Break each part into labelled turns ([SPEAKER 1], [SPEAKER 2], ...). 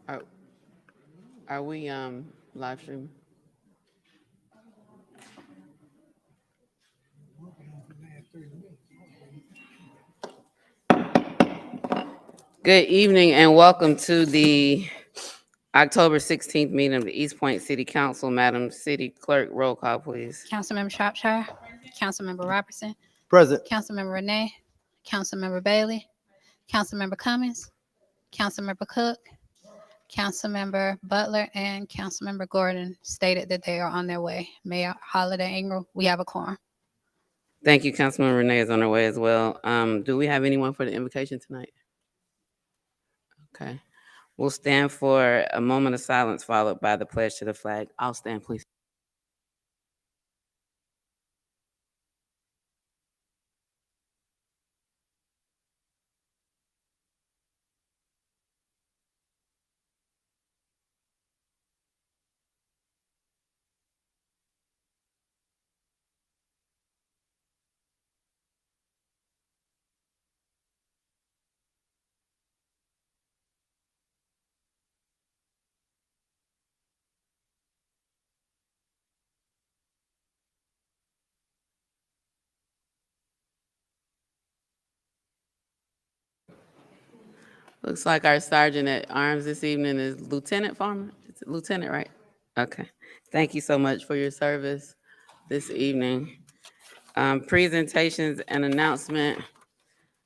[SPEAKER 1] Are, are we live streaming? Good evening and welcome to the October 16th meeting of the East Point City Council. Madam City Clerk, roll call, please.
[SPEAKER 2] Councilmember Shropshire, Councilmember Robertson,
[SPEAKER 3] Present.
[SPEAKER 2] Councilmember Renee, Councilmember Bailey, Councilmember Cummings, Councilmember Cook, Councilmember Butler, and Councilmember Gordon stated that they are on their way. Mayor Holiday Ingram, we have a quorum.
[SPEAKER 1] Thank you, Councilman Renee is on her way as well. Do we have anyone for the invocation tonight? Okay. We'll stand for a moment of silence followed by the pledge to the flag. I'll stand, please. Looks like our sergeant at arms this evening is Lieutenant Farmer. It's Lieutenant, right? Okay. Thank you so much for your service this evening. Presentations and announcement.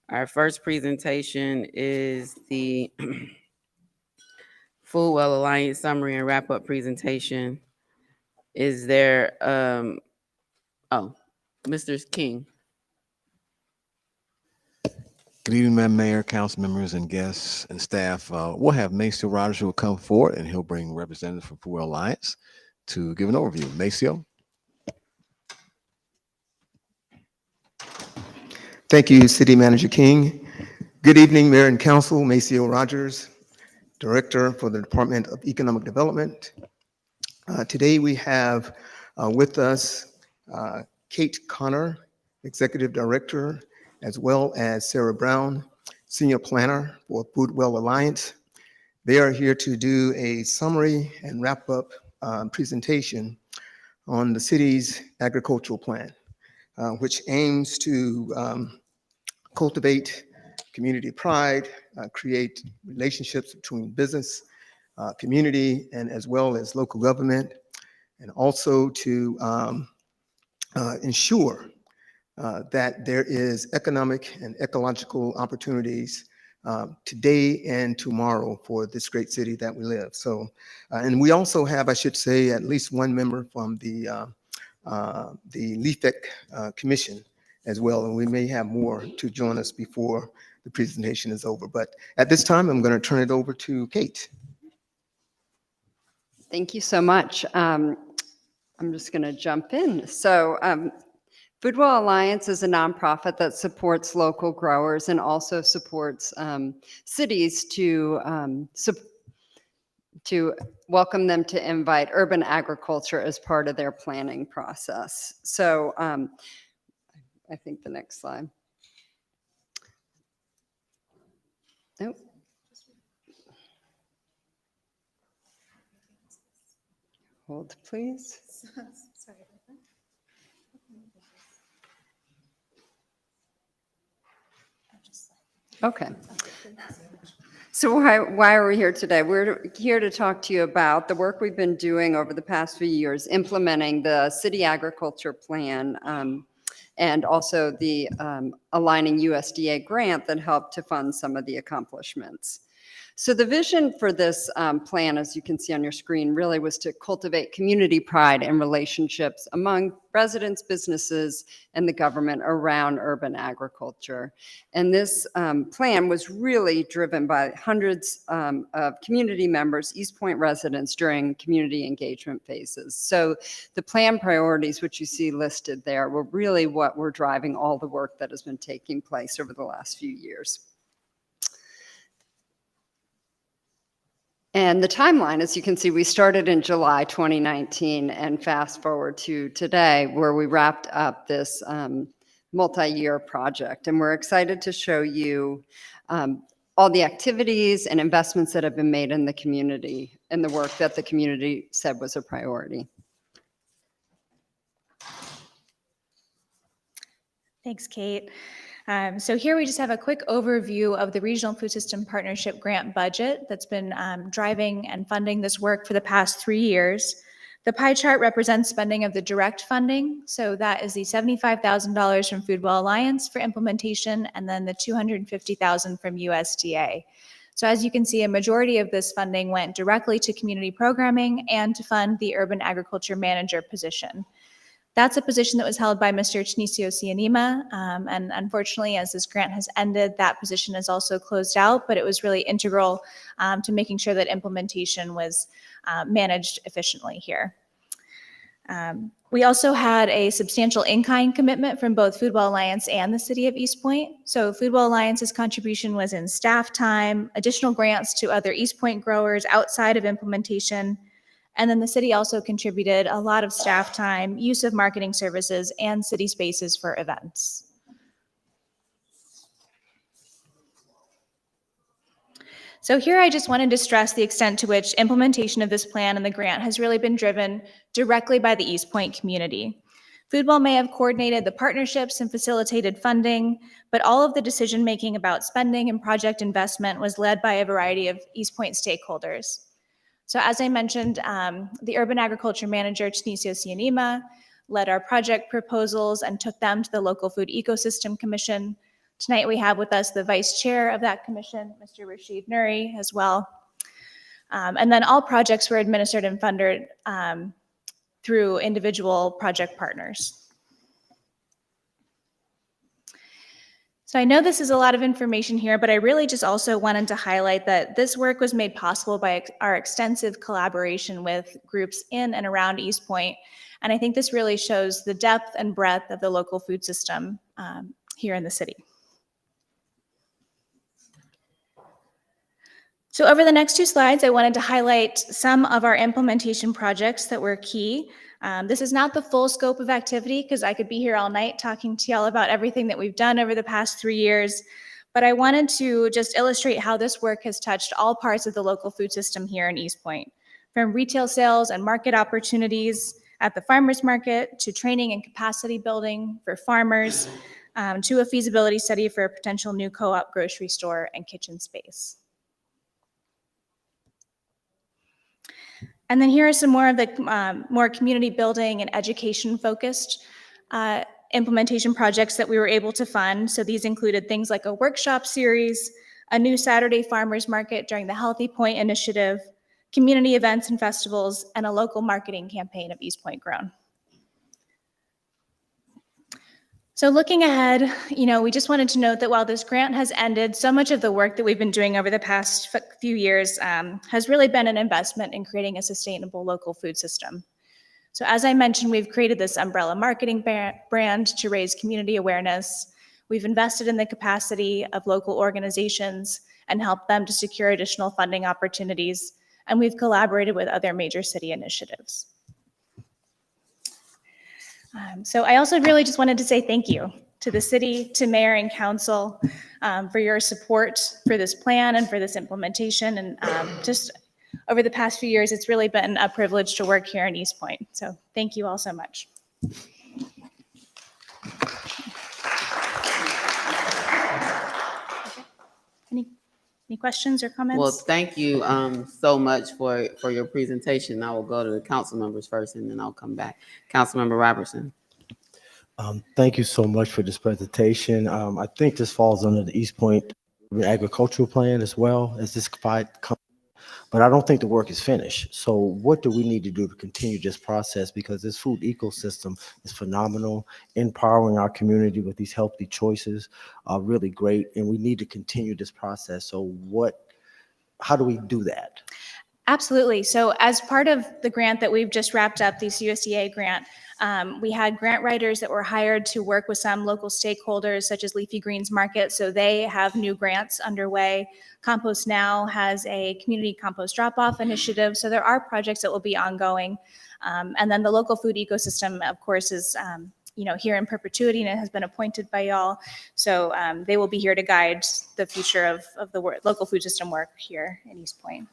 [SPEAKER 1] Our first presentation is the Food Well Alliance summary and wrap-up presentation. Is there, Mr. King?
[SPEAKER 3] Good evening, Madam Mayor, council members, and guests and staff. We'll have Maceo Rogers who will come forward and he'll bring representatives from Food Well Alliance to give an overview. Maceo.
[SPEAKER 4] Thank you, City Manager King. Good evening, Mayor and Council. Maceo Rogers, Director for the Department of Economic Development. Today we have with us Kate Connor, Executive Director, as well as Sarah Brown, Senior Planner for Food Well Alliance. They are here to do a summary and wrap-up presentation on the city's agricultural plan, which aims to cultivate community pride, create relationships between business, community, and as well as local government, and also to ensure that there is economic and ecological opportunities today and tomorrow for this great city that we live. So, and we also have, I should say, at least one member from the LEFEC Commission as well, and we may have more to join us before the presentation is over. But at this time, I'm going to turn it over to Kate.
[SPEAKER 5] Thank you so much. I'm just going to jump in. So Food Well Alliance is a nonprofit that supports local growers and also supports cities to welcome them to invite urban agriculture as part of their planning process. So I think the next slide. Nope. Hold, please. Okay. So why are we here today? We're here to talk to you about the work we've been doing over the past few years, implementing the city agriculture plan, and also the aligning USDA grant that helped to fund some of the accomplishments. So the vision for this plan, as you can see on your screen, really was to cultivate community pride and relationships among residents, businesses, and the government around urban agriculture. And this plan was really driven by hundreds of community members, East Point residents, during community engagement phases. So the plan priorities, which you see listed there, were really what were driving all the work that has been taking place over the last few years. And the timeline, as you can see, we started in July 2019 and fast forward to today where we wrapped up this multi-year project. And we're excited to show you all the activities and investments that have been made in the community and the work that the community said was a priority.
[SPEAKER 6] Thanks, Kate. So here we just have a quick overview of the Regional Food System Partnership grant budget that's been driving and funding this work for the past 3 years. The pie chart represents spending of the direct funding. So that is the $75,000 from Foodwell Alliance for implementation, and then the $250,000 from USDA. So as you can see, a majority of this funding went directly to community programming and to fund the urban agriculture manager position. That's a position that was held by Mr. Tnisio Sianima, and unfortunately, as this grant has ended, that position is also closed out, but it was really integral to making sure that implementation was managed efficiently here. We also had a substantial in-kind commitment from both Foodwell Alliance and the City of East Point. So Foodwell Alliance's contribution was in staff time, additional grants to other East Point growers outside of implementation, and then the city also contributed a lot of staff time, use of marketing services, and city spaces for events. So here I just wanted to stress the extent to which implementation of this plan and the grant has really been driven directly by the East Point community. Foodwell may have coordinated the partnerships and facilitated funding, but all of the decision-making about spending and project investment was led by a variety of East Point stakeholders. So as I mentioned, the urban agriculture manager, Tnisio Sianima, led our project proposals and took them to the local food ecosystem commission. Tonight we have with us the vice chair of that commission, Mr. Rashid Nuri, as well. And then all projects were administered and funded through individual project partners. So I know this is a lot of information here, but I really just also wanted to highlight that this work was made possible by our extensive collaboration with groups in and around East Point. And I think this really shows the depth and breadth of the local food system here in the city. So over the next 2 slides, I wanted to highlight some of our implementation projects that were key. This is not the full scope of activity because I could be here all night talking to y'all about everything that we've done over the past 3 years, but I wanted to just illustrate how this work has touched all parts of the local food system here in East Point, from retail sales and market opportunities at the farmers market to training and capacity building for farmers, to a feasibility study for a potential new co-op grocery store and kitchen space. And then here are some more of the more community building and education focused implementation projects that we were able to fund. So these included things like a workshop series, a new Saturday farmers market during the Healthy Point initiative, community events and festivals, and a local marketing campaign of East Point Grown. So looking ahead, we just wanted to note that while this grant has ended, so much of the work that we've been doing over the past few years has really been an investment in creating a sustainable local food system. So as I mentioned, we've created this umbrella marketing brand to raise community awareness. We've invested in the capacity of local organizations and helped them to secure additional funding opportunities. And we've collaborated with other major city initiatives. So I also really just wanted to say thank you to the city, to mayor and council for your support for this plan and for this implementation. And just over the past few years, it's really been a privilege to work here in East Point. So thank you all so much. Any questions or comments?
[SPEAKER 1] Well, thank you so much for your presentation. I will go to the council members first, and then I'll come back. Councilmember Robertson.
[SPEAKER 7] Thank you so much for this presentation. I think this falls under the East Point agricultural plan as well as this but I don't think the work is finished. So what do we need to do to continue this process? Because this food ecosystem is phenomenal, empowering our community with these healthy choices are really great. And we need to continue this process. So how do we do that?
[SPEAKER 6] Absolutely. So as part of the grant that we've just wrapped up, this USDA grant, we had grant writers that were hired to work with some local stakeholders such as Leafy Greens Market. So they have new grants underway. Compost Now has a community compost drop-off initiative. So there are projects that will be ongoing. And then the local food ecosystem, of course, is here in perpetuity, and it has been appointed by y'all. So they will be here to guide the future of the local food system work here in East Point.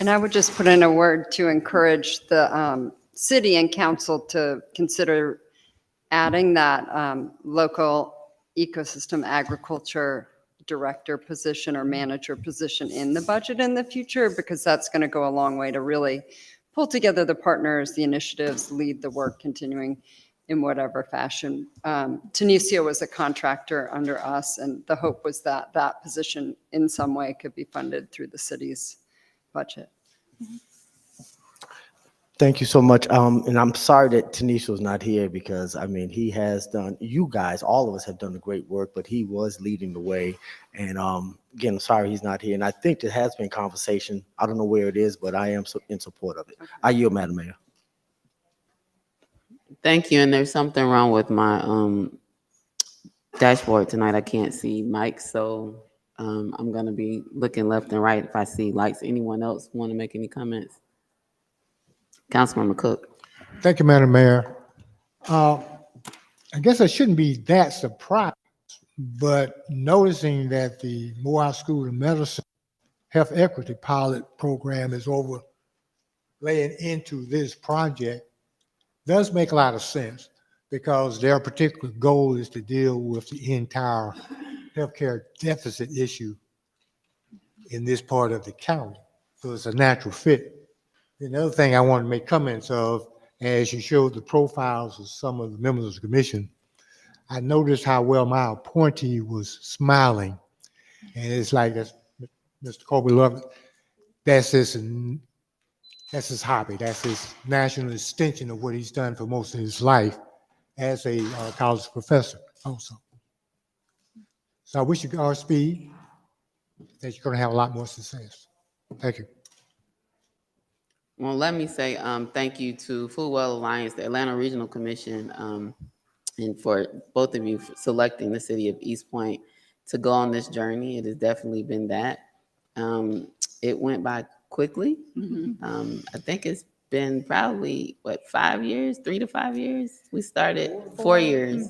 [SPEAKER 5] And I would just put in a word to encourage the city and council to consider adding that local ecosystem agriculture director position or manager position in the budget in the future, because that's going to go a long way to really pull together the partners, the initiatives, lead the work continuing in whatever fashion. Tunisia was a contractor under us, and the hope was that that position in some way could be funded through the city's budget.
[SPEAKER 7] Thank you so much. And I'm sorry that Tanisha was not here because, I mean, he has done, you guys, all of us have done the great work, but he was leading the way. And again, I'm sorry he's not here. And I think there has been conversation. I don't know where it is, but I am in support of it. I yield, Madam Mayor.
[SPEAKER 1] Thank you. And there's something wrong with my dashboard tonight. I can't see Mike, so I'm going to be looking left and right if I see lights. Anyone else want to make any comments? Councilmember Cook.
[SPEAKER 8] Thank you, Madam Mayor. I guess I shouldn't be that surprised, but noticing that the Morehouse School of Medicine Health Equity Pilot Program is overlaying into this project does make a lot of sense, because their particular goal is to deal with the entire healthcare deficit issue in this part of the county. So it's a natural fit. Another thing I want to make comments of, as you showed the profiles of some of the members of the commission, I noticed how well my appointee was smiling. And it's like, that's, Mr. Colby loved it. That's his hobby. That's his national extension of what he's done for most of his life as a college professor also. So I wish you Godspeed, that you're going to have a lot more success. Thank you.
[SPEAKER 1] Well, let me say thank you to Foodwell Alliance, the Atlanta Regional Commission, and for both of you for selecting the city of East Point to go on this journey. It has definitely been that. It went by quickly. I think it's been probably, 5 years, 3 to 5 years? We started 4 years,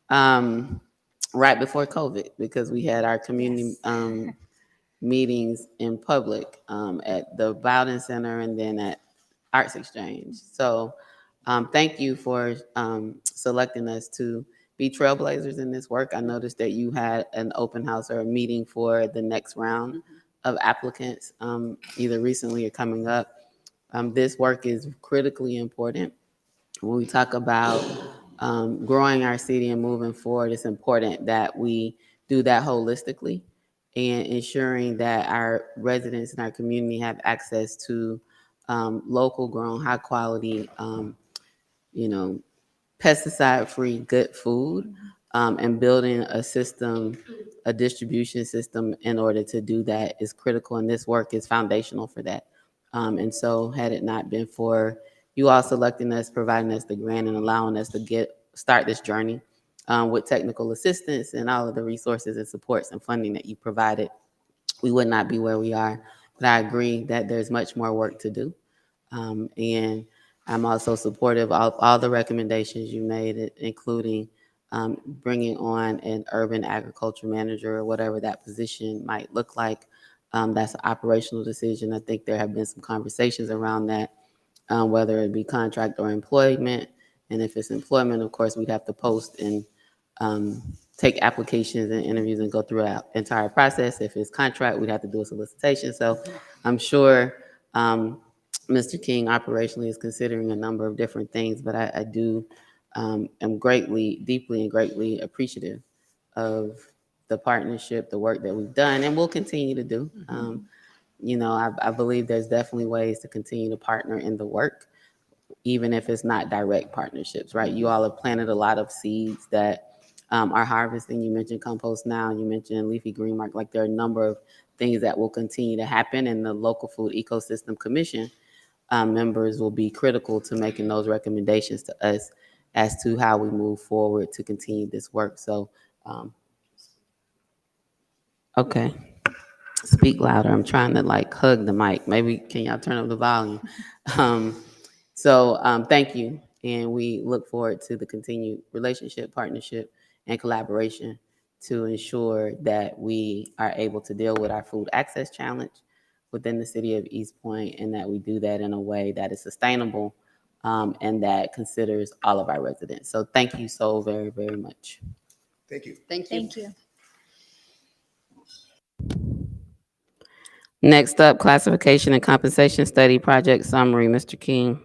[SPEAKER 1] right before COVID, because we had our community meetings in public at the Bowden Center and then at Arts Exchange. So thank you for selecting us to be trailblazers in this work. I noticed that you had an open house or a meeting for the next round of applicants, either recently or coming up. This work is critically important. When we talk about growing our city and moving forward, it's important that we do that holistically, and ensuring that our residents in our community have access to local grown, high quality, pesticide-free, good food, and building a system, a distribution system in order to do that is critical, and this work is foundational for that. And so had it not been for you all selecting us, providing us the grant, and allowing us to start this journey with technical assistance and all of the resources and supports and funding that you provided, we would not be where we are. But I agree that there's much more work to do. And I'm also supportive of all the recommendations you made, including bringing on an urban agriculture manager or whatever that position might look like. That's an operational decision. I think there have been some conversations around that, whether it be contract or employment. And if it's employment, of course, we'd have to post and take applications and interviews and go through our entire process. If it's contract, we'd have to do a solicitation. So I'm sure Mr. King operationally is considering a number of different things, but I do am deeply and greatly appreciative of the partnership, the work that we've done and will continue to do. I believe there's definitely ways to continue to partner in the work, even if it's not direct partnerships, right? You all have planted a lot of seeds that are harvesting. You mentioned Compost Now, you mentioned Leafy Green Mark. Like, there are a number of things that will continue to happen, and the Local Food Ecosystem Commission members will be critical to making those recommendations to us as to how we move forward to continue this work. So, okay. Speak louder. I'm trying to hug the mic. Maybe can y'all turn up the volume? Thank you. And we look forward to the continued relationship, partnership, and collaboration to ensure that we are able to deal with our food access challenge within the city of East Point, and that we do that in a way that is sustainable and that considers all of our residents. So thank you so very, very much.
[SPEAKER 4] Thank you.
[SPEAKER 5] Thank you.
[SPEAKER 6] Thank you.
[SPEAKER 1] Next up, classification and compensation study project summary, Mr. King.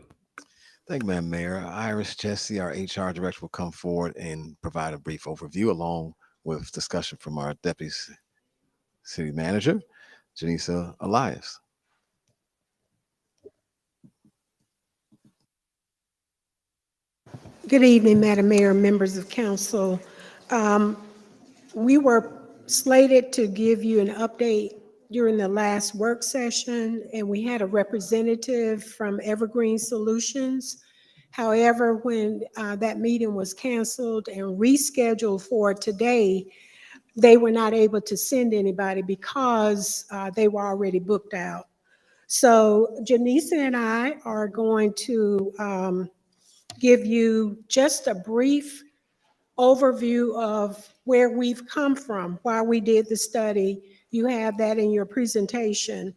[SPEAKER 3] Thank you, Madam Mayor. Iris Jesse, our HR director, will come forward and provide a brief overview along with discussion from our deputy city manager, Janisa Elias.
[SPEAKER 9] Good evening, Madam Mayor, members of council. We were slated to give you an update during the last work session, and we had a representative from Evergreen Solutions. However, when that meeting was canceled and rescheduled for today, they were not able to send anybody because they were already booked out. So Janisa and I are going to give you just a brief overview of where we've come from, why we did the study. You have that in your presentation.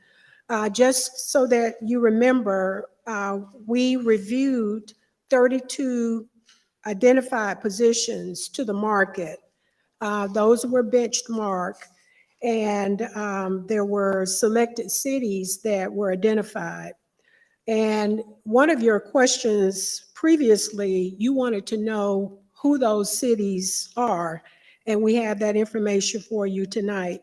[SPEAKER 9] Just so that you remember, we reviewed 32 identified positions to the market. Those were benchmarked, and there were selected cities that were identified. And one of your questions previously, you wanted to know who those cities are, and we have that information for you tonight.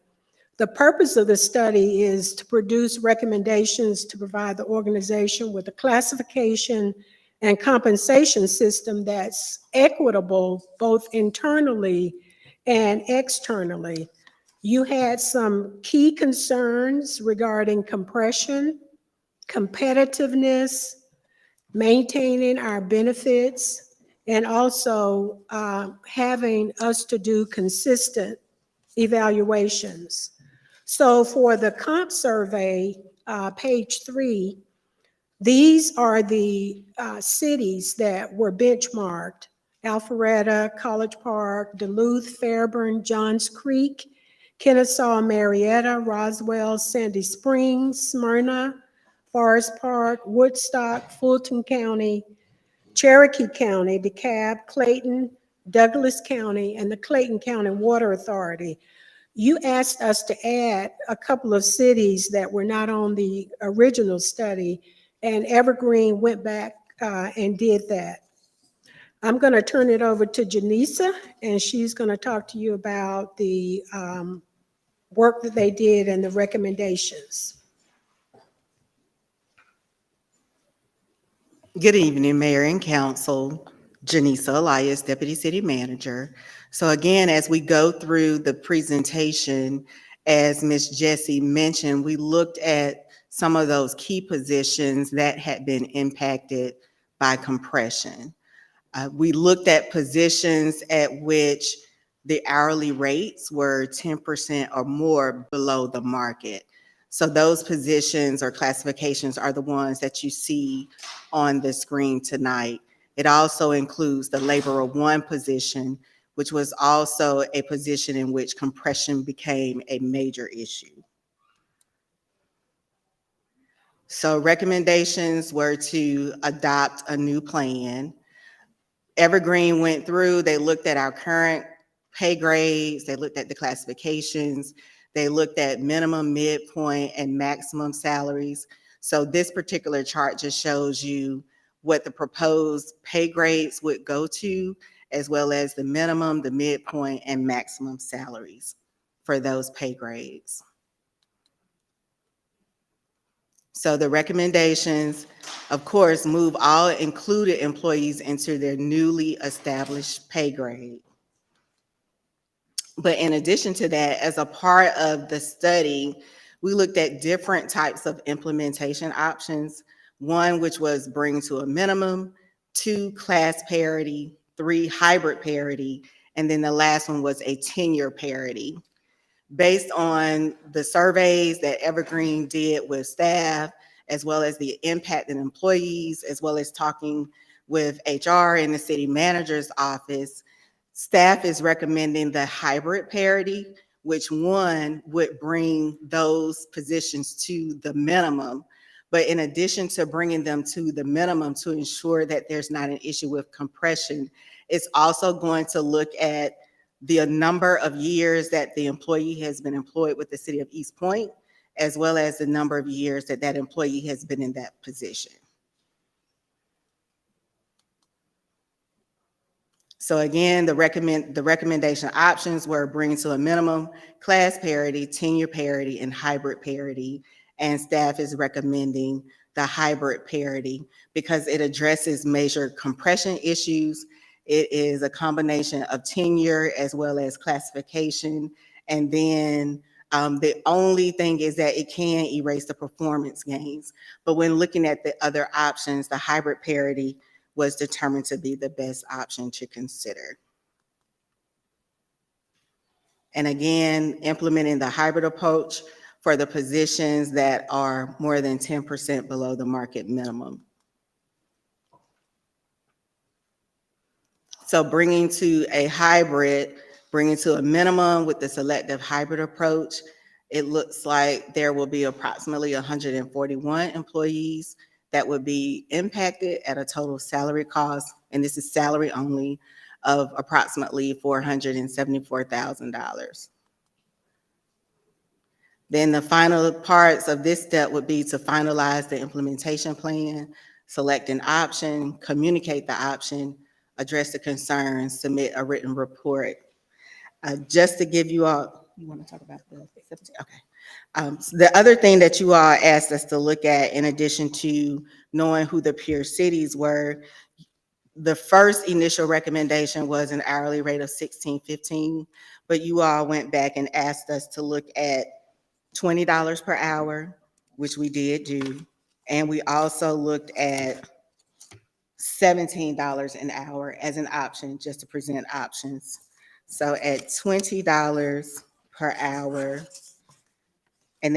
[SPEAKER 9] The purpose of the study is to produce recommendations to provide the organization with a classification and compensation system that's equitable both internally and externally. You had some key concerns regarding compression, competitiveness, maintaining our benefits, and also having us to do consistent evaluations. So for the comp survey, page 3, these are the cities that were benchmarked: Alpharetta, College Park, Duluth, Fairburn, Johns Creek, Kennesaw, Marietta, Roswell, Sandy Springs, Smyrna, Forest Park, Woodstock, Fulton County, Cherokee County, DeKalb, Clayton, Douglas County, and the Clayton County Water Authority. You asked us to add a couple of cities that were not on the original study, and Evergreen went back and did that. I'm going to turn it over to Janisa, and she's going to talk to you about the work that they did and the recommendations.
[SPEAKER 10] Good evening, Mayor and Council. Janisa Elias, Deputy City Manager. So again, as we go through the presentation, as Ms. Jessie mentioned, we looked at some of those key positions that had been impacted by compression. We looked at positions at which the hourly rates were 10% or more below the market. So those positions or classifications are the ones that you see on the screen tonight. It also includes the laborer 1 position, which was also a position in which compression became a major issue. So recommendations were to adopt a new plan. Evergreen went through, they looked at our current pay grades, they looked at the classifications, they looked at minimum, midpoint, and maximum salaries. So this particular chart just shows you what the proposed pay grades would go to, as well as the minimum, the midpoint, and maximum salaries for those pay grades. So the recommendations, of course, move all included employees into their newly established pay grade. But in addition to that, as a part of the study, we looked at different types of implementation options. 1, which was bring to a minimum, 2, class parity, 3, hybrid parity, and then the last one was a tenure parity. Based on the surveys that Evergreen did with staff, as well as the impact on employees, as well as talking with HR and the city manager's office, staff is recommending the hybrid parity, which one would bring those positions to the minimum. But in addition to bringing them to the minimum to ensure that there's not an issue with compression, it's also going to look at the number of years that the employee has been employed with the city of East Point, as well as the number of years that that employee has been in that position. So again, the recommendation options were bring to a minimum class parity, tenure parity, and hybrid parity. And staff is recommending the hybrid parity because it addresses major compression issues. It is a combination of tenure as well as classification. And then the only thing is that it can erase the performance gains. But when looking at the other options, the hybrid parity was determined to be the best option to consider. And again, implementing the hybrid approach for the positions that are more than 10% below the market minimum. So bringing to a hybrid, bringing to a minimum with the selective hybrid approach, it looks like there will be approximately 141 employees that would be impacted at a total salary cost, and this is salary only, of approximately $474,000. Then the final parts of this step would be to finalize the implementation plan, select an option, communicate the option, address the concerns, submit a written report. Just to give you all, you want to talk about the 17? Okay. The other thing that you all asked us to look at, in addition to knowing who the peer cities were, the first initial recommendation was an hourly rate of $16.15, but you all went back and asked us to look at $20 per hour, which we did do. And we also looked at $17 an hour as an option, just to present options. So at $20 per hour, and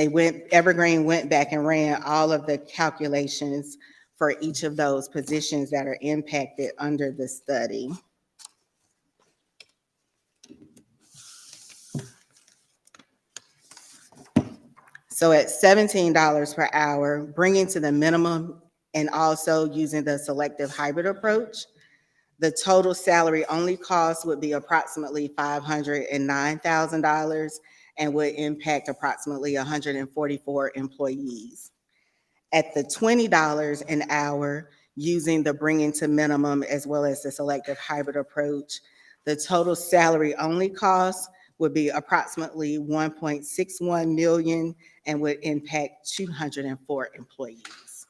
[SPEAKER 10] Evergreen went back and ran all of the calculations for each of those positions that are impacted under the study. So at $17 per hour, bringing to the minimum and also using the selective hybrid approach, the total salary only cost would be approximately $509,000 and would impact approximately 144 employees. At the $20 an hour, using the bringing to minimum as well as the selective hybrid approach, the total salary only cost would be approximately $1.61 million and would impact 204 employees.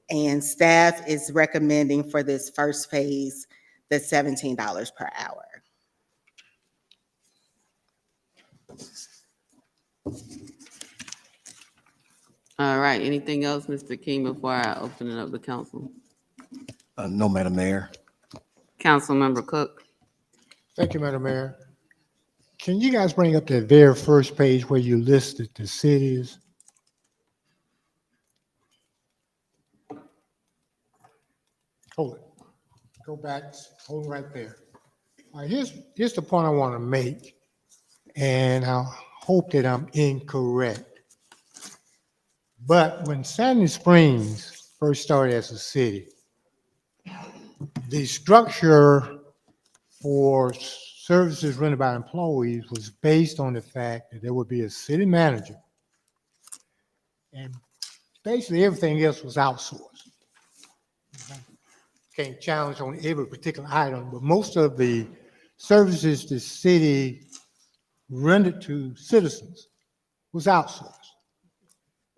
[SPEAKER 10] And staff is recommending for this first phase, the $17 per hour.
[SPEAKER 1] All right, anything else, Mr. King, before I open it up to council?
[SPEAKER 3] No, Madam Mayor.
[SPEAKER 1] Councilmember Cook.
[SPEAKER 8] Thank you, Madam Mayor. Can you guys bring up the very first page where you listed the cities? Hold it. Go back, hold it right there. All right, here's the point I want to make, and I hope that I'm incorrect. But when Sandy Springs first started as a city, the structure for services rendered by employees was based on the fact that there would be a city manager, and basically everything else was outsourced. Can't challenge on every particular item, but most of the services the city rendered to citizens was outsourced.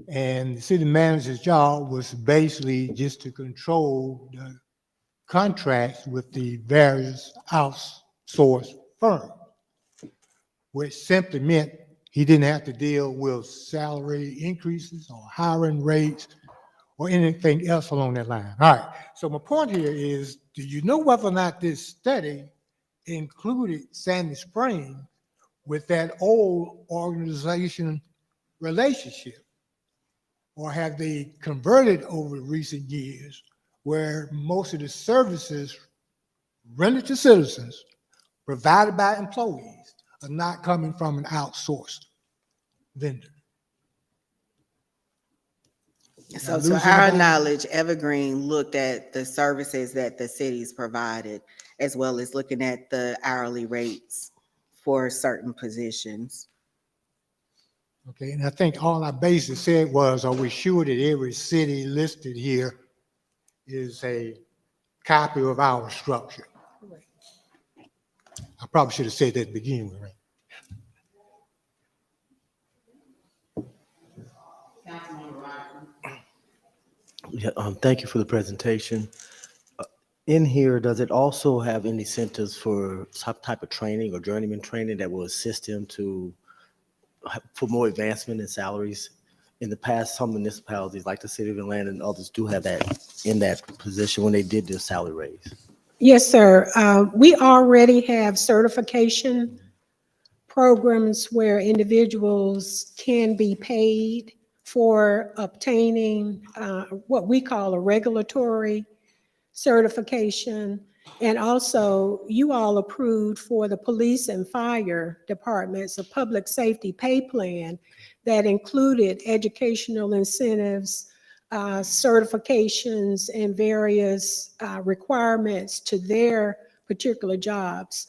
[SPEAKER 8] And the city manager's job was basically just to control the contracts with the various outsourced firms, which simply meant he didn't have to deal with salary increases or hiring rates or anything else along that line. All right, so my point here is, do you know whether or not this study included Sandy Springs with that old organization relationship? Or have they converted over recent years, where most of the services rendered to citizens, provided by employees, are not coming from an outsourced vendor.
[SPEAKER 10] So
[SPEAKER 8] losing
[SPEAKER 10] to our
[SPEAKER 8] the ball.
[SPEAKER 10] knowledge, Evergreen looked at the services that the cities provided, as well as looking at the hourly rates for certain positions.
[SPEAKER 8] Okay, and I think all I basically said was, are we sure that every city listed here is a copy of our structure? I probably should have said that to begin with, right?
[SPEAKER 7] Yeah, thank you for the presentation. In here, does it also have any centers for some type of training or journeyman training that will assist them to for more advancement in salaries? In the past, some municipalities, like the city of Atlanta and others, do have that in that position when they did their salary raise.
[SPEAKER 9] Yes, sir. We already have certification programs where individuals can be paid for obtaining what we call a regulatory certification. And also, you all approved for the police and fire departments a public safety pay plan that included educational incentives, certifications, and various requirements to their particular jobs.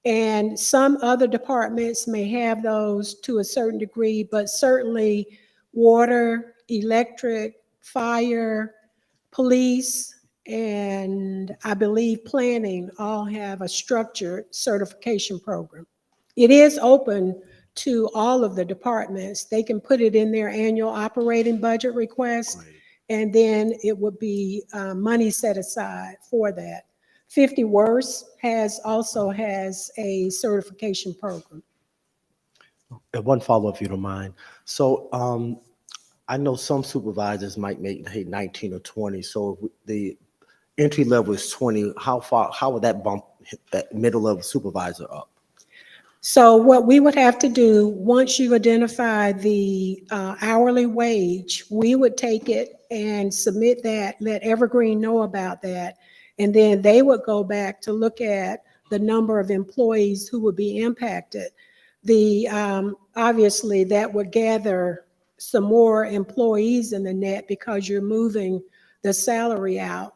[SPEAKER 9] And some other departments may have those to a certain degree, but certainly water, electric, fire, police, and I believe planning all have a structured certification program. It is open to all of the departments. They can put it in their annual operating budget request, and then it would be money set aside for that. 50 Worse also has a certification program.
[SPEAKER 7] And one follow-up, if you don't mind. So I know some supervisors might make 19 or 20. So if the entry level is 20, how would that bump that middle level supervisor up?
[SPEAKER 9] So what we would have to do, once you identify the hourly wage, we would take it and submit that, let Evergreen know about that, and then they would go back to look at the number of employees who would be impacted. Obviously, that would gather some more employees in the net because you're moving the salary out.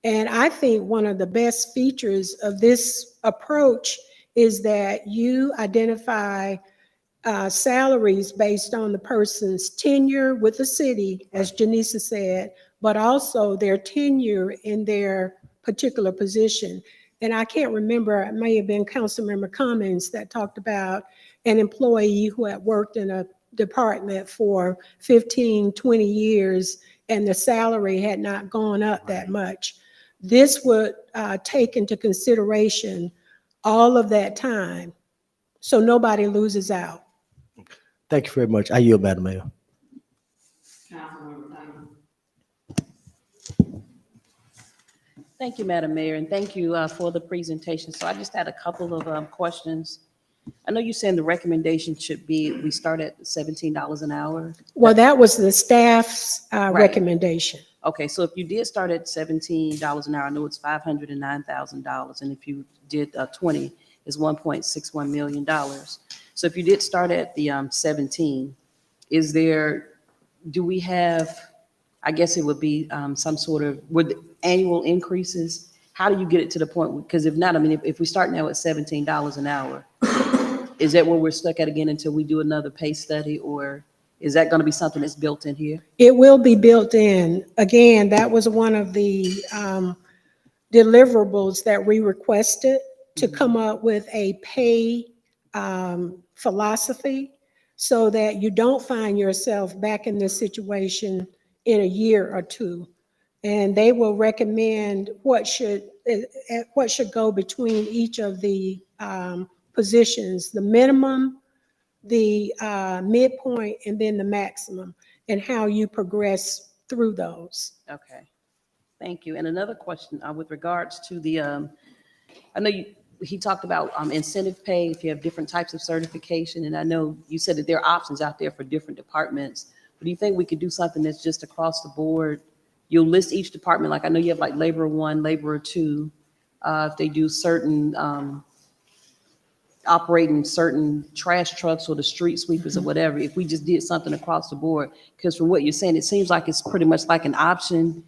[SPEAKER 9] And I think one of the best features of this approach is that you identify salaries based on the person's tenure with the city, as Janisa said, but also their tenure in their particular position. And I can't remember, it may have been Councilmember Cummings that talked about an employee who had worked in a department for 15, 20 years, and the salary had not gone up that much. This would take into consideration all of that time, so nobody loses out.
[SPEAKER 7] Thank you very much. I yield, Madam Mayor.
[SPEAKER 11] Thank you, Madam Mayor, and thank you for the presentation. So I just had a couple of questions. I know you're saying the recommendation should be, we start at $17 an hour.
[SPEAKER 9] Well, that was the staff's recommendation.
[SPEAKER 11] Okay, so if you did start at $17 an hour, I know it's $509,000, and if you did 20, it's $1.61 million. So if you did start at the 17, do we have, I guess it would be some sort of, with annual increases, how do you get it to the point? Because if not, I mean, if we start now at $17 an hour, is that where we're stuck at again until we do another pay study, or is that going to be something that's built in here?
[SPEAKER 9] It will be built in. Again, that was one of the deliverables that we requested, to come up with a pay philosophy so that you don't find yourself back in this situation in a year or two. And they will recommend what should go between each of the positions, the minimum, the midpoint, and then the maximum, and how you progress through those.
[SPEAKER 11] Okay, thank you. And another question with regards to the, I know he talked about incentive pay if you have different types of certification, and I know you said that there are options out there for different departments. But do you think we could do something that's just across the board you'll list each department, like I know you have like laborer 1, laborer 2, if they do certain, operating certain trash trucks or the street sweepers or whatever, if we just did something across the board, because from what you're saying, it seems like it's pretty much like an option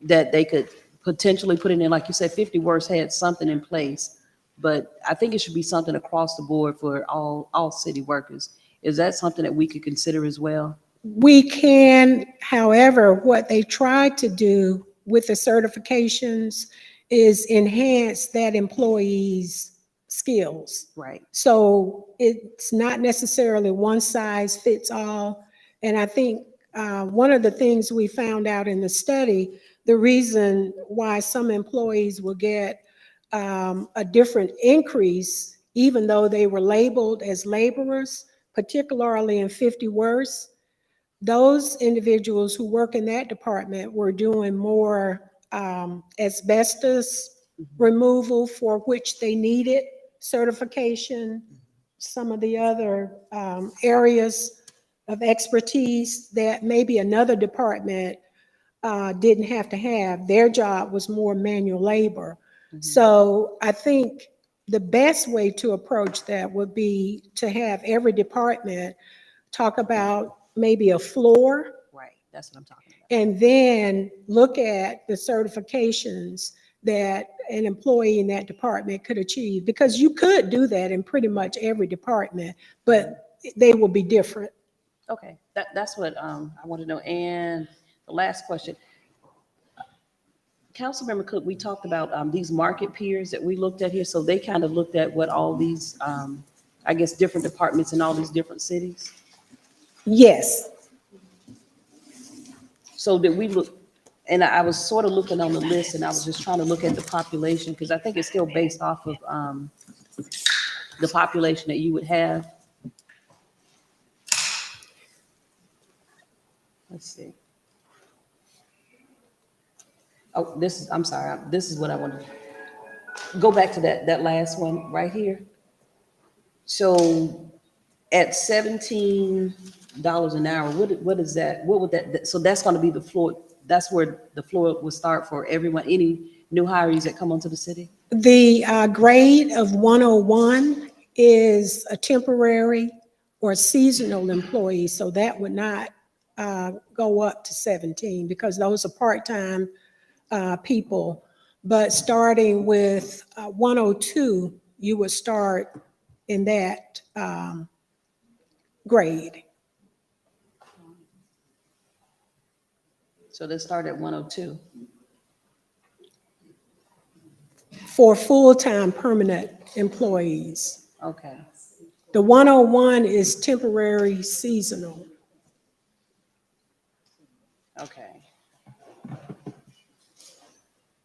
[SPEAKER 11] that they could potentially put it in, like you said, 50 Works had something in place, but I think it should be something across the board for all city workers. Is that something that we could consider as well?
[SPEAKER 9] We can, however, what they tried to do with the certifications is enhance that employee's skills.
[SPEAKER 11] Right.
[SPEAKER 9] So it's not necessarily one size fits all. And I think one of the things we found out in the study, the reason why some employees will get a different increase, even though they were labeled as laborers, particularly in 50 Works, those individuals who work in that department were doing more asbestos removal, for which they needed certification. Some of the other areas of expertise that maybe another department didn't have to have. Their job was more manual labor. So I think the best way to approach that would be to have every department talk about maybe a floor,
[SPEAKER 11] Right, that's what I'm talking about.
[SPEAKER 9] and then look at the certifications that an employee in that department could achieve. Because you could do that in pretty much every department, but they will be different.
[SPEAKER 11] Okay, that's what I want to know. And the last question. Councilmember Cook, we talked about these market peers that we looked at here. So they kind of looked at what all these, I guess, different departments in all these different cities.
[SPEAKER 9] Yes.
[SPEAKER 11] So did we look, and I was sort of looking on the list and I was just trying to look at the population because I think it's still based off of the population that you would have. Let's see. Oh, I'm sorry, this is what I want to, go back to that last one right here. So at $17 an hour, what is that? What would that, so that's going to be the floor, that's where the floor would start for everyone, any new hires that come onto the city?
[SPEAKER 9] The grade of 101 is a temporary or seasonal employee, so that would not go up to 17 because those are part-time people. But starting with 102, you would start in that grade.
[SPEAKER 11] So they start at 102.
[SPEAKER 9] For full-time permanent employees.
[SPEAKER 11] Okay.
[SPEAKER 9] The 101 is temporary seasonal.
[SPEAKER 11] Okay.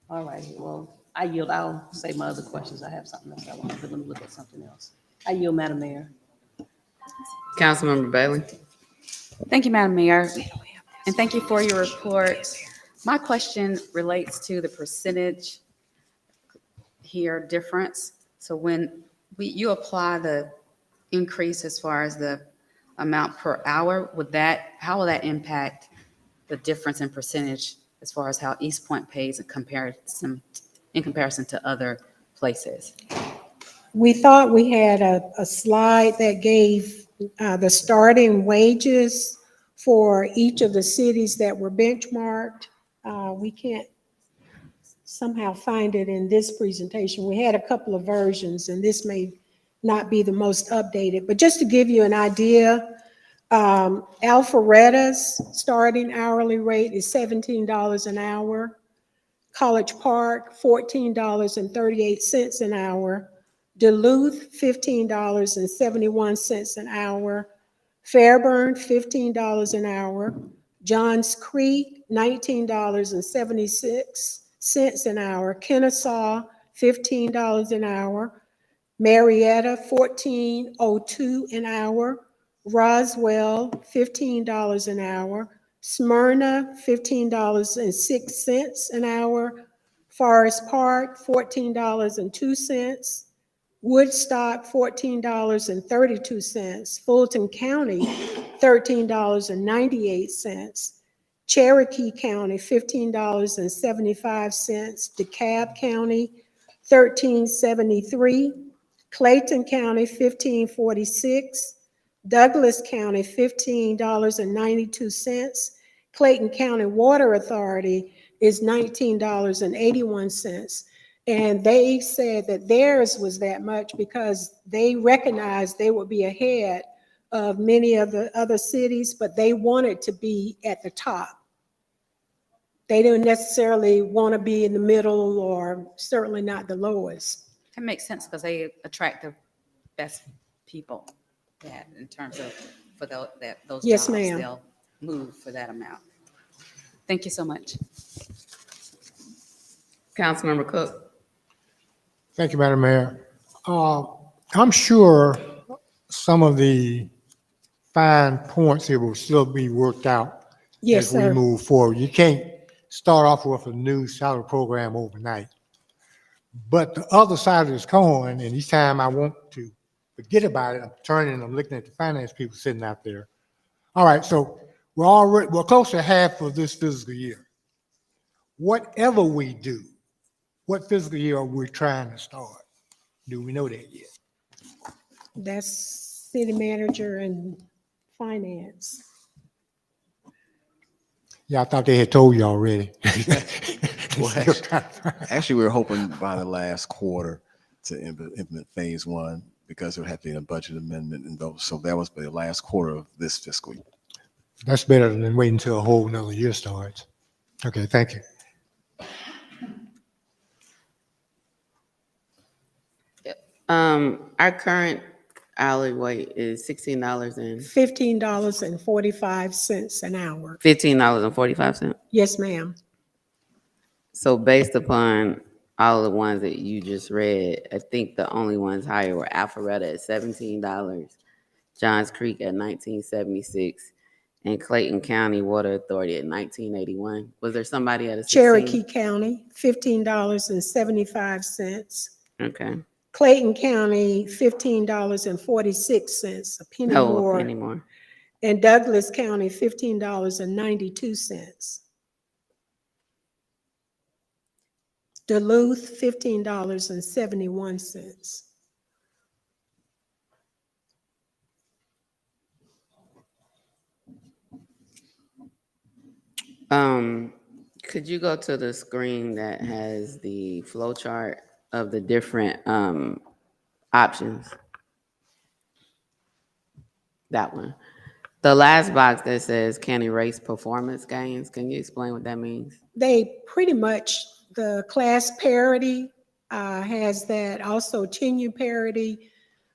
[SPEAKER 11] All right, well, I yield. I'll say my other questions. I have something else I want to, let me look at something else. I yield, Madam Mayor.
[SPEAKER 1] Councilmember Bailey.
[SPEAKER 12] Thank you, Madam Mayor, and thank you for your report. My question relates to the percentage here difference. So when you apply the increase as far as the amount per hour, how will that impact the difference in percentage as far as how East Point pays in comparison to other places?
[SPEAKER 9] We thought we had a slide that gave the starting wages for each of the cities that were benchmarked. We can't somehow find it in this presentation. We had a couple of versions, and this may not be the most updated, but just to give you an idea, Alpharetta's starting hourly rate is $17 an hour. College Park, $14.38 an hour. Duluth, $15.71 an hour. Fairburn, $15 an hour. Johns Creek, $19.76 an hour. Kennesaw, $15 an hour. Marietta, $14.02 an hour. Roswell, $15 an hour. Smyrna, $15.06 an hour. Forest Park, $14.02. Woodstock, $14.32. Fulton County, $13.98. Cherokee County, $15.75. DeKalb County, $13.73. Clayton County, $15.46. Douglas County, $15.92. Clayton County Water Authority is $19.81. And they said that theirs was that much because they recognized they would be ahead of many of the other cities, but they wanted to be at the top. They didn't necessarily want to be in the middle or certainly not the lowest.
[SPEAKER 12] That makes sense because they attract the best people that in terms of for those
[SPEAKER 9] Yes,
[SPEAKER 12] jobs,
[SPEAKER 9] ma'am.
[SPEAKER 12] they'll move for that amount. Thank you so much.
[SPEAKER 1] Councilmember Cook.
[SPEAKER 8] Thank you, Madam Mayor. I'm sure some of the fine points here will still be worked out
[SPEAKER 9] Yes,
[SPEAKER 8] as we
[SPEAKER 9] sir.
[SPEAKER 8] move forward. You can't start off with a new salary program overnight. But the other side of this coin, and each time I want to forget about it, I'm turning and I'm looking at the finance people sitting out there. All right, so we're close to half of this fiscal year. Whatever we do, what fiscal year are we trying to start? Do we know that yet?
[SPEAKER 9] That's city manager and finance.
[SPEAKER 8] Yeah, I thought they had told you already.
[SPEAKER 3] Well, actually, we were hoping by the last quarter to implement phase one because there would have to be a budget amendment and those. So that was the last quarter of this fiscal year.
[SPEAKER 8] That's better than waiting until a whole nother year starts. Okay, thank you.
[SPEAKER 1] Our current hourly rate is $16.15
[SPEAKER 9] $15.45 an hour.
[SPEAKER 1] $15.45.
[SPEAKER 9] Yes, ma'am.
[SPEAKER 1] So based upon all the ones that you just read, I think the only ones higher were Alpharetta at $17, Johns Creek at $19.76, and Clayton County Water Authority at $19.81. Was there somebody at a 16?
[SPEAKER 9] Cherokee County, $15.75.
[SPEAKER 1] Okay.
[SPEAKER 9] Clayton County, $15.46, a penny
[SPEAKER 1] No,
[SPEAKER 9] more.
[SPEAKER 1] anymore.
[SPEAKER 9] And Douglas County, $15.92. Duluth, $15.71.
[SPEAKER 1] Could you go to the screen that has the flow chart of the different options? That one. The last box that says can erase performance gains. Can you explain what that means?
[SPEAKER 9] They pretty much, the class parity has that, also tenure parity.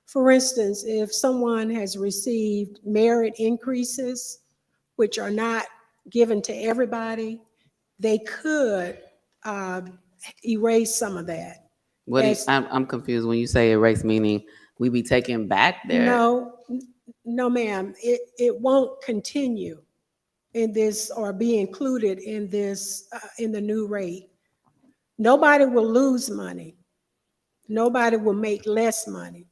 [SPEAKER 9] For instance, if someone has received merit increases, which are not given to everybody, they could erase some of that.
[SPEAKER 1] What do you,
[SPEAKER 9] Yes.
[SPEAKER 1] I'm confused when you say erase, meaning we be taking back their.
[SPEAKER 9] No, ma'am, it won't continue in this or be included in this, in the new rate. Nobody will lose money. Nobody will make less money.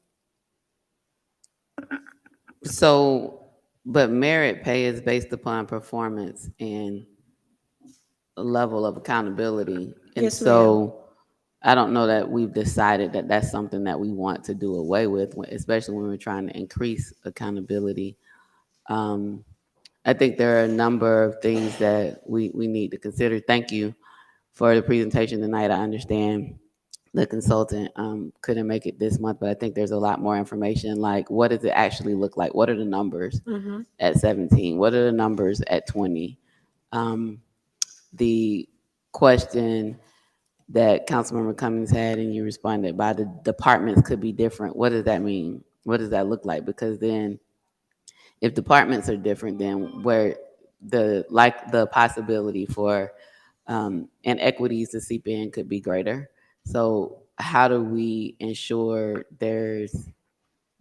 [SPEAKER 1] So, but merit pay is based upon performance and a level of accountability. And
[SPEAKER 9] Yes,
[SPEAKER 1] so I don't know that we've decided that that's something that we want to do away with, especially when we're trying to increase accountability. I think there are a number of things that we need to consider. Thank you for the presentation tonight. I understand the consultant couldn't make it this month, but I think there's a lot more information, like what does it actually look like? What are the numbers at 17? What are the numbers at 20? The question that Councilmember Cummings had and you responded by the departments could be different. What does that mean? What does that look like? Because then if departments are different, then where the possibility for inequities to seep in could be greater. So how do we ensure there's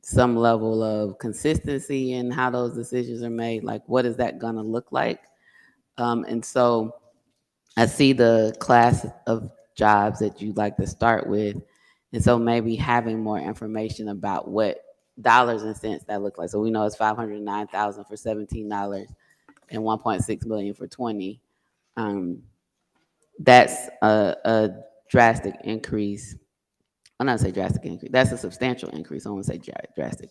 [SPEAKER 1] some level of consistency in how those decisions are made? Like, what is that gonna look like? And so I see the class of jobs that you'd like to start with. And so maybe having more information about what dollars and cents that look like. So we know it's $509,000 for $17. and 1.6 million for 20. That's a drastic increase. I'm not say drastic increase. That's a substantial increase. I won't say drastic.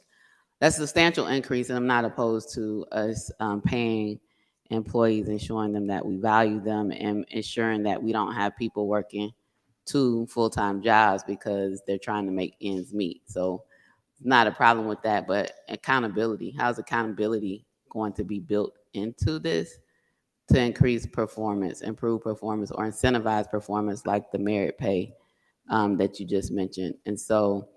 [SPEAKER 1] That's a substantial increase, and I'm not opposed to us paying employees, ensuring them that we value them, and ensuring that we don't have people working 2 full-time jobs because they're trying to make ends meet. So not a problem with that, but accountability. How's accountability going to be built into this to increase performance, improve performance, or incentivize performance like the merit pay that you just mentioned? And so,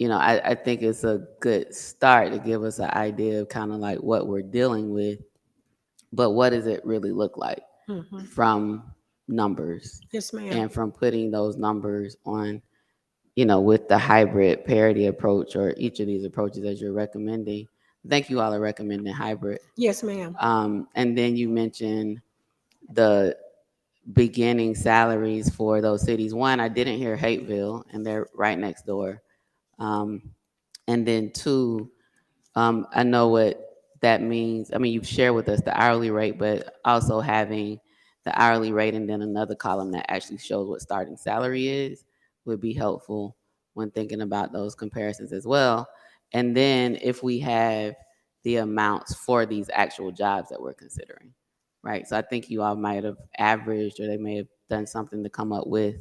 [SPEAKER 1] I think it's a good start to give us an idea of kind of like what we're dealing with, but what does it really look like from numbers
[SPEAKER 9] Yes, ma'am.
[SPEAKER 1] and from putting those numbers on, with the hybrid parity approach or each of these approaches as you're recommending. I think you all are recommending hybrid.
[SPEAKER 9] Yes, ma'am.
[SPEAKER 1] And then you mentioned the beginning salaries for those cities. One, I didn't hear Hateville, and they're right next door. And then 2, I know what that means. I mean, you've shared with us the hourly rate, but also having the hourly rate and then another column that actually shows what starting salary is would be helpful when thinking about those comparisons as well. And then if we have the amounts for these actual jobs that we're considering, right? So I think you all might have averaged, or they may have done something to come up with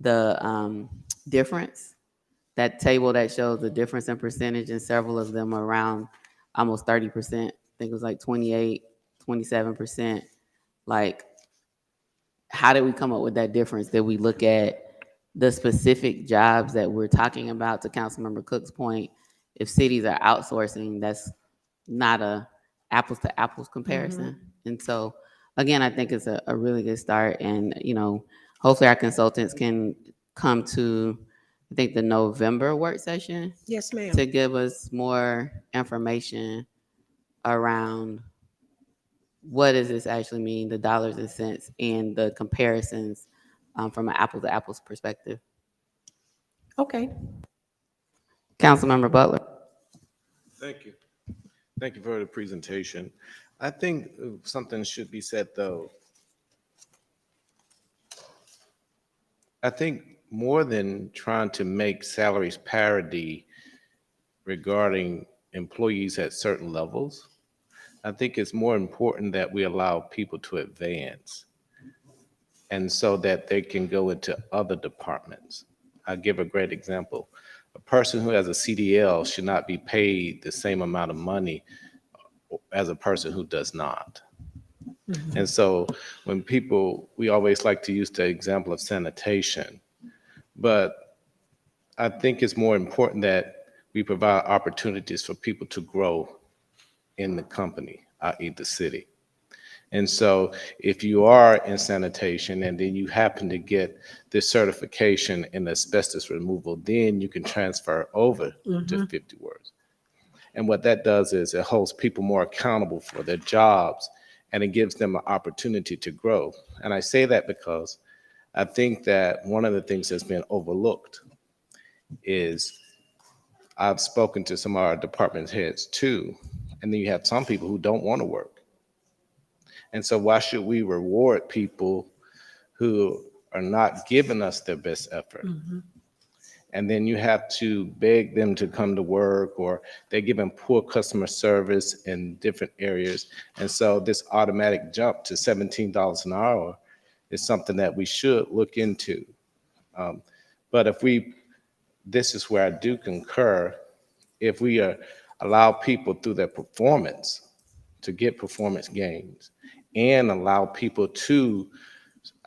[SPEAKER 1] the difference. That table that shows the difference in percentage, and several of them are around almost 30%. I think it was like 28, 27%. Like, how did we come up with that difference? Did we look at the specific jobs that we're talking about? To Councilmember Cook's point, if cities are outsourcing, that's not a apples to apples comparison. And so, again, I think it's a really good start. And, hopefully our consultants can come to, I think, the November work session
[SPEAKER 9] Yes, ma'am.
[SPEAKER 1] to give us more information around what does this actually mean, the dollars and cents, and the comparisons from an apples to apples perspective.
[SPEAKER 9] Okay.
[SPEAKER 1] Councilmember Butler.
[SPEAKER 13] Thank you. Thank you for the presentation. I think something should be said, though. I think more than trying to make salaries parity regarding employees at certain levels, I think it's more important that we allow people to advance, and so that they can go into other departments. I'll give a great example. A person who has a CDL should not be paid the same amount of money as a person who does not. And so when we always like to use the example of sanitation, but I think it's more important that we provide opportunities for people to grow in the company, i.e. the city. And so if you are in sanitation and then you happen to get this certification in asbestos removal, then you can transfer over to 50 Words. And what that does is it holds people more accountable for their jobs, and it gives them an opportunity to grow. And I say that because I think that one of the things that's been overlooked is, I've spoken to some of our department heads too, and then you have some people who don't want to work. And so why should we reward people who are not giving us their best effort? And then you have to beg them to come to work, or they're giving poor customer service in different areas. And so this automatic jump to $17 an hour is something that we should look into. But this is where I do concur, if we allow people through their performance to get performance gains, and allow people to,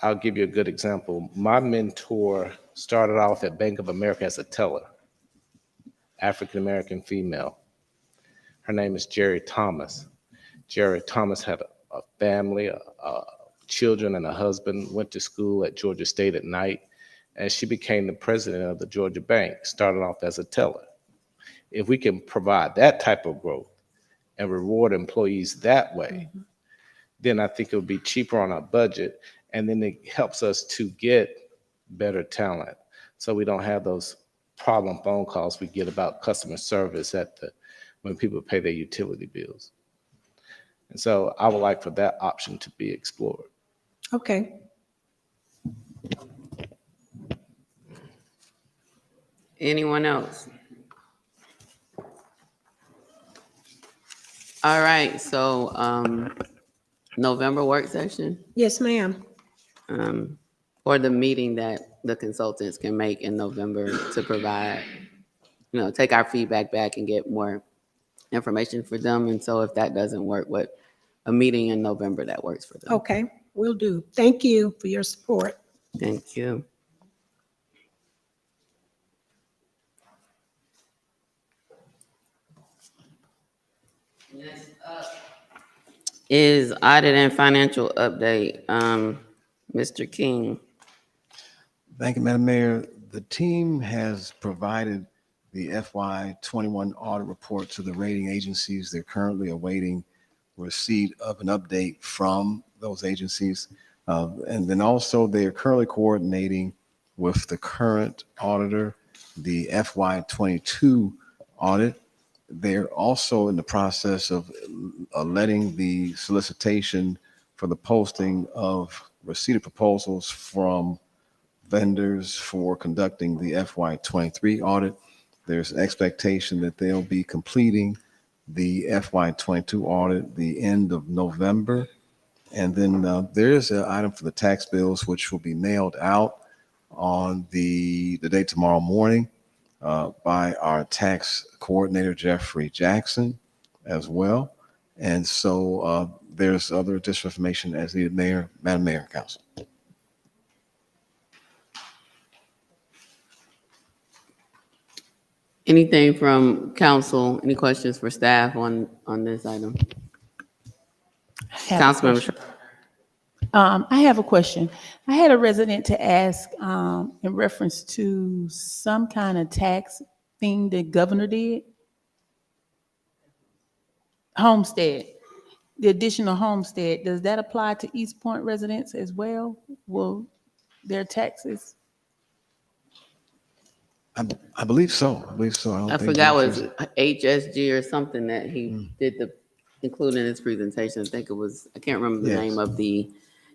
[SPEAKER 13] I'll give you a good example. My mentor started off at Bank of America as a teller, African-American female. Her name is Jerry Thomas. Jerry Thomas had a family, children and a husband, went to school at Georgia State at night, and she became the president of the Georgia Bank, started off as a teller. If we can provide that type of growth and reward employees that way, then I think it would be cheaper on our budget, and then it helps us to get better talent, so we don't have those problem phone calls we get about customer service when people pay their utility bills. And so I would like for that option to be explored.
[SPEAKER 9] Okay.
[SPEAKER 1] Anyone else? All right, so November work session,
[SPEAKER 9] Yes, ma'am.
[SPEAKER 1] or the meeting that the consultants can make in November to provide, take our feedback back and get more information for them. And so if that doesn't work, what a meeting in November that works for them.
[SPEAKER 9] Okay, will do. Thank you for your support.
[SPEAKER 1] Thank you. Next up is audit and financial update. Mr. King.
[SPEAKER 3] Thank you, Madam Mayor. The team has provided the FY21 audit report to the rating agencies. They're currently awaiting receipt of an update from those agencies. And then also they are currently coordinating with the current auditor, the FY22 audit. They're also in the process of letting the solicitation for the posting of received proposals from vendors for conducting the FY23 audit. There's an expectation that they'll be completing the FY22 audit the end of November. And then there's an item for the tax bills, which will be mailed out on the day tomorrow morning by our tax coordinator, Jeffrey Jackson, as well. And so there's other additional information as needed, Madam Mayor, and Council.
[SPEAKER 1] Anything from council? Any questions for staff on this item? Councilmember.
[SPEAKER 14] I have a question. I had a resident to ask in reference to some kind of tax thing the governor did. Homestead, the additional homestead, does that apply to East Point residents as well? Will their taxes?
[SPEAKER 3] I believe so. I believe so.
[SPEAKER 1] I forgot what it was HSG or something that he did include in his presentation. I think it was, I can't remember the name of the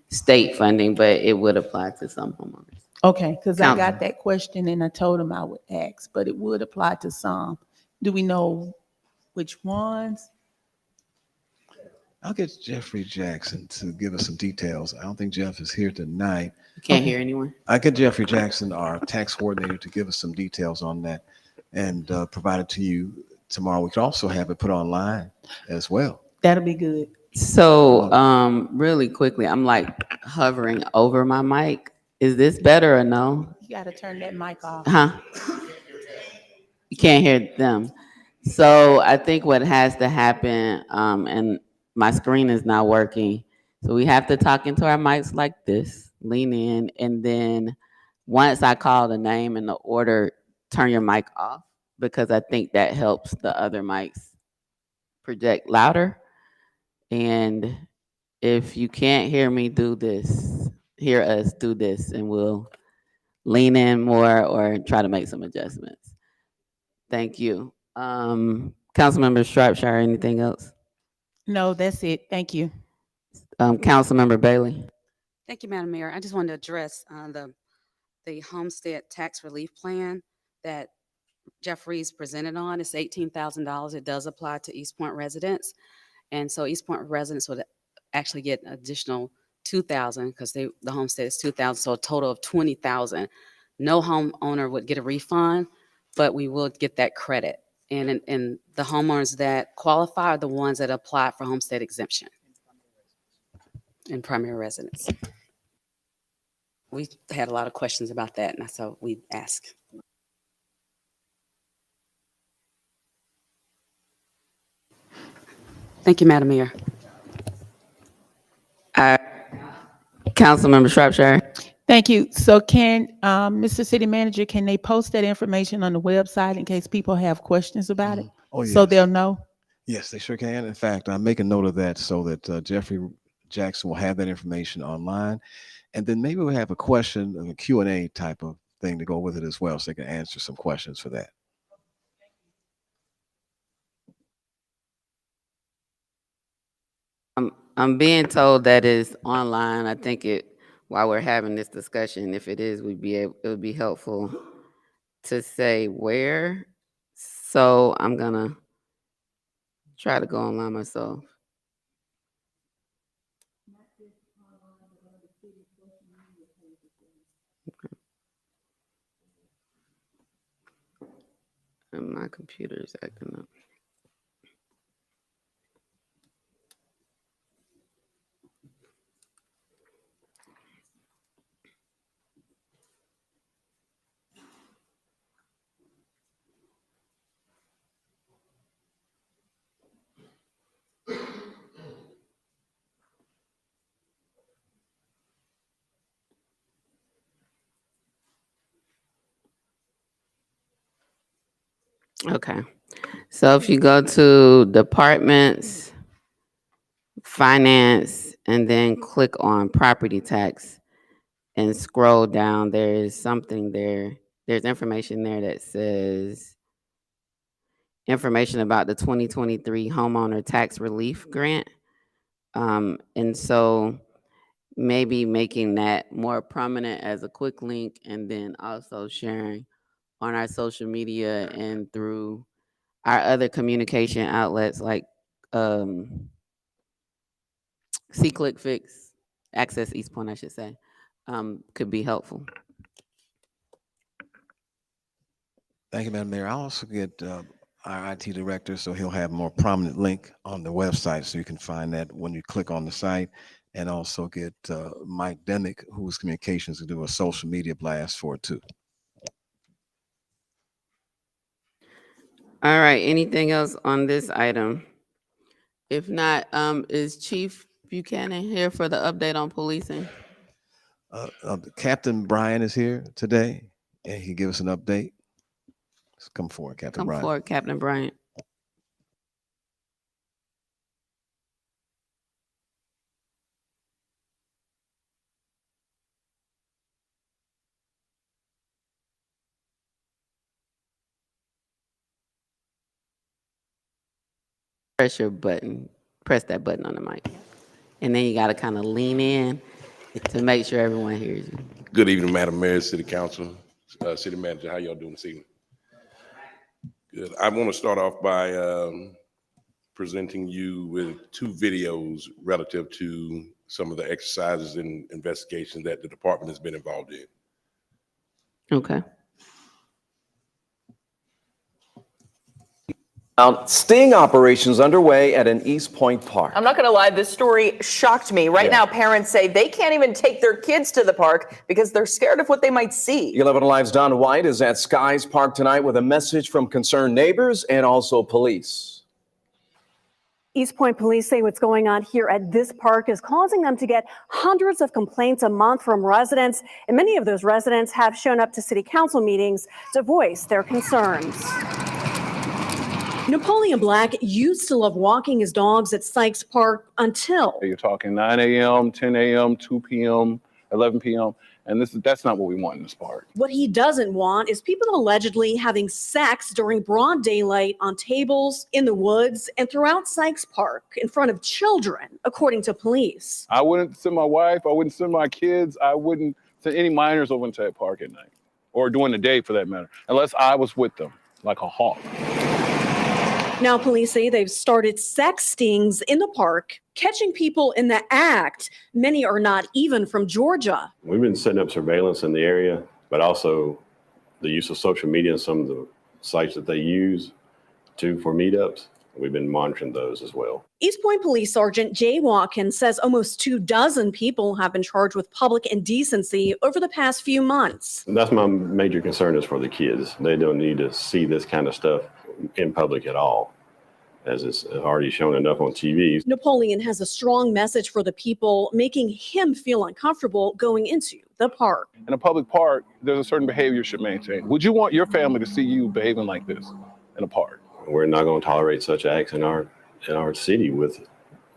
[SPEAKER 1] state funding, but it would apply to some homeowners.
[SPEAKER 14] Okay, because I
[SPEAKER 1] Council.
[SPEAKER 14] got that question and I told him I would ask, but it would apply to some. Do we know which ones?
[SPEAKER 3] I'll get Jeffrey Jackson to give us some details. I don't think Jeff is here tonight.
[SPEAKER 1] You can't hear anyone?
[SPEAKER 3] I get Jeffrey Jackson, our tax coordinator, to give us some details on that and provide it to you tomorrow. We could also have it put online as well.
[SPEAKER 14] That'll be good.
[SPEAKER 1] So really quickly, I'm like hovering over my mic. Is this better or no?
[SPEAKER 14] You got to turn that mic off.
[SPEAKER 1] Huh? You can't hear them. So I think what has to happen, and my screen is not working. So we have to talk into our mics like this, lean in, and then once I call the name and the order, turn your mic off, because I think that helps the other mics project louder. And if you can't hear me, hear us do this, and we'll lean in more or try to make some adjustments. Thank you. Councilmember Shropshire, anything else?
[SPEAKER 14] No, that's it. Thank you.
[SPEAKER 1] Councilmember Bailey.
[SPEAKER 12] Thank you, Madam Mayor. I just wanted to address the homestead tax relief plan that Jeffrey's presented on. It's $18,000. It does apply to East Point residents. And so East Point residents would actually get an additional $2,000 because the homestead is $2,000, so a total of $20,000. No homeowner would get a refund, but we will get that credit. And the homeowners that qualify are the ones that apply for homestead exemption and primary residence. We had a lot of questions about that, and so we asked. Thank you, Madam Mayor.
[SPEAKER 1] Councilmember Shropshire.
[SPEAKER 14] Thank you. So can, Mr. City Manager, can they post that information on the website in case people have questions about it?
[SPEAKER 3] Oh, yes.
[SPEAKER 14] So they'll know?
[SPEAKER 3] Yes, they sure can. In fact, I'm making note of that so that Jeffrey Jackson will have that information online. And then maybe we'll have a question, a Q&A type of thing to go with it as well, so they can answer some questions for that.
[SPEAKER 1] I'm being told that it's online. I think while we're having this discussion, if it is, it would be helpful to say where. So I'm gonna try to go online myself. And my computer's acting up. Okay, so if you go to departments, finance, and then click on property tax and scroll down, there is something there. There's information there that says information about the 2023 homeowner tax relief grant. And so maybe making that more prominent as a quick link, and then also sharing on our social media and through our other communication outlets like See Click Fix, Access East Point, I should say, could be helpful.
[SPEAKER 3] Thank you, Madam Mayor. I'll also get our IT director, so he'll have a more prominent link on the website, so you can find that when you click on the site, and also get Mike Demick, who's communications, to do a social media blast for it too.
[SPEAKER 1] All right, anything else on this item? If not, is Chief Buchanan here for the update on policing?
[SPEAKER 3] Captain Brian is here today, and he give us an update. Let's come forward, Captain
[SPEAKER 1] Come
[SPEAKER 3] Brian.
[SPEAKER 1] forward, Captain Bryant. Press your button, press that button on the mic. And then you gotta kind of lean in to make sure everyone hears you.
[SPEAKER 15] Good evening, Madam Mayor, City Council, City Manager. How y'all doing this evening? Good. I want to start off by presenting you with 2 videos relative to some of the exercises and investigations that the department has been involved in.
[SPEAKER 1] Okay.
[SPEAKER 16] Sting operations underway at an East Point park.
[SPEAKER 17] I'm not going to lie, this story shocked me. Right now, parents say they can't even take their kids to the park because they're scared of what they might see.
[SPEAKER 16] 11 Alive's Don White is at Skies Park tonight with a message from concerned neighbors and also police.
[SPEAKER 18] East Point police say what's going on here at this park is causing them to get hundreds of complaints a month from residents, and many of those residents have shown up to city council meetings to voice their concerns. Napoleon Black used to love walking his dogs at Sykes Park until
[SPEAKER 19] you're talking 9 a.m., 10 a.m., 2 p.m., 11 p.m. And that's not what we want in this park.
[SPEAKER 18] what he doesn't want is people allegedly having sex during broad daylight on tables, in the woods, and throughout Sykes Park in front of children, according to police.
[SPEAKER 19] I wouldn't send my wife, I wouldn't send my kids, I wouldn't send any minors over into that park at night, or during the day for that matter, unless I was with them, like a hawk.
[SPEAKER 18] Now, police say they've started sex stings in the park, catching people in the act. Many are not even from Georgia.
[SPEAKER 20] We've been setting up surveillance in the area, but also the use of social media and some of the sites that they use for meetups. We've been monitoring those as well.
[SPEAKER 18] East Point Police Sergeant Jay Watkins says almost 24 people have been charged with public indecency over the past few months.
[SPEAKER 20] That's my major concern is for the kids. They don't need to see this kind of stuff in public at all, as it's already shown enough on TV.
[SPEAKER 18] Napoleon has a strong message for the people, making him feel uncomfortable going into the park.
[SPEAKER 19] In a public park, there's a certain behavior you should maintain. Would you want your family to see you behaving like this in a park?
[SPEAKER 20] We're not going to tolerate such acts in our city with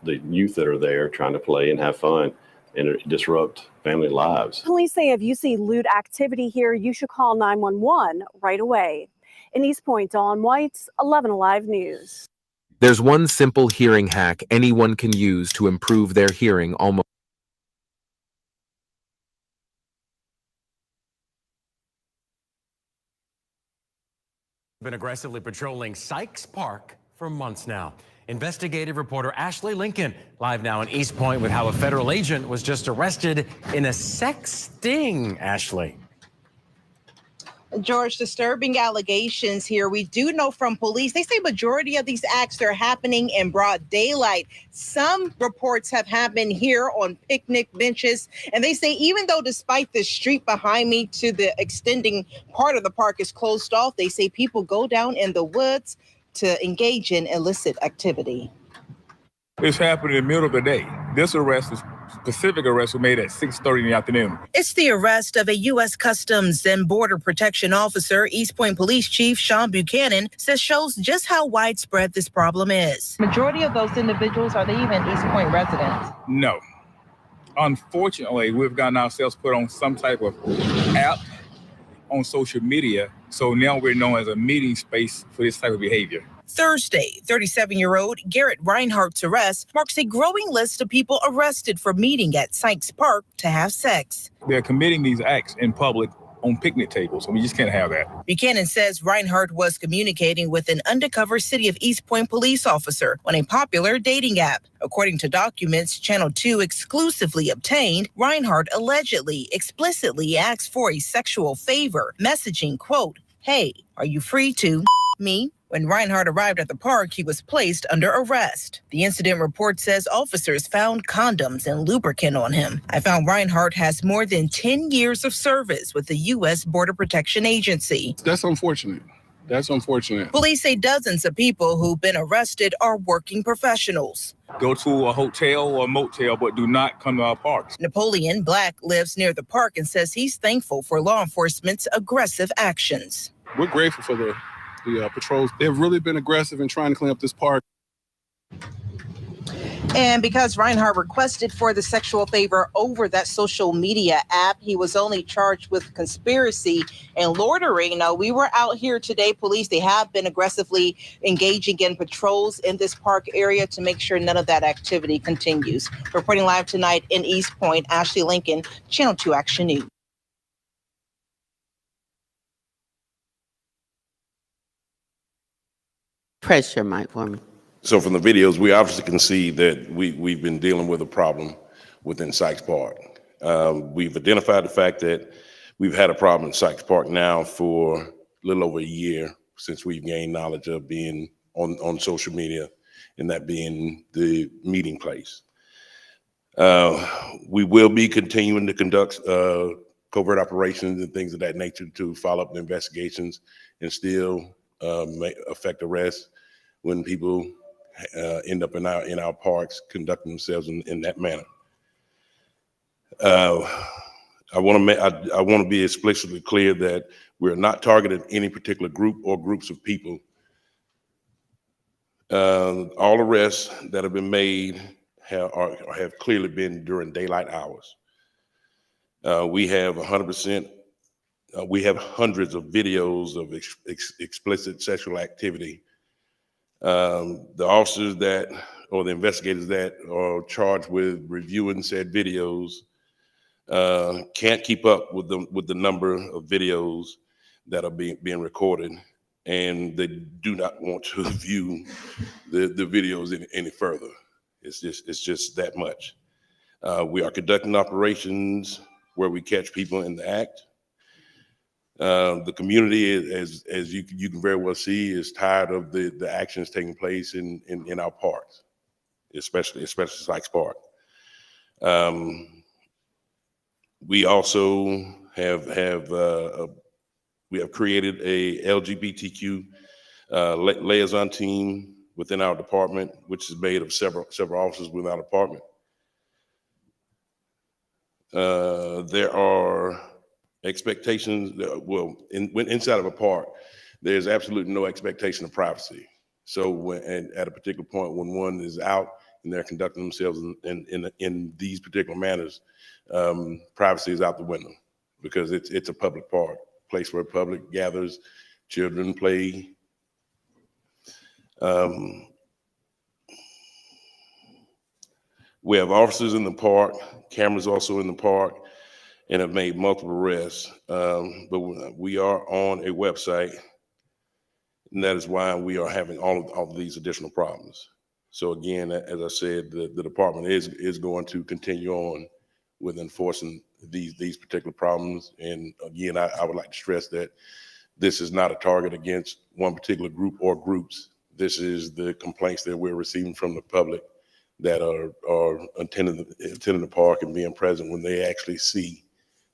[SPEAKER 20] the youth that are there trying to play and have fun and disrupt family lives.
[SPEAKER 18] Police say if you see lewd activity here, you should call 911 right away. In East Point, Dawn White, 11 Alive News.
[SPEAKER 21] There's one simple hearing hack anyone can use to improve their hearing almost.
[SPEAKER 22] Been aggressively patrolling Sykes Park for months now. Investigative reporter Ashley Lincoln live now in East Point with how a federal agent was just arrested in a sex sting. Ashley.
[SPEAKER 23] George, disturbing allegations here. We do know from police, they say majority of these acts are happening in broad daylight. Some reports have happened here on picnic benches. And they say even though despite the street behind me to the extending part of the park is closed off, they say people go down in the woods to engage in illicit activity.
[SPEAKER 24] This happened in the middle of the day. This specific arrest was made at 6:30 in the afternoon.
[SPEAKER 23] It's the arrest of a U.S. Customs and Border Protection officer. East Point Police Chief Sean Buchanan says shows just how widespread this problem is. Majority of those individuals, are they even East Point residents?
[SPEAKER 24] No. Unfortunately, we've gotten ourselves put on some type of app on social media. So now we're known as a meeting space for this type of behavior.
[SPEAKER 23] Thursday, 37-year-old Garrett Reinhardt's arrest marks a growing list of people arrested for meeting at Sykes Park to have sex.
[SPEAKER 24] They're committing these acts in public on picnic tables, and we just can't have that.
[SPEAKER 23] Buchanan says Reinhardt was communicating with an undercover City of East Point police officer on a popular dating app. According to documents Channel 2 exclusively obtained, Reinhardt allegedly explicitly asked for a sexual favor, messaging, quote, "Hey, are you free to me?" When Reinhardt arrived at the park, he was placed under arrest. The incident report says officers found condoms and lubricant on him. I found Reinhardt has more than 10 years of service with the U.S. Border Protection Agency.
[SPEAKER 19] That's unfortunate. That's unfortunate.
[SPEAKER 23] Police say dozens of people who've been arrested are working professionals.
[SPEAKER 24] Go to a hotel or a motel, but do not come to our parks.
[SPEAKER 23] Napoleon Black lives near the park and says he's thankful for law enforcement's aggressive actions.
[SPEAKER 19] We're grateful for the patrols. They've really been aggressive in trying to clean up this park.
[SPEAKER 23] And because Reinhardt requested for the sexual favor over that social media app, he was only charged with conspiracy and loitering. Now, we were out here today. Police, they have been aggressively engaging in patrols in this park area to make sure none of that activity continues. Reporting live tonight in East Point, Ashley Lincoln, Channel 2 Action News.
[SPEAKER 1] Press your mic for me.
[SPEAKER 15] So from the videos, we obviously can see that we've been dealing with a problem within Sykes Park. We've identified the fact that we've had a problem in Sykes Park now for a little over a year since we've gained knowledge of being on social media and that being the meeting place. We will be continuing to conduct covert operations and things of that nature to follow up the investigations and still may affect arrests when people end up in our parks conducting themselves in that manner. I want to be explicitly clear that we're not targeting any particular group or groups of people. All arrests that have been made have clearly been during daylight hours. We have 100%. We have hundreds of videos of explicit sexual activity. The officers or the investigators that are charged with reviewing said videos can't keep up with the number of videos that are being recorded, and they do not want to view the videos any further. It's just that much. We are conducting operations where we catch people in the act. The community, as you can very well see, is tired of the actions taking place in our parks, especially Sykes Park. We also have created a LGBTQ liaison team within our department, which is made of several officers within our department. There are expectations inside of a park, there's absolutely no expectation of privacy. So at a particular point when one is out and they're conducting themselves in these particular manners, privacy is out the window because it's a public park, place where public gathers, children play. We have officers in the park, cameras also in the park, and have made multiple arrests. But we are on a website, and that is why we are having all of these additional problems. So again, as I said, the department is going to continue on with enforcing these particular problems. And again, I would like to stress that this is not a target against one particular group or groups. This is the complaints that we're receiving from the public that are attending the park and being present when they actually see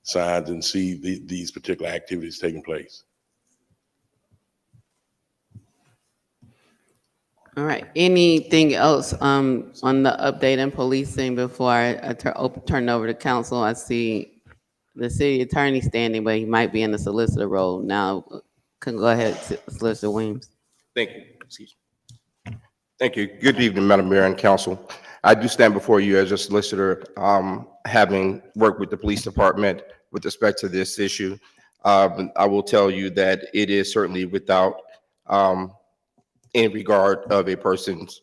[SPEAKER 15] signs and see these particular activities taking place.
[SPEAKER 1] All right. Anything else on the update in policing before I turn it over to council? I see the city attorney standing, but he might be in the solicitor role. Now, can go ahead, Solicitor Williams.
[SPEAKER 2] Thank you. Excuse me. Thank you. Good evening, Madam Mayor and Council. I do stand before you as a solicitor, having worked with the police department with respect to this issue. I will tell you that it is certainly without in regard of a person's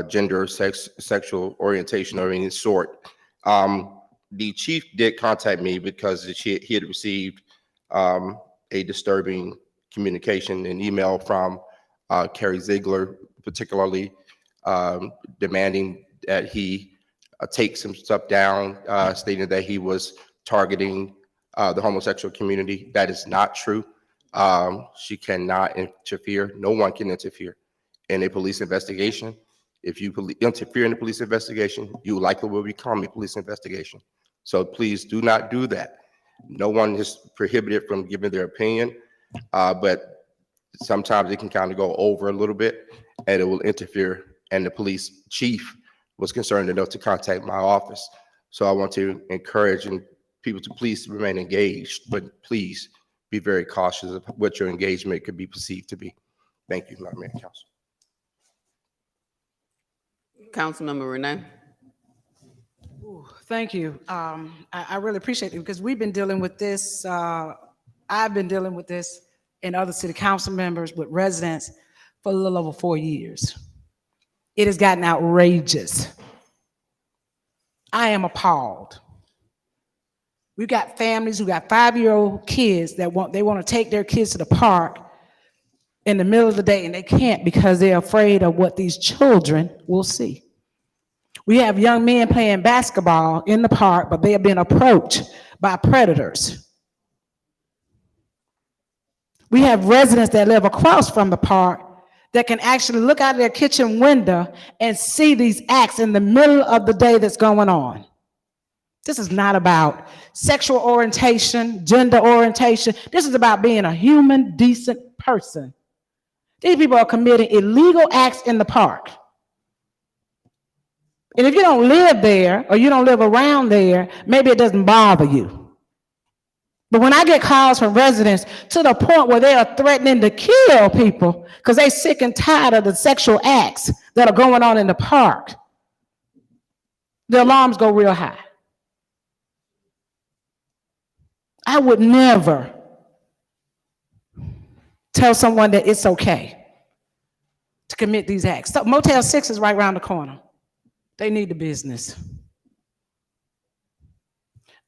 [SPEAKER 2] gender, sex, sexual orientation of any sort. The chief did contact me because he had received a disturbing communication, an email from Carrie Ziegler, particularly demanding that he take some stuff down, stating that he was targeting the homosexual community. That is not true. She cannot interfere. No one can interfere in a police investigation. If you interfere in a police investigation, you likely will become a police investigation. So please do not do that. No one is prohibited from giving their opinion, but sometimes it can kind of go over a little bit and it will interfere. And the police chief was concerned enough to contact my office. So I want to encourage people to please remain engaged, but please be very cautious of what your engagement could be perceived to be. Thank you, Madam Mayor and Council.
[SPEAKER 1] Councilmember Renee.
[SPEAKER 4] Thank you. I really appreciate it because we've been dealing with this. I've been dealing with this and other city council members with residents for a little over 4 years. It has gotten outrageous. I am appalled. We've got families who got 5-year-old kids that want to take their kids to the park in the middle of the day and they can't because they're afraid of what these children will see. We have young men playing basketball in the park, but they are being approached by predators. We have residents that live across from the park that can actually look out of their kitchen window and see these acts in the middle of the day that's going on. This is not about sexual orientation, gender orientation. This is about being a human, decent person. These people are committing illegal acts in the park. And if you don't live there or you don't live around there, maybe it doesn't bother you. But when I get calls from residents to the point where they are threatening to kill people because they're sick and tired of the sexual acts that are going on in the park, the alarms go real high. I would never tell someone that it's okay to commit these acts. So Motel 6 is right around the corner. They need the business.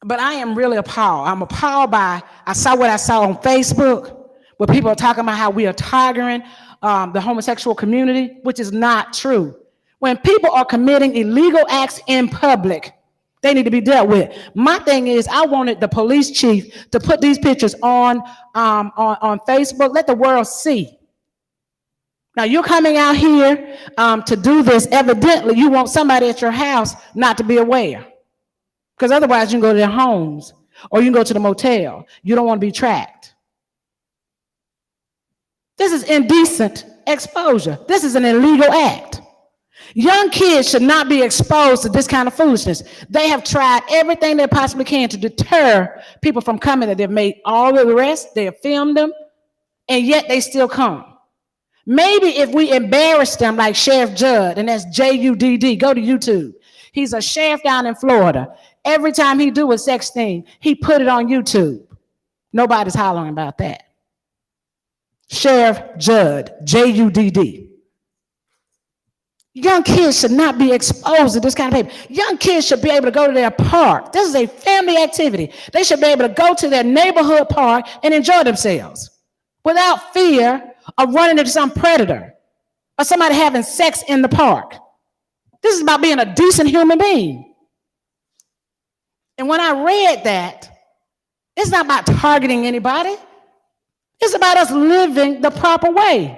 [SPEAKER 4] But I am really appalled. I'm appalled by, I saw what I saw on Facebook, where people are talking about how we are targeting the homosexual community, which is not true. When people are committing illegal acts in public, they need to be dealt with. My thing is, I wanted the police chief to put these pictures on Facebook. Let the world see. Now you're coming out here to do this. Evidently, you want somebody at your house not to be aware, because otherwise you can go to their homes or you can go to the motel. You don't want to be tracked. This is indecent exposure. This is an illegal act. Young kids should not be exposed to this kind of foolishness. They have tried everything they possibly can to deter people from coming. They've made all the arrests, they have filmed them, and yet they still come. Maybe if we embarrass them like Sheriff Judd, and that's J-U-D-D, go to YouTube. He's a sheriff down in Florida. Every time he do a sex thing, he put it on YouTube. Nobody's hollering about that. Sheriff Judd, J-U-D-D. Young kids should not be exposed to this kind of behavior. Young kids should be able to go to their park. This is a family activity. They should be able to go to their neighborhood park and enjoy themselves without fear of running into some predator or somebody having sex in the park. This is about being a decent human being. And when I read that, it's not about targeting anybody. It's about us living the proper way.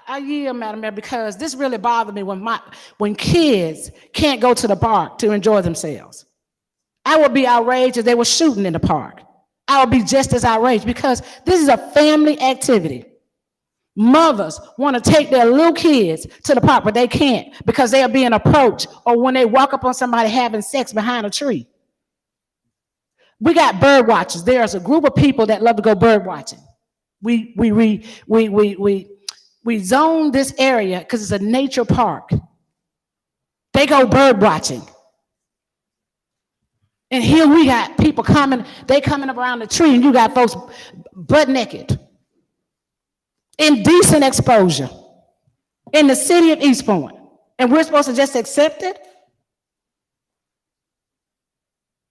[SPEAKER 4] I yield, Madam Mayor, because this really bothered me when kids can't go to the park to enjoy themselves. I would be outraged if they were shooting in the park. I would be just as outraged because this is a family activity. Mothers want to take their little kids to the park, but they can't because they are being approached or when they walk up on somebody having sex behind a tree. We got bird watchers. There's a group of people that love to go bird watching. We zone this area because it's a nature park. They go bird watching. And here we got people coming up around the tree and you got folks butt naked. Indecent exposure in the city of East Point. And we're supposed to just accept it?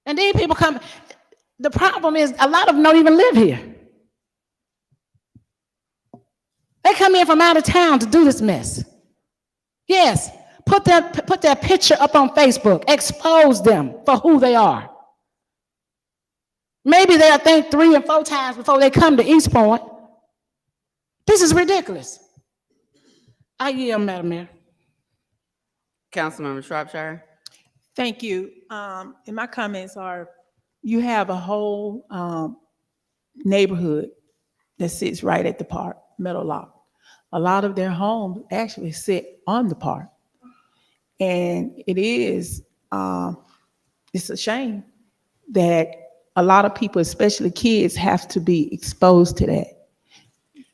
[SPEAKER 4] And then people come, the problem is a lot of them don't even live here. They come in from out of town to do this mess. Yes, put their picture up on Facebook, expose them for who they are. Maybe they'll think 3 and 4 times before they come to East Point. This is ridiculous. I yield, Madam Mayor.
[SPEAKER 1] Councilmember Shropshire.
[SPEAKER 14] Thank you. And my comments are, you have a whole neighborhood that sits right at the park, Meadowlark. A lot of their homes actually sit on the park. And it is, it's a shame that a lot of people, especially kids, have to be exposed to that.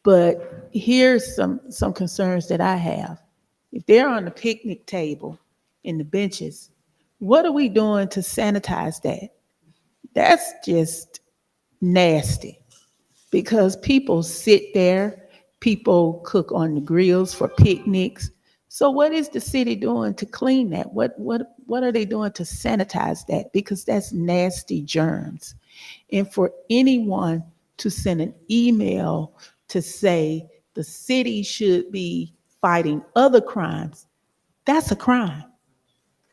[SPEAKER 14] But here's some concerns that I have. If they're on the picnic table and the benches, what are we doing to sanitize that? That's just nasty because people sit there, people cook on the grills for picnics. So what is the city doing to clean that? What are they doing to sanitize that? Because that's nasty germs. And for anyone to send an email to say the city should be fighting other crimes, that's a crime.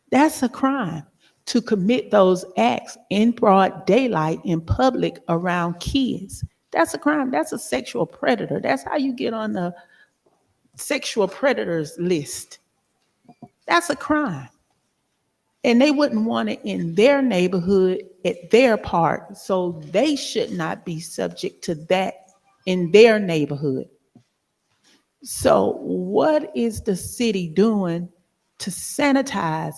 [SPEAKER 14] That's a crime to commit those acts in broad daylight in public around kids. That's a crime. That's a sexual predator. That's how you get on the sexual predators list. That's a crime. And they wouldn't want it in their neighborhood at their park, so they should not be subject to that in their neighborhood. So what is the city doing to sanitize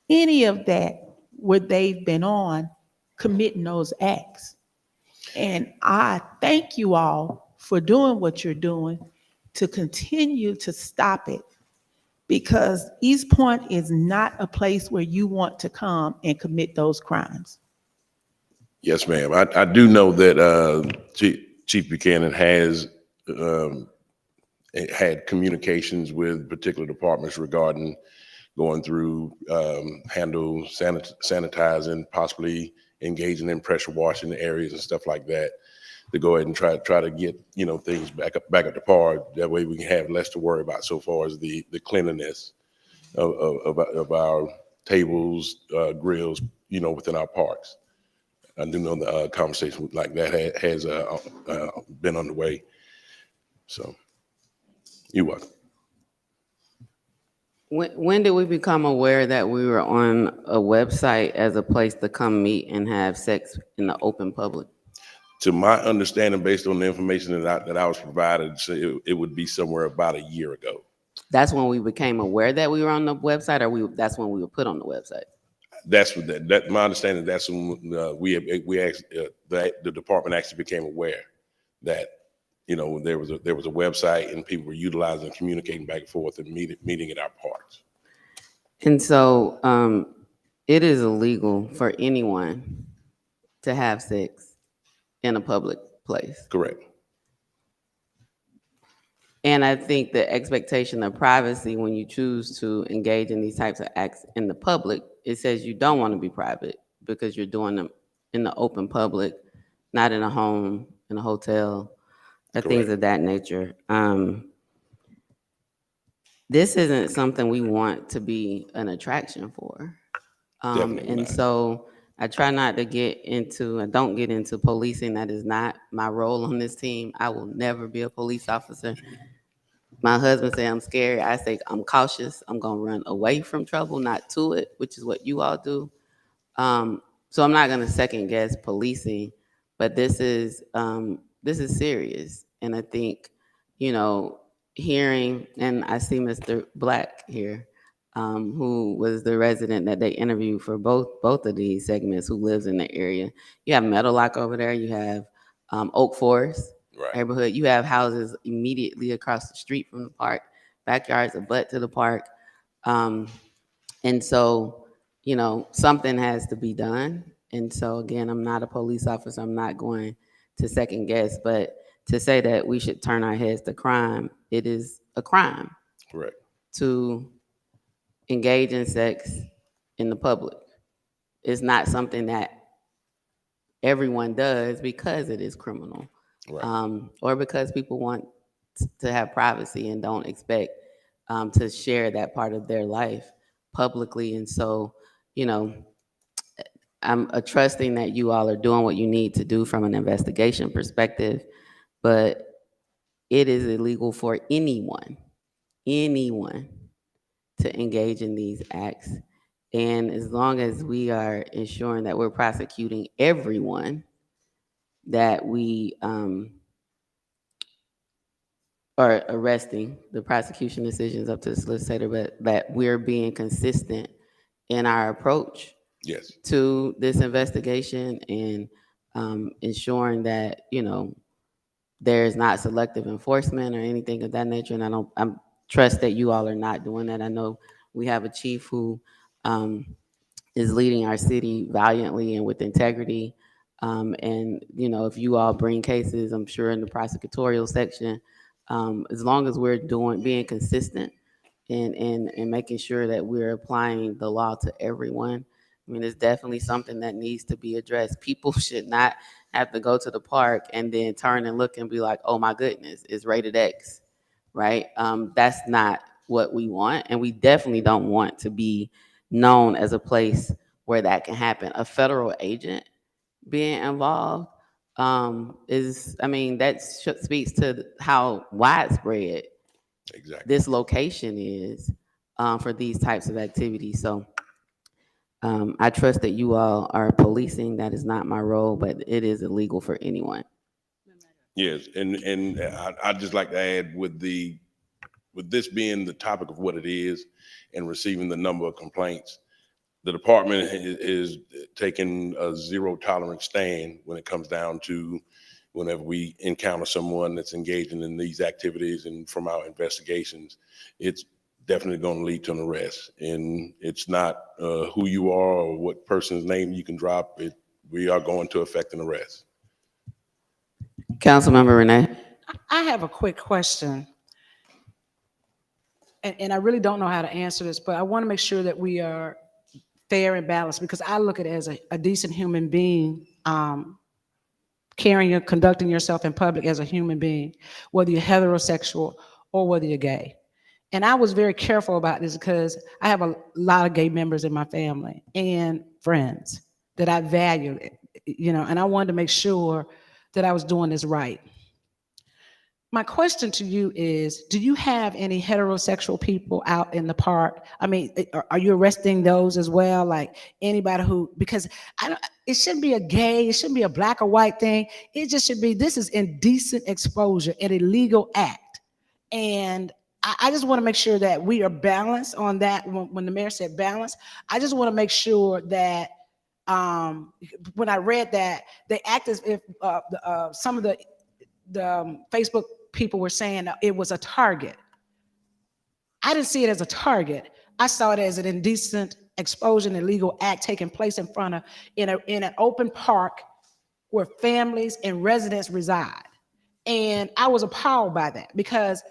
[SPEAKER 14] any of that where they've been on committing those acts? And I thank you all for doing what you're doing to continue to stop it, because East Point is not a place where you want to come and commit those crimes.
[SPEAKER 15] Yes, ma'am. I do know that Chief Buchanan has had communications with particular departments regarding going through handle sanitizing, possibly engaging in pressure washing areas and stuff like that, to go ahead and try to get things back at the park. That way we can have less to worry about so far as the cleanliness of our tables, grills, within our parks. I do know the conversation like that has been underway. So you're welcome.
[SPEAKER 1] When did we become aware that we were on a website as a place to come meet and have sex in the open public?
[SPEAKER 15] To my understanding, based on the information that I was provided, so it would be somewhere about a year ago.
[SPEAKER 1] That's when we became aware that we were on the website, or that's when we were put on the website?
[SPEAKER 15] That's what that my understanding. That's when we actually the department actually became aware that there was a website and people were utilizing and communicating back and forth and meeting at our parks.
[SPEAKER 1] And so it is illegal for anyone to have sex in a public place.
[SPEAKER 15] Correct.
[SPEAKER 1] And I think the expectation of privacy when you choose to engage in these types of acts in the public, it says you don't want to be private because you're doing them in the open public, not in a home, in a hotel, or things of that nature. This isn't something we want to be an attraction for. And so I try not to I don't get into policing. That is not my role on this team. I will never be a police officer. My husband say I'm scary. I say I'm cautious. I'm going to run away from trouble, not to it, which is what you all do. So I'm not going to second guess policing, but this is serious. And I think, hearing, and I see Mr. Black here, who was the resident that they interviewed for both of these segments, who lives in the area. You have Meadow Lock over there. You have Oak Forest neighborhood. You have houses immediately across the street from the park, backyards abut to the park. And so, something has to be done. And so, again, I'm not a police officer. I'm not going to second guess, but to say that we should turn our heads to crime, it is a crime.
[SPEAKER 15] Correct.
[SPEAKER 1] To engage in sex in the public. It's not something that everyone does because it is criminal. Or because people want to have privacy and don't expect to share that part of their life publicly. And so, I'm trusting that you all are doing what you need to do from an investigation perspective, but it is illegal for anyone to engage in these acts. And as long as we are ensuring that we're prosecuting everyone, that we are arresting, the prosecution decisions up to the solicitor, but that we're being consistent in our approach to this investigation and ensuring that, there's not selective enforcement or anything of that nature. And I trust that you all are not doing that. I know we have a chief who is leading our city valiantly and with integrity. And, if you all bring cases, I'm sure in the prosecutorial section, as long as we're being consistent and making sure that we're applying the law to everyone, I mean, it's definitely something that needs to be addressed. People should not have to go to the park and then turn and look and be like, oh my goodness, it's rated X, right? That's not what we want. And we definitely don't want to be known as a place where that can happen. A federal agent being involved that speaks to how widespread this location is for these types of activities. So I trust that you all are policing. That is not my role, but it is illegal for anyone.
[SPEAKER 15] Yes, and I'd just like to add with this being the topic of what it is and receiving the number of complaints, the department is taking a zero tolerance stand when it comes down to whenever we encounter someone that's engaging in these activities. And from our investigations, it's definitely going to lead to an arrest. And it's not who you are or what person's name you can drop. We are going to effect an arrest.
[SPEAKER 1] Councilmember Renee.
[SPEAKER 4] I have a quick question. And I really don't know how to answer this, but I want to make sure that we are fair and balanced, because I look at it as a decent human being, carrying and conducting yourself in public as a human being, whether you're heterosexual or whether you're gay. And I was very careful about this because I have a lot of gay members in my family and friends that I value, and I wanted to make sure that I was doing this right. My question to you is, do you have any heterosexual people out in the park? I mean, are you arresting those as well? Like anybody who, because it shouldn't be a gay, it shouldn't be a black or white thing. It just should be, this is indecent exposure, an illegal act. And I just want to make sure that we are balanced on that. When the mayor said balance, I just want to make sure that when I read that, they act as if some of the Facebook people were saying it was a target. I didn't see it as a target. I saw it as an indecent exposure, an illegal act taking place in front of, in an open park where families and residents reside. And I was appalled by that, because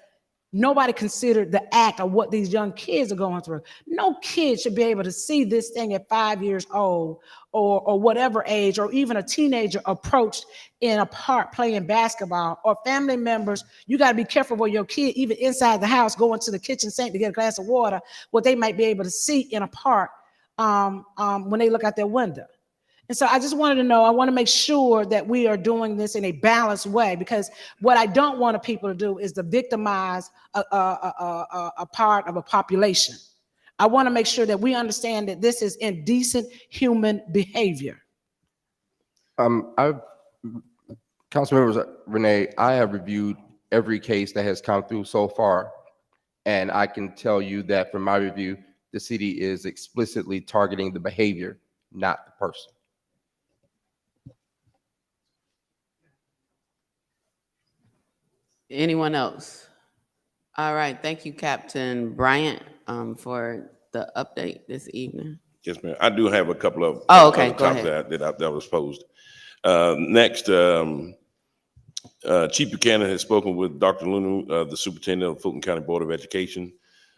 [SPEAKER 4] Nobody considered the act of what these young kids are going through. No kid should be able to see this thing at 5 years old or whatever age, or even a teenager approached in a park playing basketball, or family members. You got to be careful with your kid, even inside the house, going to the kitchen sink to get a glass of water, what they might be able to see in a park when they look out their window. And so I just wanted to know, I want to make sure that we are doing this in a balanced way, because what I don't want people to do is to victimize a part of a population. I want to make sure that we understand that this is indecent human behavior.
[SPEAKER 2] Councilmember Renee, I have reviewed every case that has come through so far, and I can tell you that from my review, the city is explicitly targeting the behavior, not the person.
[SPEAKER 1] Anyone else? All right, thank you, Captain Bryant, for the update this evening.
[SPEAKER 15] Yes, ma'am. I do have a couple of
[SPEAKER 1] Oh, okay, go
[SPEAKER 15] topics
[SPEAKER 1] ahead.
[SPEAKER 15] that was posed. Next, Chief Buchanan has spoken with Dr. Lunu, the superintendent of Fulton County Board of Education.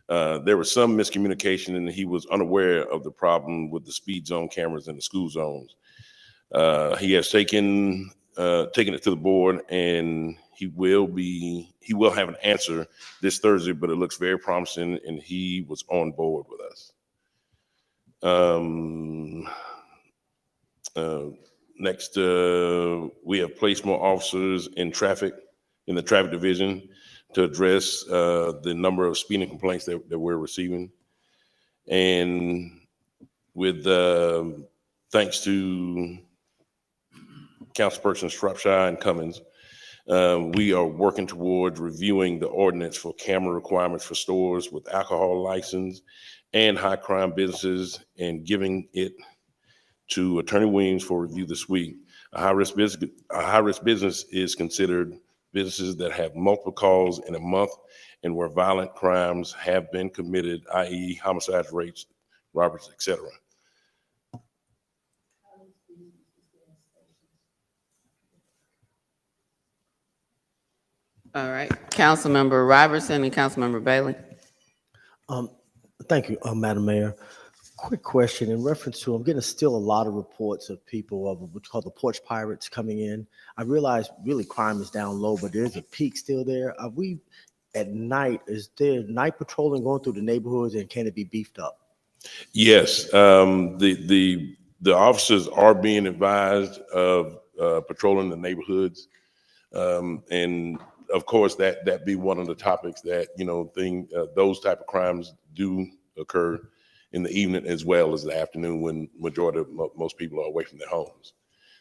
[SPEAKER 15] There was some miscommunication, and he was unaware of the problem with the speed zone cameras in the school zones. He has taken it to the board, and he will have an answer this Thursday, but it looks very promising, and he was on board with us. Next, we have placed more officers in the traffic division to address the number of speeding complaints that we're receiving. And with thanks to Councilpersons Shropshire and Cummins, we are working towards reviewing the ordinance for camera requirements for stores with alcohol license and high crime businesses, and giving it to Attorney Williams for review this week. A high-risk business is considered businesses that have multiple calls in a month and where violent crimes have been committed, i.e. homicides, rapes, robberies, etc.
[SPEAKER 1] All right, Councilmember Robertson and Councilmember Bailey.
[SPEAKER 5] Thank you, Madam Mayor. Quick question in reference to, I'm getting still a lot of reports of people of what's called the porch pirates coming in. I realize really crime is down low, but there's a peak still there. Are we at night, is there night patrolling going through the neighborhoods, and can it be beefed up?
[SPEAKER 15] Yes, the officers are being advised of patrolling the neighborhoods. And of course, that be one of the topics that, those type of crimes do occur in the evening as well as the afternoon, when majority of most people are away from their homes.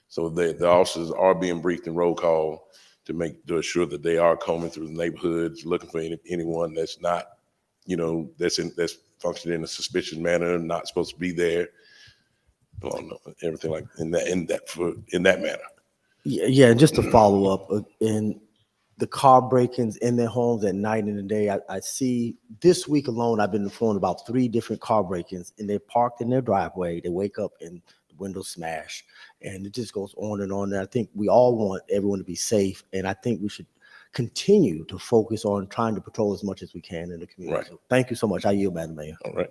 [SPEAKER 15] So the officers are being briefed in roll call to assure that they are combing through the neighborhoods, looking for anyone that's not, that's functioning in a suspicious manner, not supposed to be there. Everything like in that manner.
[SPEAKER 5] Yeah, and just to follow up, in the car break-ins in their homes at night and the day, I see this week alone, I've been informed about 3 different car break-ins, and they're parked in their driveway. They wake up and the windows smash, and it just goes on and on. And I think we all want everyone to be safe, and I think we should continue to focus on trying to patrol as much as we can in the community.
[SPEAKER 15] Right.
[SPEAKER 5] So thank you so much. I yield, Madam Mayor.
[SPEAKER 15] All right.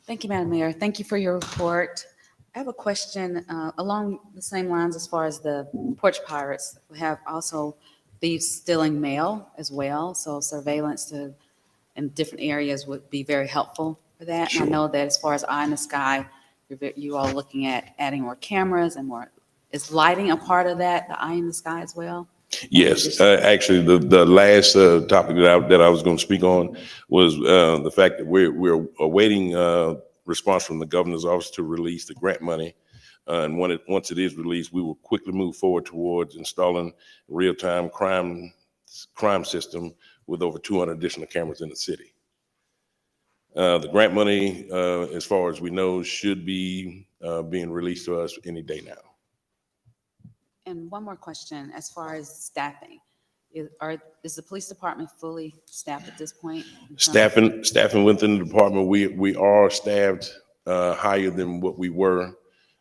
[SPEAKER 12] Thank you, Madam Mayor. Thank you for your report. I have a question along the same lines as far as the porch pirates. We have also thieves stealing mail as well. So surveillance in different areas would be very helpful for that.
[SPEAKER 15] Sure.
[SPEAKER 12] And I know that as far as eye in the sky, you all looking at adding more cameras and more. Is lighting a part of that, the eye in the sky as well?
[SPEAKER 15] Yes, actually, the last topic that I was going to speak on was the fact that we're awaiting response from the governor's office to release the grant money. And once it is released, we will quickly move forward towards installing real-time crime system with over 200 additional cameras in the city. The grant money, as far as we know, should be being released to us any day now.
[SPEAKER 12] And one more question, as far as staffing, is the police department fully staffed at this point?
[SPEAKER 15] Staffing within the department, we are staffed higher than what we were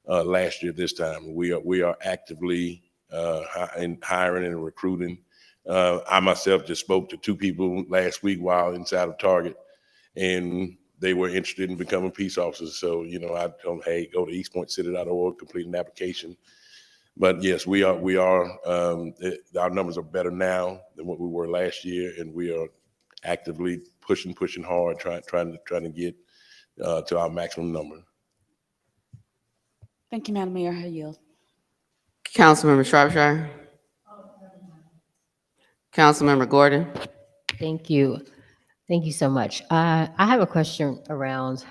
[SPEAKER 15] last year this time. We are actively hiring and recruiting I myself just spoke to 2 people last week while inside of Target, and they were interested in becoming peace officers. So, you know, I told them, hey, go to eastpointcity.org, complete an application. But yes, we are, our numbers are better now than what we were last year, and we are actively pushing hard, trying to get to our maximum number.
[SPEAKER 12] Thank you, Madam Mayor. I yield.
[SPEAKER 1] Councilmember Shropshire. Councilmember Gordon.
[SPEAKER 6] Thank you. Thank you so much. I have a question around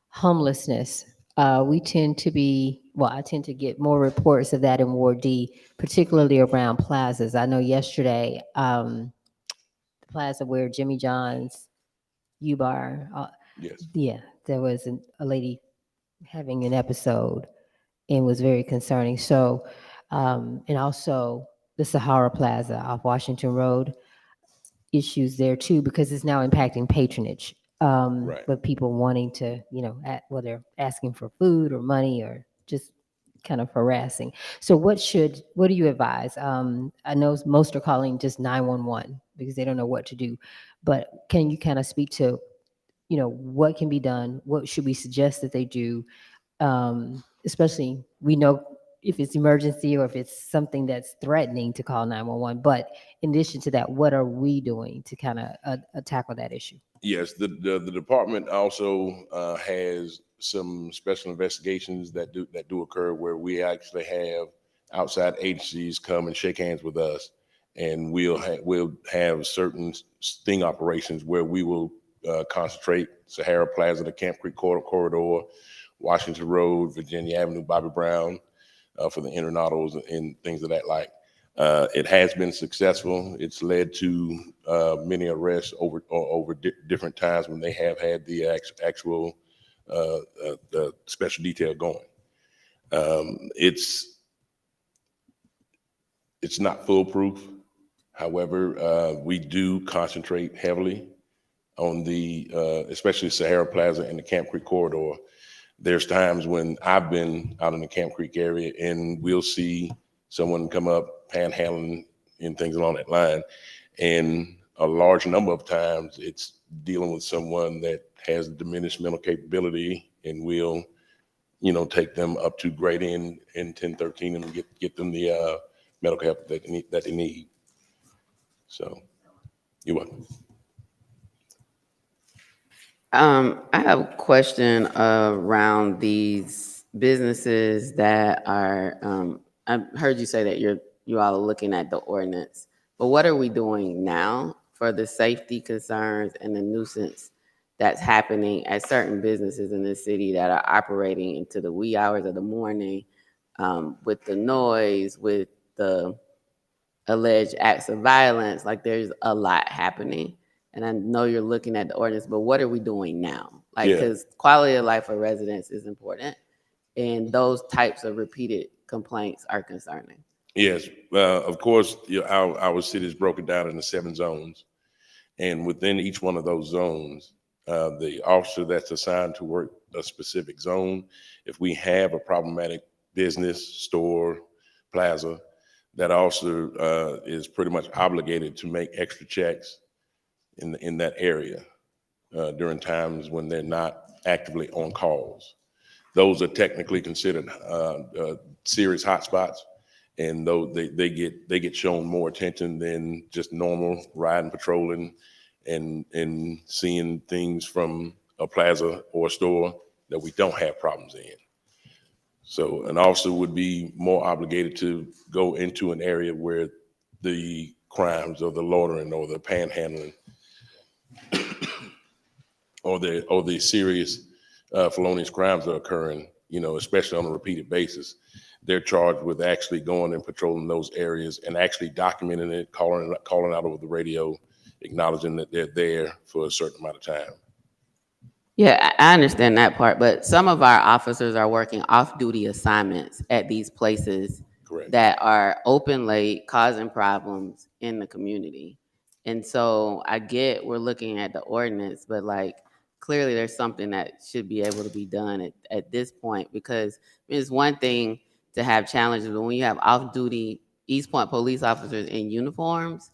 [SPEAKER 6] homelessness. We tend to be, well, I tend to get more reports of that in Ward D, particularly around plazas. I know yesterday, the plaza where Jimmy John's U-Bar,
[SPEAKER 15] Yes.
[SPEAKER 6] yeah, there was a lady having an episode and was very concerning. So, and also the Sahara Plaza off Washington Road, issues there too, because it's now impacting patronage.
[SPEAKER 15] Right.
[SPEAKER 6] With people wanting to, you know, whether asking for food or money or just kind of harassing. So what do you advise? I know most are calling just 911 because they don't know what to do, but can you kind of speak to, you know, what can be done? What should we suggest that they do? Especially, we know if it's emergency or if it's something that's threatening to call 911. But in addition to that, what are we doing to kind of tackle that issue?
[SPEAKER 15] Yes, the department also has some special investigations that do occur where we actually have outside agencies come and shake hands with us, and we'll have certain sting operations where we will concentrate Sahara Plaza, the Camp Creek corridor, Washington Road, Virginia Avenue, Bobby Brown, for the internautals and things of that like. It has been successful. It's led to many arrests over different times when they have had the actual the special detail going. It's not foolproof. However, we do concentrate heavily on the especially Sahara Plaza and the Camp Creek corridor. There's times when I've been out in the Camp Creek area and we'll see someone come up panhandling and things along that line. And a large number of times it's dealing with someone that has diminished mental capability, and we'll, you know, take them up to grade in 1013 and get them the medical help that they need. So you're welcome.
[SPEAKER 1] I have a question around these businesses that are, I heard you say that you all are looking at the ordinance, but what are we doing now for the safety concerns and the nuisance that's happening at certain businesses in this city that are operating into the wee hours of the morning, with the noise, with the alleged acts of violence? Like, there's a lot happening. And I know you're looking at the ordinance, but what are we doing now? Like, because quality of life for residents is important, and those types of repeated complaints are concerning.
[SPEAKER 15] Yes, of course, our city is broken down into 7 zones. And within each one of those zones, the officer that's assigned to work a specific zone, if we have a problematic business, store, plaza, that officer is pretty much obligated to make extra checks in that area during times when they're not actively on calls. Those are technically considered serious hotspots, and though they get shown more attention than just normal riding, patrolling, and seeing things from a plaza or a store that we don't have problems in. So an officer would be more obligated to go into an area where the crimes or the loitering or the panhandling or the serious felonious crimes are occurring, you know, especially on a repeated basis. They're charged with actually going and patrolling those areas and actually documenting it, calling out over the radio, acknowledging that they're there for a certain amount of time.
[SPEAKER 1] Yeah, I understand that part, but some of our officers are working off-duty assignments at these places.
[SPEAKER 15] Correct.
[SPEAKER 1] That are open late, causing problems in the community. And so I get we're looking at the ordinance, but like, clearly there's something that should be able to be done at this point, because it's one thing to have challenges, but when you have off-duty East Point police officers in uniforms,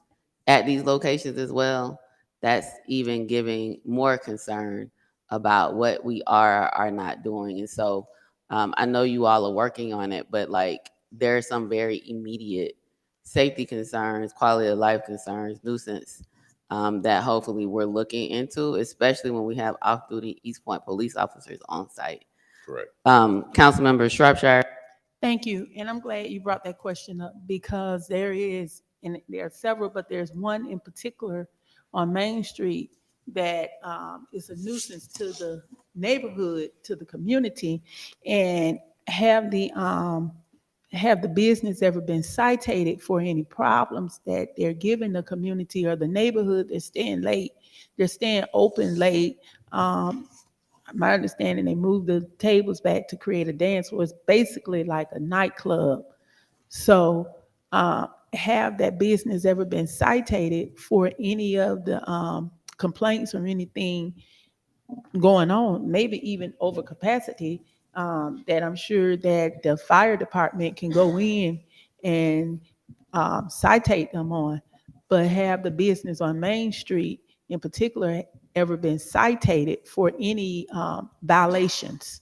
[SPEAKER 1] at these locations as well, that's even giving more concern about what we are not doing. And so I know you all are working on it, but like there are some very immediate safety concerns, quality of life concerns, nuisance that hopefully we're looking into, especially when we have off-duty East Point police officers on site.
[SPEAKER 15] Correct.
[SPEAKER 1] Councilmember Shropshire.
[SPEAKER 14] Thank you. And I'm glad you brought that question up because there are several, but there's one in particular on Main Street that is a nuisance to the neighborhood, to the community. And have the business ever been cited for any problems that they're giving the community or the neighborhood? They're staying late. They're staying open late. My understanding, they moved the tables back to create a dance floor. It's basically like a nightclub. So have that business ever been cited for any of the complaints or anything going on, maybe even over capacity, that I'm sure that the fire department can go in and citate them on, but have the business on Main Street in particular ever been cited for any violations?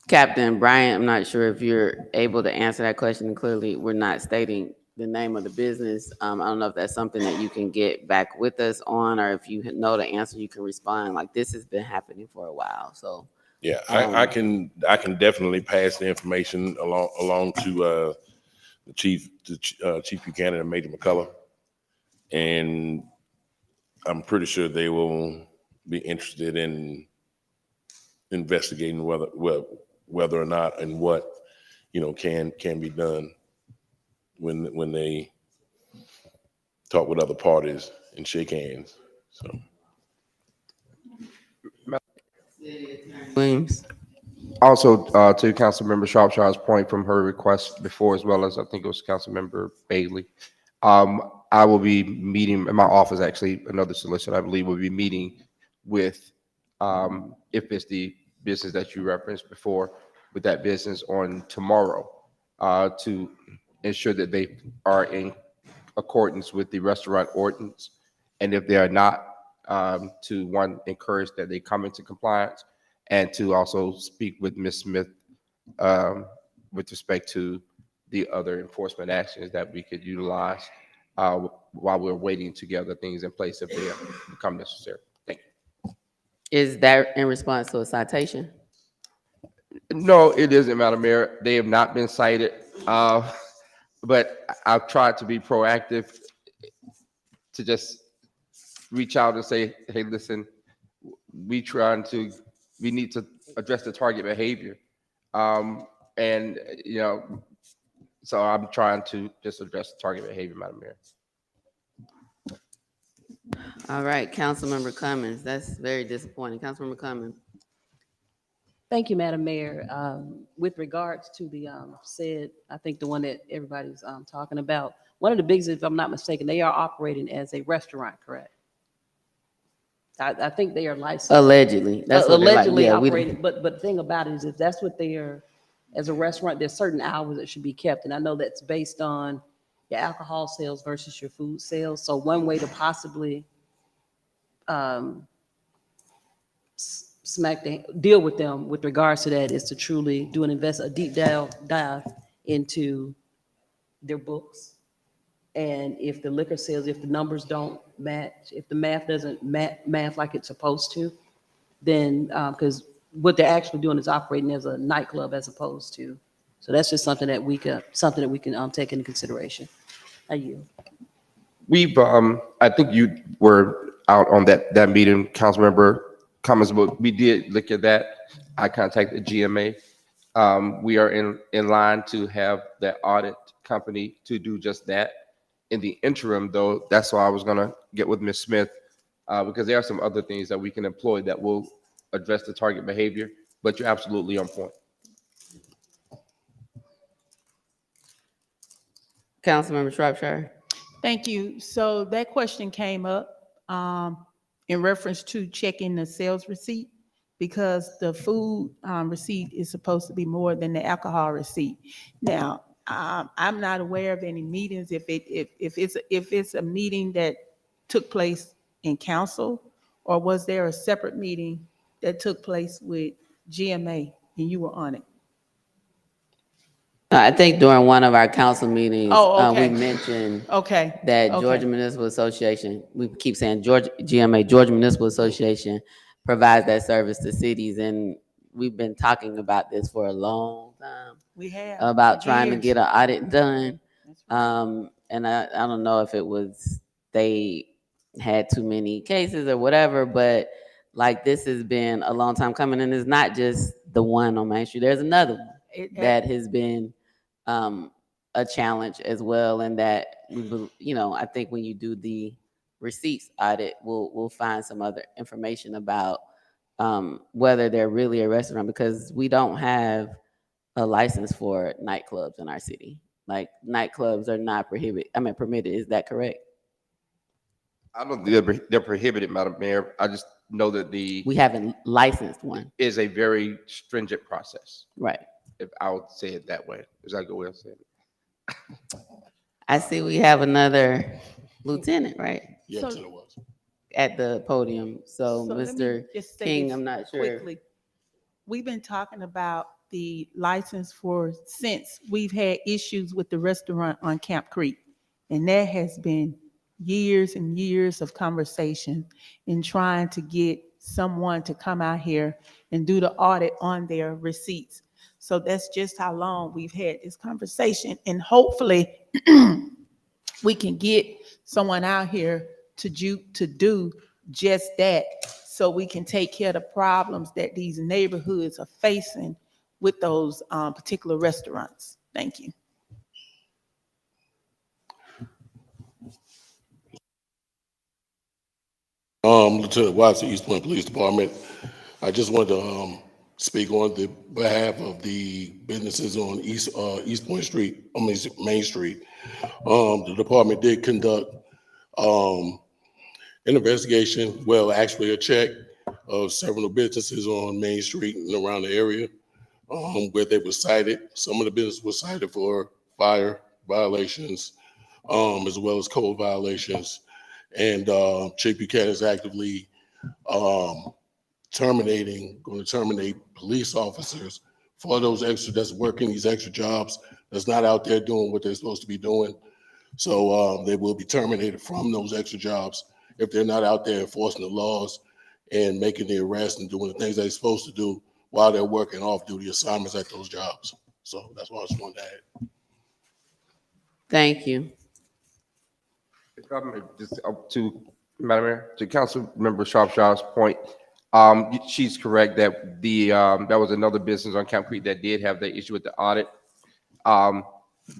[SPEAKER 1] Captain Bryant, I'm not sure if you're able to answer that question. Clearly, we're not stating the name of the business. I don't know if that's something that you can get back with us on, or if you know the answer, you can respond. Like this has been happening for a while, so.
[SPEAKER 15] Yeah, I can definitely pass the information along to the Chief Buchanan and Major McCullough, and I'm pretty sure they will be interested in investigating whether or not and what can be done when they talk with other parties and shake hands. So.
[SPEAKER 1] Williams.
[SPEAKER 2] Also, to Councilmember Shropshire's point from her request before, as well as I think it was Councilmember Bailey, I will be meeting in my office, actually, another solicitor, I believe, will be meeting with, if it's the business that you referenced before, with that business on tomorrow, to ensure that they are in accordance with the restaurant ordinance. And if they are not, to one, encourage that they come into compliance, and to also speak with Ms. Smith with respect to the other enforcement actions that we could utilize while we're waiting to get other things in place if they become necessary. Thank you.
[SPEAKER 1] Is that in response to a citation?
[SPEAKER 2] No, it isn't, Madam Mayor. They have not been cited, but I've tried to be proactive to just reach out and say, hey, listen, we need to address the target behavior. And, so I'm trying to just address the target behavior, Madam Mayor.
[SPEAKER 1] All right, Councilmember Cummings. That's very disappointing. Councilmember Cummings.
[SPEAKER 7] Thank you, Madam Mayor. With regards to the I think the one that everybody's talking about, one of the biggest, if I'm not mistaken, they are operating as a restaurant, correct? I think they are licensed.
[SPEAKER 1] Allegedly. That's what
[SPEAKER 7] allegedly
[SPEAKER 1] yeah,
[SPEAKER 7] operating. But the thing about it is, if that's what they are, as a restaurant, there's certain hours that should be kept, and I know that's based on your alcohol sales versus your food sales. So one way to possibly deal with them with regards to that is to truly do a deep dive into their books. And if the liquor sales, if the numbers don't match, if the math doesn't math like it's supposed to, then because what they're actually doing is operating as a nightclub as opposed to. So that's just something that we can take into consideration.
[SPEAKER 2] We've I think you were out on that meeting, Councilmember Cummings, but we did look at that. I contacted GMA. We are in line to have that audit company to do just that. In the interim, though, that's why I was going to get with Ms. Smith, because there are some other things that we can employ that will address the target behavior, but you're absolutely on point.
[SPEAKER 1] Councilmember Shropshire.
[SPEAKER 14] Thank you. So that question came up in reference to checking the sales receipt. because the food receipt is supposed to be more than the alcohol receipt. Now, I'm not aware of any meetings. If it's a meeting that took place in council, or was there a separate meeting that took place with GMA and you were on it?
[SPEAKER 1] I think during one of our council meetings,
[SPEAKER 14] Oh,
[SPEAKER 1] we
[SPEAKER 14] okay.
[SPEAKER 1] mentioned
[SPEAKER 14] Okay.
[SPEAKER 1] that
[SPEAKER 14] okay.
[SPEAKER 1] Georgia Municipal Association, we keep saying GMA, Georgia Municipal Association provides that service to cities, and we've been talking about this for a long time,
[SPEAKER 14] We have.
[SPEAKER 1] about
[SPEAKER 14] for
[SPEAKER 1] trying to
[SPEAKER 14] years.
[SPEAKER 1] get an audit done. And I don't know if it was they had too many cases or whatever, but like this has been a long time coming, and it's not just the one on Main Street. There's another one that has been a challenge as well, and that I think when you do the receipts audit, we'll find some other information about whether they're really a restaurant, because we don't have a license for nightclubs in our city. Like nightclubs are not permitted. Is that correct?
[SPEAKER 2] I don't think they're prohibited, Madam Mayor. I just know that
[SPEAKER 1] We haven't licensed one.
[SPEAKER 2] is a very stringent process.
[SPEAKER 1] Right.
[SPEAKER 2] If I would say it that way. Is that a good way of saying it?
[SPEAKER 1] I see we have another lieutenant, right?
[SPEAKER 14] So-
[SPEAKER 1] At the podium. So
[SPEAKER 14] let me
[SPEAKER 1] Mr.
[SPEAKER 14] just say
[SPEAKER 1] King,
[SPEAKER 14] this
[SPEAKER 1] I'm not sure.
[SPEAKER 14] quickly. We've been talking about the license since we've had issues with the restaurant on Camp Creek. And there has been years and years of conversation in trying to get someone to come out here and do the audit on their receipts. So that's just how long we've had this conversation. And hopefully we can get someone out here to do just that, so we can take care of the problems that these neighborhoods are facing with those particular restaurants. Thank you.
[SPEAKER 8] Lieutenant Watson, East Point Police Department. I just wanted to speak on the behalf of the businesses on East Point Street, Main Street. The department did conduct an investigation, well, actually a check of several businesses on Main Street and around the area where they were cited. Some of the businesses were cited for fire violations, as well as code violations. And Chief Buchanan is actively going to terminate police officers for those extra that's working these extra jobs, that's not out there doing what they're supposed to be doing. So they will be terminated from those extra jobs if they're not out there enforcing the laws and making the arrests and doing the things they're supposed to do while they're working off-duty assignments at those jobs. So that's what I just wanted to add.
[SPEAKER 1] Thank you.
[SPEAKER 2] If I may, just to Madam Mayor, to Councilmember Sharpshaw's point, she's correct that that was another business on Camp Creek that did have the issue with the audit.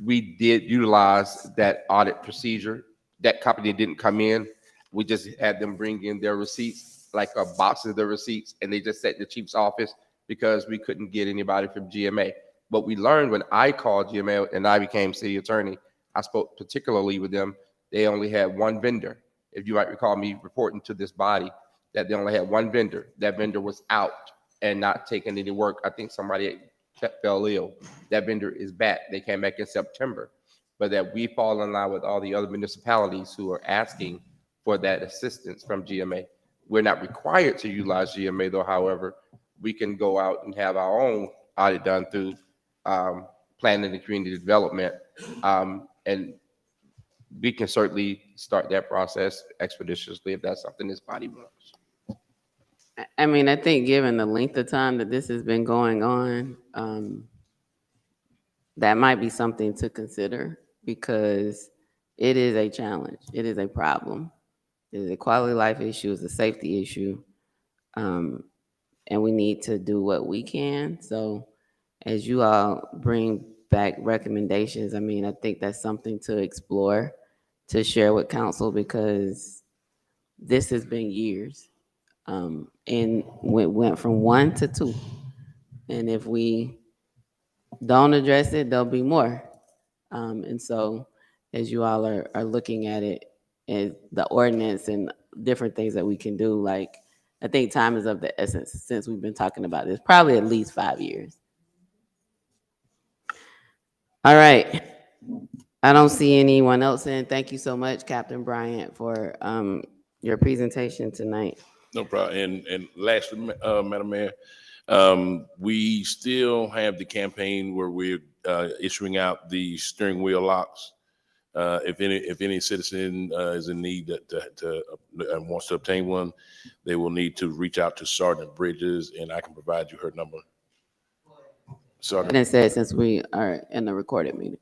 [SPEAKER 2] We did utilize that audit procedure. That company didn't come in. We just had them bring in their receipts, like a box of their receipts, and they just sat in the chief's office because we couldn't get anybody from GMA. What we learned when I called GMA and I became city attorney, I spoke particularly with them. They only had one vendor. If you might recall me reporting to this body that they only had one vendor. That vendor was out and not taking any work. I think somebody fell ill. That vendor is back. They came back in September. But that we fall in line with all the other municipalities who are asking for that assistance from GMA. We're not required to utilize GMA though, however, we can go out and have our own audit done through planning and community development. And we can certainly start that process expeditiously if that's something this body wants.
[SPEAKER 1] I mean, I think given the length of time that this has been going on, that might be something to consider, because it is a challenge. It is a problem. It is a quality of life issue. It's a safety issue. And we need to do what we can. So as you all bring back recommendations, I mean, I think that's something to explore, to share with council, because this has been years. And went from 1 to 2. And if we don't address it, there'll be more. And so as you all are looking at it, and the ordinance and different things that we can do, like I think time is of the essence since we've been talking about this, probably at least 5 years. All right. I don't see anyone else in. Thank you so much, Captain Bryant, for your presentation tonight.
[SPEAKER 15] No problem. And lastly, Madam Mayor, we still have the campaign where we're issuing out the steering wheel locks. If any citizen is in need and wants to obtain one, they will need to reach out to Sergeant Bridges, and I can provide you her number. Sergeant.
[SPEAKER 1] And it says since we are in the recorded meeting.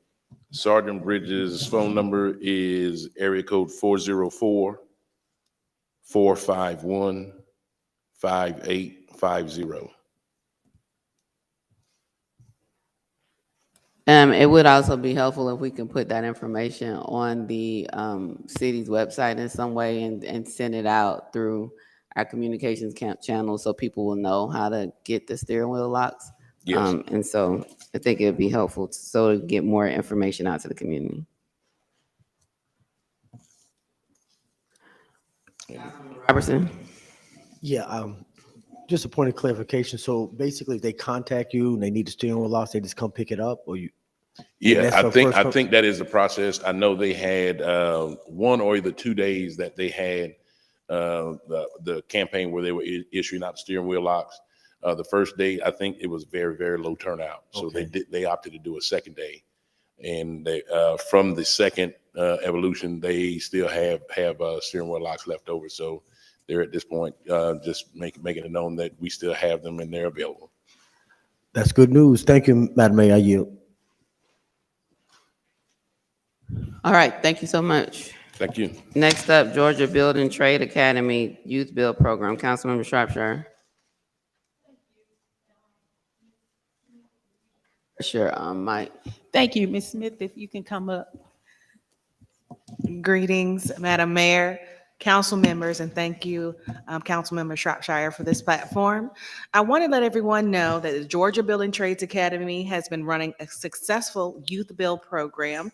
[SPEAKER 15] Sergeant Bridges' phone number is area code 404-451-5850.
[SPEAKER 1] It would also be helpful if we can put that information on the city's website in some way and send it out through our communications channel so people will know how to get the steering wheel locks.
[SPEAKER 15] Yes.
[SPEAKER 1] And so I think it would be helpful to get more information out to the community. Robertson?
[SPEAKER 5] Yeah, just a point of clarification. So basically, if they contact you and they need the steering wheel locks, they just come pick it up, or you?
[SPEAKER 15] Yeah,
[SPEAKER 5] That's
[SPEAKER 15] I
[SPEAKER 5] the
[SPEAKER 15] think
[SPEAKER 5] first
[SPEAKER 15] that is the process. I know they had 1 or either 2 days that they had the campaign where they were issuing out the steering wheel locks. The first day, I think it was very, very low turnout. So they opted to do a second day. And they from the second evolution, they still have steering wheel locks left over. So they're at this point just making it known that we still have them and they're available.
[SPEAKER 5] That's good news. Thank you, Madam Mayor. I yield.
[SPEAKER 1] All right, thank you so much.
[SPEAKER 15] Thank you.
[SPEAKER 1] Next up, Georgia Building Trade Academy Youth Build Program. Councilmember Shropshire. Sure, Mike.
[SPEAKER 9] Thank you, Ms. Smith, if you can come up. Greetings, Madam Mayor, council members, and thank you, Councilmember Shropshire, for this platform. I want to let everyone know that the Georgia Building Trades Academy has been running a successful youth build program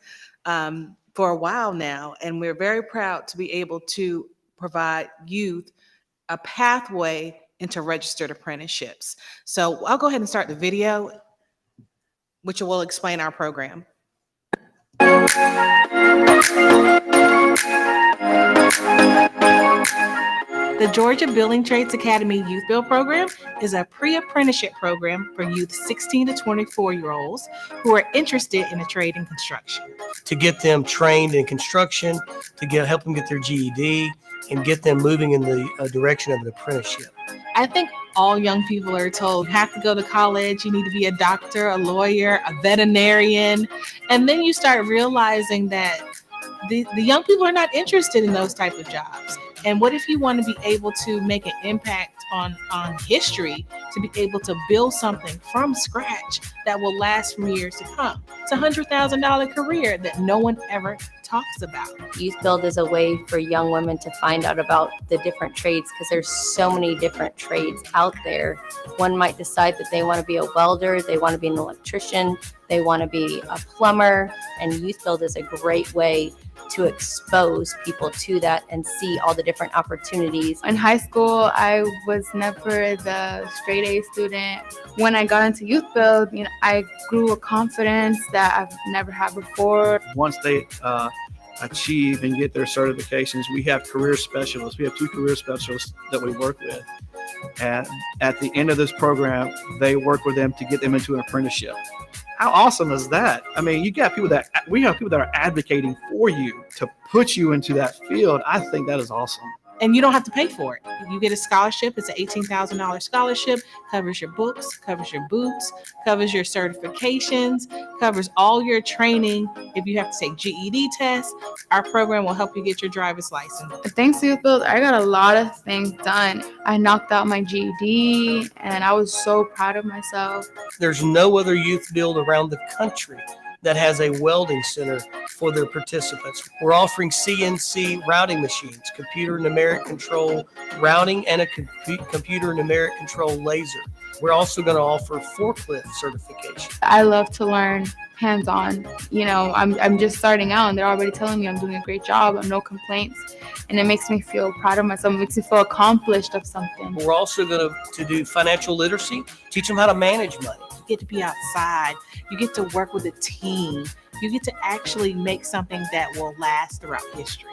[SPEAKER 9] for a while now, and we're very proud to be able to provide youth a pathway into registered apprenticeships. So I'll go ahead and start the video, which will explain our program. The Georgia Building Trades Academy Youth Build Program is a pre-apprenticeship program for youth 16 to 24-year-olds who are interested in a trade in construction.
[SPEAKER 10] To get them trained in construction, to help them get their GED, and get them moving in the direction of an apprenticeship.
[SPEAKER 9] I think all young people are told you have to go to college, you need to be a doctor, a lawyer, a veterinarian, and then you start realizing that the young people are not interested in those type of jobs. And what if you want to be able to make an impact on history, to be able to build something from scratch that will last for years to come? It's a $100,000 career that no one ever talks about.
[SPEAKER 11] Youth Build is a way for young women to find out about the different trades because there's so many different trades out there. One might decide that they want to be a welder, they want to be an electrician, they want to be a plumber, and Youth Build is a great way to expose people to that and see all the different opportunities.
[SPEAKER 13] In high school, I was never the straight A student. When I got into Youth Build, I grew a confidence that I've never had before.
[SPEAKER 10] Once they achieve and get their certifications, we have career specialists. We have 2 career specialists that we work with. And at the end of this program, they work with them to get them into an apprenticeship. How awesome is that? I mean, we have people that are advocating for you to put you into that field. I think that is awesome.
[SPEAKER 9] And you don't have to pay for it. You get a scholarship. It's an $18,000 scholarship, covers your books, covers your boots, covers your certifications, covers all your training. If you have to take GED tests, our program will help you get your driver's license.
[SPEAKER 13] Thanks to Youth Build, I got a lot of things done. I knocked out my GED and I was so proud of myself.
[SPEAKER 10] There's no other youth build around the country
[SPEAKER 3] that has a welding center for their participants. We're offering CNC routing machines, computer numeric control routing, and a computer numeric control laser. We're also going to offer forklift certification.
[SPEAKER 13] I love to learn hands-on. You know, I'm just starting out and they're already telling me I'm doing a great job. I have no complaints. And it makes me feel proud of myself. It makes me feel accomplished of something.
[SPEAKER 3] We're also going to do financial literacy, teach them how to manage money.
[SPEAKER 9] You get to be outside. You get to work with a team. You get to actually make something that will last throughout history.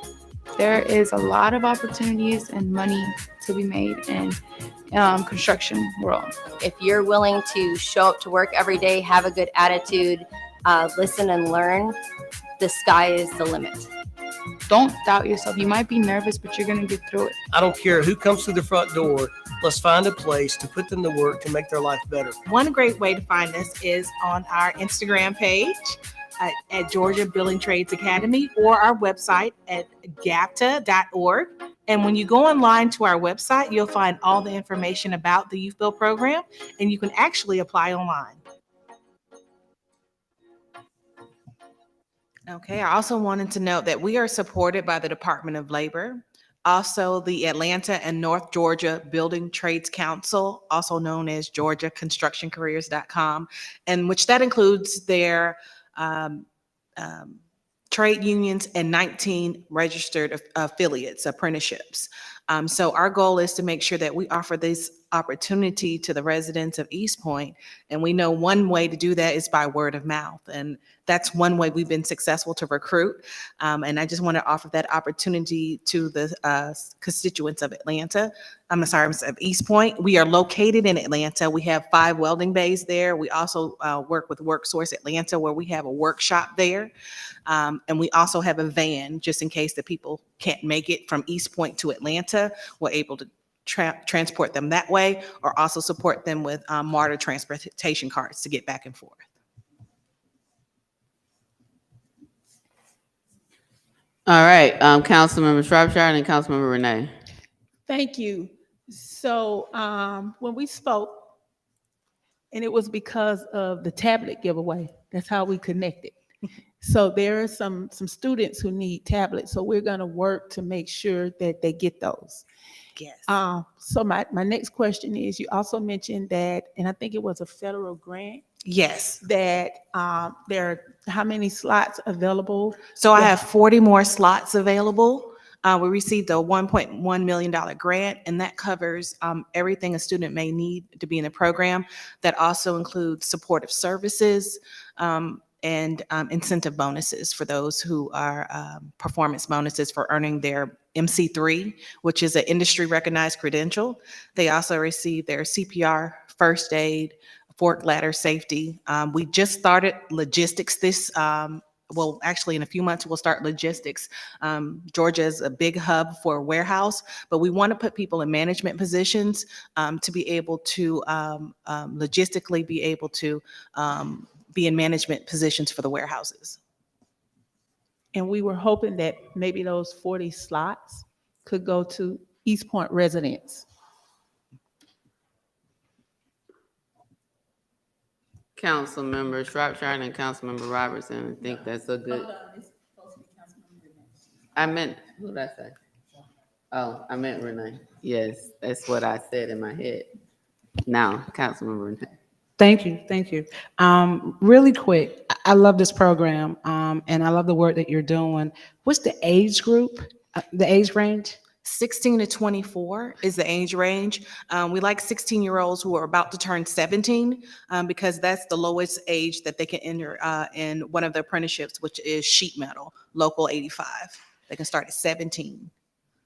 [SPEAKER 13] There is a lot of opportunities and money to be made in construction world.
[SPEAKER 11] If you're willing to show up to work every day, have a good attitude, listen and learn, the sky is the limit.
[SPEAKER 13] Don't doubt yourself. You might be nervous, but you're going to get through it.
[SPEAKER 3] I don't care who comes through the front door. Let's find a place to put them to work to make their life better.
[SPEAKER 9] One great way to find us is on our Instagram page at Georgia Building Trades Academy, or our website at gapta.org. And when you go online to our website, you'll find all the information about the Youth Build program, and you can actually apply online. Okay, I also wanted to note that we are supported by the Department of Labor, also the Atlanta and North Georgia Building Trades Council, also known as GeorgiaConstructionCareers.com, and which that includes their trade unions and 19 registered affiliates, apprenticeships. So our goal is to make sure that we offer this opportunity to the residents of East Point. And we know one way to do that is by word of mouth. And that's one way we've been successful to recruit. And I just want to offer that opportunity to the constituents of Atlanta. Of East Point. We are located in Atlanta. We have 5 welding bays there. We also work with WorkSource Atlanta, where we have a workshop there. And we also have a van, just in case the people can't make it from East Point to Atlanta. We're able to transport them that way, or also support them with MARTA transportation cards to get back and forth.
[SPEAKER 1] All right, Councilmember Shropshire and then Councilmember Renee.
[SPEAKER 14] Thank you. So when we spoke, and it was because of the tablet giveaway, that's how we connected. So there are some students who need tablets, so we're going to work to make sure that they get those.
[SPEAKER 9] Yes.
[SPEAKER 14] So my next question is, you also mentioned that, and I think it was a federal grant.
[SPEAKER 9] Yes.
[SPEAKER 14] That there are how many slots available?
[SPEAKER 9] So I have 40 more slots available. We received a $1.1 million grant, and that covers everything a student may need to be in the program. That also includes supportive services and incentive bonuses for those who are performance bonuses for earning their MC3, which is an industry recognized credential. They also receive their CPR, first aid, fork ladder safety. We just started logistics this well, actually, in a few months, we'll start logistics. Georgia is a big hub for a warehouse, but we want to put people in management positions to be able to logistically be able to be in management positions for the warehouses.
[SPEAKER 14] And we were hoping that maybe those 40 slots could go to East Point residents.
[SPEAKER 1] Councilmember Shropshire and Councilmember Robertson. I think that's a good. I meant, who did I say? Oh, I meant Renee. Yes, that's what I said in my head. Now, Councilmember Renee.
[SPEAKER 4] Thank you, thank you. Really quick, I love this program, and I love the work that you're doing. What's the age group, the age range?
[SPEAKER 9] 16 to 24 is the age range. We like 16-year-olds who are about to turn 17 because that's the lowest age that they can enter in one of the apprenticeships, which is sheet metal, local 85. They can start at 17.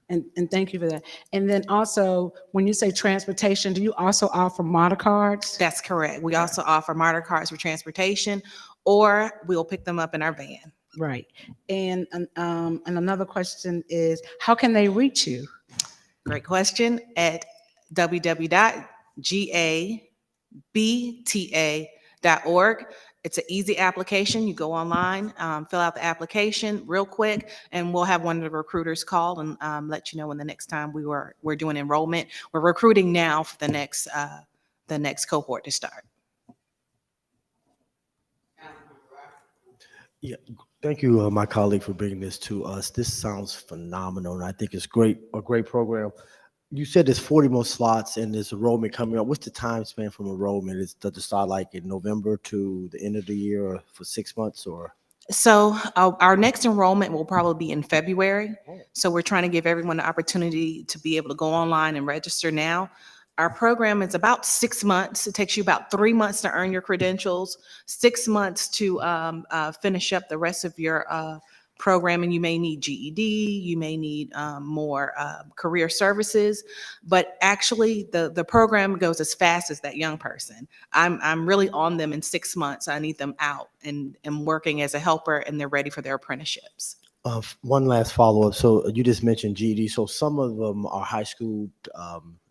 [SPEAKER 4] And thank you for that. And then also, when you say transportation, do you also offer MARTA cards?
[SPEAKER 9] That's correct. We also offer MARTA cards for transportation, or we'll pick them up in our van.
[SPEAKER 4] Right. And another question is, how can they reach you?
[SPEAKER 9] Great question. At www.gabta.org. It's an easy application. You go online, fill out the application real quick, and we'll have one of the recruiters call and let you know when the next time we're doing enrollment. We're recruiting now for the next cohort to start.
[SPEAKER 5] Yeah, thank you, my colleague, for bringing this to us. This sounds phenomenal, and I think it's a great program. You said there's 40 more slots and there's enrollment coming up. What's the time span from enrollment? Does it start like in November to the end of the year or for 6 months or?
[SPEAKER 9] So our next enrollment will probably be in February. So we're trying to give everyone the opportunity to be able to go online and register now. Our program is about 6 months. It takes you about 3 months to earn your credentials, 6 months to finish up the rest of your program. And you may need GED, you may need more career services, but actually the program goes as fast as that young person. I'm really on them in 6 months. I need them out and working as a helper, and they're ready for their apprenticeships.
[SPEAKER 5] One last follow-up. So you just mentioned GED. So some of them are high school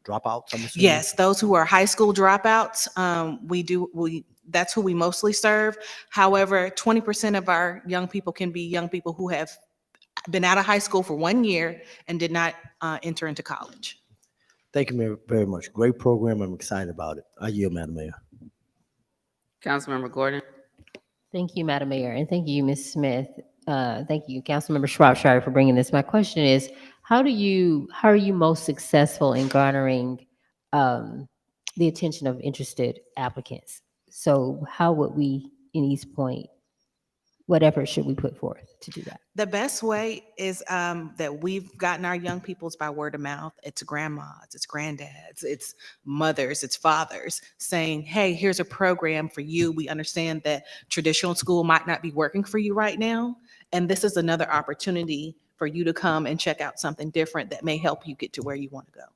[SPEAKER 5] dropouts, I'm assuming?
[SPEAKER 9] Yes, those who are high school dropouts, that's who we mostly serve. However, 20% of our young people can be young people who have been out of high school for 1 year and did not enter into college.
[SPEAKER 5] Thank you very much. Great program. I'm excited about it. I yield, Madam Mayor.
[SPEAKER 1] Councilmember Gordon.
[SPEAKER 6] Thank you, Madam Mayor, and thank you, Ms. Smith. Thank you, Councilmember Shropshire, for bringing this. My question is, how are you most successful in garnering the attention of interested applicants? So how would we in East Point, what effort should we put forth to do that?
[SPEAKER 9] The best way is that we've gotten our young peoples by word of mouth. It's grandmas, it's granddads, it's mothers, it's fathers saying, hey, here's a program for you. We understand that traditional school might not be working for you right now, and this is another opportunity for you to come and check out something different that may help you get to where you want to go.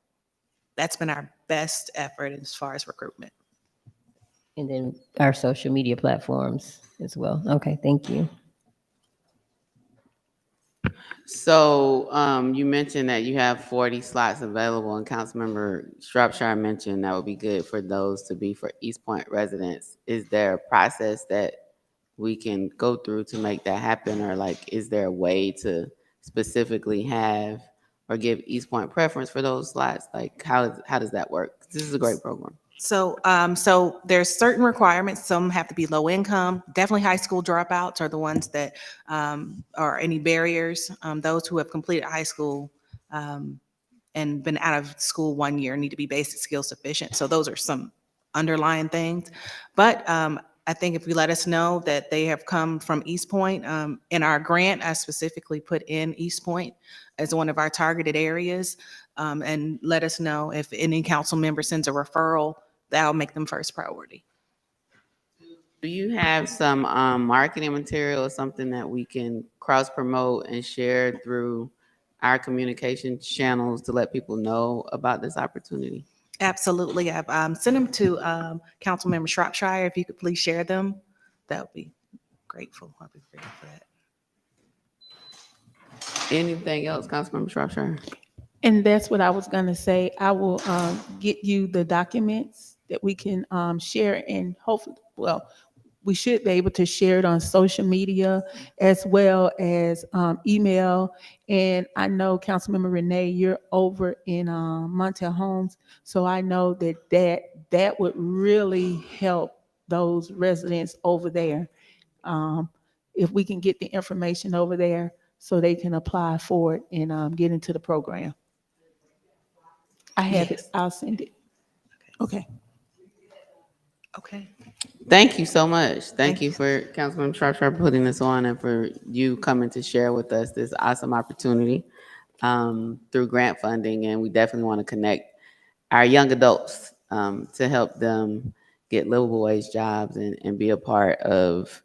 [SPEAKER 9] That's been our best effort as far as recruitment.
[SPEAKER 6] And then our social media platforms as well. Okay, thank you.
[SPEAKER 1] So you mentioned that you have 40 slots available, and Councilmember Shropshire mentioned that would be good for those to be for East Point residents. Is there a process that we can go through to make that happen, or like, is there a way to specifically have or give East Point preference for those slots? Like, how does that work? This is a great program.
[SPEAKER 9] So, so there's certain requirements. Some have to be low income. Definitely high school dropouts are the ones that are any barriers. Those who have completed high school and been out of school 1 year need to be basic skill sufficient. So those are some underlying things. But I think if you let us know that they have come from East Point, in our grant, I specifically put in East Point as one of our targeted areas, and let us know if any council member sends a referral, that'll make them first priority.
[SPEAKER 1] Do you have some marketing material or something that we can cross promote and share through our communication channels to let people know about this opportunity?
[SPEAKER 9] Absolutely. I've sent them to Councilmember Shropshire. If you could please share them, that would be grateful. I'd be grateful for that.
[SPEAKER 1] Anything else, Councilmember Shropshire?
[SPEAKER 14] And that's what I was gonna say. I will get you the documents that we can share, and hopefully, well, we should be able to share it on social media as well as email. And I know Councilmember Renee, you're over in Montel Homes, so I know that would really help those residents over there. If we can get the information over there so they can apply for it and get into the program. I have it. I'll send it. Okay.
[SPEAKER 9] Okay.
[SPEAKER 1] Thank you so much. Thank you for Councilmember Shropshire putting this on, and for you coming to share with us this awesome opportunity through grant funding. And we definitely want to connect our young adults to help them get livable wage jobs and be a part of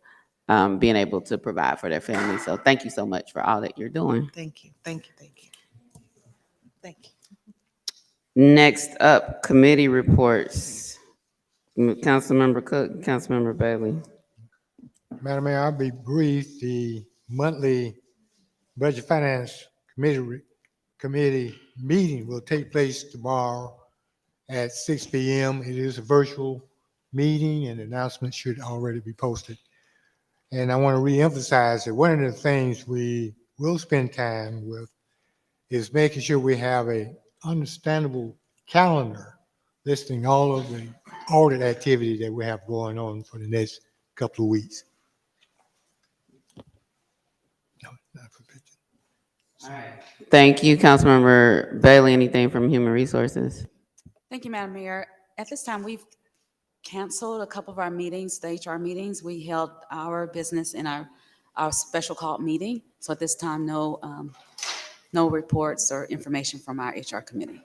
[SPEAKER 1] being able to provide for their families. So thank you so much for all that you're doing.
[SPEAKER 9] Thank you. Thank you. Thank you. Thank you.
[SPEAKER 1] Next up, committee reports. Councilmember Cook, Councilmember Bailey.
[SPEAKER 16] Madam Mayor, I'll be brief. The monthly Budget Finance Committee meeting will take place tomorrow at 6 p.m. It is a virtual meeting, and announcements should already be posted. And I want to reemphasize that one of the things we will spend time with is making sure we have an understandable calendar listing all of the audit activity that we have going on for the next couple of weeks.
[SPEAKER 1] Thank you, Councilmember Bailey. Anything from Human Resources?
[SPEAKER 12] Thank you, Madam Mayor. At this time, we've canceled a couple of our meetings, the HR meetings. We held our business in our special called meeting. So at this time, no reports or information from our HR committee.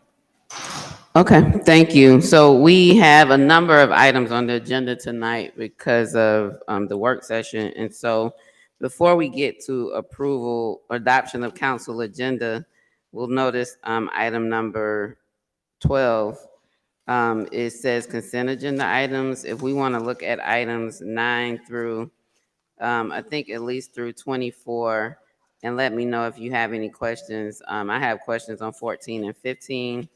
[SPEAKER 1] Okay, thank you. So we have a number of items on the agenda tonight because of the work session. And so before we get to approval or adoption of council agenda, we'll notice item number 12. It says consent agenda items. If we want to look at items 9 through, I think at least through 24, and let me know if you have any questions. I have questions on 14 and 15.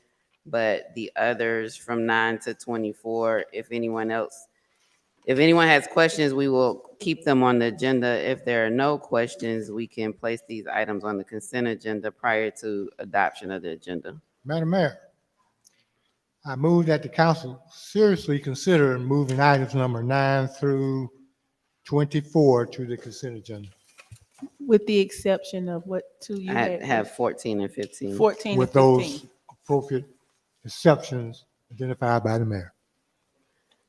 [SPEAKER 1] But the others from 9 to 24, if anyone has questions, we will keep them on the agenda. If there are no questions, we can place these items on the consent agenda prior to adoption of the agenda.
[SPEAKER 16] Madam Mayor, I move that the council seriously consider moving items number 9 through 24 to the consent agenda.
[SPEAKER 14] With the exception of what two you
[SPEAKER 1] I
[SPEAKER 14] had?
[SPEAKER 1] have 14 and 15.
[SPEAKER 14] 14 and
[SPEAKER 16] With
[SPEAKER 14] 15.
[SPEAKER 16] those appropriate exceptions identified by the mayor.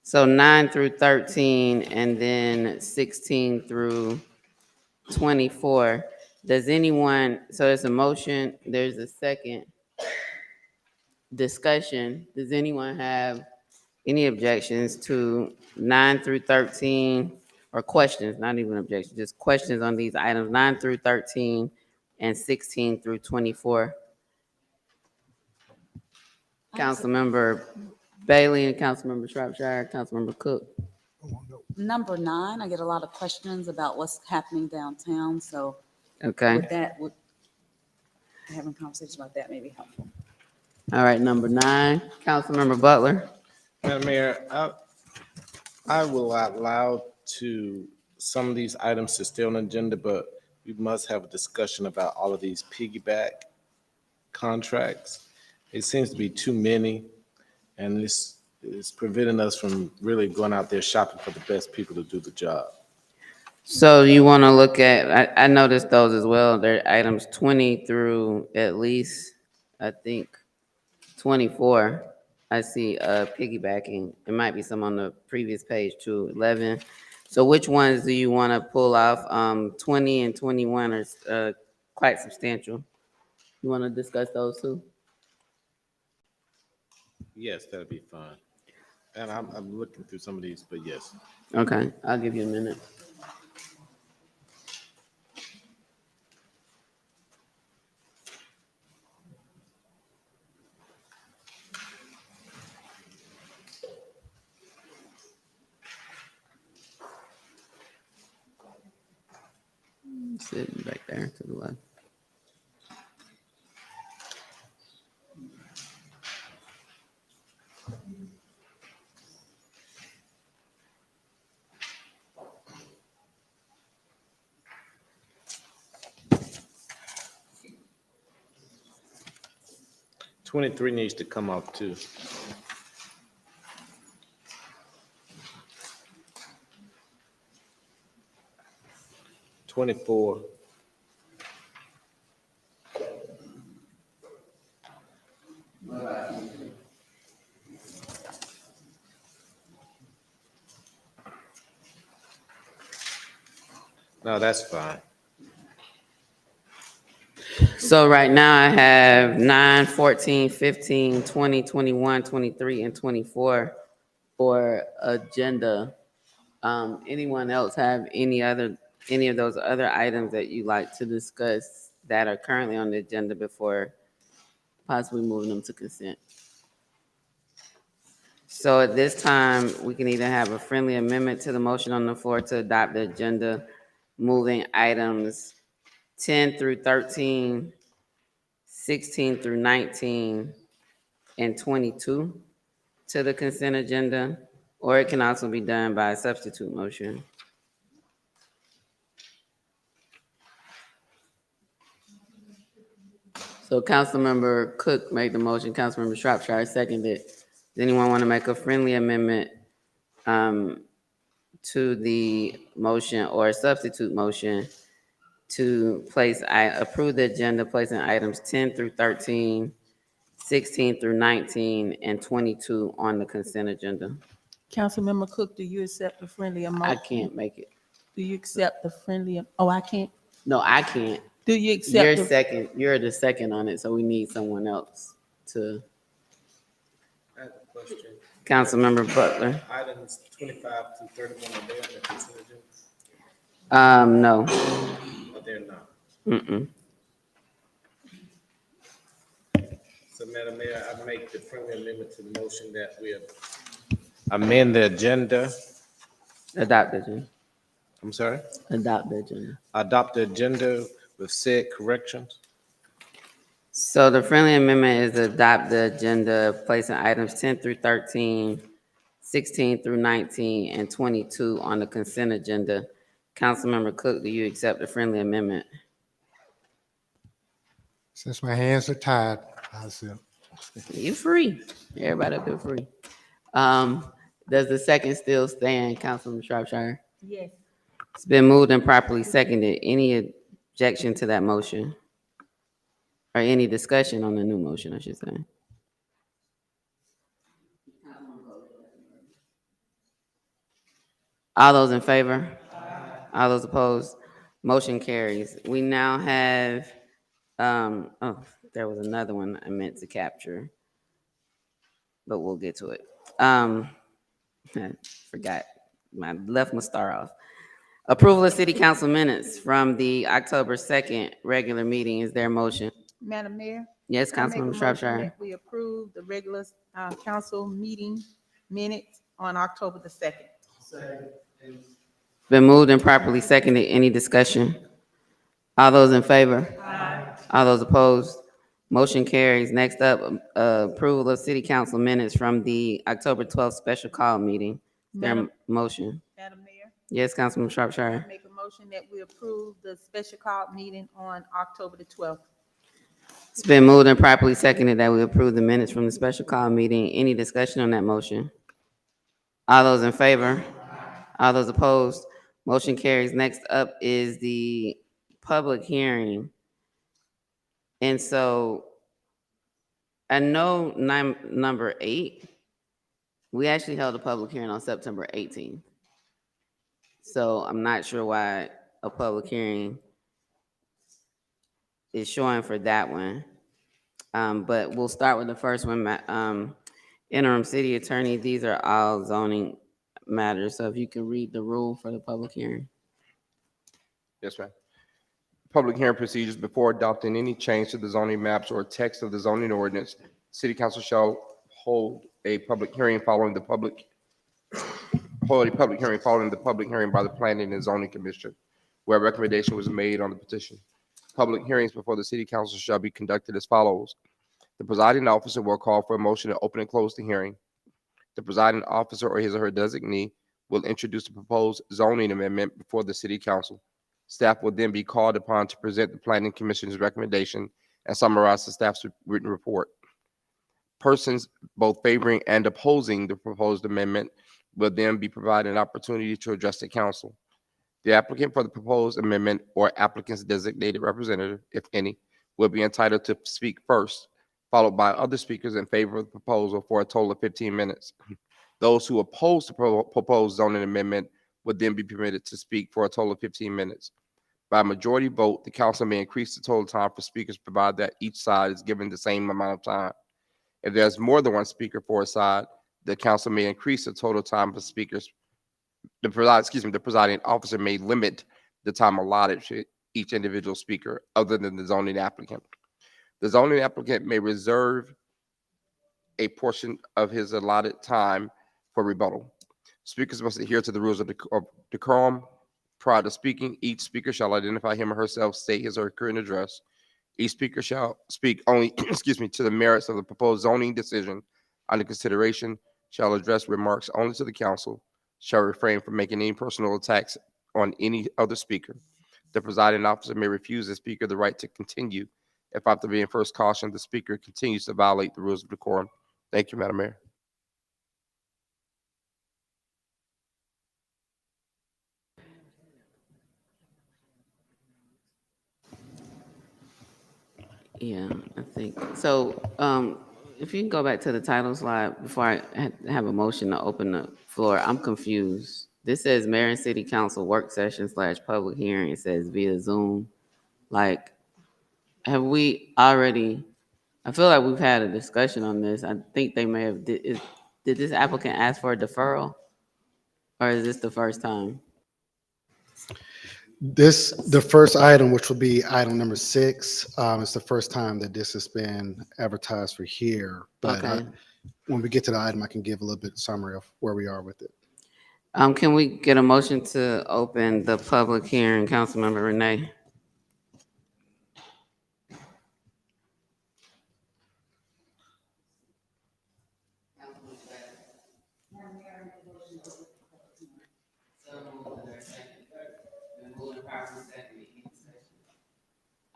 [SPEAKER 1] So 9 through 13 and then 16 through 24. Does anyone, so there's a motion, there's a second discussion. Does anyone have any objections to 9 through 13 or questions, not even objections, just questions on these items, 9 through 13 and 16 through 24? Councilmember Bailey and Councilmember Shropshire, Councilmember Cook.
[SPEAKER 12] Number 9, I get a lot of questions about what's happening downtown. So
[SPEAKER 1] Okay.
[SPEAKER 12] with that, having a conversation about that may be helpful.
[SPEAKER 1] All right, number 9, Councilmember Butler.
[SPEAKER 17] Madam Mayor, I will allow some of these items to stay on the agenda, but we must have a discussion about all of these piggyback contracts. It seems to be too many, and this is preventing us from really going out there shopping for the best people to do the job.
[SPEAKER 1] So you want to look at, I noticed those as well. They're items 20 through at least, I think, 24. I see piggybacking. There might be some on the previous page too, 11. So which ones do you want to pull off? 20 and 21 are quite substantial. You want to discuss those too?
[SPEAKER 17] Yes, that'd be fine. And I'm looking through some of these, but yes.
[SPEAKER 1] Okay, I'll give you a minute. Sitting back there to the left.
[SPEAKER 17] '23 needs to come off too. '24. No, that's fine.
[SPEAKER 1] So right now I have 9, 14, 15, 20, 21, 23, and 24 for agenda. Anyone else have any of those other items that you'd like to discuss that are currently on the agenda before possibly moving them to consent? So at this time, we can either have a friendly amendment to the motion on the floor to adopt the agenda, moving items 10 through 13, 16 through 19, and 22 to the consent agenda, or it can also be done by a substitute motion. So Councilmember Cook made the motion, Councilmember Shropshire seconded. Does anyone want to make a friendly amendment to the motion or a substitute motion to approve the agenda, placing items 10 through 13, 16 through 19, and 22 on the consent agenda.
[SPEAKER 14] Councilmember Cook, do you accept the friendly
[SPEAKER 1] I
[SPEAKER 14] amendment?
[SPEAKER 1] can't make it.
[SPEAKER 14] Do you accept the friendly, oh, I can't.
[SPEAKER 1] No, I can't.
[SPEAKER 14] Do you accept?
[SPEAKER 1] You're the second on it, so we need someone else to.
[SPEAKER 17] I have a question.
[SPEAKER 1] Councilmember Butler.
[SPEAKER 17] Items 25 to 31, are they on the consent agenda?
[SPEAKER 1] No.
[SPEAKER 17] Or they're not?
[SPEAKER 1] Mm-mm.
[SPEAKER 17] So, Madam Mayor, I make the friendly amendment to the motion that we amend the agenda.
[SPEAKER 1] Adopt the agenda.
[SPEAKER 17] I'm sorry?
[SPEAKER 1] Adopt the agenda.
[SPEAKER 17] Adopt the agenda with said corrections.
[SPEAKER 1] So the friendly amendment is to adopt the agenda, placing items 10 through 13, 16 through 19, and 22 on the consent agenda. Councilmember Cook, do you accept the friendly amendment?
[SPEAKER 16] Since my hands are tied, I accept.
[SPEAKER 1] You free. Everybody up here free. Does the second still stand, Councilman Shropshire?
[SPEAKER 14] Yes.
[SPEAKER 1] It's been moved and properly seconded. Any objection to that motion? Or any discussion on the new motion, I should say? All those in favor? All those opposed? Motion carries. We now have, there was another one I meant to capture, but we'll get to it. Forgot, left my star off. Approval of city council minutes from the October 2nd regular meeting. Is there a motion?
[SPEAKER 14] Madam Mayor?
[SPEAKER 1] Yes,
[SPEAKER 14] I make a
[SPEAKER 1] Councilmember
[SPEAKER 14] motion
[SPEAKER 1] Shropshire.
[SPEAKER 14] that we approve the regular council meeting minutes on October the 2nd.
[SPEAKER 1] Been moved and properly seconded. Any discussion? All those in favor? All those opposed? Motion carries. Next up, approval of city council minutes from the October 12th special call meeting. Is there a motion?
[SPEAKER 14] Madam Mayor?
[SPEAKER 1] Yes, Councilman Shropshire.
[SPEAKER 14] I make a motion that we approve the special call meeting on October the 12th.
[SPEAKER 1] It's been moved and properly seconded that we approve the minutes from the special call meeting. Any discussion on that motion? All those in favor? All those opposed? Motion carries. Next up is the public hearing. And so I know number 8, we actually held a public hearing on September 18th. So I'm not sure why a public hearing is showing for that one. But we'll start with the first one. Interim city attorney, these are all zoning matters. So if you can read the rule for the public hearing.
[SPEAKER 2] Yes, ma'am. Public hearing procedures. Before adopting any change to the zoning maps or text of the zoning ordinance, city council shall hold a public hearing following the public hearing by the planning and zoning commission, where a recommendation was made on the petition. Public hearings before the city council shall be conducted as follows. The presiding officer will call for a motion to open and close the hearing. The presiding officer or his or her designee will introduce the proposed zoning amendment before the city council. Staff will then be called upon to present the planning commission's recommendation and summarize the staff's written report. Persons both favoring and opposing the proposed amendment will then be provided an opportunity to address the council. The applicant for the proposed amendment or applicant's designated representative, if any, will be entitled to speak first, followed by other speakers in favor of the proposal for a total of 15 minutes. Those who oppose the proposed zoning amendment would then be permitted to speak for a total of 15 minutes. By majority vote, the council may increase the total time for speakers provided that each side is given the same amount of time. If there's more than one speaker for a side, the council may increase the total time for speakers. The presiding officer may limit the time allotted to each individual speaker other than the zoning applicant. The zoning applicant may reserve a portion of his allotted time for rebuttal. Speakers must adhere to the rules of decorum. Prior to speaking, each speaker shall identify him or herself, state his or her current address. Each speaker shall speak only, to the merits of the proposed zoning decision under consideration, shall address remarks only to the council, shall refrain from making any personal attacks on any other speaker. The presiding officer may refuse the speaker the right to continue if, after being first cautioned, the speaker continues to violate the rules of decorum. Thank you, Madam Mayor.
[SPEAKER 1] Yeah, I think, so, if you can go back to the title slide before I have a motion to open the floor, I'm confused. This says mayor and city council work session / public hearing, it says via Zoom. Like, have we already, I feel like we've had a discussion on this. I think they may have, did this applicant ask for a deferral? Or is this the first time?
[SPEAKER 18] The first item, which will be item number 6, is the first time that this has been advertised for here. But
[SPEAKER 1] Okay.
[SPEAKER 18] when we get to the item, I can give a little bit summary of where we are with it.
[SPEAKER 1] Can we get a motion to open the public hearing? Councilmember Renee?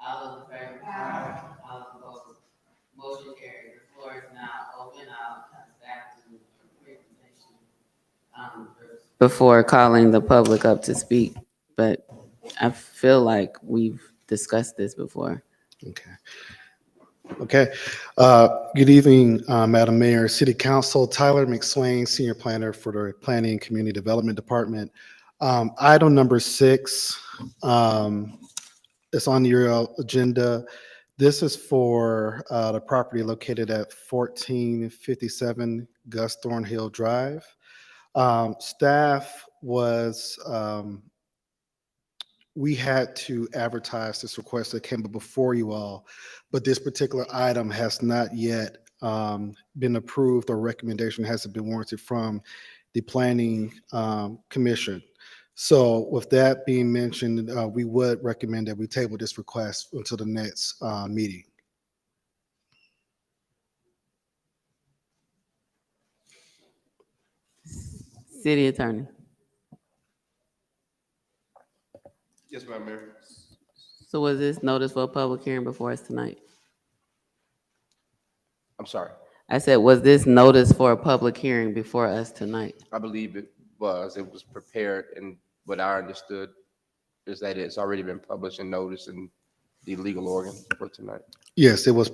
[SPEAKER 1] All those in favor? All opposed? Motion carries. The floor is now open. I'll have staff to do a presentation before calling the public up to speak, but I feel like we've discussed this before.
[SPEAKER 18] Okay. Good evening, Madam Mayor, City Council. Tyler McSwain, Senior Planner for the Planning and Community Development Department. Item number 6 is on your agenda. This is for the property located at 1457 Gus Thornhill Drive. Staff was, we had to advertise this request that came before you all, but this particular item has not yet been approved or recommendation hasn't been warranted from the Planning Commission. So with that being mentioned, we would recommend that we table this request until the next meeting.
[SPEAKER 1] City Attorney.
[SPEAKER 2] Yes, Madam Mayor.
[SPEAKER 1] So was this notice for a public hearing before us tonight?
[SPEAKER 2] I'm sorry.
[SPEAKER 1] I said, was this notice for a public hearing before us tonight?
[SPEAKER 2] I believe it was. It was prepared, and what I understood is that it's already been published and noticed in the legal organ for tonight.
[SPEAKER 18] Yes, it was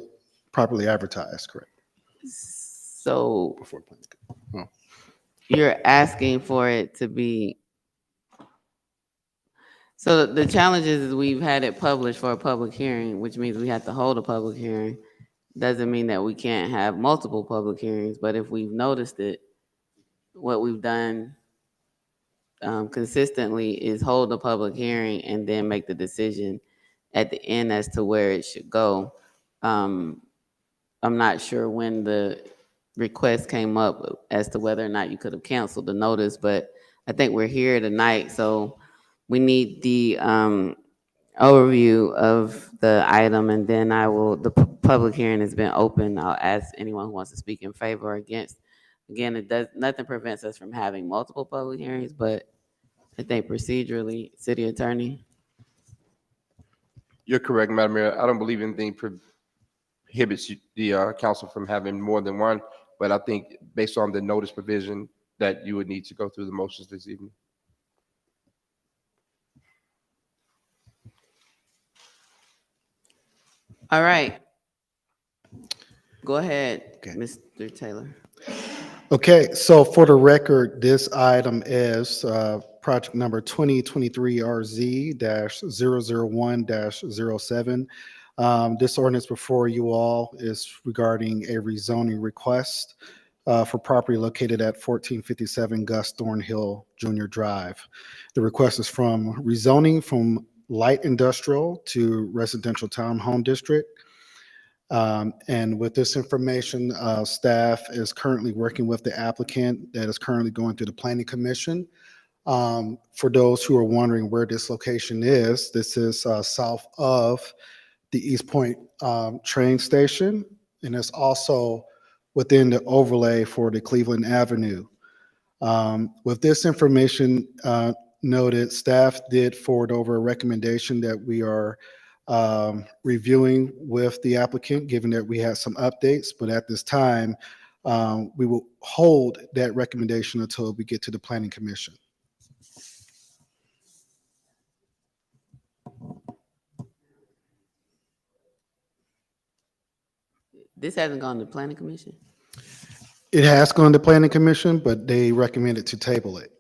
[SPEAKER 18] properly advertised, correct.
[SPEAKER 1] So
[SPEAKER 18] Before
[SPEAKER 1] you're asking for it to be, so the challenge is we've had it published for a public hearing, which means we have to hold a public hearing. Doesn't mean that we can't have multiple public hearings, but if we've noticed it, what we've done consistently is hold a public hearing and then make the decision at the end as to where it should go. I'm not sure when the request came up as to whether or not you could have canceled the notice, but I think we're here tonight, so we need the overview of the item, and then the public hearing has been open. I'll ask anyone who wants to speak in favor or against. Again, nothing prevents us from having multiple public hearings, but I think procedurally, City Attorney.
[SPEAKER 2] You're correct, Madam Mayor. I don't believe anything prohibits the council from having more than one, but I think based on the notice provision that you would need to go through the motions this evening.
[SPEAKER 1] All right. Go ahead, Mr. Taylor.
[SPEAKER 18] Okay, so for the record, this item is project number 2023-RZ-001-07. This ordinance before you all is regarding a rezoning request for property located at 1457 Gus Thornhill Jr. Drive. The request is from rezoning from light industrial to residential townhome district. And with this information, staff is currently working with the applicant that is currently going through the Planning Commission. For those who are wondering where this location is, this is south of the East Point train station, and it's also within the overlay for the Cleveland Avenue. With this information noted, staff did forward over a recommendation that we are reviewing with the applicant, given that we had some updates, but at this time, we will hold that recommendation until we get to the Planning Commission.
[SPEAKER 1] This hasn't gone to planning commission?
[SPEAKER 18] It has gone to planning commission, but they recommended to table it.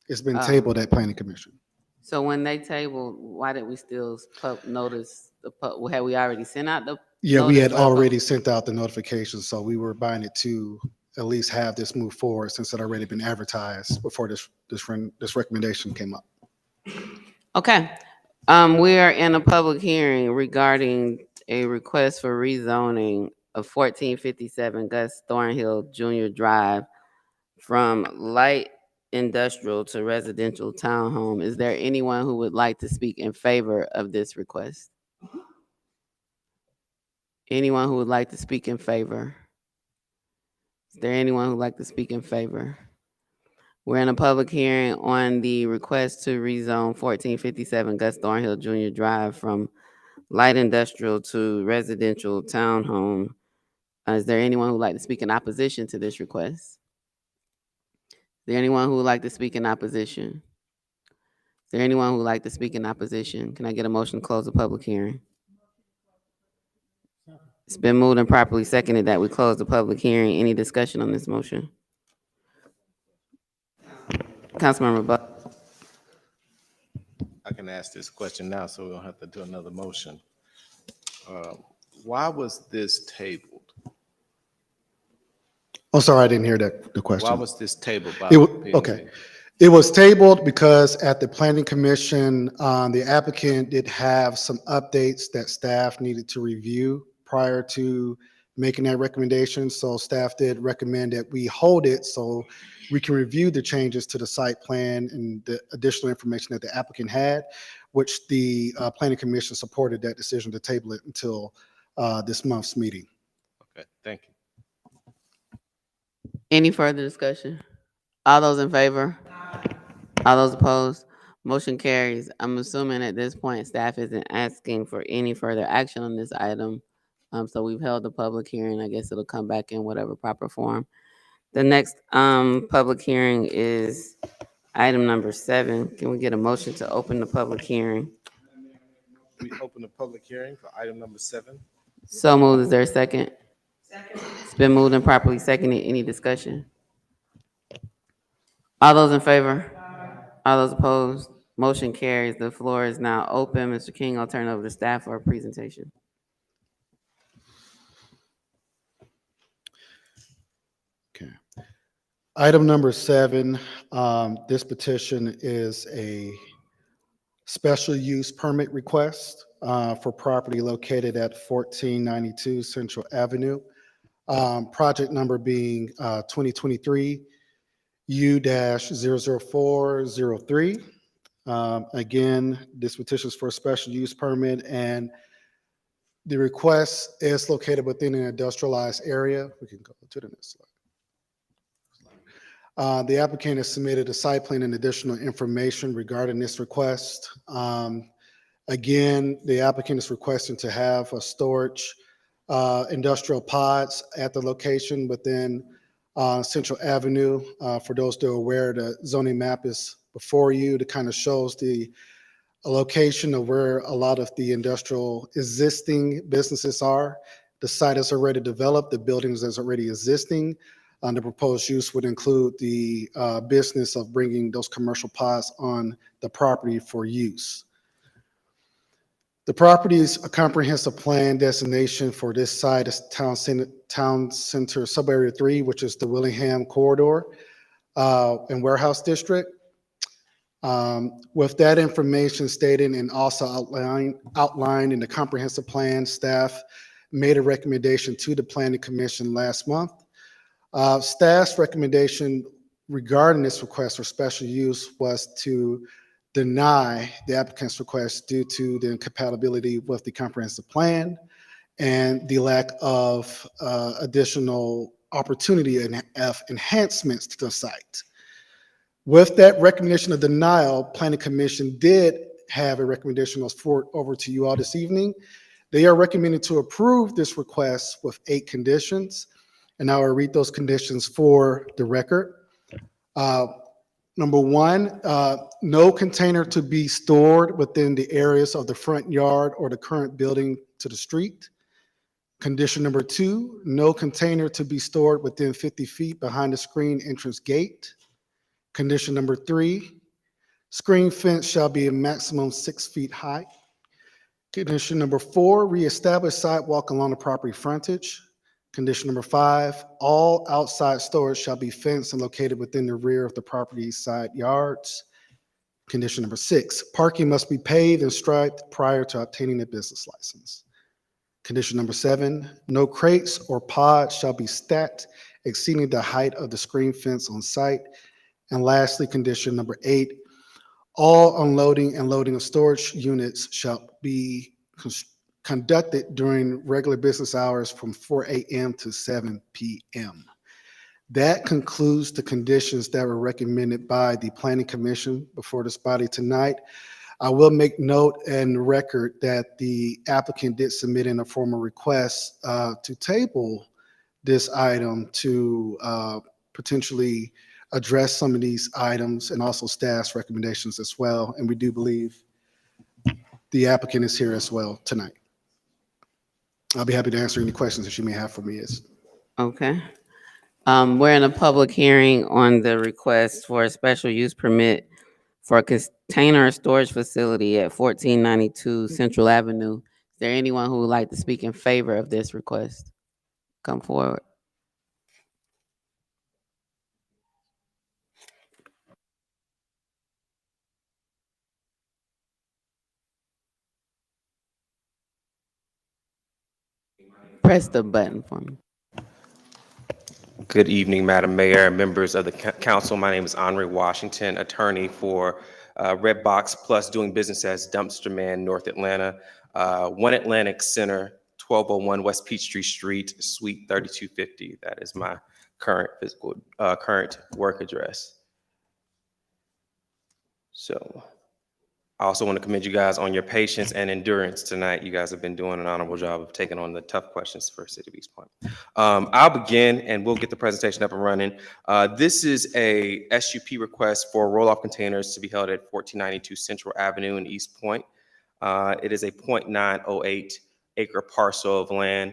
[SPEAKER 18] It's been
[SPEAKER 1] Oh.
[SPEAKER 18] tabled at planning commission.
[SPEAKER 1] So when they tabled, why did we still notice had we already sent out the?
[SPEAKER 18] Yeah, we
[SPEAKER 1] notice
[SPEAKER 18] had
[SPEAKER 1] for-
[SPEAKER 18] already sent out the notification, so we were buying it to at least have this move forward since it already been advertised before this recommendation came up.
[SPEAKER 1] Okay, we are in a public hearing regarding a request for rezoning of 1457 Gus Thornhill Jr. Drive from light industrial to residential townhome. Is there anyone who would like to speak in favor of this request? Anyone who would like to speak in favor? Is there anyone who'd like to speak in favor? We're in a public hearing on the request to rezone 1457 Gus Thornhill Jr. Drive from light industrial to residential townhome. Is there anyone who'd like to speak in opposition to this request? Is there anyone who would like to speak in opposition? Is there anyone who would like to speak in opposition? Can I get a motion to close the public hearing? It's been moved and properly seconded that we close the public hearing. Any discussion on this motion? Councilmember Buck.
[SPEAKER 17] I can ask this question now, so we don't have to do another motion. Why was this tabled?
[SPEAKER 18] Oh, sorry, I didn't hear the question.
[SPEAKER 17] Why was this tabled by?
[SPEAKER 18] Okay. It was tabled because at the planning commission, the applicant did have some updates that staff needed to review prior to making that recommendation. So staff did recommend that we hold it so we can review the changes to the site plan and the additional information that the applicant had, which the planning commission supported that decision to table it until this month's meeting.
[SPEAKER 17] Okay, thank you.
[SPEAKER 1] Any further discussion? All those in favor? All those opposed? Motion carries. I'm assuming at this point, staff isn't asking for any further action on this item. So we've held the public hearing. I guess it'll come back in whatever proper form. The next public hearing is item number 7. Can we get a motion to open the public hearing?
[SPEAKER 17] We open the public hearing for item number 7.
[SPEAKER 1] So moved. Is there a second? Second. It's been moved and properly seconded. Any discussion? All those in favor? All those opposed? Motion carries. The floor is now open. Mr. King, I'll turn it over to staff for a presentation.
[SPEAKER 18] Item number 7, this petition is a special use permit request for property located at 1492 Central Avenue. Project number being 2023 U-00403. Again, this petition is for a special use permit, and the request is located within an industrialized area. We can go to the next slide. The applicant has submitted a site plan and additional information regarding this request. Again, the applicant is requesting to have a storage industrial pods at the location within Central Avenue. For those that are aware, the zoning map is before you. That kind of shows the location of where a lot of the industrial existing businesses are. The site is already developed, the buildings is already existing. The proposed use would include the business of bringing those commercial pods on the property for use. The property is a comprehensive plan destination for this site is Town Center Subarea 3, which is the Willingham Corridor and Warehouse District. With that information stated and also outlined in the comprehensive plan, staff made a recommendation to the Planning Commission last month. Staff's recommendation regarding this request for special use was to deny the applicant's request due to the incompatibility with the comprehensive plan and the lack of additional opportunity and enhancements to the site. With that recommendation of denial, Planning Commission did have a recommendation over to you all this evening. They are recommending to approve this request with 8 conditions. And I will read those conditions for the record. Number 1, no container to be stored within the areas of the front yard or the current building to the street. Condition number 2, no container to be stored within 50 feet behind the screen entrance gate. Condition number 3, screen fence shall be a maximum 6 feet high. Condition number 4, reestablish sidewalk along the property frontage. Condition number 5, all outside storage shall be fenced and located within the rear of the property side yards. Condition number 6, parking must be paved and striped prior to obtaining a business license. Condition number 7, no crates or pods shall be stacked exceeding the height of the screen fence on site. And lastly, condition number 8, all unloading and loading of storage units shall be conducted during regular business hours from 4 a.m. to 7 p.m. That concludes the conditions that were recommended by the Planning Commission before this body tonight. I will make note and record that the applicant did submit in a formal request to table this item to potentially address some of these items and also staff's recommendations as well. And we do believe the applicant is here as well tonight. I'll be happy to answer any questions that you may have for me.
[SPEAKER 1] Okay. We're in a public hearing on the request for a special use permit for a container storage facility at 1492 Central Avenue. Is there anyone who would like to speak in favor of this request? Come forward. Press the button for me.
[SPEAKER 20] Good evening, Madam Mayor and members of the council. My name is Henry Washington, attorney for Red Box Plus, doing business as Dumpster Man, North Atlanta, 1 Atlantic Center, 1201 West Peachtree Street, Suite 3250. That is my current current work address. So I also want to commend you guys on your patience and endurance tonight. You guys have been doing an honorable job of taking on the tough questions for City of East Point. I'll begin and we'll get the presentation up and running. This is a SUP request for roll-off containers to be held at 1492 Central Avenue in East Point. It is a 0.908 acre parcel of land.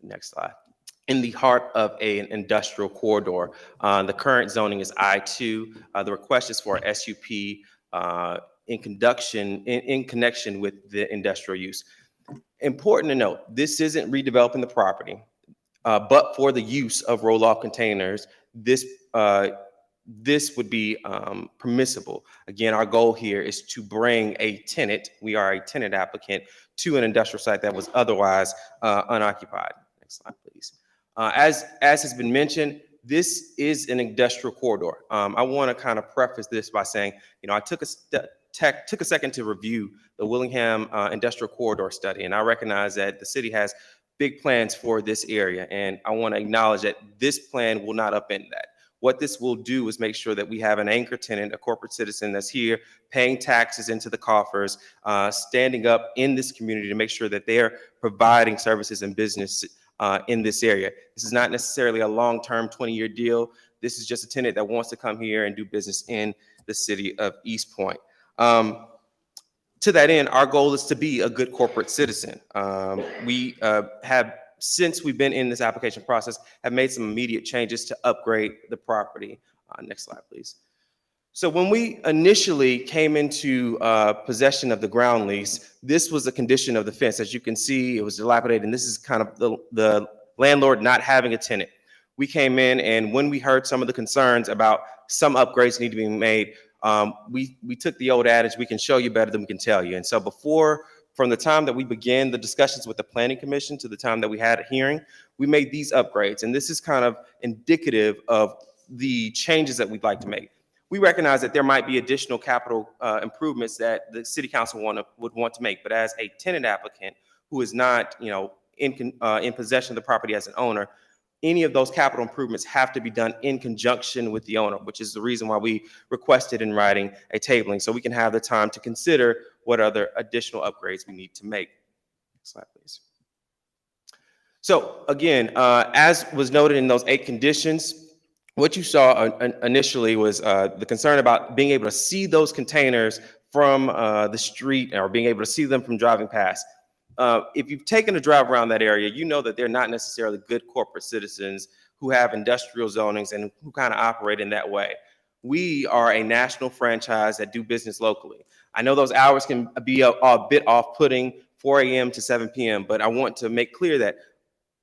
[SPEAKER 20] Next slide. In the heart of an industrial corridor. The current zoning is I2. The request is for a SUP in connection with the industrial use. Important to note, this isn't redeveloping the property, but for the use of roll-off containers, this would be permissible. Again, our goal here is to bring a tenant, we are a tenant applicant, to an industrial site that was otherwise unoccupied. Next slide, please. As has been mentioned, this is an industrial corridor. I want to kind of preface this by saying, I took a second to review the Willingham Industrial Corridor Study, and I recognize that the city has big plans for this area, and I want to acknowledge that this plan will not upend that. What this will do is make sure that we have an anchor tenant, a corporate citizen that's here paying taxes into the coffers, standing up in this community to make sure that they're providing services and business in this area. This is not necessarily a long-term 20-year deal. This is just a tenant that wants to come here and do business in the city of East Point. To that end, our goal is to be a good corporate citizen. We have, since we've been in this application process, have made some immediate changes to upgrade the property. Next slide, please. So when we initially came into possession of the ground lease, this was a condition of the fence. As you can see, it was dilapidated, and this is kind of the landlord not having a tenant. We came in, and when we heard some of the concerns about some upgrades need to be made, we took the old adage, we can show you better than we can tell you. And so from the time that we began the discussions with the Planning Commission to the time that we had a hearing, we made these upgrades. And this is kind of indicative of the changes that we'd like to make. We recognize that there might be additional capital improvements that the City Council would want to make, but as a tenant applicant who is not, in possession of the property as an owner, any of those capital improvements have to be done in conjunction with the owner, which is the reason why we requested in writing a tabling, so we can have the time to consider what other additional upgrades we need to make. Next slide, please. So again, as was noted in those 8 conditions, what you saw initially was the concern about being able to see those containers from the street or being able to see them from driving past. if you've taken a drive around that area, you know that they're not necessarily good corporate citizens who have industrial zonings and who kind of operate in that way. We are a national franchise that do business locally. I know those hours can be a bit off-putting, 4 a.m. to 7 p.m., but I want to make clear that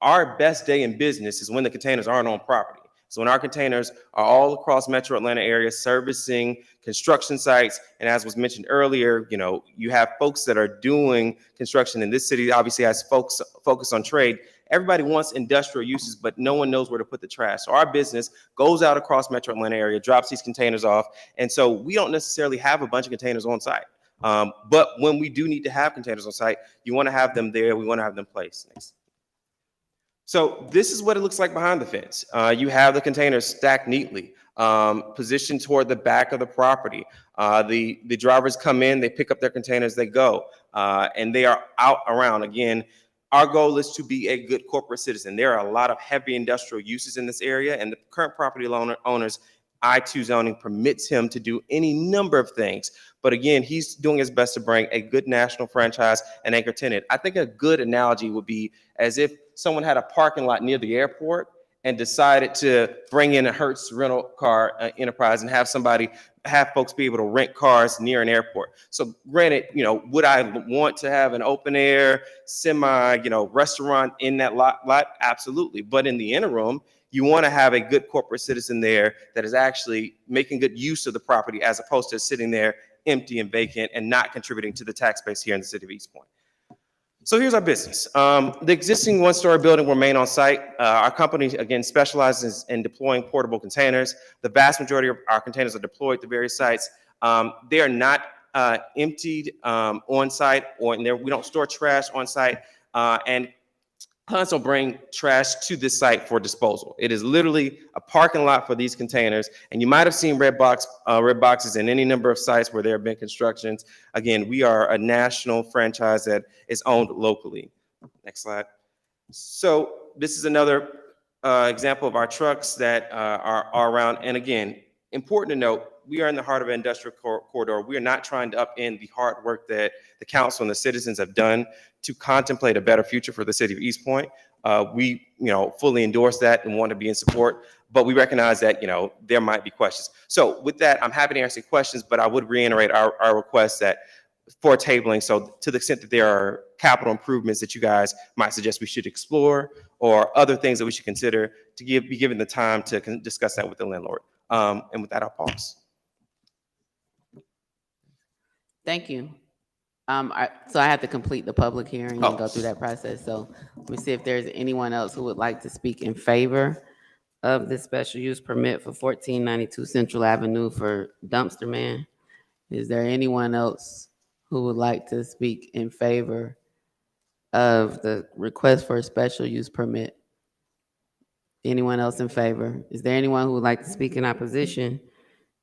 [SPEAKER 20] our best day in business is when the containers aren't on property. So when our containers are all across Metro Atlanta area servicing construction sites, and as was mentioned earlier, you know, you have folks that are doing construction in this city, obviously has folks focus on trade. Everybody wants industrial uses, but no one knows where to put the trash. So our business goes out across Metro Atlanta area, drops these containers off, and so we don't necessarily have a bunch of containers on site. But when we do need to have containers on site, you want to have them there. We want to have them placed. Next. So this is what it looks like behind the fence. You have the containers stacked neatly, positioned toward the back of the property. The drivers come in, they pick up their containers, they go, and they are out around. Again, our goal is to be a good corporate citizen. There are a lot of heavy industrial uses in this area, and the current property owner's I-2 zoning permits him to do any number of things. But again, he's doing his best to bring a good national franchise and anchor tenant. I think a good analogy would be as if someone had a parking lot near the airport and decided to bring in a Hertz rental car enterprise and have folks be able to rent cars near an airport. So granted, you know, would I want to have an open air semi, you know, restaurant in that lot? Absolutely. But in the interim, you want to have a good corporate citizen there that is actually making good use of the property as opposed to sitting there empty and vacant and not contributing to the tax base here in the city of East Point. So here's our business. The existing one-story building will remain on site. Our company, again, specializes in deploying portable containers. The vast majority of our containers are deployed to various sites. They are not emptied on site, we don't store trash on site. And clients will bring trash to this site for disposal. It is literally a parking lot for these containers. And you might have seen red boxes in any number of sites where there have been constructions. Again, we are a national franchise that is owned locally. Next slide. So this is another example of our trucks that are around. And again, important to note, we are in the heart of an industrial corridor. We are not trying to upend the hard work that the council and the citizens have done to contemplate a better future for the city of East Point. We, fully endorse that and want to be in support, but we recognize that, there might be questions. So with that, I'm happy to answer questions, but I would reiterate our request that for tabling. So to the extent that there are capital improvements that you guys might suggest we should explore or other things that we should consider to be given the time to discuss that with the landlord. And with that, I'll pause.
[SPEAKER 1] Thank you. So I have to complete the public hearing and go through that process. So let me see if there's anyone else who would like to speak in favor of this special use permit for 1492 Central Avenue for Dumpster Man. Is there anyone else who would like to speak in favor of the request for a special use permit? Anyone else in favor? Is there anyone who would like to speak in opposition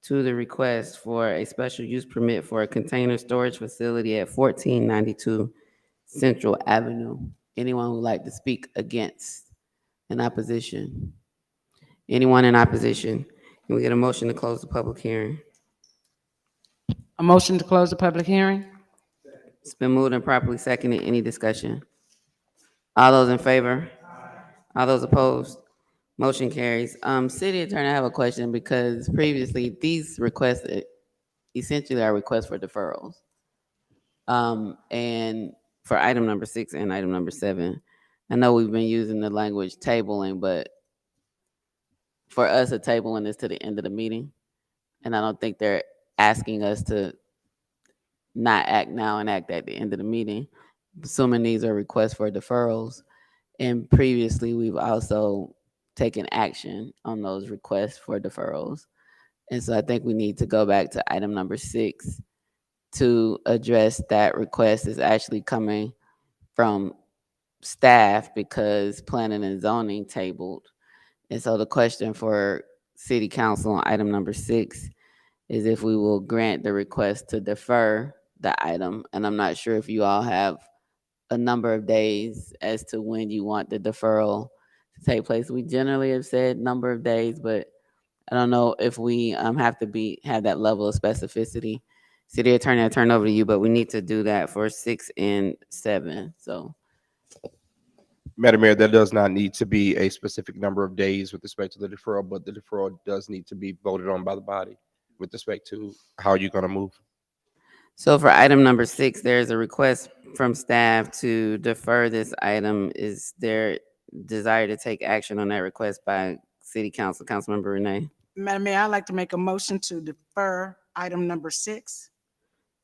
[SPEAKER 1] to the request for a special use permit for a container storage facility at 1492 Central Avenue? Anyone who would like to speak against, in opposition? Anyone in opposition? Can we get a motion to close the public hearing?
[SPEAKER 4] A motion to close the public hearing?
[SPEAKER 1] It's been moved and properly seconded. Any discussion? All those in favor? All those opposed? Motion carries. City Attorney, I have a question because previously these requests essentially are requests for deferrals. And for item number 6 and item number 7, I know we've been using the language tabling, but for us, a tabling is to the end of the meeting. And I don't think they're asking us to not act now and act at the end of the meeting, assuming these are requests for deferrals. And previously, we've also taken action on those requests for deferrals. And so I think we need to go back to item number 6 to address that request is actually coming from staff because planning and zoning tabled. And so the question for city council on item number 6 is if we will grant the request to defer the item. And I'm not sure if you all have a number of days as to when you want the deferral to take place. We generally have said number of days, but I don't know if we have that level of specificity City Attorney, I turn over to you, but we need to do that for 6 and 7, so.
[SPEAKER 2] Madam Mayor, there does not need to be a specific number of days with respect to the deferral, but the deferral does need to be voted on by the body with respect to how you're gonna move.
[SPEAKER 1] So for item number 6, there's a request from staff to defer this item. Is there desire to take action on that request by City Council, Councilmember Renee?
[SPEAKER 4] Madam Mayor, I'd like to make a motion to defer item number 6.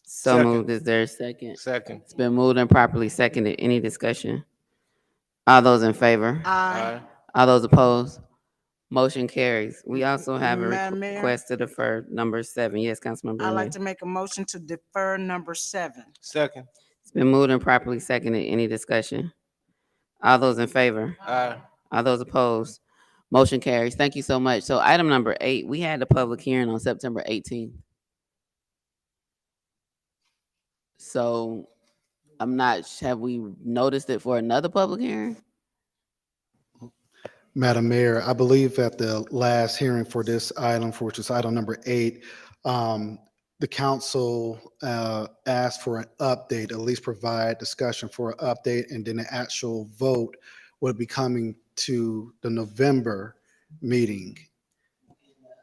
[SPEAKER 1] So
[SPEAKER 17] Second.
[SPEAKER 1] moved. Is there a second?
[SPEAKER 17] Second.
[SPEAKER 1] It's been moved and properly seconded. Any discussion? All those in favor?
[SPEAKER 4] Aye.
[SPEAKER 1] All those opposed? Motion carries. We also have a
[SPEAKER 4] Madam Mayor?
[SPEAKER 1] request to defer number 7. Yes, Councilmember
[SPEAKER 4] I'd
[SPEAKER 1] Renee.
[SPEAKER 4] like to make a motion to defer number 7.
[SPEAKER 17] Second.
[SPEAKER 1] It's been moved and properly seconded. Any discussion? All those in favor?
[SPEAKER 17] Aye.
[SPEAKER 1] All those opposed? Motion carries. Thank you so much. So item number 8, we had the public hearing on September 18th. So I'm not, have we noticed it for another public hearing?
[SPEAKER 18] Madam Mayor, I believe at the last hearing for this item, for which is item number 8, the council asked for an update, at least provide discussion for an update, and then the actual vote would be coming to the November meeting.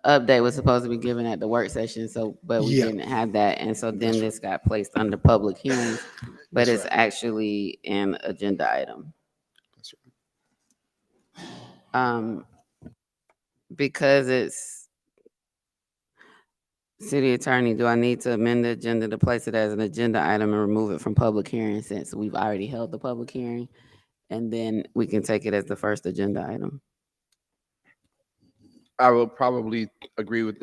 [SPEAKER 1] Update was supposed to be given at the work session, so, but we
[SPEAKER 18] Yeah.
[SPEAKER 1] didn't have that, and so then this got placed under public hearing, but
[SPEAKER 18] That's
[SPEAKER 1] it's
[SPEAKER 18] right.
[SPEAKER 1] actually an agenda item.
[SPEAKER 18] That's
[SPEAKER 1] Because it's City Attorney, do I need to amend the agenda to place it as an agenda item and remove it from public hearing since we've already held the public hearing? And then we can take it as the first agenda item.
[SPEAKER 2] I will probably agree with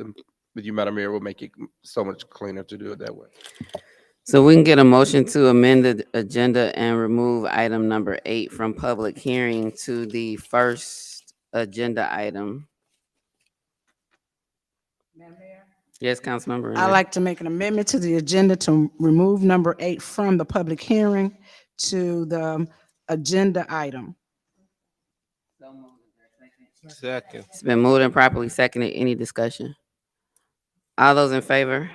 [SPEAKER 2] you, Madam Mayor. Will make it so much cleaner to do it that way.
[SPEAKER 1] So we can get a motion to amend the agenda and remove item number 8 from public hearing to the first agenda item. Yes, Councilmember.
[SPEAKER 4] I'd
[SPEAKER 1] Renee.
[SPEAKER 4] like to make an amendment to the agenda to remove number 8 from the public hearing to the agenda item.
[SPEAKER 17] Second.
[SPEAKER 1] It's been moved and properly seconded. Any discussion? All those in favor?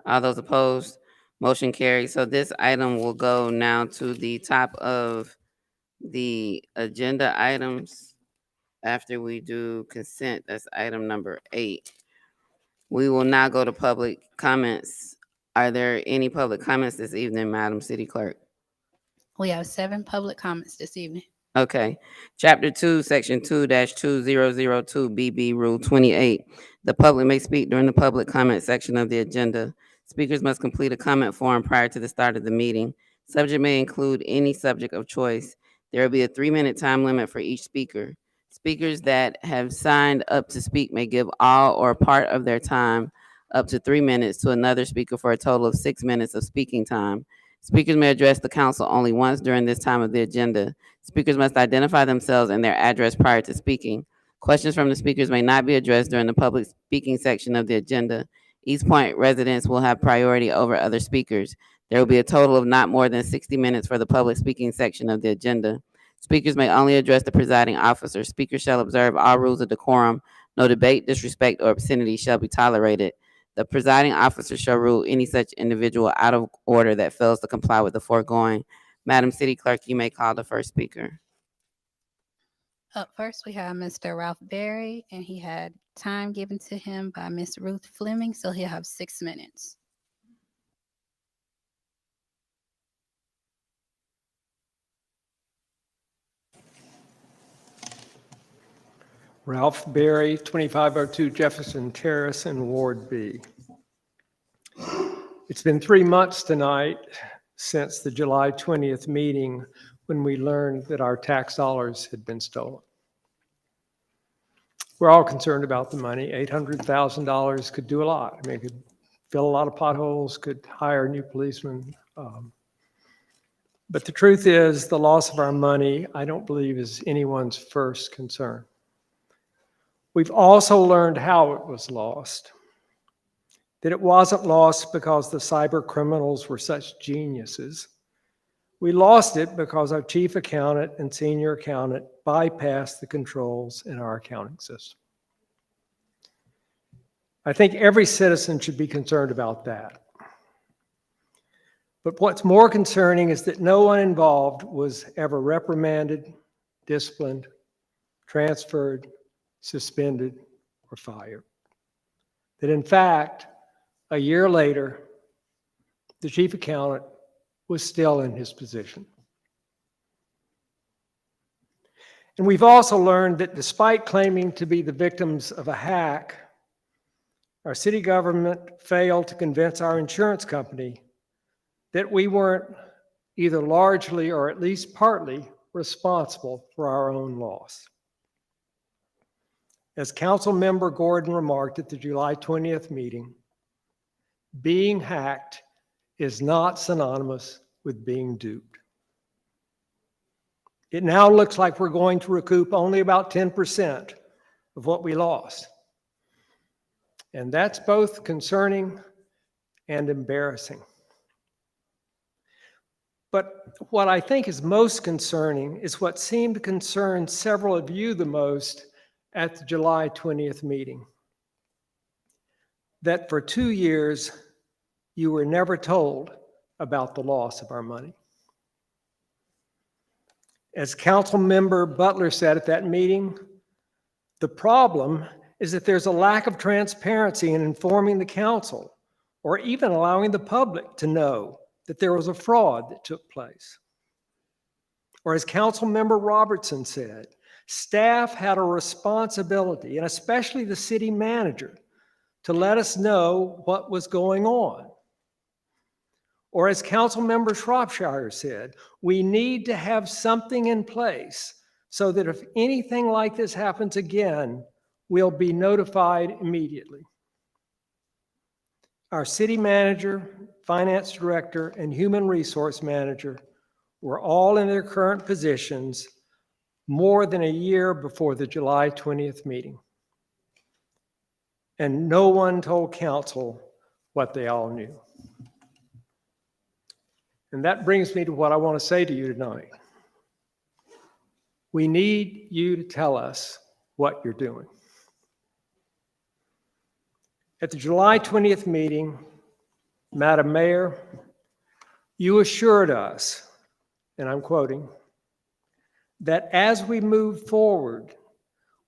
[SPEAKER 1] All those opposed? Motion carries. So this item will go now to the top of the agenda items. After we do consent, that's item number 8. We will now go to public comments. Are there any public comments this evening, Madam City Clerk?
[SPEAKER 19] We have 7 public comments this evening.
[SPEAKER 1] Okay. Chapter 2, Section 2-2002, BB Rule 28. The public may speak during the public comment section of the agenda. Speakers must complete a comment form prior to the start of the meeting. Subject may include any subject of choice. There will be a 3-minute time limit for each speaker. Speakers that have signed up to speak may give all or part of their time, up to 3 minutes, to another speaker for a total of 6 minutes of speaking time. Speakers may address the council only once during this time of the agenda. Speakers must identify themselves and their address prior to speaking. Questions from the speakers may not be addressed during the public speaking section of the agenda. East Point residents will have priority over other speakers. There will be a total of not more than 60 minutes for the public speaking section of the agenda. Speakers may only address the presiding officer. Speakers shall observe all rules of decorum. No debate, disrespect, or obscenity shall be tolerated. The presiding officer shall rule any such individual out of order that fails to comply with the foregoing. Madam City Clerk, you may call the first speaker.
[SPEAKER 19] Up first, we have Mr. Ralph Berry, and he had time given to him by Ms. Ruth Fleming, so he'll have 6 minutes.
[SPEAKER 21] Ralph Berry, 2502 Jefferson Terrace in Ward B. It's been 3 months tonight since the July 20th meeting when we learned that our tax dollars had been stolen. We're all concerned about the money. $800,000 could do a lot. I mean, it could fill a lot of potholes, could hire new policemen. But the truth is, the loss of our money, I don't believe, is anyone's first concern. We've also learned how it was lost. That it wasn't lost because the cyber criminals were such geniuses. We lost it because our chief accountant and senior accountant bypassed the controls in our accounting system. I think every citizen should be concerned about that. But what's more concerning is that no one involved was ever reprimanded, disciplined, transferred, suspended, or fired. That in fact, a year later, the chief accountant was still in his position. And we've also learned that despite claiming to be the victims of a hack, our city government failed to convince our insurance company that we weren't either largely or at least partly responsible for our own loss. As Council Member Gordon remarked at the July 20th meeting, being hacked is not synonymous with being duped. It now looks like we're going to recoup only about 10% of what we lost. And that's both concerning and embarrassing. But what I think is most concerning is what seemed to concern several of you the most at the July 20th meeting. That for 2 years, you were never told about the loss of our money. As Council Member Butler said at that meeting, the problem is that there's a lack of transparency in informing the council or even allowing the public to know that there was a fraud that took place. Or as Council Member Robertson said, staff had a responsibility, and especially the city manager, to let us know what was going on. Or as Councilmember Shropshire said, we need to have something in place so that if anything like this happens again, we'll be notified immediately. Our city manager, finance director, and human resource manager were all in their current positions more than a year before the July 20th meeting. And no one told council what they all knew. And that brings me to what I want to say to you tonight. We need you to tell us what you're doing. At the July 20th meeting, Madam Mayor, you assured us, and I'm quoting, that as we move forward,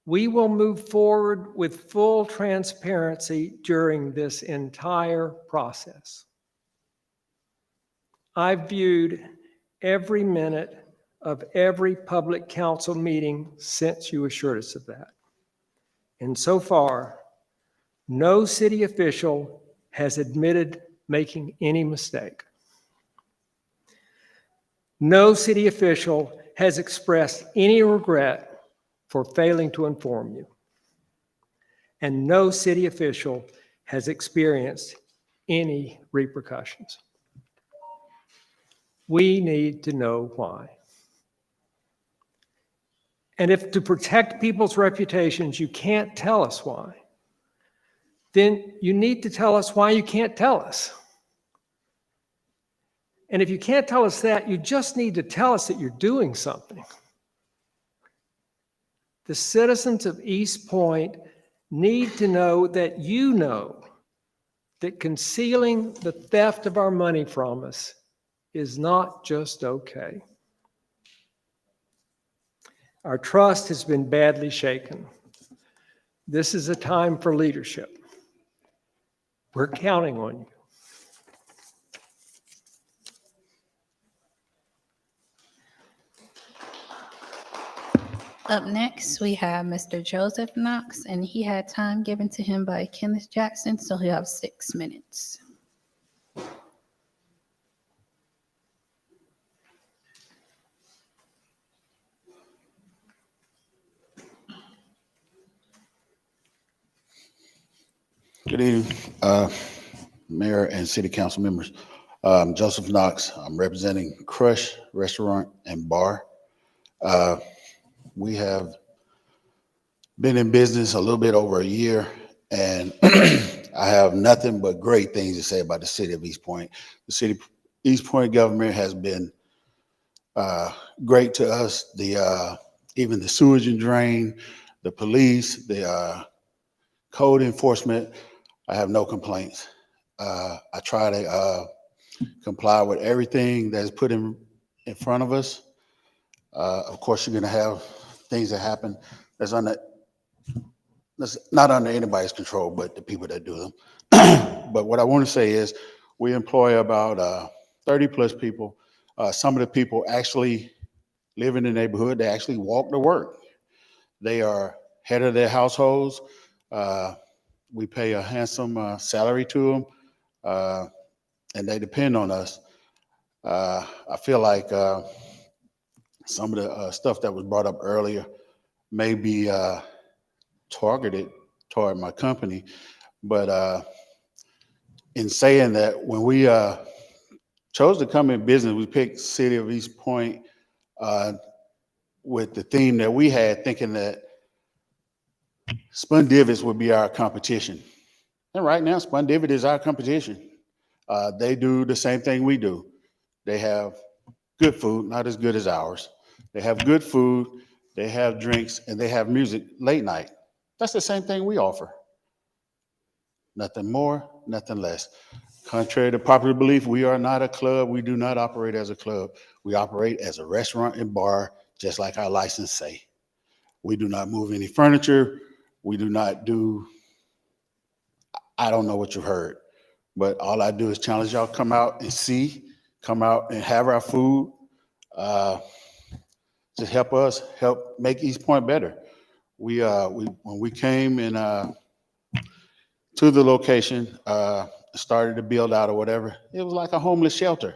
[SPEAKER 21] we will move forward with full transparency during this entire process. I've viewed every minute of every public council meeting since you assured us of that. And so far, no city official has admitted making any mistake. No city official has expressed any regret for failing to inform you. And no city official has experienced any repercussions. We need to know why. And if to protect people's reputations, you can't tell us why, then you need to tell us why you can't tell us. And if you can't tell us that, you just need to tell us that you're doing something. The citizens of East Point need to know that you know that concealing the theft of our money from us is not just okay. Our trust has been badly shaken. This is a time for leadership. We're counting on you.
[SPEAKER 19] Up next, we have Mr. Joseph Knox, and he had time given to him by Kenneth Jackson, so he'll have 6 minutes.
[SPEAKER 7] Good evening, Mayor and City Council members. Joseph Knox, I'm representing Crush Restaurant and Bar. We have been in business a little bit over a year, and I have nothing but great things to say about the city of East Point. The city East Point government has been great to us. Even the sewage and drain, the police, the code enforcement, I have no complaints. I try to comply with everything that's put in front of us. Of course, you're gonna have things that happen that's not under anybody's control, but the people that do them. But what I want to say is we employ about 30 plus people. Some of the people actually live in the neighborhood. They actually walk to work. They are head of their households. We pay a handsome salary to them, and they depend on us. I feel like some of the stuff that was brought up earlier may be targeted toward my company, but in saying that, when we chose to come in business, we picked City of East Point with the theme that we had, thinking that Spun-Divot would be our competition. And right now, Spun-Divot is our competition. They do the same thing we do. They have good food, not as good as ours. They have good food, they have drinks, and they have music late night. That's the same thing we offer. Nothing more, nothing less. Contrary to popular belief, we are not a club. We do not operate as a club. We operate as a restaurant and bar, just like our license say. We do not move any furniture. We do not do, I don't know what you heard, but all I do is challenge y'all, come out and see, come out and have our food. Just help us help make East Point better. When we came in to the location, started to build out or whatever, it was like a homeless shelter.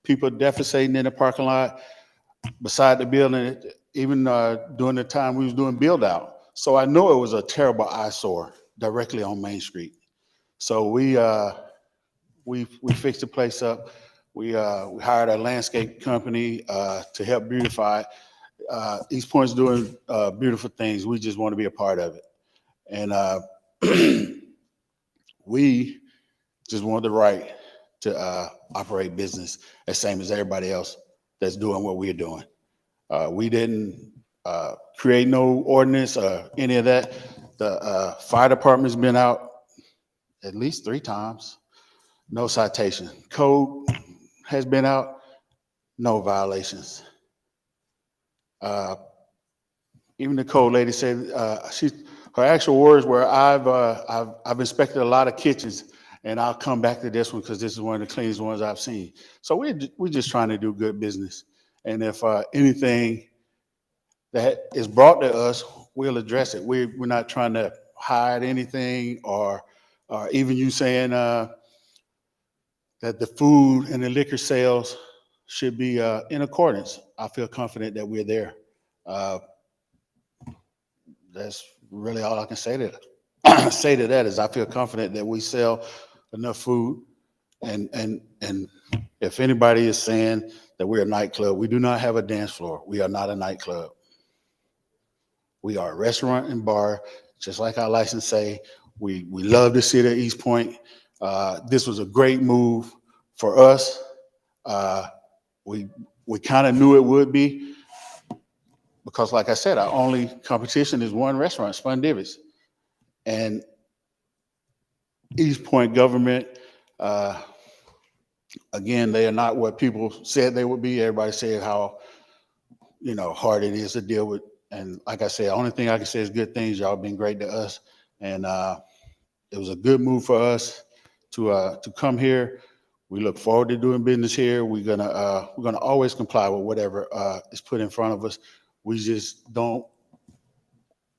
[SPEAKER 7] People defecating in the parking lot beside the building, even during the time we was doing build out. So I know it was a terrible eyesore directly on Main Street. So we fixed the place up. We hired a landscape company to help beautify it. East Point's doing beautiful things. We just want to be a part of it. And we just want the right to operate business as same as everybody else that's doing what we're doing. We didn't create no ordinance or any of that. The fire department's been out at least 3 times, no citation. Code has been out, no violations. Even the code lady said her actual words were, I've inspected a lot of kitchens, and I'll come back to this one because this is one of the cleanest ones I've seen. So we're just trying to do good business. And if anything that is brought to us, we'll address it. We're not trying to hide anything, or even you saying that the food and the liquor sales should be in accordance. I feel confident that we're there. That's really all I can say to that. Say to that is I feel confident that we sell enough food. And if anybody is saying that we're a nightclub, we do not have a dance floor. We are not a nightclub. We are a restaurant and bar, just like our license say. We love the city of East Point. This was a great move for us. We kind of knew it would be, because like I said, our only competition is one restaurant, Spun-Divot. And East Point government, again, they are not what people said they would be. Everybody said how, hard it is to deal with. And like I said, the only thing I can say is good things. Y'all been great to us. And it was a good move for us to come here. We look forward to doing business here. We're gonna always comply with whatever is put in front of us. We just don't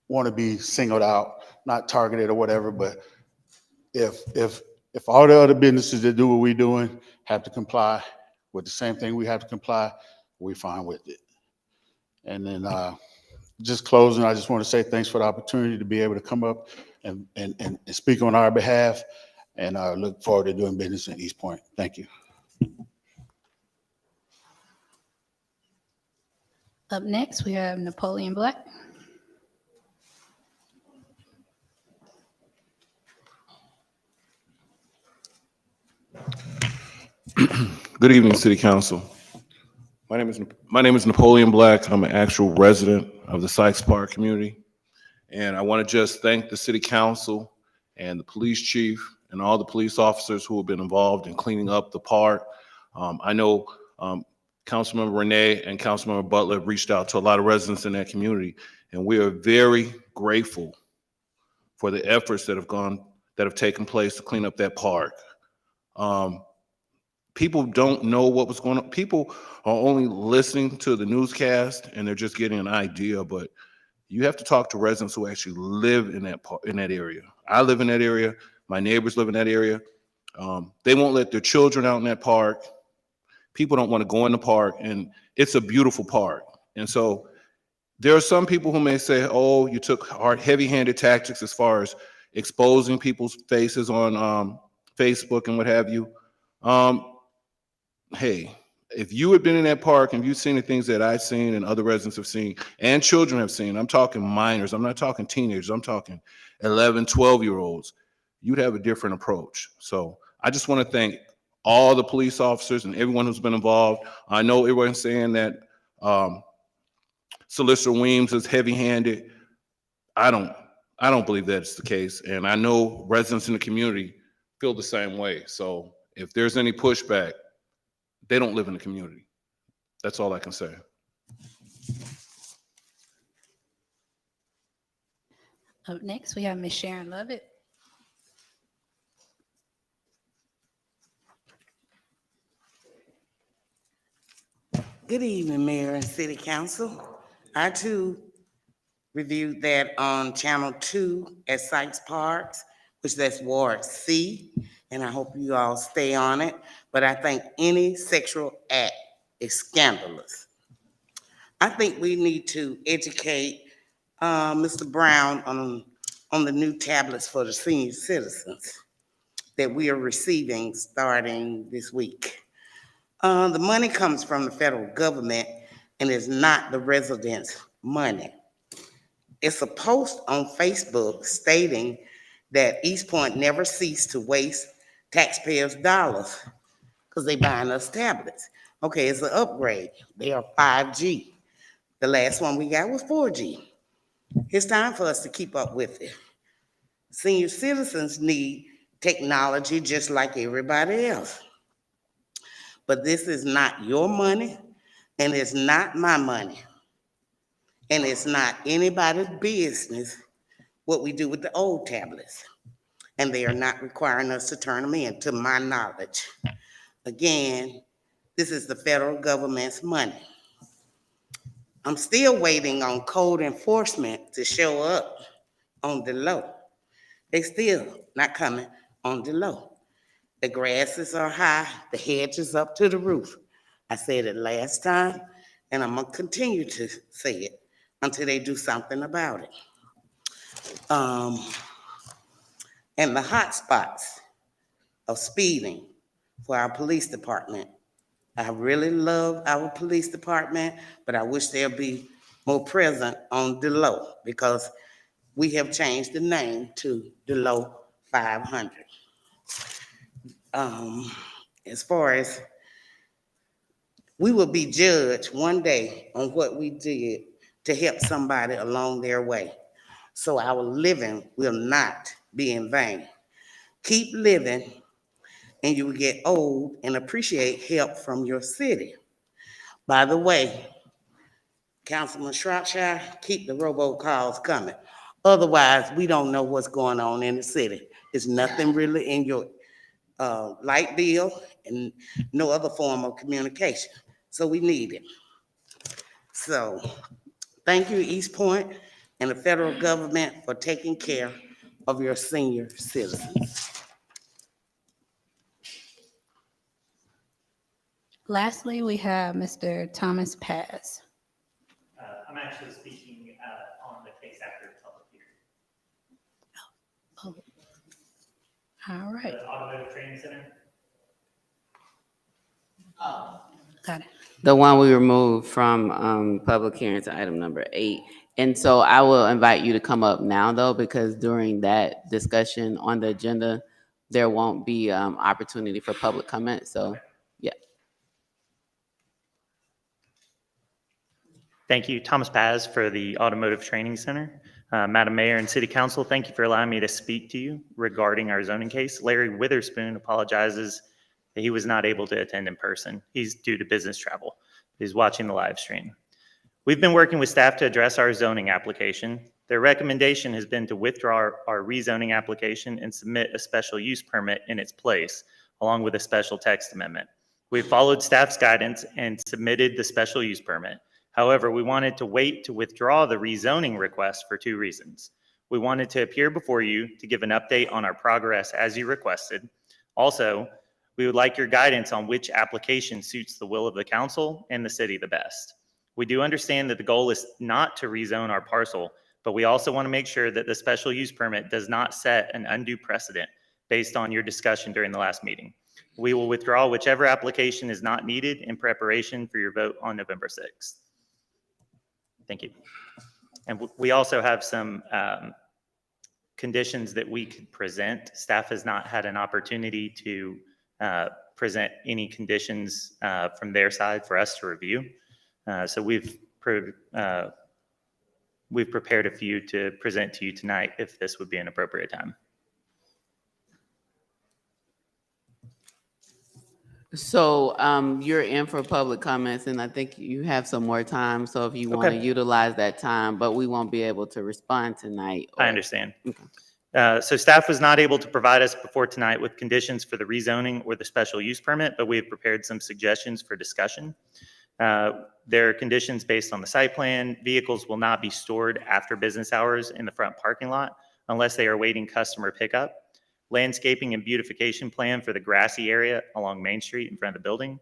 [SPEAKER 7] want to be singled out, not targeted or whatever. But if all the other businesses that do what we're doing have to comply with the same thing we have to comply, we're fine with it. And then just closing, I just want to say thanks for the opportunity to be able to come up and speak on our behalf, and look forward to doing business in East Point. Thank you.
[SPEAKER 19] Up next, we have Napoleon Black.
[SPEAKER 15] Good evening, City Council. My name is Napoleon Black. I'm an actual resident of the Sykes Park community. And I want to just thank the City Council and the police chief
[SPEAKER 8] and all the police officers who have been involved in cleaning up the park. I know Councilmember Renee and Councilmember Butler have reached out to a lot of residents in that community, and we are very grateful for the efforts that have taken place to clean up that park. People don't know what was going on. People are only listening to the newscast and they're just getting an idea, but you have to talk to residents who actually live in that area. I live in that area. My neighbors live in that area. They won't let their children out in that park. People don't want to go in the park, and it's a beautiful park. And so there are some people who may say, oh, you took heavy-handed tactics as far as exposing people's faces on Facebook and what have you. Hey, if you had been in that park and you've seen the things that I've seen and other residents have seen and children have seen, I'm talking minors, I'm not talking teenagers, I'm talking 11, 12-year-olds, you'd have a different approach. So I just want to thank all the police officers and everyone who's been involved. I know everyone's saying that Solicitor Weems is heavy-handed. I don't believe that's the case. And I know residents in the community feel the same way. So if there's any pushback, they don't live in the community. That's all I can say.
[SPEAKER 19] Up next, we have Ms. Sharon Lovett.
[SPEAKER 22] Good evening, Mayor and City Council. I too reviewed that on Channel 2 at Sykes Parks, which that's Ward C, and I hope you all stay on it. But I think any sexual act is scandalous. I think we need to educate Mr. Brown on the new tablets for the senior citizens that we are receiving starting this week. The money comes from the federal government and is not the residents' money. It's a post on Facebook stating that East Point never ceased to waste taxpayers' dollars because they buying us tablets. Okay, it's an upgrade. They are 5G. The last one we got was 4G. It's time for us to keep up with it. Senior citizens need technology just like everybody else. But this is not your money, and it's not my money. And it's not anybody's business what we do with the old tablets. And they are not requiring us to turn them in, to my knowledge. Again, this is the federal government's money. I'm still waiting on code enforcement to show up on the low. They still not coming on the low. The grasses are high, the hedge is up to the roof. I said it last time, and I'm gonna continue to say it until they do something about it. And the hot spots of speeding for our police department. I really love our police department, but I wish they'll be more present on DeLow because we have changed the name to DeLow 500. As far as we will be judged one day on what we did to help somebody along their way. So our living will not be in vain. Keep living and you will get old and appreciate help from your city. By the way, Councilman Shropshire, keep the robocalls coming. Otherwise, we don't know what's going on in the city. There's nothing really in your light bill and no other form of communication. So we need it. So thank you, East Point and the federal government for taking care of your senior citizens.
[SPEAKER 19] Lastly, we have Mr. Thomas Paz.
[SPEAKER 23] I'm actually speaking on the case after the public hearing.
[SPEAKER 19] Oh. All right.
[SPEAKER 23] The Automotive Training Center.
[SPEAKER 19] Got it.
[SPEAKER 1] The one we removed from public hearing to item number 8. And so I will invite you to come up now, though, because during that discussion on the agenda, there won't be opportunity for public comment. So, yeah.
[SPEAKER 23] Thank you, Thomas Paz for the Automotive Training Center. Madam Mayor and City Council, thank you for allowing me to speak to you regarding our zoning case. Larry Witherspoon apologizes that he was not able to attend in person. He's due to business travel. He's watching the live stream. We've been working with staff to address our zoning application. Their recommendation has been to withdraw our rezoning application and submit a special use permit in its place, along with a special text amendment. We've followed staff's guidance and submitted the special use permit. However, we wanted to wait to withdraw the rezoning request for 2 reasons. We wanted to appear before you to give an update on our progress as you requested. Also, we would like your guidance on which application suits the will of the council and the city the best. We do understand that the goal is not to rezone our parcel, but we also want to make sure that the special use permit does not set an undue precedent based on your discussion during the last meeting. We will withdraw whichever application is not needed in preparation for your vote on November 6th. Thank you. And we also have some conditions that we could present. Staff has not had an opportunity to present any conditions from their side for us to review. So we've prepared a few to present to you tonight if this would be an appropriate time.
[SPEAKER 1] So you're in for public comments, and I think you have some more time. So if you want to
[SPEAKER 23] Okay.
[SPEAKER 1] utilize that time, but we won't be able to respond tonight.
[SPEAKER 23] I understand. So staff was not able to provide us before tonight with conditions for the rezoning or the special use permit, but we have prepared some suggestions for discussion. There are conditions based on the site plan. Vehicles will not be stored after business hours in the front parking lot unless they are awaiting customer pickup. Landscaping and beautification plan for the grassy area along Main Street in front of the building.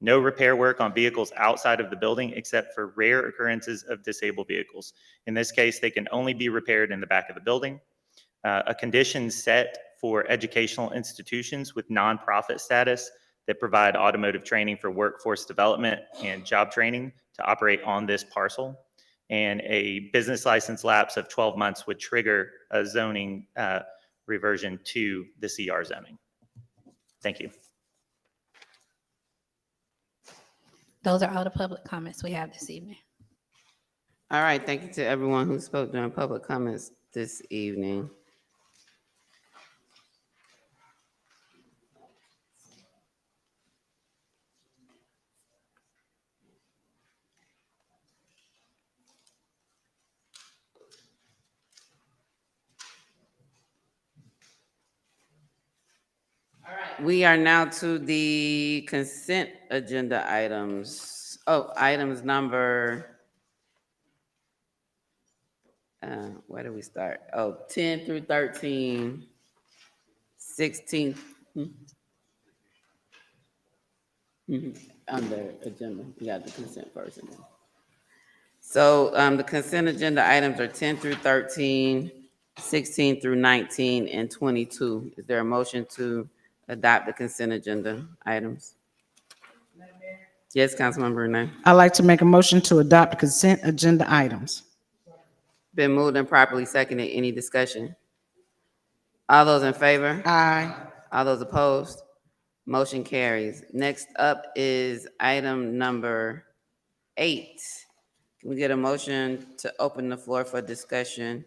[SPEAKER 23] No repair work on vehicles outside of the building except for rare occurrences of disabled vehicles. In this case, they can only be repaired in the back of the building. A condition set for educational institutions with nonprofit status that provide automotive training for workforce development and job training to operate on this parcel. And a business license lapse of 12 months would trigger a zoning reversion to the CR zoning. Thank you.
[SPEAKER 19] Those are all the public comments we have this evening.
[SPEAKER 1] All right, thank you to everyone who spoke during public comments this evening. We are now to the consent agenda items. Oh, items number, where do we start? Oh, 10 through 13, 16. On the agenda, we got the consent first. So the consent agenda items are 10 through 13, 16 through 19, and 22. Is there a motion to adopt the consent agenda items? Yes, Councilmember Renee.
[SPEAKER 4] I'd like to make a motion to adopt the consent agenda items.
[SPEAKER 1] Been moved and properly seconded. Any discussion? All those in favor?
[SPEAKER 4] Aye.
[SPEAKER 1] All those opposed? Motion carries. Next up is item number 8. Can we get a motion to open the floor for discussion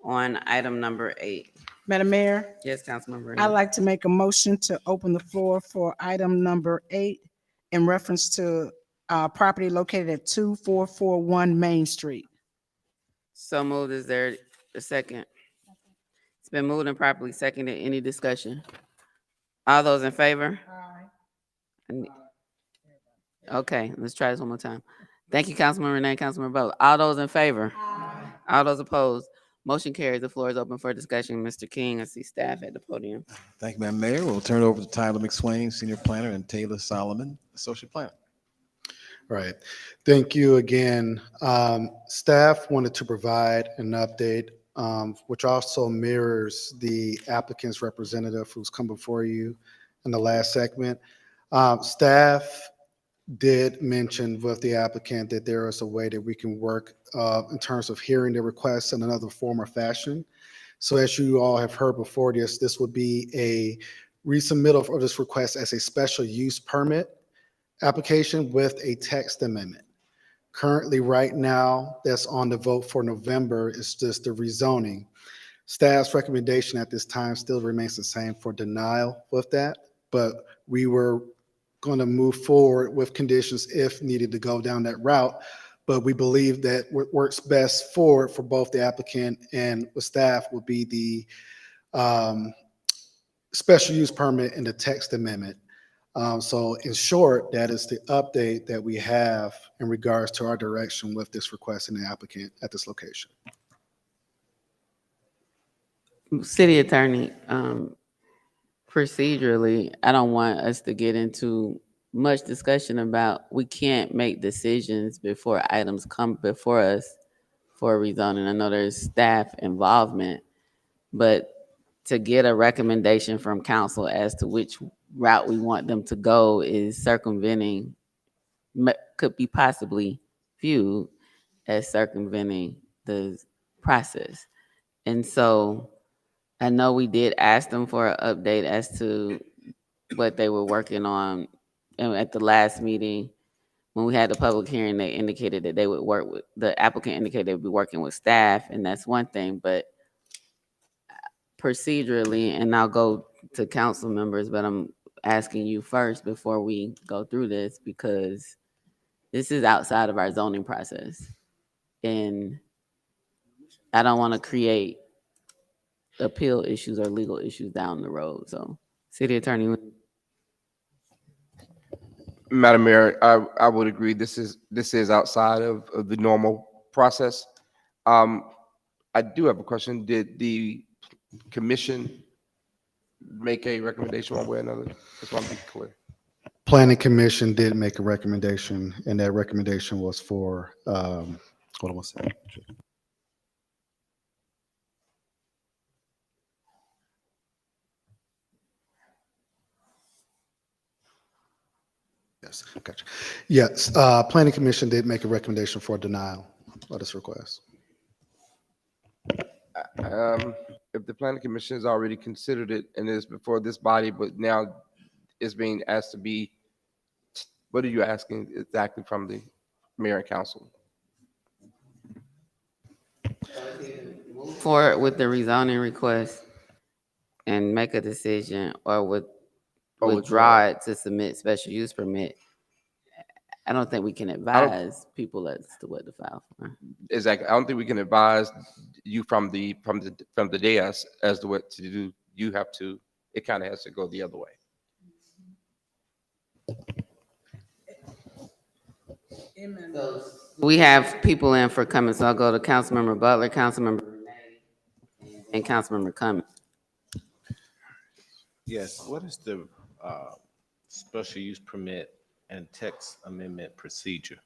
[SPEAKER 1] on item number 8?
[SPEAKER 4] Madam Mayor,
[SPEAKER 1] Yes, Councilmember
[SPEAKER 4] I'd
[SPEAKER 1] Renee.
[SPEAKER 4] like to make a motion to open the floor for item number 8 in reference to property located at 2441 Main Street.
[SPEAKER 1] So moved. Is there a second? It's been moved and properly seconded. Any discussion? All those in favor? Aye. Okay, let's try this one more time. Thank you, Councilman Renee, Councilman Bo. All those in favor? Aye. All those opposed? Motion carries. The floor is open for discussion. Mr. King, I see staff at the podium.
[SPEAKER 10] Thank you, Madam Mayor. We'll turn it over to Tyler McSwain, Senior Planner, and Taylor Solomon, Associate Planner.
[SPEAKER 18] All right. Thank you again. Staff wanted to provide an update, which also mirrors the applicant's representative who's come before you in the last segment. Staff did mention with the applicant that there is a way that we can work in terms of hearing the requests in another form or fashion. So as you all have heard before this would be a resubmittal of this request as a special use permit application with a text amendment. Currently, right now, that's on the vote for November is just the rezoning. Staff's recommendation at this time still remains the same for denial with that, but we were going to move forward with conditions if needed to go down that route. But we believe that what works best for both the applicant and the staff would be the special use permit and the text amendment. So in short, that is the update that we have in regards to our direction with this request and the applicant at this location.
[SPEAKER 1] City Attorney, procedurally, I don't want us to get into much discussion about, we can't make decisions before items come before us for rezoning. I know there's staff involvement, but to get a recommendation from council as to which route we want them to go is circumventing, could be possibly viewed as circumventing the process. And so I know we did ask them for an update as to what they were working on. And at the last meeting, when we had the public hearing, they indicated that they would work with, the applicant indicated they would be working with staff, and that's one thing, but procedurally, and I'll go to council members, but I'm asking you first before we go through this, because this is outside of our zoning process. And I don't want to create appeal issues or legal issues down the road. So, City Attorney.
[SPEAKER 2] Madam Mayor, I would agree. This is outside of the normal process. I do have a question. Did the commission make a recommendation one way or another? Just want to be clear.
[SPEAKER 18] Planning Commission did make a recommendation, and that recommendation was for, hold on one second. Yes, gotcha. Yes, Planning Commission did make a recommendation for denial of this request.
[SPEAKER 2] If the planning commission has already considered it and is before this body, but now is being asked to be, what are you asking exactly from the mayor and council?
[SPEAKER 1] Forward with the rezoning request and make a decision, or withdraw it to submit special use permit. I don't think we can advise people as to what to file for.
[SPEAKER 2] Exactly. I don't think we can advise you from the dais as to what to do. You have to, it kind of has to go the other way.
[SPEAKER 1] We have people in for comments, so I'll go to Councilmember Butler, Councilmember Renee, and Councilmember Cummings.
[SPEAKER 17] Yes, what is the special use permit and text amendment procedure?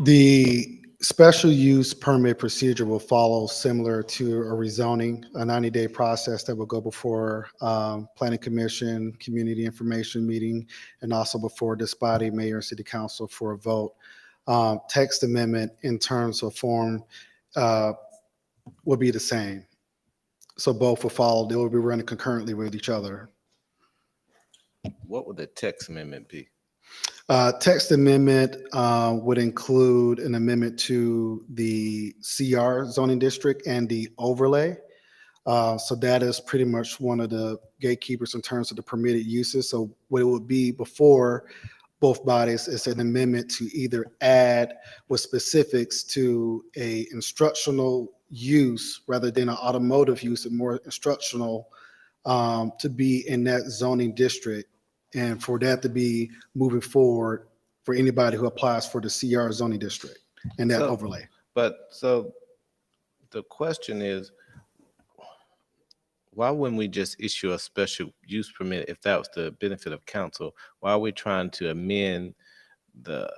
[SPEAKER 18] The special use permit procedure will follow similar to a rezoning, a 90-day process that will go before Planning Commission, Community Information Meeting, and also before this body, Mayor and City Council for a vote. Text amendment in terms of form will be the same. So both will follow, they will be running concurrently with each other.
[SPEAKER 17] What would the text amendment be?
[SPEAKER 18] Text amendment would include an amendment to the CR zoning district and the overlay. So that is pretty much one of the gatekeepers in terms of the permitted uses. So what it would be before both bodies is an amendment to either add with specifics to a instructional use rather than an automotive use, and more instructional to be in that zoning district. And for that to be moving forward for anybody who applies for the CR zoning district and that overlay.
[SPEAKER 17] But so the question is, why wouldn't we just issue a special use permit if that was the benefit of council? Why are we trying to amend the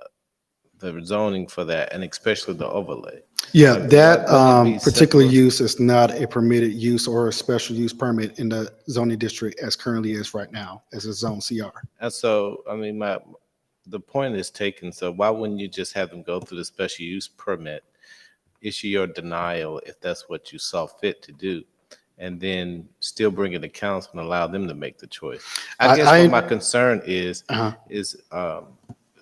[SPEAKER 17] zoning for that, and especially the overlay?
[SPEAKER 18] Yeah, that
[SPEAKER 17] Wouldn't it be
[SPEAKER 18] particular
[SPEAKER 17] simpler?
[SPEAKER 18] use is not a permitted use or a special use permit in the zoning district as currently is right now as a zone CR.
[SPEAKER 17] And so, I mean, the point is taken. So why wouldn't you just have them go through the special use permit, issue your denial if that's what you saw fit to do, and then still bring it to council and allow them to make the choice? I guess what my concern is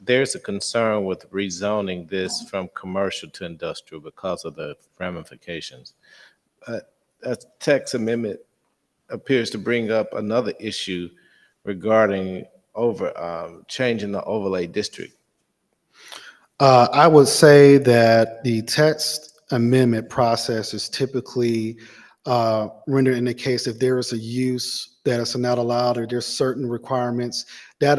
[SPEAKER 17] there's a concern with rezoning this from commercial to industrial because of the ramifications. A text amendment appears to bring up another issue regarding changing the overlay district.
[SPEAKER 18] I would say that the text amendment process is typically rendered in the case if there is a use that is not allowed or there's certain requirements that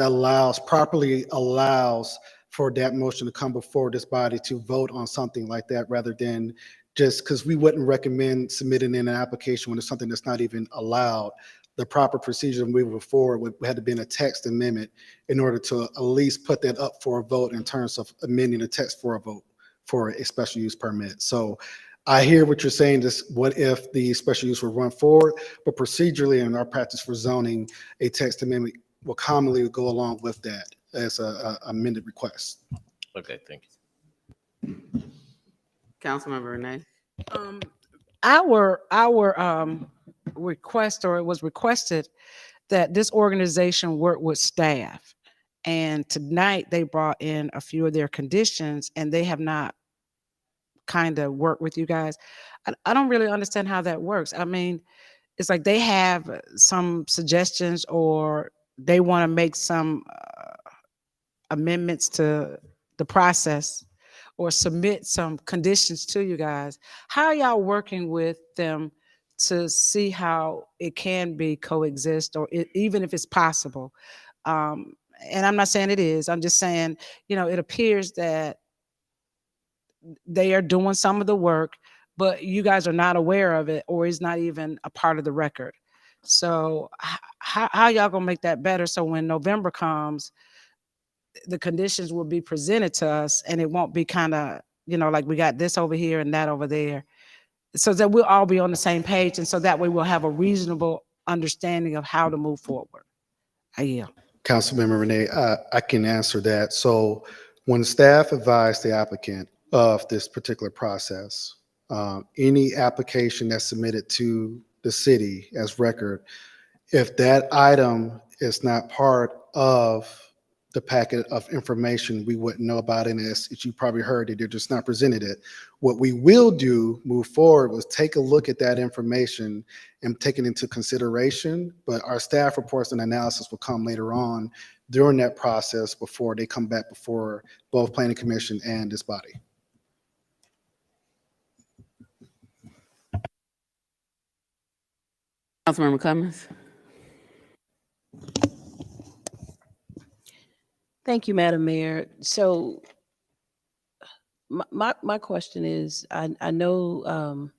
[SPEAKER 18] properly allows for that motion to come before this body to vote on something like that, rather than just because we wouldn't recommend submitting in an application when it's something that's not even allowed. The proper procedure moving forward would had to be in a text amendment in order to at least put that up for a vote in terms of amending the text for a vote for a special use permit. So I hear what you're saying, this what if the special use will run forward, but procedurally in our practice for zoning, a text amendment will commonly go along with that as a amended request.
[SPEAKER 17] Okay, thank you.
[SPEAKER 1] Councilmember Renee.
[SPEAKER 4] Our request, or it was requested that this organization work with staff. And tonight they brought in a few of their conditions and they have not kind of worked with you guys. I don't really understand how that works. I mean, it's like they have some suggestions or they want to make some amendments to the process or submit some conditions to you guys. How are y'all working with them to see how it can be coexist, or even if it's possible? And I'm not saying it is, I'm just saying, you know, it appears that they are doing some of the work, but you guys are not aware of it, or it's not even a part of the record. So how y'all gonna make that better so when November comes, the conditions will be presented to us and it won't be kind of, you know, like we got this over here and that over there, so that we'll all be on the same page, and so that way we'll have a reasonable understanding of how to move forward. I yield.
[SPEAKER 18] Councilmember Renee, I can answer that. So when staff advised the applicant of this particular process, any application that's submitted to the city as record, if that item is not part of the packet of information, we wouldn't know about it. As you probably heard it, they're just not presented it. What we will do move forward was take a look at that information and take it into consideration, but our staff reports and analysis will come later on during that process before they come back before both Planning Commission and this body.
[SPEAKER 1] Councilmember Cummings.
[SPEAKER 3] Thank you, Madam Mayor. So my question is, I know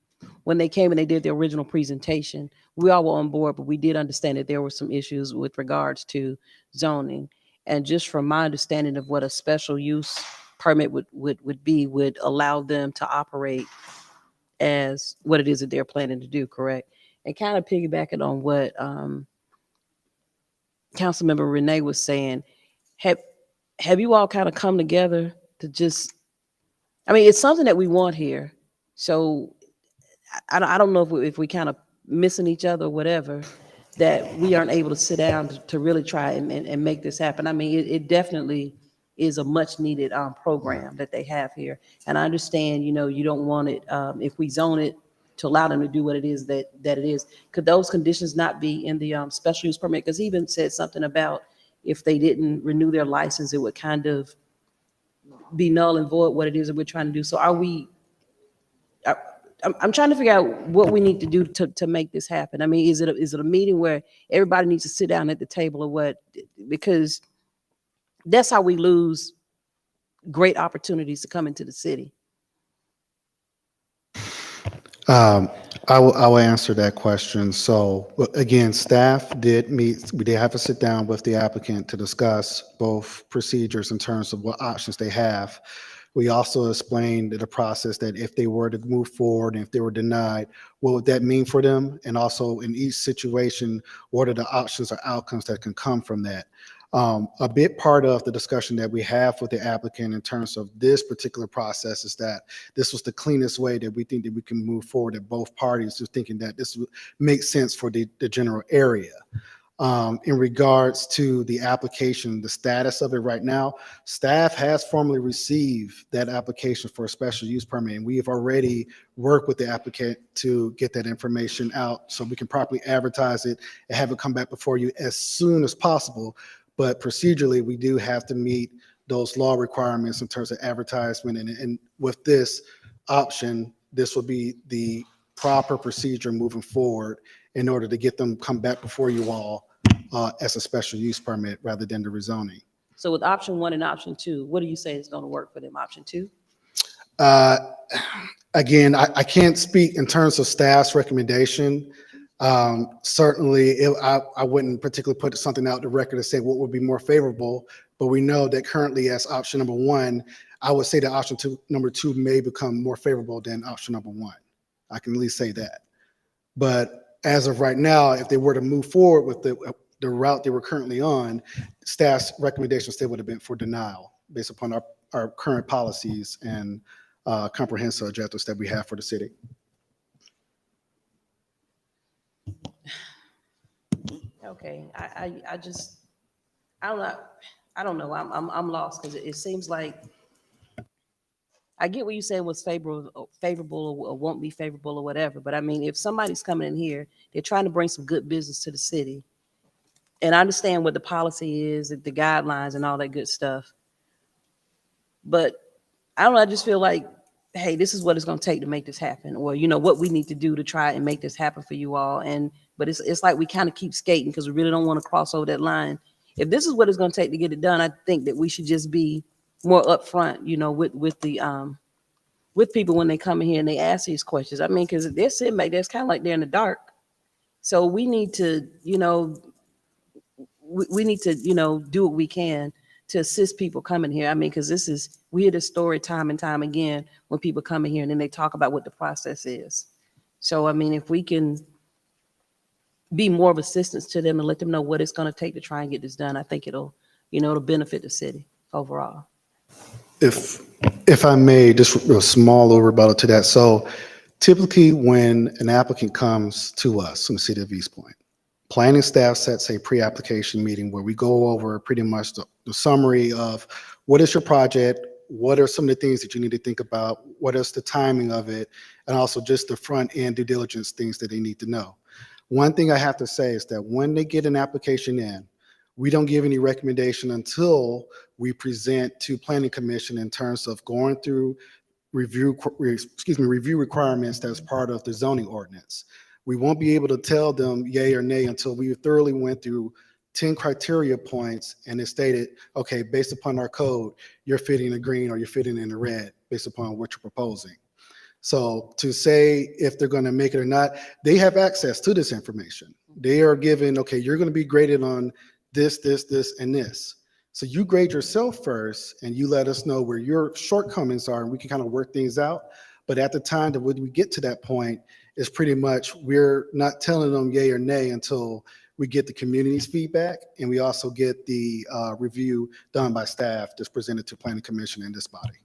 [SPEAKER 3] when they came and they did the original presentation, we all were on board, but we did understand that there were some issues with regards to zoning. And just from my understanding of what a special use permit would allow them to operate as what it is that they're planning to do, correct? And kind of piggybacking on what Councilmember Renee was saying, have you all kind of come together to just, I mean, it's something that we want here. So I don't know if we kind of missing each other or whatever, that we aren't able to sit down to really try and make this happen. I mean, it definitely is a much needed program that they have here. And I understand, you know, you don't want it, if we zone it, to allow them to do what it is that it is. Could those conditions not be in the special use permit? Because he even said something about if they didn't renew their license, it would kind of be null and void what it is that we're trying to do. So are we, I'm trying to figure out what we need to do to make this happen. I mean, is it a meeting where everybody needs to sit down at the table, or what? Because that's how we lose great opportunities to come into the city.
[SPEAKER 18] I will answer that question. So again, staff did meet, we did have to sit down with the applicant to discuss both procedures in terms of what options they have. We also explained the process that if they were to move forward and if they were denied, what would that mean for them? And also in each situation, what are the options or outcomes that can come from that? A big part of the discussion that we have with the applicant in terms of this particular process is that this was the cleanest way that we think that we can move forward, at both parties just thinking that this would make sense for the general area. In regards to the application, the status of it right now, staff has formally received that application for a special use permit, and we have already worked with the applicant to get that information out so we can properly advertise it and have it come back before you as soon as possible. But procedurally, we do have to meet those law requirements in terms of advertisement, and with this option, this will be the proper procedure moving forward in order to get them come back before you all as a special use permit rather than the rezoning.
[SPEAKER 3] So with option 1 and option 2, what do you say is going to work for them? Option 2?
[SPEAKER 18] Again, I can't speak in terms of staff's recommendation. Certainly, I wouldn't particularly put something out the record to say what would be more favorable, but we know that currently as option number 1, I would say that option number 2 may become more favorable than option number 1. I can at least say that. But as of right now, if they were to move forward with the route they were currently on, staff's recommendation still would have been for denial based upon our current policies and comprehensive objectives that we have for the city.
[SPEAKER 3] Okay, I don't know. I'm lost because it seems like I get what you said was favorable or won't be favorable or whatever. But I mean, if somebody's coming in here, they're trying to bring some good business to the city. And I understand what the policy is, the guidelines and all that good stuff. But I don't know, I just feel like, hey, this is what it's going to take to make this happen. Or, you know, what we need to do to try and make this happen for you all. But it's like we kind of keep skating because we really don't want to cross over that line. If this is what it's going to take to get it done, I think that we should just be more upfront, you know, with people when they come in here and they ask these questions. I mean, because they're sitting back there, it's kind of like they're in the dark. So we need to, you know, we need to, you know, do what we can to assist people coming here. I mean, because we hear this story time and time again when people come in here and then they talk about what the process is. So, I mean, if we can be more of assistance to them and let them know what it's going to take to try and get this done, I think it'll benefit the city overall.
[SPEAKER 18] If I may, just a small rebuttal to that. So typically when an applicant comes to us in the city of East Point, planning staff sets a pre-application meeting where we go over pretty much the summary of what is your project, what are some of the things that you need to think about, what is the timing of it, and also just the front end due diligence things that they need to know. One thing I have to say is that when they get an application in, we don't give any recommendation until we present to Planning Commission in terms of going through review requirements that's part of the zoning ordinance. We won't be able to tell them yay or nay until we thoroughly went through 10 criteria points and it stated, okay, based upon our code, you're fitting the green or you're fitting in the red based upon what you're proposing. So to say if they're going to make it or not, they have access to this information. They are given, okay, you're going to be graded on this, and this. So you grade yourself first and you let us know where your shortcomings are and we can kind of work things out. But at the time that when we get to that point, it's pretty much we're not telling them yay or nay until we get the community's feedback and we also get the review done by staff that's presented to Planning Commission in this body.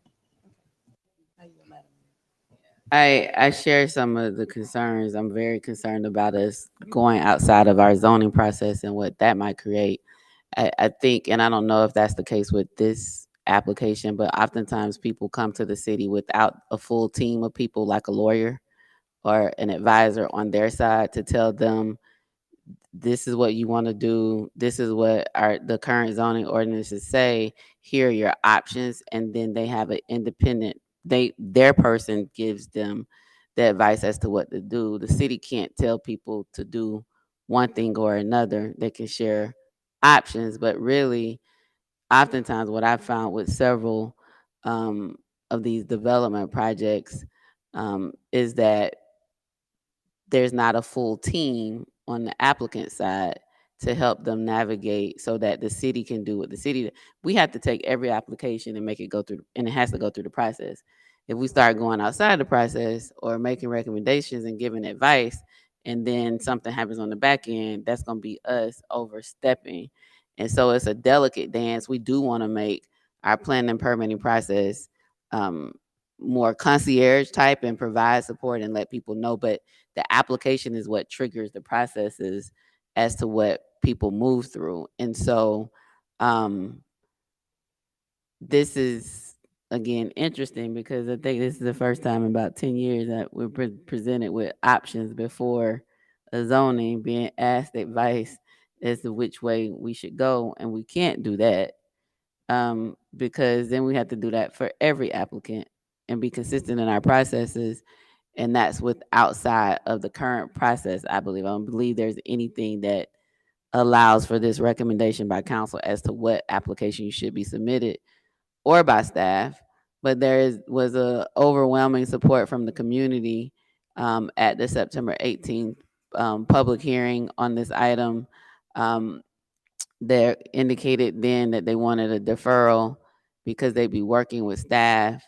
[SPEAKER 1] I share some of the concerns. I'm very concerned about us going outside of our zoning process and what that might create. I think, and I don't know if that's the case with this application, but oftentimes people come to the city without a full team of people like a lawyer or an advisor on their side to tell them this is what you want to do. This is what the current zoning ordinances say. Here are your options. And then they have an independent, their person gives them the advice as to what to do. The city can't tell people to do one thing or another. They can share options, but really, oftentimes what I found with several of these development projects is that there's not a full team on the applicant side to help them navigate so that the city can do what the city, we have to take every application and make it go through, and it has to go through the process. If we start going outside the process or making recommendations and giving advice, and then something happens on the back end, that's going to be us overstepping. And so it's a delicate dance. We do want to make our planning and permitting process more concierge type and provide support and let people know, but the application is what triggers the processes as to what people move through. And so this is, again, interesting because I think this is the first time in about 10 years that we're presented with options before a zoning, being asked advice as to which way we should go. And we can't do that because then we have to do that for every applicant and be consistent in our processes. And that's with outside of the current process, I believe. I don't believe there's anything that allows for this recommendation by council as to what application you should be submitted or by staff. But was a overwhelming support from the community at the September 18th public hearing on this item. They indicated then that they wanted a deferral because they'd be working with staff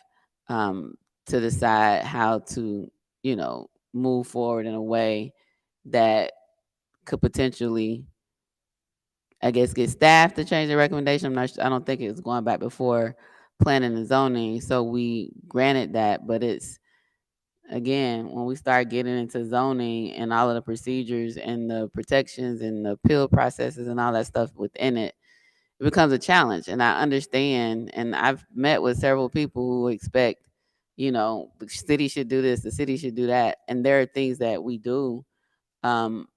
[SPEAKER 1] to decide how to, move forward in a way that could potentially, I guess, get staff to change the recommendation. I don't think it was going back before planning and zoning. So we granted that, but it's, again, when we start getting into zoning and all of the procedures and the protections and the appeal processes and all that stuff within it, it becomes a challenge. And I understand, and I've met with several people who expect, the city should do this, the city should do that. And there are things that we do. But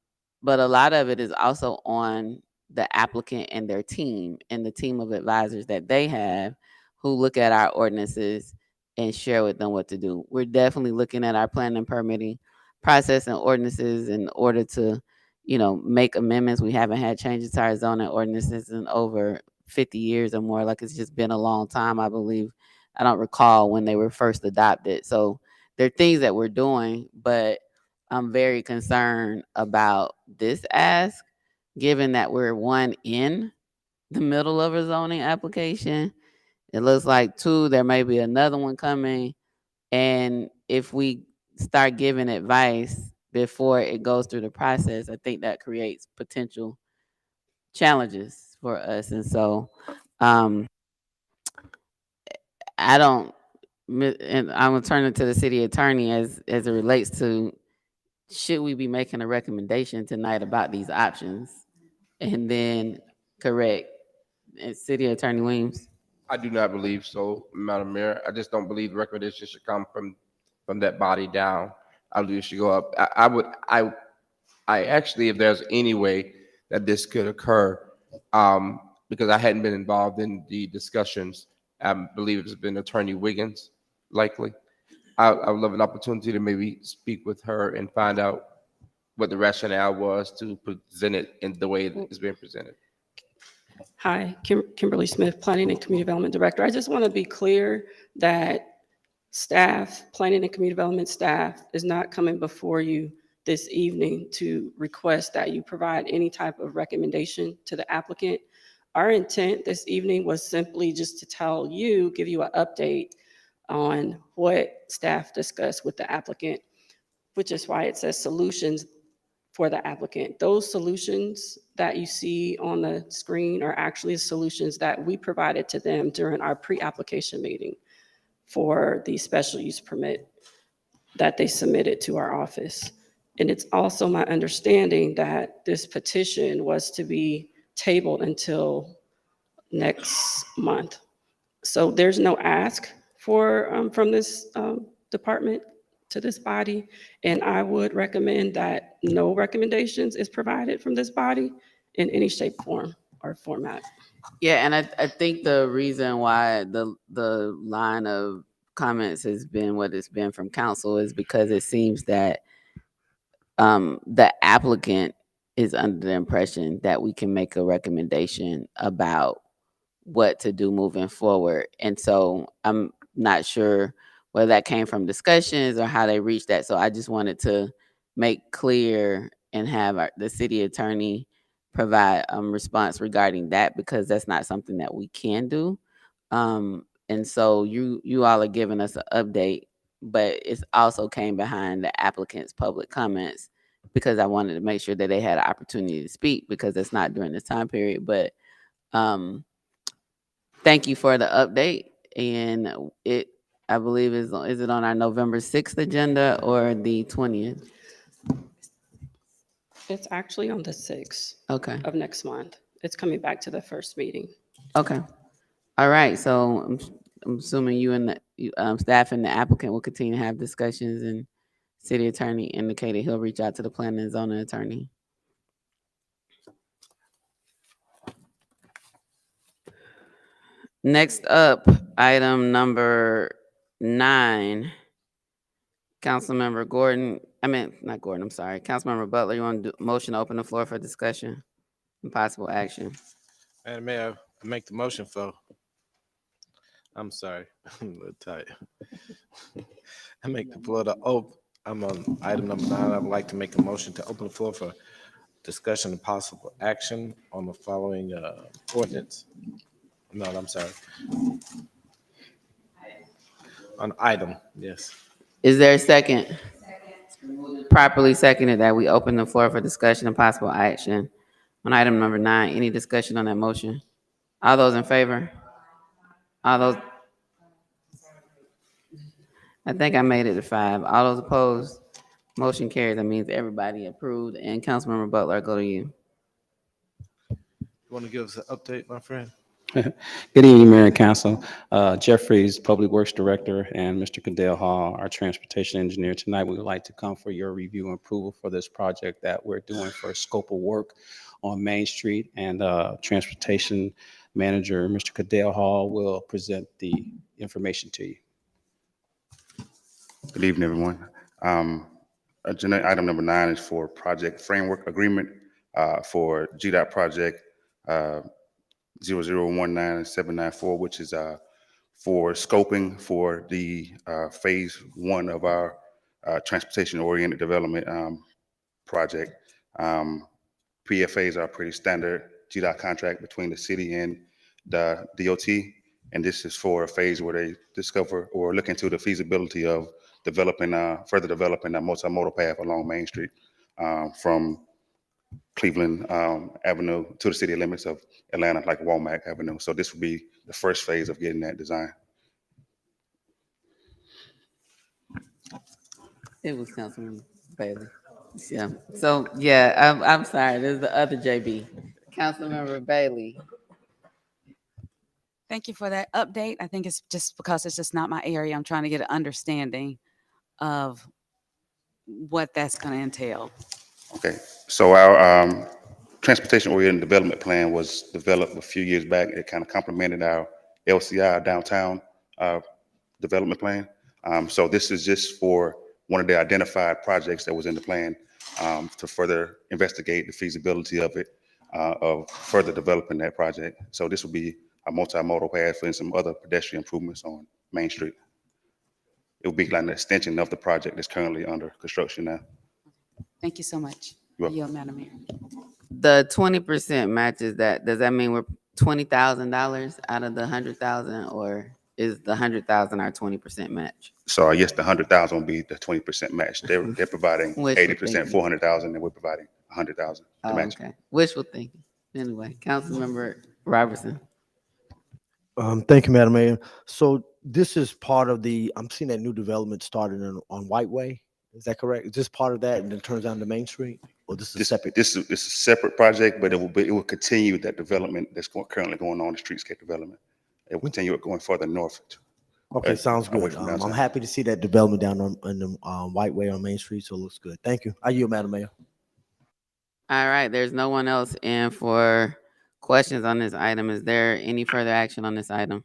[SPEAKER 1] a lot of it is also on the applicant and their team and the team of advisors that they have who look at our ordinances and share with them what to do. We're definitely looking at our planning and permitting process and ordinances in order to, make amendments. We haven't had changes to our zoning ordinances in over 50 years or more. Like, it's just been a long time, I believe. I don't recall when they were first adopted. So there are things that we're doing, but I'm very concerned about this ask, given that we're in the middle of a zoning application. It looks like 2, there may be another one coming. And if we start giving advice before it goes through the process, I think that creates potential challenges for us. And so and I'm gonna turn it to the city attorney as it relates to, should we be making a recommendation tonight about these options? And then, correct, and City Attorney Williams.
[SPEAKER 2] I do not believe so, Madam Mayor. I just don't believe the recommendation should come from that body down. I believe it should go up. I actually, if there's any way that this could occur, because I hadn't been involved in the discussions, I believe it's been Attorney Wiggins, likely. I would love an opportunity to maybe speak with her and find out what the rationale was to present it in the way it's being presented.
[SPEAKER 5] Hi, Kimberly Smith, Planning and Community Development Director. I just want to be clear that staff, Planning and Community Development staff, is not coming before you this evening to request that you provide any type of recommendation to the applicant. Our intent this evening was simply just to give you an update on what staff discussed with the applicant, which is why it says solutions for the applicant. Those solutions that you see on the screen are actually solutions that we provided to them during our pre-application meeting for the special use permit that they submitted to our office. And it's also my understanding that this petition was to be tabled until next month. So there's no ask from this department to this body, and I would recommend that no recommendations is provided from this body in any shape, form, or format.
[SPEAKER 1] Yeah, and I think the reason why the line of comments has been what it's been from council is because it seems that the applicant is under the impression that we can make a recommendation about what to do moving forward. And so I'm not sure whether that came from discussions or how they reached that. So I just wanted to make clear and have the city attorney provide a response regarding that, because that's not something that we can do. And so you all are giving us an update, but it's also came behind the applicant's public comments, because I wanted to make sure that they had an opportunity to speak, because it's not during this time period. But thank you for the update. And I believe is it on our November 6th agenda or the 20th?
[SPEAKER 5] It's actually on the 6th
[SPEAKER 1] Okay,
[SPEAKER 5] of next month. It's coming back to the first meeting.
[SPEAKER 1] okay. All right, so I'm assuming you and staff and the applicant will continue to have discussions, and city attorney indicated he'll reach out to the planning and zoning attorney. Next up, item number 9. Councilmember Gordon, not Gordon, I'm sorry. Councilmember Butler, you want to do motion to open the floor for discussion and possible action?
[SPEAKER 17] Madam Mayor, I make the motion for, I'm sorry, I'm a little tight. I make the floor to I'm on item number 9. I would like to make a motion to open the floor for discussion and possible action on the following ordinance. No, I'm sorry. On item, yes.
[SPEAKER 1] Is there a second? Properly seconded that we open the floor for discussion and possible action on item number 9. Any discussion on that motion? All those in favor? All those? I think I made it to 5. All those opposed? Motion carries. That means everybody approved. And Councilmember Butler, I go to you.
[SPEAKER 17] You want to give us an update, my friend?
[SPEAKER 6] Good evening, Mayor and Council. Jeffrey's Public Works Director and Mr. Cadell Hall, our Transportation Engineer. Tonight, we would like to come for your review and approval for this project that we're doing for scope of work on Main Street. And Transportation Manager, Mr. Cadell Hall, will present the information to you.
[SPEAKER 11] Good evening, everyone. Agenda item number 9 is for project framework agreement for GDOT project 0019794, which is for scoping for the phase 1 of our transportation-oriented development project. PFAs are pretty standard GDOT contract between the city and the DOT, and this is for a phase where they discover or look into the feasibility of developing, further developing a multimodal path along Main Street from Cleveland Avenue to the city limits of Atlanta, like Womack Avenue. So this will be the first phase of getting that design.
[SPEAKER 1] It was Councilmember Bailey. Yeah. So yeah, I'm sorry. There's the other JB, Councilmember Bailey.
[SPEAKER 13] Thank you for that update. I think it's just because it's just not my area. I'm trying to get an understanding of what that's going to entail.
[SPEAKER 11] Okay, so our transportation-oriented development plan was developed a few years back. It kind of complemented our LCI downtown development plan. So this is just for one of the identified projects that was in the plan to further investigate the feasibility of it, of further developing that project. So this will be a multimodal path and some other pedestrian improvements on Main Street. It will be like an extension of the project that's currently under construction now.
[SPEAKER 13] Thank you so much.
[SPEAKER 11] You're
[SPEAKER 13] You, Madam Mayor.
[SPEAKER 1] The 20% matches that. Does that mean we're $20,000 out of the 100,000, or is the 100,000 our 20% match?
[SPEAKER 11] So I guess the 100,000 will be the 20% match. They're providing
[SPEAKER 1] Wishful
[SPEAKER 11] 80%,
[SPEAKER 1] thinking.
[SPEAKER 11] 400,000, and we're providing 100,000 to
[SPEAKER 1] Oh,
[SPEAKER 11] match.
[SPEAKER 1] okay. Wishful thinking. Anyway, Councilmember Robertson.
[SPEAKER 24] Thank you, Madam Mayor. So this is part of I'm seeing that new development started on White Way. Is that correct? Is this part of that and then turns down to Main Street? Or this is separate?
[SPEAKER 11] This is a separate project, but it will continue that development that's currently going on, the streetscape development. It will continue it going further north.
[SPEAKER 24] Okay, sounds
[SPEAKER 11] away
[SPEAKER 24] good.
[SPEAKER 11] from
[SPEAKER 24] I'm
[SPEAKER 11] downtown.
[SPEAKER 24] happy to see that development down on the White Way on Main Street, so it looks good. Thank you. I yield, Madam Mayor.
[SPEAKER 1] All right, there's no one else in for questions on this item. Is there any further action on this item?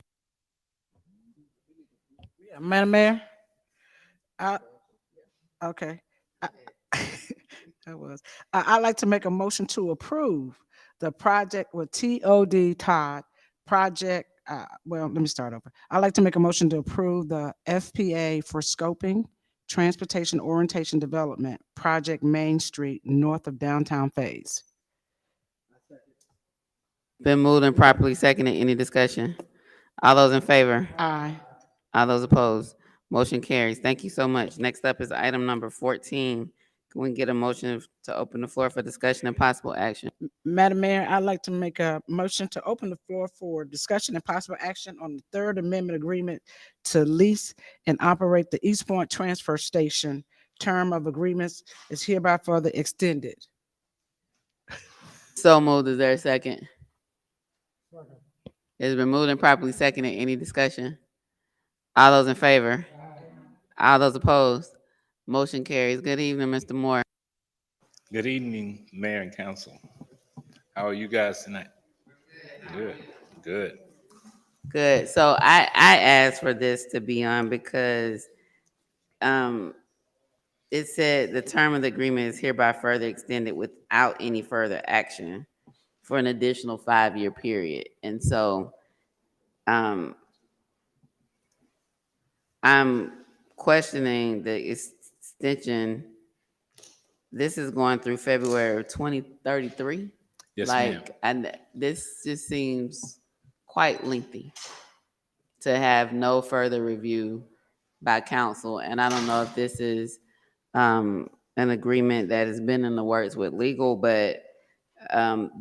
[SPEAKER 4] Madam Mayor? Okay. I'd like to make a motion to approve the project with TOD Todd project. Well, let me start over. I'd like to make a motion to approve the FPA for scoping, transportation orientation development, project Main Street, north of downtown phase.
[SPEAKER 1] Been moved and properly seconded. Any discussion? All those in favor?
[SPEAKER 4] Aye.
[SPEAKER 1] All those opposed? Motion carries. Thank you so much. Next up is item number 14. Can we get a motion to open the floor for discussion and possible action?
[SPEAKER 4] Madam Mayor, I'd like to make a motion to open the floor for discussion and possible action on the Third Amendment Agreement to lease and operate the East Point Transfer Station. Term of agreements is hereby further extended.
[SPEAKER 1] So moved. Is there a second? It's been moved and properly seconded. Any discussion? All those in favor? All those opposed? Motion carries. Good evening, Mr. Moore.
[SPEAKER 9] Good evening, Mayor and Council. How are you guys tonight? Good, good.
[SPEAKER 1] Good. So I asked for this to be on because it said the term of the agreement is hereby further extended without any further action for an additional 5-year period. And so I'm questioning the extension. This is going through February of 2033.
[SPEAKER 9] Yes, ma'am.
[SPEAKER 1] Like, and this just seems quite lengthy to have no further review by council. And I don't know if this is an agreement that has been in the works with legal, but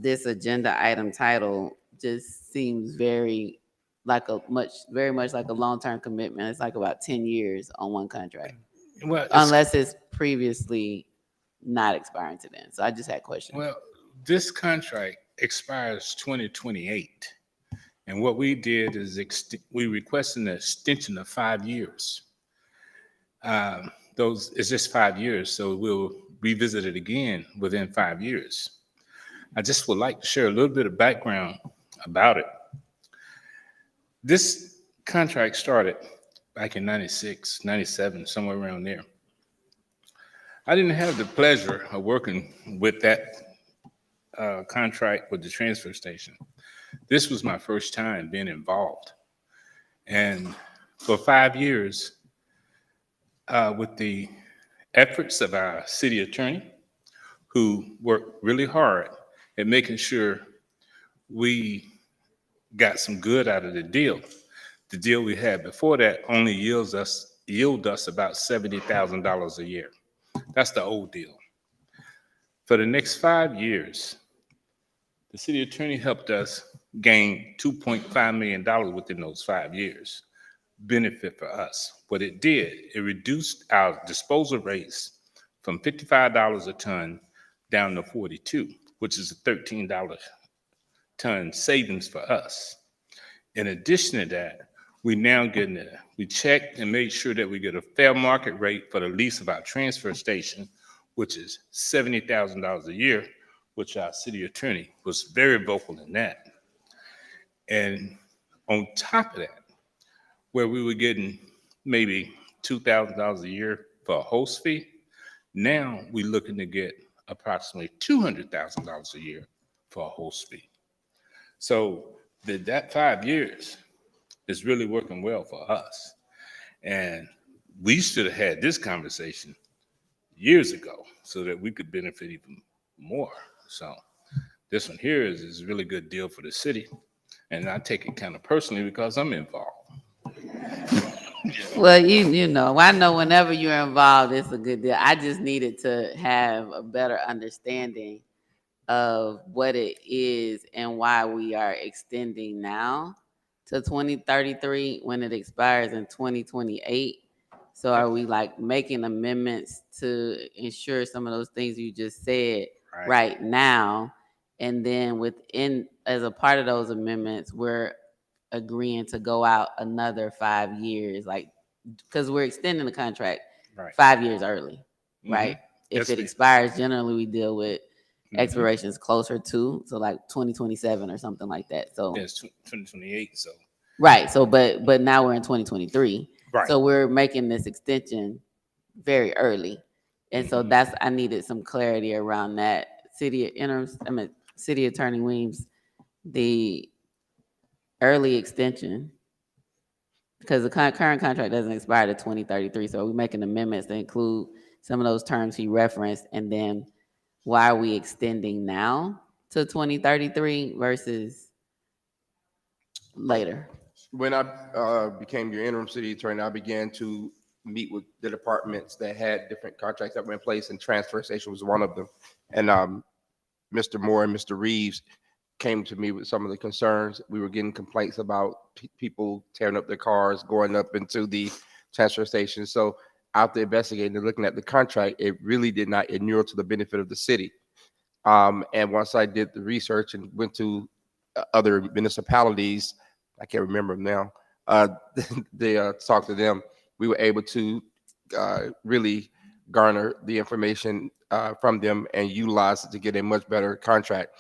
[SPEAKER 1] this agenda item title just seems very much like a long-term commitment. It's like about 10 years on one contract,
[SPEAKER 9] Well,
[SPEAKER 1] unless it's previously not expiring to then. So I just had questions.
[SPEAKER 9] Well, this contract expires 2028. And what we did is we requested an extension of 5 years. It's just 5 years, so we'll revisit it again within 5 years. I just would like to share a little bit of background about it. This contract started back in 96, 97, somewhere around there. I didn't have the pleasure of working with that contract with the transfer station. This was my first time being involved. And for 5 years, with the efforts of our city attorney, who worked really hard at making sure we got some good out of the deal. The deal we had before that only yield us about $70,000 a year. That's the old deal. For the next 5 years, the city attorney helped us gain $2.5 million within those 5 years. Benefit for us. What it did, it reduced our disposal rates from $55 a ton down to $42, which is a $13 ton savings for us. In addition to that, we checked and made sure that we get a fair market rate for the lease of our transfer station, which is $70,000 a year, which our city attorney was very vocal in that. And on top of that, where we were getting maybe $2,000 a year for a host fee, now we're looking to get approximately $200,000 a year for a host fee. So that 5 years is really working well for us. And we should have had this conversation years ago so that we could benefit even more. So this one here is a really good deal for the city. And I take it kind of personally because I'm involved.
[SPEAKER 1] Well, you know, I know whenever you're involved, it's a good deal. I just needed to have a better understanding of what it is and why we are extending now to 2033 when it expires in 2028. So are we like making amendments to ensure some of those things you just said right now? And then within, as a part of those amendments, we're agreeing to go out another 5 years, like, because we're extending the contract 5 years early, right? If it expires, generally we deal with expirations closer to, so like 2027 or something like that. So
[SPEAKER 9] it's 2028. So
[SPEAKER 1] right. So but now we're in 2023.
[SPEAKER 9] Right.
[SPEAKER 1] So we're making this extension very early. And so I needed some clarity around that. City Attorney Weems, the early extension, because the current contract doesn't expire to 2033. So we're making amendments to include some of those terms he referenced. And then why are we extending now to 2033 versus later?
[SPEAKER 2] When I became your interim city attorney, I began to meet with the departments that had different contracts that were in place, and transfer station was one of them. And Mr. Moore and Mr. Reeves came to me with some of the concerns. We were getting complaints about people tearing up their cars, going up into the transfer station. So after investigating and looking at the contract, it really did not inure to the benefit of the city. And once I did the research and went to other municipalities, I can't remember them now, they talked to them, we were able to really garner the information from them and utilize it to get a much better contract.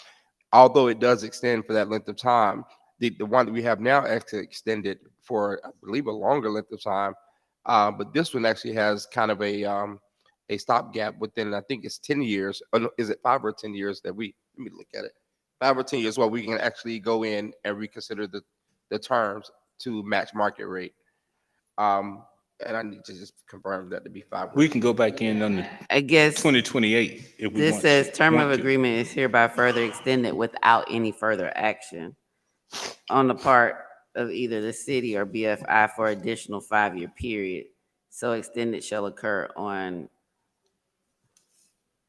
[SPEAKER 2] Although it does extend for that length of time, the one that we have now actually extended for, I believe, a longer length of time. But this one actually has kind of a stopgap within, I think it's 10 years. Or no, is it 5 or 10 years that let me look at it. 5 or 10 years where we can actually go in and reconsider the terms to match market rate. And I need to just confirm that to be 5.
[SPEAKER 9] We can go back in on the
[SPEAKER 1] I guess
[SPEAKER 9] 2028 if we
[SPEAKER 1] this
[SPEAKER 9] want.
[SPEAKER 1] says term of
[SPEAKER 9] want to.
[SPEAKER 1] agreement is hereby further extended without any further action on the part of either the city or BFI for additional 5-year period. So extended shall occur on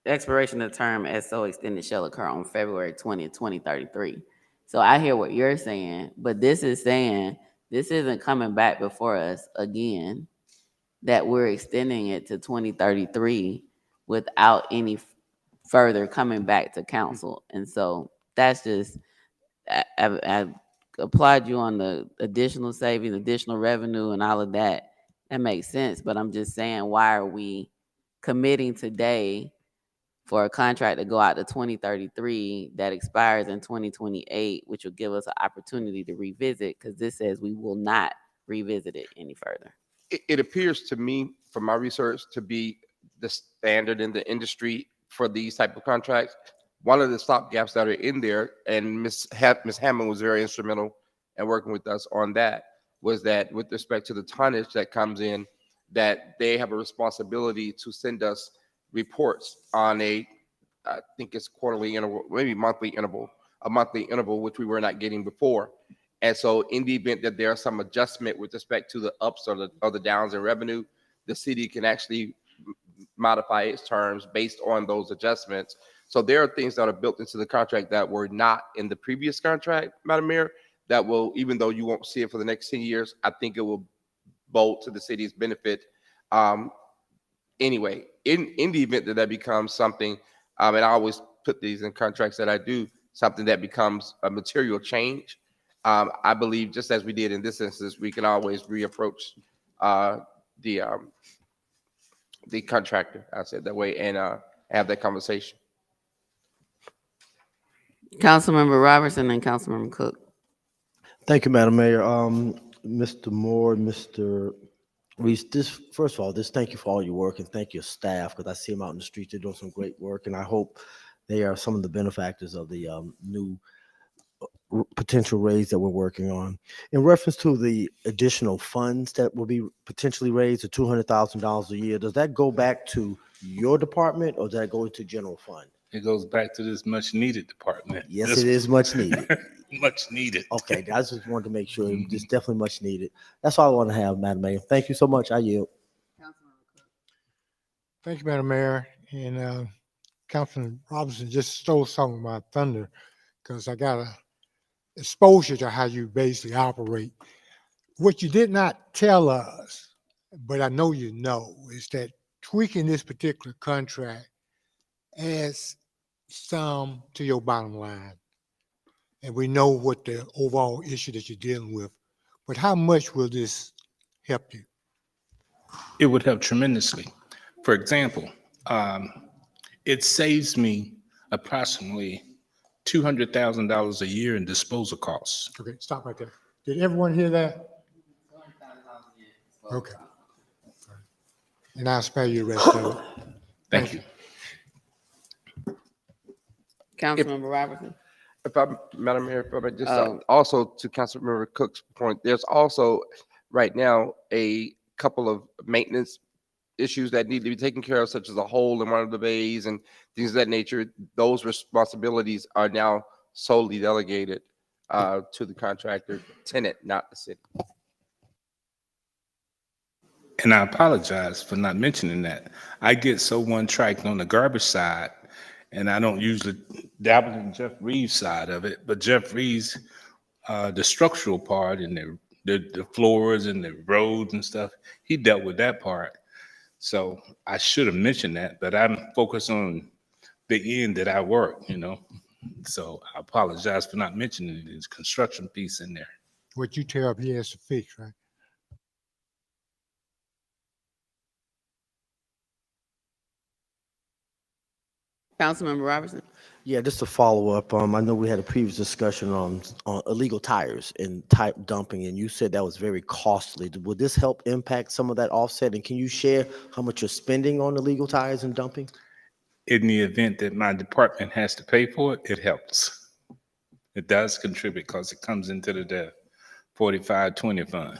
[SPEAKER 1] expiration of term as so extended shall occur on February 20th, 2033. So I hear what you're saying, but this is saying this isn't coming back before us again, that we're extending it to 2033 without any further coming back to council. And so that's just, I applaud you on the additional savings, additional revenue and all of that. That makes sense. But I'm just saying, why are we committing today for a contract to go out to 2033 that expires in 2028, which will give us an opportunity to revisit, because this says we will not revisit it any further.
[SPEAKER 2] It appears to me, from my research, to be the standard in the industry for these type of contracts. One of the stopgaps that are in there, and Ms. Hammond was very instrumental in working with us on that, was that with respect to the tonnage that comes in, that they have a responsibility to send us reports on I think it's quarterly interval, maybe monthly interval, which we were not getting before. And so in the event that there are some adjustment with respect to the ups or the downs in revenue, the city can actually modify its terms based on those adjustments. So there are things that are built into the contract that were not in the previous contract, Madam Mayor, that will, even though you won't see it for the next 10 years, I think it will bolt to the city's benefit. Anyway, in the event that becomes something, and I always put these in contracts that I do, something that becomes a material change, I believe, just as we did in this instance, we can always reapproach the contractor, I said that way, and have that conversation.
[SPEAKER 1] Councilmember Robertson and Councilmember Cook.
[SPEAKER 24] Thank you, Madam Mayor. Mr. Moore, Mr. Reese, first of all, thank you for all your work, and thank your staff, because I see them out in the streets. They're doing some great work, and I hope they are some of the benefactors of the new potential raise that we're working on. In reference to the additional funds that will be potentially raised to $200,000 a year, does that go back to your department, or does that go into general fund?
[SPEAKER 9] It goes back to this much needed department.
[SPEAKER 24] Yes, it is much needed.
[SPEAKER 9] Much needed.
[SPEAKER 24] Okay, I just wanted to make sure it's definitely much needed. That's all I want to have, Madam Mayor. Thank you so much. I yield.
[SPEAKER 12] Thank you, Madam Mayor. And Councilman Robinson just stole some of my thunder, because I got a exposure to how you basically operate. What you did not tell us, but I know you know, is that tweaking this particular contract adds some to your bottom line. And we know what the overall issue that you're dealing with, but how much will this help you?
[SPEAKER 9] It would help tremendously. For example, it saves me approximately $200,000 a year in disposal costs.
[SPEAKER 12] Okay, stop right there. Did everyone hear that? Okay. And I'll spare you the rest of it.
[SPEAKER 9] Thank you.
[SPEAKER 1] Councilmember Robertson.
[SPEAKER 2] Madam Mayor, if I may just also to Councilmember Cook's point, there's also right now a couple of maintenance issues that need to be taken care of, such as a hole in one of the bays and things of that nature. Those responsibilities are now solely delegated to the contractor tenant, not the city.
[SPEAKER 9] And I apologize for not mentioning that. I get so one-tracked on the garbage side, and I don't usually dabble in Jeff Reeves' side of it, but Jeff Reeves, the structural part and the floors and the roads and stuff, he dealt with that part. So I should have mentioned that, but I'm focused on the end that I work, So I apologize for not mentioning this construction piece in there.
[SPEAKER 12] What you tear up, he has to fix, right?
[SPEAKER 1] Councilmember Robertson.
[SPEAKER 24] Yeah, just to follow up, I know we had a previous discussion on illegal tires and type dumping, and you said that was very costly. Would this help impact some of that offset? And can you share how much you're spending on illegal tires and dumping?
[SPEAKER 9] In the event that my department has to pay for it, it helps. It does contribute because it comes into the 45-20 fund.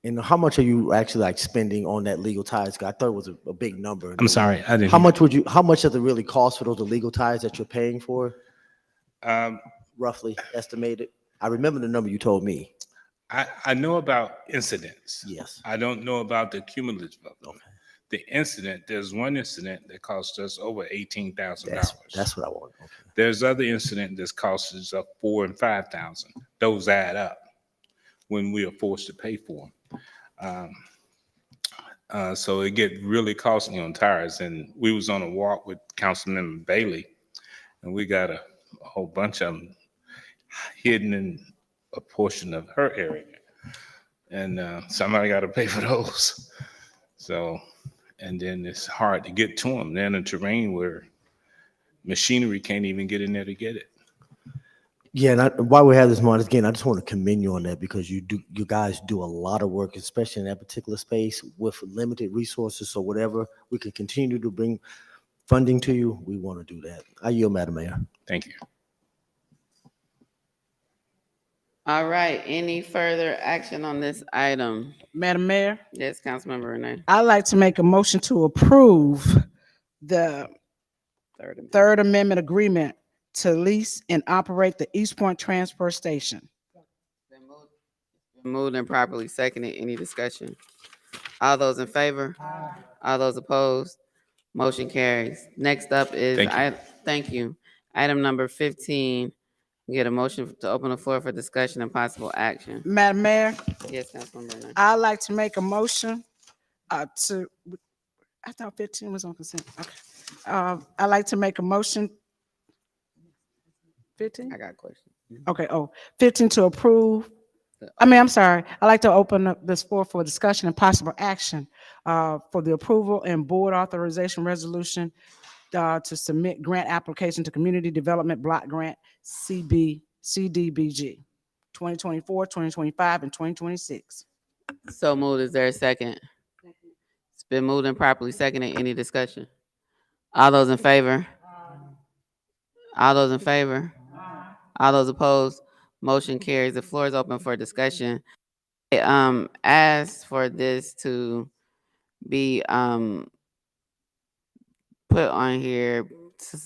[SPEAKER 24] And how much are you actually like spending on that legal tires? 'Cause I thought it was a big number.
[SPEAKER 9] I'm sorry, I didn't.
[SPEAKER 24] How much does it really cost for those illegal tires that you're paying for? Roughly estimated. I remember the number you told me.
[SPEAKER 9] I know about incidents.
[SPEAKER 24] Yes.
[SPEAKER 9] I don't know about the cumulative of them. The incident, there's one incident that cost us over $18,000.
[SPEAKER 24] That's what I want. Okay.
[SPEAKER 9] There's other incident that's cost us up $4,000 and $5,000. Those add up when we are forced to pay for them. So it get really costly on tires. And we was on a walk with Councilmember Bailey, and we got a whole bunch of them hidden in a portion of her area. And somebody got to pay for those. So, and then it's hard to get to them. They're in a terrain where machinery can't even get in there to get it.
[SPEAKER 24] Yeah, and while we have this moment, again, I just want to commend you on that because you guys do a lot of work, especially in that particular space with limited resources. So whatever we can continue to bring funding to you, we want to do that. I yield, Madam Mayor.
[SPEAKER 9] Thank you.
[SPEAKER 1] All right, any further action on this item?
[SPEAKER 4] Madam Mayor,
[SPEAKER 1] Yes, Councilmember Renee.
[SPEAKER 4] I'd like to make a motion to approve the Third Amendment agreement to lease and operate the East Point Transfer Station.
[SPEAKER 1] Moved and properly seconded. Any discussion? All those in favor? All those opposed? Motion carries. Next up is, thank you. Item number 15. Get a motion to open the floor for discussion and possible action.
[SPEAKER 4] Madam Mayor,
[SPEAKER 1] Yes, Councilmember Renee.
[SPEAKER 4] I'd like to make a motion I thought 15 was on consent. Okay. I'd like to make a motion. 15?
[SPEAKER 1] I got a question.
[SPEAKER 4] Okay, 15 to approve. I'm sorry. I'd like to open up this floor for discussion and possible action for the approval and board authorization resolution to submit grant application to Community Development Block Grant CDBG 2024, 2025, and 2026.
[SPEAKER 1] So moved. Is there a second? It's been moved and properly seconded. Any discussion? All those in favor? All those in favor? All those opposed? Motion carries. The floor is open for discussion. Ask for this to be put on here to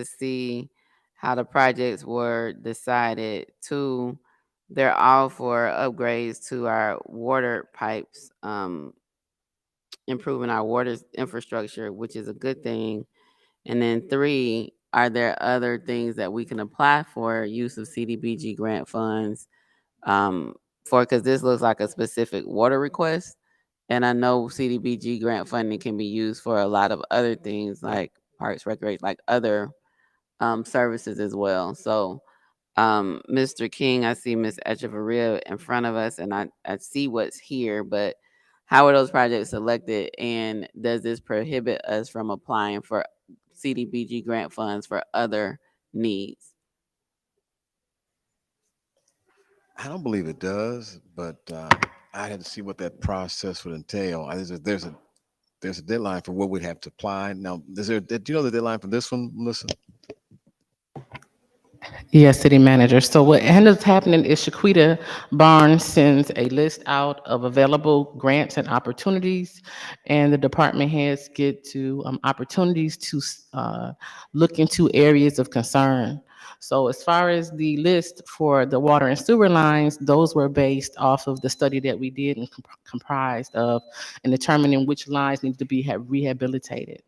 [SPEAKER 1] see how the projects were decided. 2, they're all for upgrades to our water pipes, improving our water infrastructure, which is a good thing. And then 3, are there other things that we can apply for use of CDBG grant funds because this looks like a specific water request. And I know CDBG grant funding can be used for a lot of other things like parks, recreation, like other services as well. So, Mr. King, I see Ms. Echeverria in front of us, and I see what's here, but how are those projects selected, and does this prohibit us from applying for CDBG grant funds for other needs?
[SPEAKER 10] I don't believe it does, but I had to see what that process would entail. There's a deadline for what we'd have to apply. Now, do you know the deadline for this one, Melissa?
[SPEAKER 14] Yes, City Manager. So what ends up happening is Shaquita Barnes sends a list out of available grants and opportunities, and the department heads get to opportunities to look into areas of concern. So as far as the list for the water and sewer lines, those were based off of the study that we did and comprised of and determining which lines need to be rehabilitated.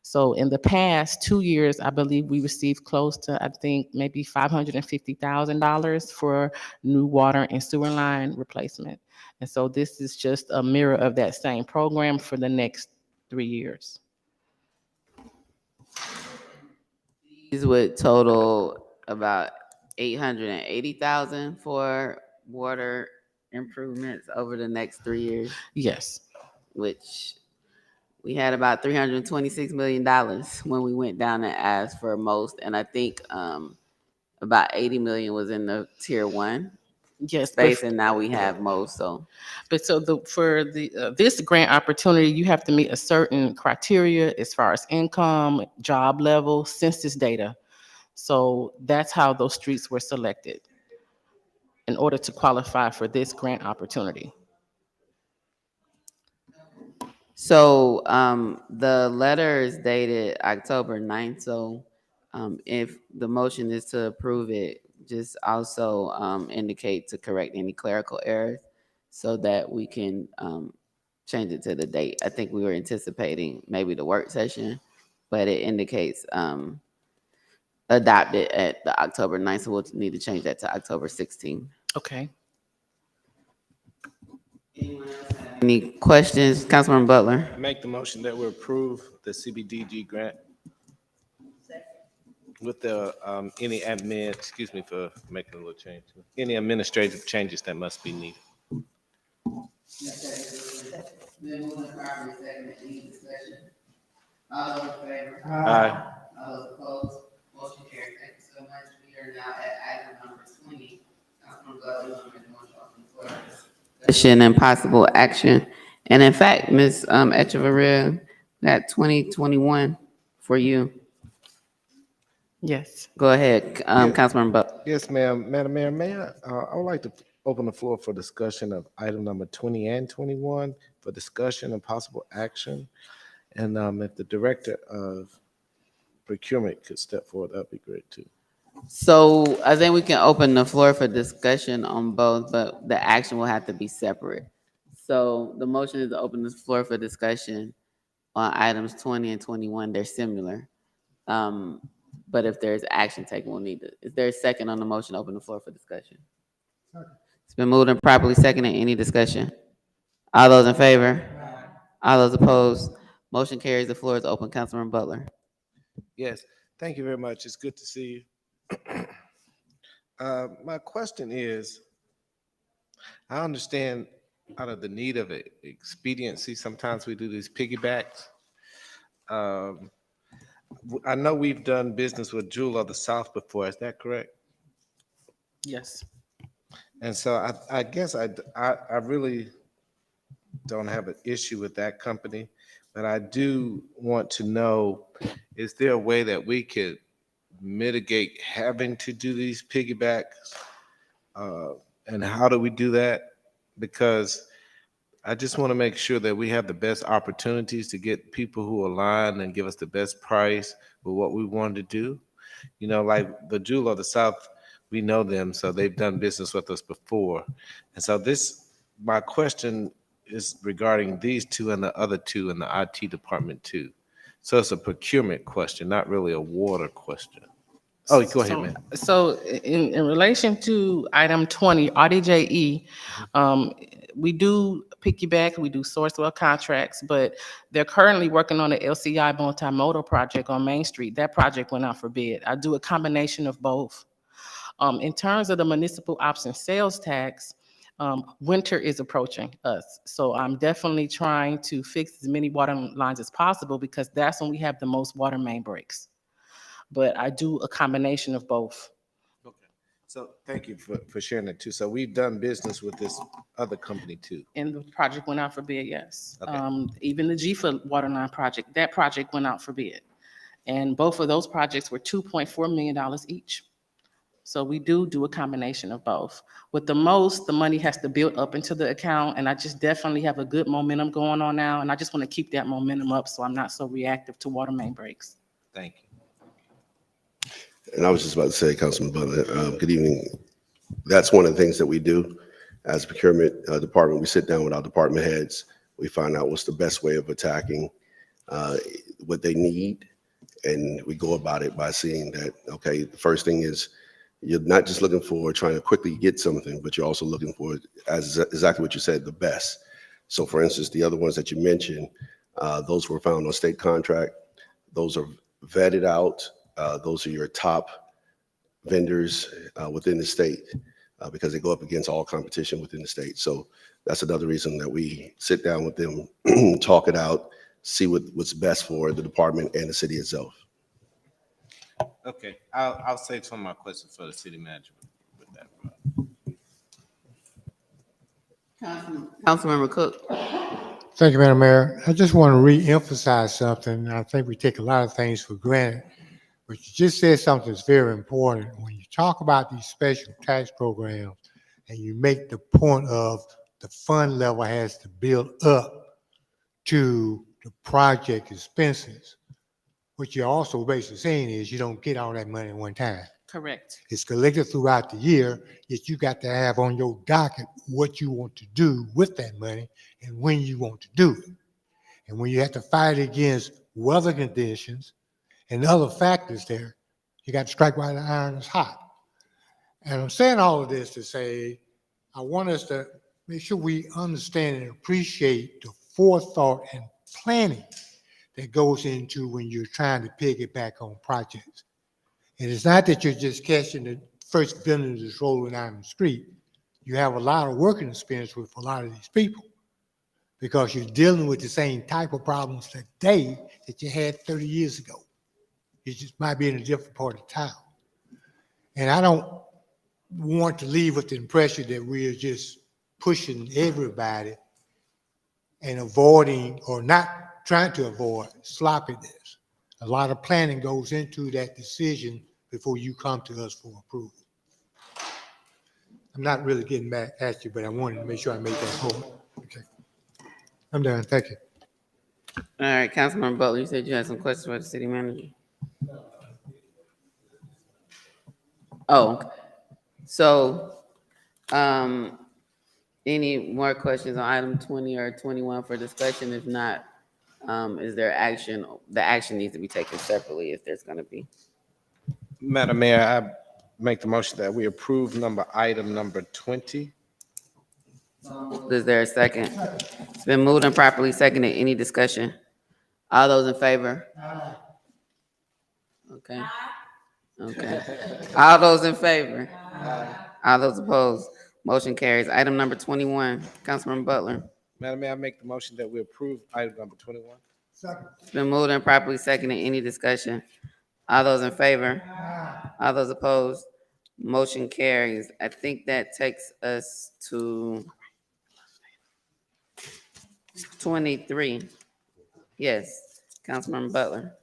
[SPEAKER 14] So in the past 2 years, I believe we received close to, I think, maybe $550,000 for new water and sewer line replacement. And so this is just a mirror of that same program for the next 3 years.
[SPEAKER 1] These would total about 880,000 for water improvements over the next 3 years,
[SPEAKER 14] Yes.
[SPEAKER 1] which we had about $326 million when we went down and asked for most. And I think about 80 million was in the tier one
[SPEAKER 14] Yes.
[SPEAKER 1] space, and now we have most. So,
[SPEAKER 14] But so for this grant opportunity, you have to meet a certain criteria as far as income, job level, census data. So that's how those streets were selected in order to qualify for this grant opportunity.
[SPEAKER 1] so the letter is dated October 9th. So if the motion is to approve it, just also indicate to correct any clerical errors so that we can change it to the date. I think we were anticipating maybe the work session, but it indicates adopted at the October 9th. So we'll need to change that to October 16th.
[SPEAKER 14] Okay.
[SPEAKER 1] Any questions, Councilman Butler?
[SPEAKER 17] Make the motion that we approve the CBDG grant with the, any admin, excuse me for making a little change, any administrative changes that must be needed.
[SPEAKER 1] All those in favor?
[SPEAKER 17] Aye.
[SPEAKER 1] All those opposed? Motion carries. Thank you so much. We are now at item number 20. Councilman Butler, you want to make the motion open the floor? Discussion and possible action. And in fact, Ms. Echeverria, that 2021 for you.
[SPEAKER 14] Yes.
[SPEAKER 1] Go ahead, Councilman Butler.
[SPEAKER 17] Yes, ma'am. Madam Mayor, I would like to open the floor for discussion of item number 20 and 21 for discussion and possible action. And if the director of procurement could step forward, that'd be great too.
[SPEAKER 1] So I think we can open the floor for discussion on both, but the action will have to be separate. So the motion is to open the floor for discussion on items 20 and 21. They're similar. But if there's action taken, we'll need to, is there a second on the motion to open the floor for discussion? It's been moved and properly seconded. Any discussion? All those in favor? All those opposed? Motion carries. The floor is open. Councilman Butler.
[SPEAKER 17] Yes, thank you very much. It's good to see you. My question is, I understand out of the need of expediency, sometimes we do these piggybacks. I know we've done business with Jewel of the South before, is that correct?
[SPEAKER 14] Yes.
[SPEAKER 17] And so I guess I really don't have an issue with that company, but I do want to know, is there a way that we could mitigate having to do these piggybacks? And how do we do that? Because I just want to make sure that we have the best opportunities to get people who align and give us the best price for what we want to do. You know, like the Jewel of the South, we know them, so they've done business with us before. And so my question is regarding these two and the other two in the IT department too. So it's a procurement question, not really a water question. Oh, go ahead, man.
[SPEAKER 14] So in relation to item 20, RDJE, we do piggyback, we do Sourcewell contracts, but they're currently working on the LCI multimodal project on Main Street. That project went out for bid. I do a combination of both. In terms of the municipal option sales tax, winter is approaching us. So I'm definitely trying to fix as many water lines as possible because that's when we have the most water main breaks. But I do a combination of both.
[SPEAKER 17] Okay. So thank you for sharing that too. So we've done business with this other company too.
[SPEAKER 14] And the project went out for bid, yes.
[SPEAKER 17] Okay.
[SPEAKER 14] Even the GFA water line project, that project went out for bid. And both of those projects were $2.4 million each. So we do a combination of both. With the most, the money has to build up into the account, and I just definitely have a good momentum going on now, and I just want to keep that momentum up so I'm not so reactive to water main breaks.
[SPEAKER 17] Thank you.
[SPEAKER 7] And I was just about to say, Councilman Butler, good evening. That's one of the things that we do as a procurement department. We sit down with our department heads. We find out what's the best way of attacking what they need. And we go about it by seeing that, okay, the first thing is you're not just looking for trying to quickly get something, but you're also looking for, as exactly what you said, the best. So for instance, the other ones that you mentioned, those were found on state contract. Those are vetted out. Those are your top vendors within the state because they go up against all competition within the state. So that's another reason that we sit down with them, talk it out, see what's best for the department and the city itself.
[SPEAKER 17] Okay, I'll save some of my questions for the city manager with that.
[SPEAKER 1] Councilmember Cook.
[SPEAKER 12] Thank you, Madam Mayor. I just want to re-emphasize something. I think we take a lot of things for granted, but you just said something that's very important. When you talk about these special tax programs and you make the point of the fund level has to build up to the project expenses, what you're also basically saying is you don't get all that money at one time.
[SPEAKER 13] Correct.
[SPEAKER 12] It's collected throughout the year, yet you got to have on your docket what you want to do with that money and when you want to do it. And when you have to fight against weather conditions and other factors there, you got to strike while the iron is hot. And I'm saying all of this to say, I want us to make sure we understand and appreciate the forethought and planning that goes into when you're trying to piggyback on projects. And it's not that you're just catching the first vendor that's rolling out in the street. You have a lot of working experience with a lot of these people because you're dealing with the same type of problems today that you had 30 years ago. You just might be in a different part of town. And I don't want to leave with the impression that we're just pushing everybody and avoiding or not trying to avoid sloppiness. A lot of planning goes into that decision before you come to us for approval. I'm not really getting back at you, but I wanted to make sure I made that point. Okay. I'm done. Thank you.
[SPEAKER 1] All right, Councilmember Butler, you said you had some questions for the city manager. Oh, okay. So, any more questions on item 20 or 21 for discussion? If not, is there action? The action needs to be taken separately if there's going to be.
[SPEAKER 17] Madam Mayor, I make the motion that we approve item number 20.
[SPEAKER 1] Is there a second? It's been moved and properly seconded. Any discussion? All those in favor? Okay. Okay. All those in favor? All those opposed? Motion carries. Item number 21, Councilman Butler.
[SPEAKER 17] Madam Mayor, I make the motion that we approve item number 21.
[SPEAKER 1] It's been moved and properly seconded. Any discussion? All those in favor? All those opposed? Motion carries. I think that takes us to 23. Yes, Councilman Butler.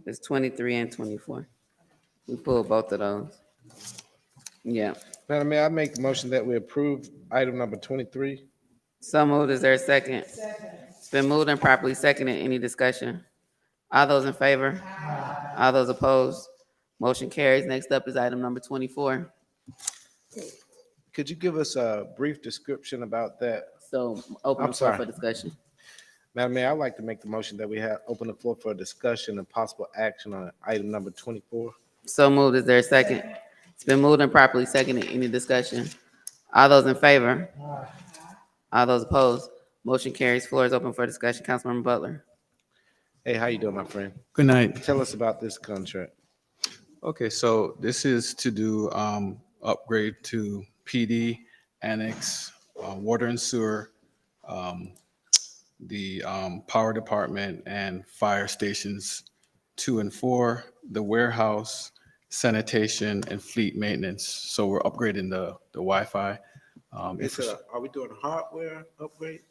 [SPEAKER 1] It's 23 and 24. We pulled both of those. Yeah.
[SPEAKER 17] Madam Mayor, I make the motion that we approve item number 23.
[SPEAKER 1] So moved. Is there a second? It's been moved and properly seconded. Any discussion? All those in favor? All those opposed? Motion carries. Next up is item number 24.
[SPEAKER 17] Could you give us a brief description about that?
[SPEAKER 1] So open
[SPEAKER 17] I'm
[SPEAKER 1] the floor
[SPEAKER 17] sorry.
[SPEAKER 1] for discussion.
[SPEAKER 17] Madam Mayor, I'd like to make the motion that we have open the floor for a discussion and possible action on item number 24.
[SPEAKER 1] So moved. Is there a second? It's been moved and properly seconded. Any discussion? All those in favor? All those opposed? Motion carries. Floor is open for discussion. Councilmember Butler.
[SPEAKER 17] Hey, how you doing, my friend?
[SPEAKER 6] Good night.
[SPEAKER 17] Tell us about this contract.
[SPEAKER 6] Okay, so this is to do upgrade to PD, annex, water and sewer, the power department and fire stations 2 and 4, the warehouse, sanitation, and fleet maintenance. So we're upgrading the Wi-Fi.
[SPEAKER 17] Are we doing a hardware upgrade?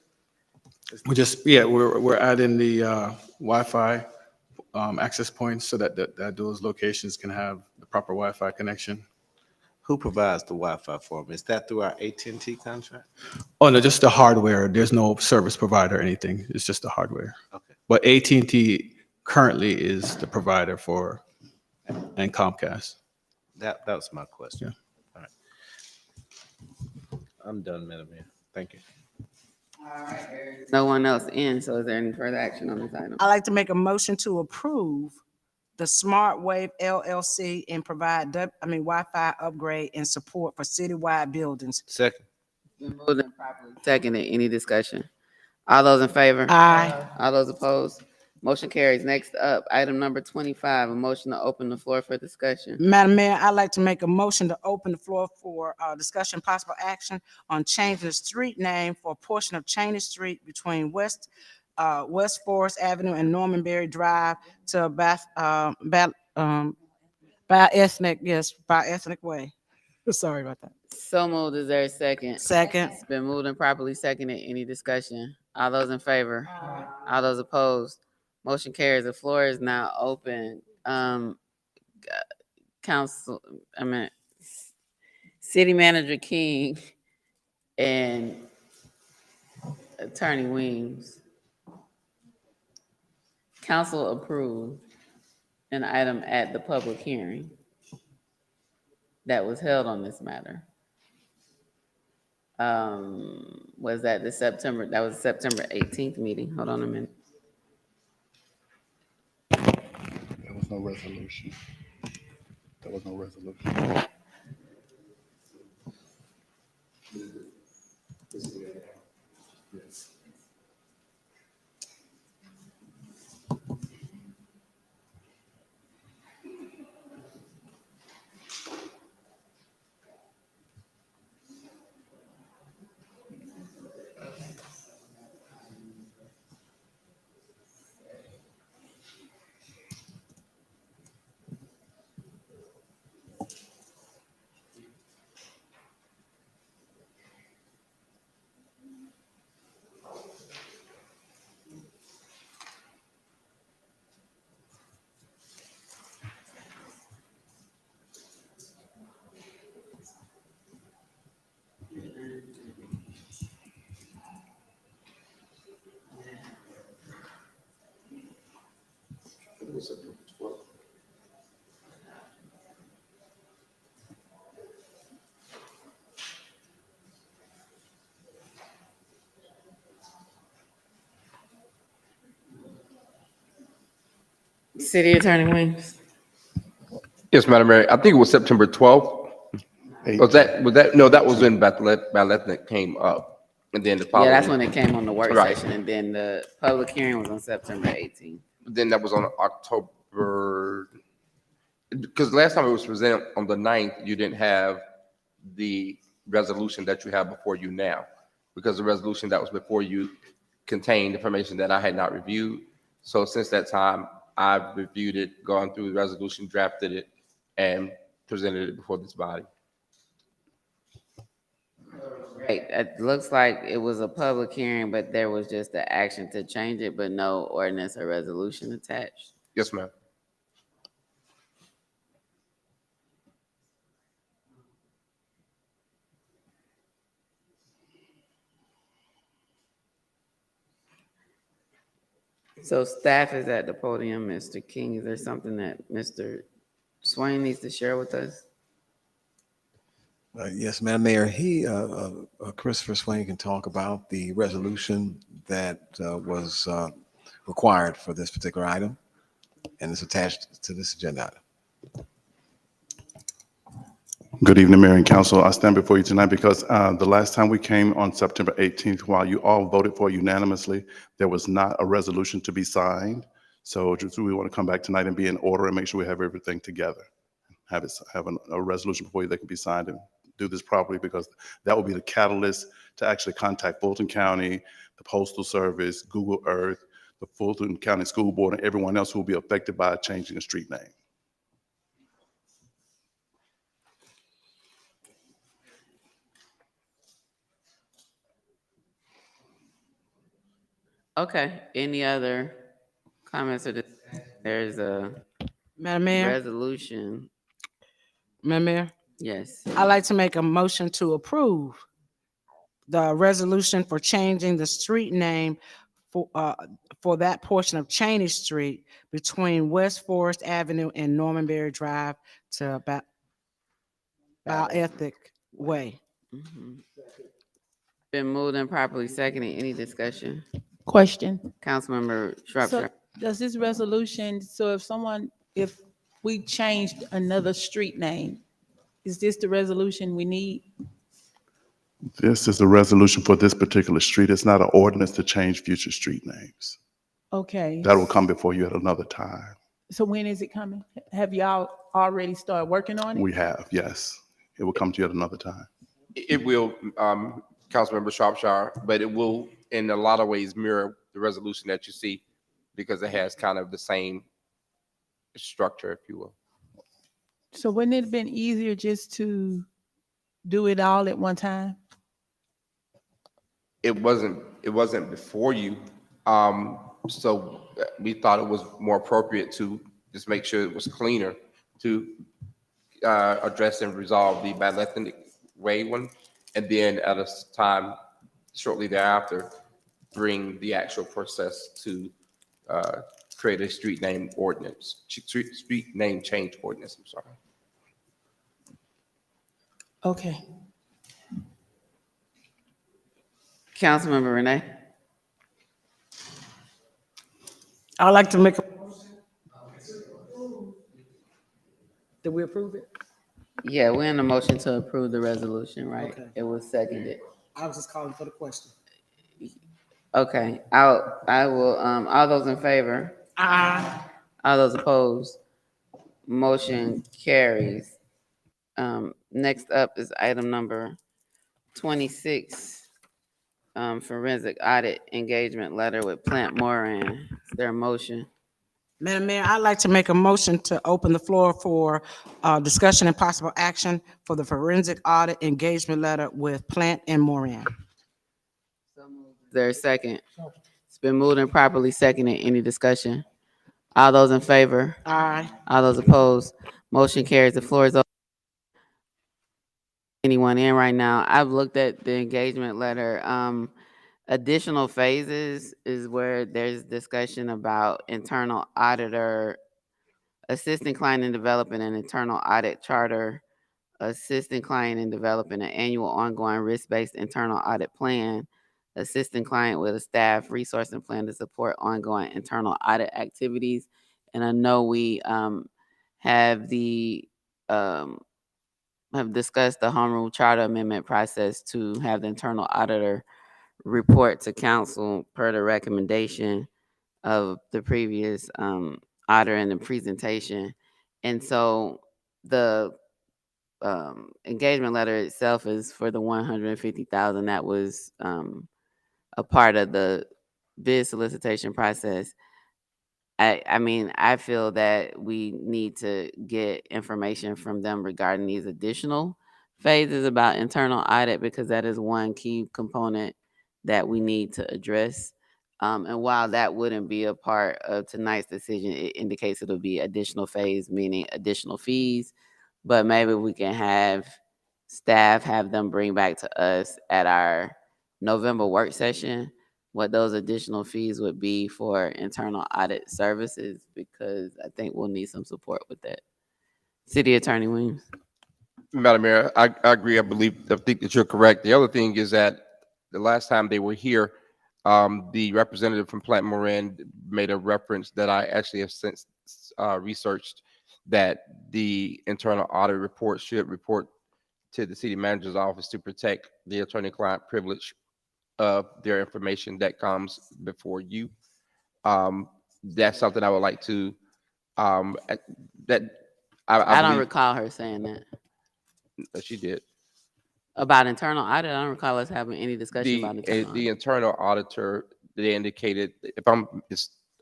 [SPEAKER 6] We're adding the Wi-Fi access points so that those locations can have the proper Wi-Fi connection.
[SPEAKER 17] Who provides the Wi-Fi for me? Is that through our AT&T contract?
[SPEAKER 6] Oh, no, just the hardware. There's no service provider or anything. It's just the hardware.
[SPEAKER 17] Okay.
[SPEAKER 6] But AT&T currently is the provider for, and Comcast.
[SPEAKER 17] That was my question.
[SPEAKER 6] Yeah.
[SPEAKER 17] All right. I'm done, Madam Mayor. Thank you.
[SPEAKER 1] No one else in, so is there any further action on this item?
[SPEAKER 4] I'd like to make a motion to approve the Smart Wave LLC and provide Wi-Fi upgrade and support for citywide buildings.
[SPEAKER 17] Second.
[SPEAKER 1] Been moved and properly seconded. Any discussion? All those in favor?
[SPEAKER 4] Aye.
[SPEAKER 1] All those opposed? Motion carries. Next up, item number 25, a motion to open the floor for discussion.
[SPEAKER 4] Madam Mayor, I'd like to make a motion to open the floor for discussion, possible action on changing the street name for a portion of Cheney Street between West Forest Avenue and Norman Berry Drive to Bi-Ethnic Way. Sorry about that.
[SPEAKER 1] So moved. Is there a second?
[SPEAKER 4] Second.
[SPEAKER 1] It's been moved and properly seconded. Any discussion? All those in favor? All those opposed? Motion carries. The floor is now open. City Manager King and Attorney Weems. Council approved an item at the public hearing that was held on this matter. Was that the September 18th meeting? Hold on a minute.
[SPEAKER 15] There was no resolution. There was no resolution.
[SPEAKER 1] City Attorney Weems.
[SPEAKER 2] Yes, Madam Mayor, I think it was September 12th. Was that, no, that was when Bi-Ethnic came up. And then the following.
[SPEAKER 1] Yeah, that's when it came on the work
[SPEAKER 2] Right.
[SPEAKER 1] session, and then the public hearing was on September 18th.
[SPEAKER 2] Then that was on October, because last time it was presented on the 9th, you didn't have the resolution that you have before you now, because the resolution that was before you contained information that I had not reviewed. So since that time, I've reviewed it, gone through the resolution, drafted it, and presented it before this body.
[SPEAKER 1] Right, it looks like it was a public hearing, but there was just the action to change it, but no ordinance or resolution attached.
[SPEAKER 2] Yes, ma'am.
[SPEAKER 1] So staff is at the podium, Mr. King. Is there something that Mr. Swain needs to share with us?
[SPEAKER 10] Yes, Madam Mayor, Christopher Swain can talk about the resolution that was required for this particular item, and it's attached to this agenda item.
[SPEAKER 15] Good evening, Mayor and Council. I stand before you tonight because the last time we came on September 18th, while you all voted for unanimously, there was not a resolution to be signed. So just we want to come back tonight and be in order and make sure we have everything together. Have a resolution before they can be signed and do this properly, because that will be the catalyst to actually contact Fulton County, the Postal Service, Google Earth, the Fulton County School Board, and everyone else who will be affected by changing the street name.
[SPEAKER 1] Okay, any other comments or there's a
[SPEAKER 4] Madam Mayor?
[SPEAKER 1] resolution?
[SPEAKER 4] Madam Mayor?
[SPEAKER 1] Yes.
[SPEAKER 4] I'd like to make a motion to approve the resolution for changing the street name for that portion of Cheney Street between West Forest Avenue and Norman Berry Drive to Bi-Ethnic Way.
[SPEAKER 1] Mhm. Been moved and properly seconded. Any discussion?
[SPEAKER 14] Question.
[SPEAKER 1] Councilmember
[SPEAKER 14] So
[SPEAKER 1] Shropshire.
[SPEAKER 14] does this resolution, so if we changed another street name, is this the resolution we need?
[SPEAKER 15] This is a resolution for this particular street. It's not an ordinance to change future street names.
[SPEAKER 8] Okay.
[SPEAKER 15] That will come before you at another time.
[SPEAKER 8] So when is it coming? Have y'all already started working on it?
[SPEAKER 15] We have, yes. It will come to you at another time.
[SPEAKER 2] It will, Councilmember Shropshire, but it will in a lot of ways mirror the resolution that you see because it has kind of the same structure, if you will.
[SPEAKER 8] So wouldn't it have been easier just to do it all at one time?
[SPEAKER 2] It wasn't before you. So we thought it was more appropriate to just make sure it was cleaner to address and resolve the Bioethnic Way one, and then at a time shortly thereafter, bring the actual process to create a street name ordinance, street name change ordinance, I'm sorry.
[SPEAKER 8] Okay.
[SPEAKER 1] Councilmember Renee?
[SPEAKER 4] I'd like to make a,
[SPEAKER 3] Did we approve it?
[SPEAKER 1] Yeah, we're in a motion to approve the resolution, right?
[SPEAKER 4] Okay.
[SPEAKER 1] It was seconded.
[SPEAKER 4] I was just calling for the question.
[SPEAKER 1] Okay, I will, all those in favor?
[SPEAKER 4] Aye.
[SPEAKER 1] All those opposed? Motion carries. Next up is item number 26, forensic audit engagement letter with Plant Moran. Is there a motion?
[SPEAKER 4] Madam Mayor, I'd like to make a motion to open the floor for discussion and possible action for the forensic audit engagement letter with Plant and Moran.
[SPEAKER 1] Is there a second? It's been moved and properly seconded. Any discussion? All those in favor?
[SPEAKER 4] Aye.
[SPEAKER 1] All those opposed? Motion carries. The floor is open. Anyone in right now? I've looked at the engagement letter. Additional phases is where there's discussion about internal auditor, assisting client in developing an internal audit charter, assisting client in developing an annual ongoing risk-based internal audit plan, assisting client with a staff resourcing plan to support ongoing internal audit activities. And I know we have discussed the home rule charter amendment process to have the internal auditor report to council per the recommendation of the previous auditor in the presentation. And so the engagement letter itself is for the $150,000 that was a part of the bid solicitation process. I mean, I feel that we need to get information from them regarding these additional phases about internal audit, because that is one key component that we need to address. And while that wouldn't be a part of tonight's decision, it indicates it'll be additional phase, meaning additional fees. But maybe we can have staff have them bring back to us at our November work session what those additional fees would be for internal audit services, because I think we'll need some support with that. City Attorney Williams.
[SPEAKER 2] Madam Mayor, I agree. I think that you're correct. The other thing is that the last time they were here, the representative from Plant Moran made a reference that I actually have since researched, that the internal audit report should report to the city manager's office to protect the attorney-client privilege of their information that comes before you. That's something I would like to, I
[SPEAKER 1] don't recall her saying that.
[SPEAKER 2] She did.
[SPEAKER 1] About internal audit, I don't recall us having any discussion about internal audit.
[SPEAKER 2] The internal auditor, they indicated,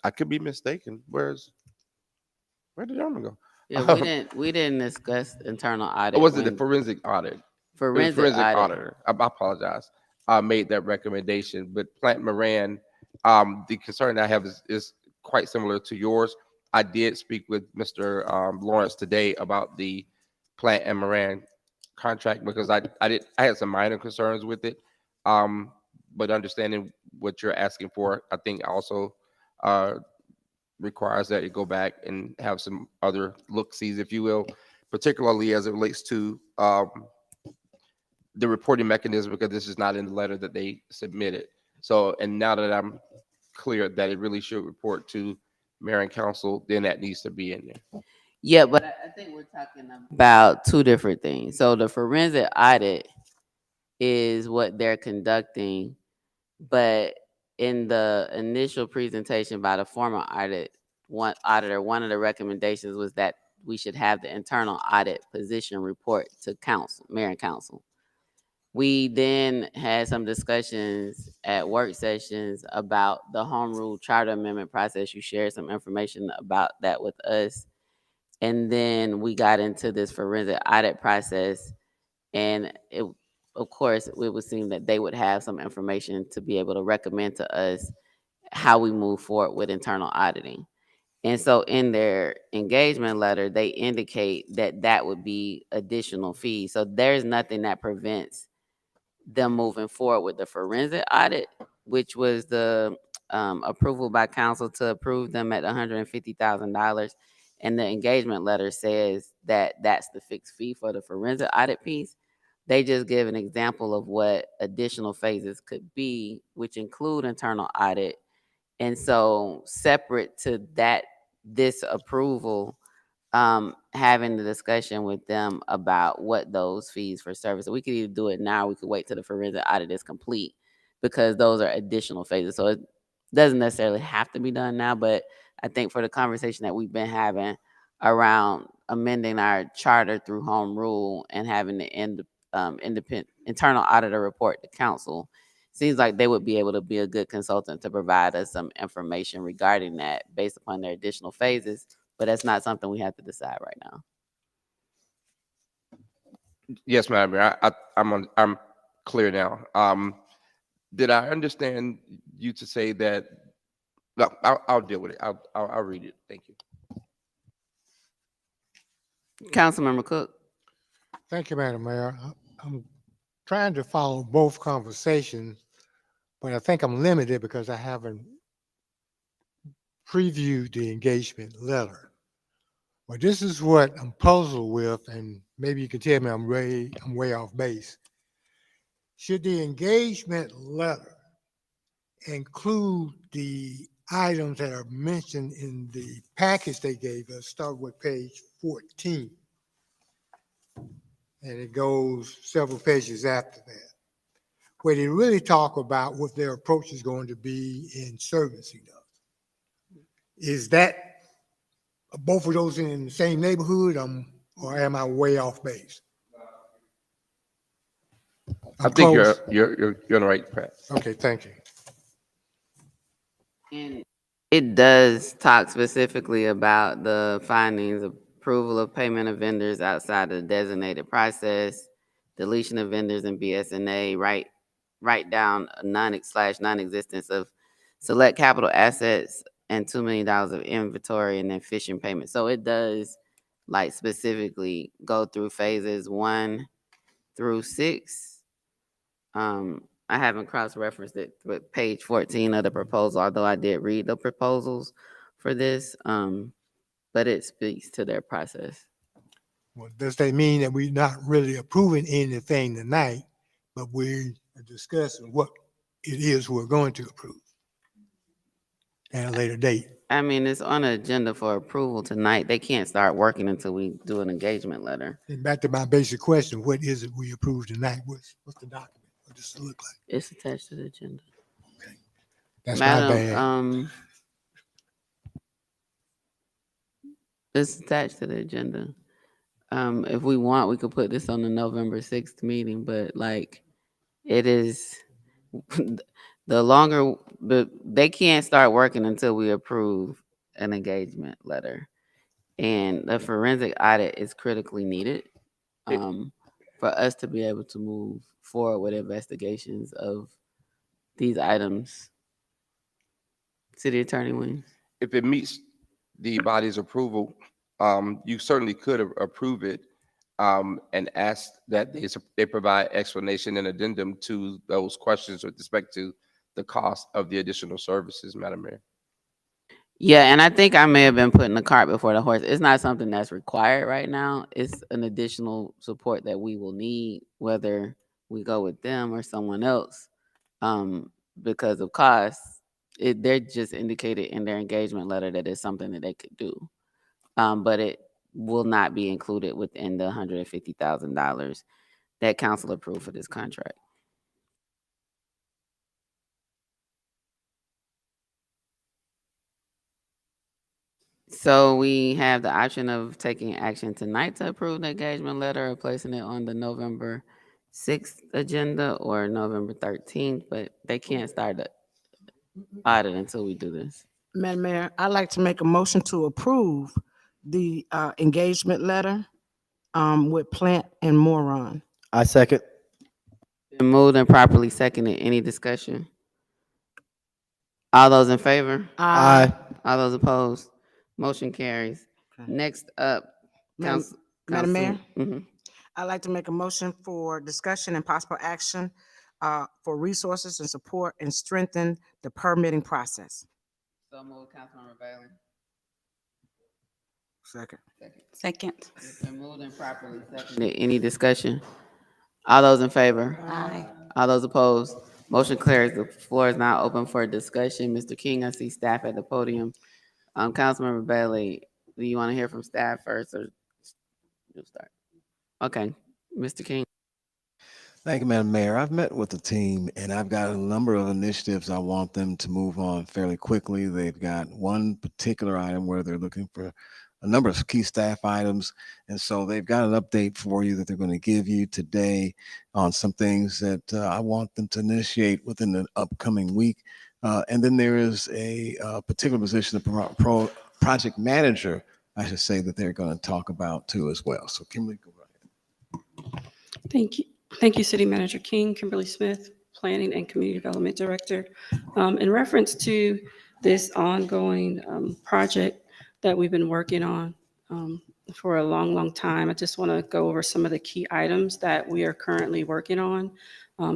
[SPEAKER 2] I could be mistaken. Where did the gentleman go?
[SPEAKER 1] Yeah, we didn't discuss internal audit.
[SPEAKER 2] Or was it the forensic audit?
[SPEAKER 1] Forensic
[SPEAKER 2] auditor. I apologize. Made that recommendation, but Plant Moran, the concern I have is quite similar to yours. I did speak with Mr. Lawrence today about the Plant and Moran contract, because I had some minor concerns with it, but understanding what you're asking for, I think also requires that you go back and have some other look-sees, if you will, particularly as it relates to the reporting mechanism, because this is not in the letter that they submitted. So, and now that I'm clear that it really should report to mayor and council, then that needs to be in there.
[SPEAKER 1] Yeah, but I think we're talking about two different things. So the forensic audit is what they're conducting, but in the initial presentation by the former auditor, one of the recommendations was that we should have the internal audit position report to council, mayor and council. We then had some discussions at work sessions about the home rule charter amendment process. You shared some information about that with us. And then we got into this forensic audit process. And it, of course, it would seem that they would have some information to be able to recommend to us how we move forward with internal auditing. And so in their engagement letter, they indicate that that would be additional fees. So there's nothing that prevents them moving forward with the forensic audit, which was the approval by council to approve them at $150,000. And the engagement letter says that that's the fixed fee for the forensic audit piece. They just give an example of what additional phases could be, which include internal audit. And so separate to that, this approval, having the discussion with them about what those fees for service. So we could either do it now, we could wait till the forensic audit is complete, because those are additional phases. So it doesn't necessarily have to be done now, but I think for the conversation that we've been having around amending our charter through home rule and having the independent internal auditor report to council, seems like they would be able to be a good consultant to provide us some information regarding that based upon their additional phases. But that's not something we have to decide right now.
[SPEAKER 2] Yes, Madam Mayor, I'm clear now. Did I understand you to say that? No, I'll deal with it. I'll read it. Thank you.
[SPEAKER 1] Councilmember Cook.
[SPEAKER 12] Thank you, Madam Mayor. I'm trying to follow both conversations, but I think I'm limited because I haven't previewed the engagement letter. But this is what I'm puzzled with, and maybe you can tell me I'm way off base. Should the engagement letter include the items that are mentioned in the package they gave us? Start with page 14. And it goes several pages after that, where they really talk about what their approach is going to be in servicing us. Is that both of those in the same neighborhood, or am I way off base?
[SPEAKER 2] I think you're on the right track.
[SPEAKER 12] Okay, thank you.
[SPEAKER 1] And it does talk specifically about the findings, approval of payment of vendors outside of the designated process, deletion of vendors in BSNA, write down non-existence of select capital assets and $2 million of inventory, and then fishing payments. So it does like specifically go through phases 1 through 6. I haven't cross-referenced it with page 14 of the proposal, although I did read the proposals for this, but it speaks to their process.
[SPEAKER 12] Well, does that mean that we're not really approving anything tonight, but we're discussing what it is we're going to approve at a later date?
[SPEAKER 1] I mean, it's on the agenda for approval tonight. They can't start working until we do an engagement letter.
[SPEAKER 12] And back to my basic question, what is it we approve tonight? What's the document? What does it look like?
[SPEAKER 1] It's attached to the agenda.
[SPEAKER 12] Okay. That's my bad.
[SPEAKER 1] It's attached to the agenda. If we want, we could put this on the November 6th meeting, but like it is, the longer, they can't start working until we approve an engagement letter. And the forensic audit is critically needed for us to be able to move forward with investigations of these items. City Attorney Williams.
[SPEAKER 2] If it meets the body's approval, you certainly could approve it and ask that they provide explanation and addendum to those questions with respect to the cost of the additional services, Madam Mayor.
[SPEAKER 1] Yeah, and I think I may have been putting the cart before the horse. It's not something that's required right now. It's an additional support that we will need, whether we go with them or someone else, because of costs. They're just indicated in their engagement letter that it's something that they could do, but it will not be included within the $150,000 that council approved for this contract. So we have the option of taking action tonight to approve the engagement letter or placing it on the November 6th agenda or November 13th, but they can't start the audit until we do this.
[SPEAKER 4] Madam Mayor, I'd like to make a motion to approve the engagement letter with Plant and Moron.
[SPEAKER 24] I second.
[SPEAKER 1] Been moved and properly seconded. Any discussion? All those in favor?
[SPEAKER 24] Aye.
[SPEAKER 1] All those opposed? Motion carries. Next up,
[SPEAKER 4] Madam Mayor?
[SPEAKER 1] Mhm.
[SPEAKER 4] I'd like to make a motion for discussion and possible action for resources and support and strengthen the permitting process.
[SPEAKER 1] So moved, Councilmember Bailey.
[SPEAKER 4] Second.
[SPEAKER 13] Second.
[SPEAKER 1] It's been moved and properly seconded. Any discussion? All those in favor?
[SPEAKER 13] Aye.
[SPEAKER 1] All those opposed? Motion carries. The floor is now open for discussion. Mr. King, I see staff at the podium. Councilmember Bailey, do you want to hear from staff first or you'll start? Okay, Mr. King.
[SPEAKER 10] Thank you, Madam Mayor. I've met with the team and I've got a number of initiatives I want them to move on fairly quickly. They've got one particular item where they're looking for a number of key staff items. And so they've got an update for you that they're going to give you today on some things that I want them to initiate within the upcoming week. And then there is a particular position, the project manager, I should say, that they're going to talk about too as well. So Kimberly, go ahead.
[SPEAKER 5] Thank you. Thank you, City Manager King. Kimberly Smith, Planning and Community Development Director. In reference to this ongoing project that we've been working on for a long, long time, I just want to go over some of the key items that we are currently working on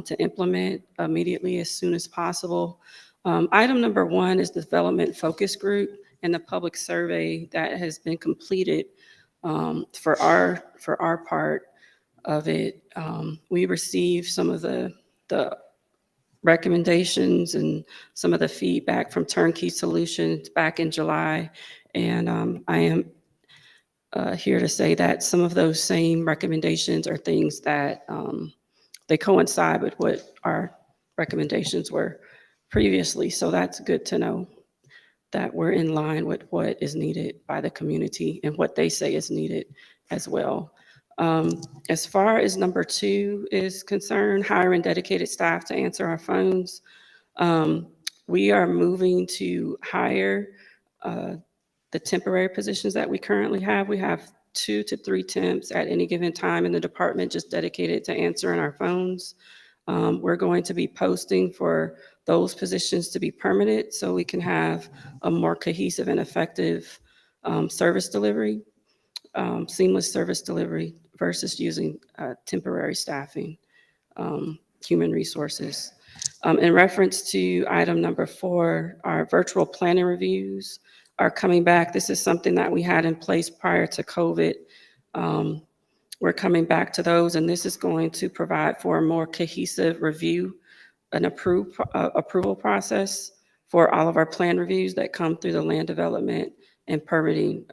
[SPEAKER 5] to implement immediately as soon as possible. Item number one is the Development Focus Group and the public survey that has been completed for our part of it. We received some of the recommendations and some of the feedback from Turnkey Solutions back in July. And I am here to say that some of those same recommendations are things that they coincide with what our recommendations were previously. So that's good to know that we're in line with what is needed by the community and what they say is needed as well. As far as number two is concerned, hiring dedicated staff to answer our phones. We are moving to hire the temporary positions that we currently have. We have 2 to 3 temps at any given time in the department just dedicated to answering our phones. We're going to be posting for those positions to be permanent so we can have a more cohesive and effective service delivery, seamless service delivery versus using temporary staffing, human resources. In reference to item number 4, our virtual planning reviews are coming back. This is something that we had in place prior to COVID. We're coming back to those, and this is going to provide for a more cohesive review and approval process for all of our plan reviews that come through the land development and permitting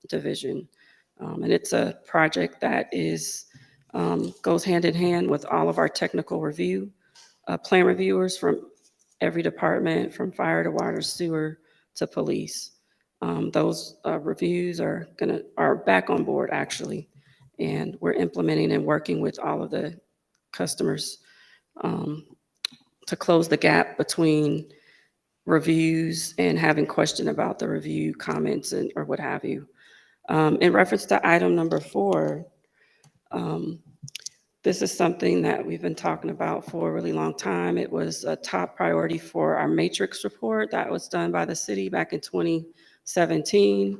[SPEAKER 5] division. And it's a project that is goes hand in hand with all of our technical review plan reviewers from every department, from fire to water, sewer to police. Those reviews are back on board actually, and we're implementing and working with all of the customers to close the gap between reviews and having question about the review comments and or what have you. In reference to item number 4, this is something that we've been talking about for a really long time. It was a top priority for our matrix report that was done by the city back in 2017.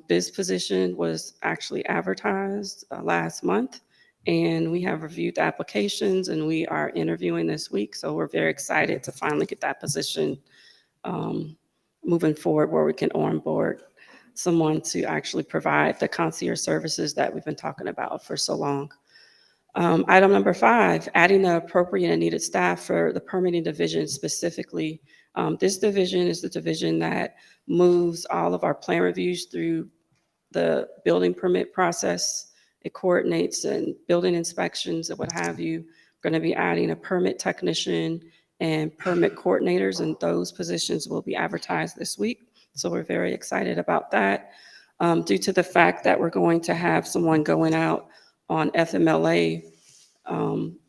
[SPEAKER 5] This position was actually advertised last month, and we have reviewed the applications and we are interviewing this week. So we're very excited to finally get that position moving forward where we can onboard someone to actually provide the concierge services that we've been talking about for so long. Item number 5, adding the appropriate and needed staff for the permitting division specifically. This division is the division that moves all of our plan reviews through the building permit process. It coordinates and building inspections and what have you. We're going to be adding a permit technician and permit coordinators, and those positions will be advertised this week. So we're very excited about that. Due to the fact that we're going to have someone going out on FMLA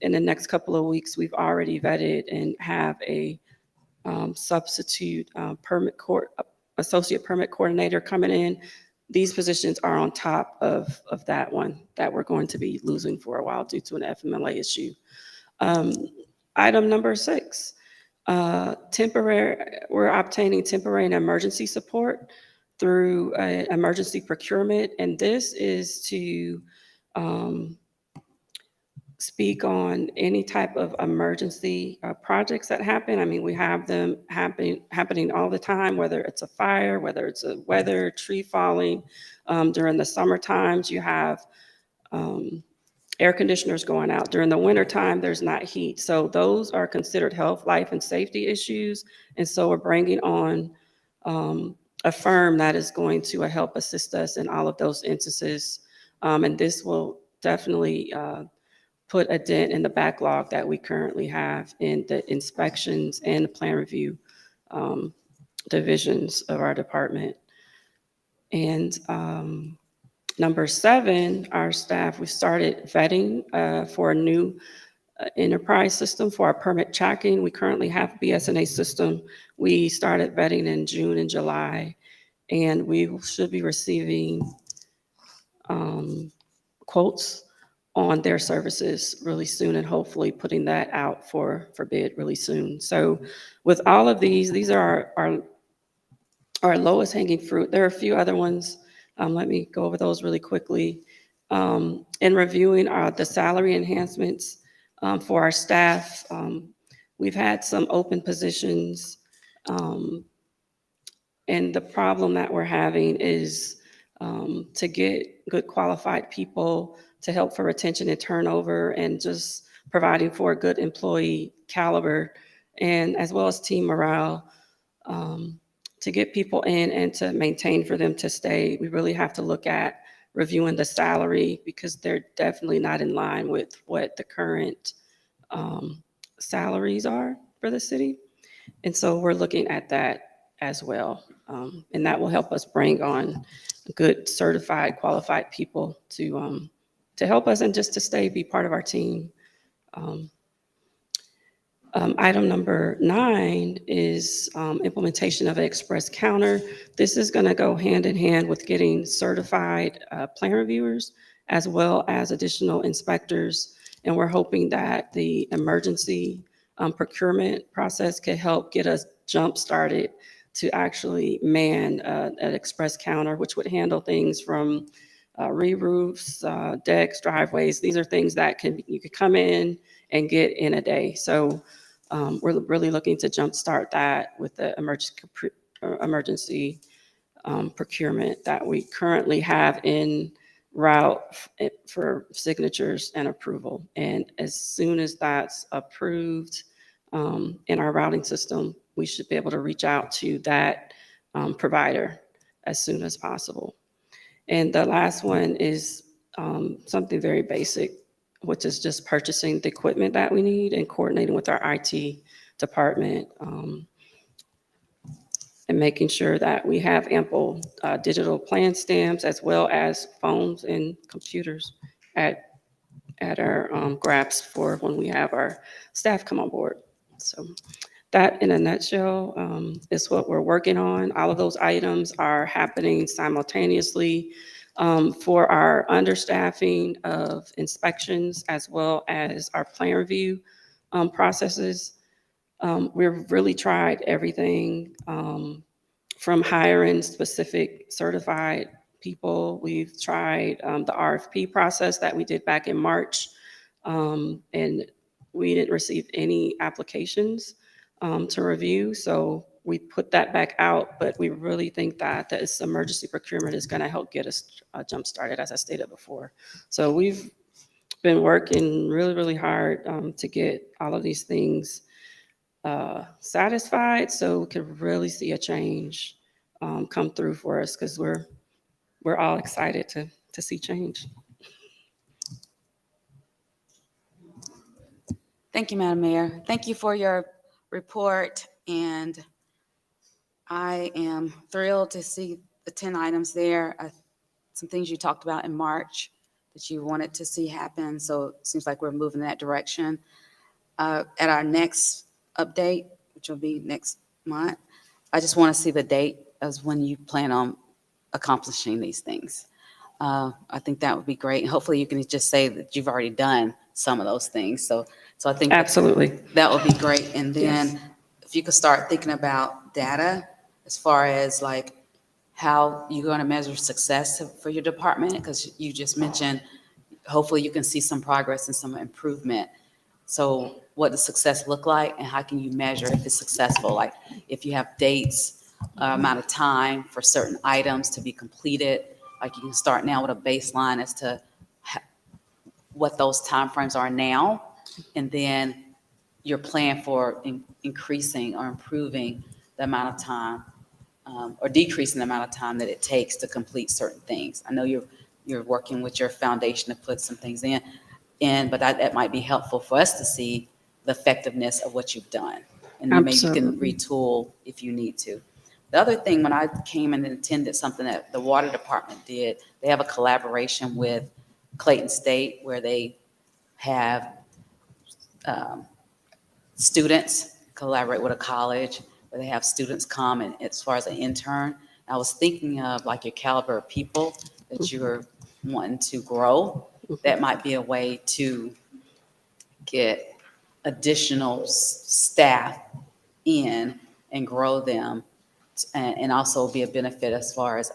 [SPEAKER 5] in the next couple of weeks, we've already vetted and have a substitute associate permit coordinator coming in. These positions are on top of that one that we're going to be losing for a while due to an FMLA issue. Item number 6, we're obtaining temporary and emergency support through emergency procurement, and this is to speak on any type of emergency projects that happen. I mean, we have them happening all the time, whether it's a fire, whether it's a weather, tree falling. During the summer times, you have air conditioners going out. During the winter time, there's not heat. So those are considered health, life, and safety issues. And so we're bringing on a firm that is going to help assist us in all of those instances. And this will definitely put a dent in the backlog that we currently have in the inspections and the plan review divisions of our department. And number 7, our staff, we started vetting for a new enterprise system for our permit tracking. We currently have a BSNA system. We started vetting in June and July, and we should be receiving quotes on their services really soon, and hopefully putting that out for bid really soon. So with all of these are our lowest hanging fruit. There are a few other ones. Let me go over those really quickly. In reviewing the salary enhancements for our staff, we've had some open positions. And the problem that we're having is to get good qualified people to help for retention and turnover, and just providing for a good employee caliber, and as well as team morale. To get people in and to maintain for them to stay, we really have to look at reviewing the salary, because they're definitely not in line with what the current salaries are for the city. And so we're looking at that as well. And that will help us bring on good certified, qualified people to help us and just to be part of our team. Item number 9 is implementation of an express counter. This is going to go hand in hand with getting certified plan reviewers, as well as additional inspectors. And we're hoping that the emergency procurement process could help get us jump started to actually man an express counter, which would handle things from re-roofs, decks, driveways. These are things that you could come in and get in a day. So we're really looking to jumpstart that with the emergency procurement that we currently have in route for signatures and approval. And as soon as that's approved in our routing system, we should be able to reach out to that provider as soon as possible. And the last one is something very basic, which is just purchasing the equipment that we need and coordinating with our IT department, and making sure that we have ample digital plan stamps, as well as phones and computers at our grasp for when we have our staff come on board. So that, in a nutshell, is what we're working on. All of those items are happening simultaneously. For our understaffing of inspections, as well as our plan review processes, we've really tried everything from hiring specific certified people. We've tried the RFP process that we did back in March, and we didn't receive any applications to review. So we put that back out, but we really think that this emergency procurement is going to help get us jump started, as I stated before. So we've been working really, really hard to get all of these things satisfied, so we could really see a change come through for us, because we're all excited to see change.
[SPEAKER 13] Thank you, Madam Mayor. Thank you for your report, and I am thrilled to see the 10 items there. Some things you talked about in March that you wanted to see happen. So it seems like we're moving in that direction. At our next update, which will be next month, I just want to see the date as when you plan on accomplishing these things. I think that would be great. And hopefully you can just say that you've already done some of those things. So I think
[SPEAKER 5] Absolutely.
[SPEAKER 13] that would be great. And then
[SPEAKER 5] Yes.
[SPEAKER 13] if you could start thinking about data as far as like how you're going to measure success for your department, because you just mentioned, hopefully you can see some progress and some improvement. So what does success look like and how can you measure if it's successful? Like if you have dates, amount of time for certain items to be completed, like you can start now with a baseline as to what those timeframes are now, and then your plan for increasing or improving the amount of time or decreasing the amount of time that it takes to complete certain things. I know you're working with your foundation to put some things in, but that might be helpful for us to see the effectiveness of what you've done. And then maybe you can
[SPEAKER 5] Absolutely.
[SPEAKER 13] retool if you need to. The other thing, when I came and attended something that the water department did, they have a collaboration with Clayton State where they have students collaborate with a college, where they have students come and as far as an intern. I was thinking of like your caliber of people that you're wanting to grow. That might be a way to get additional staff in and grow them, and also be a benefit as far as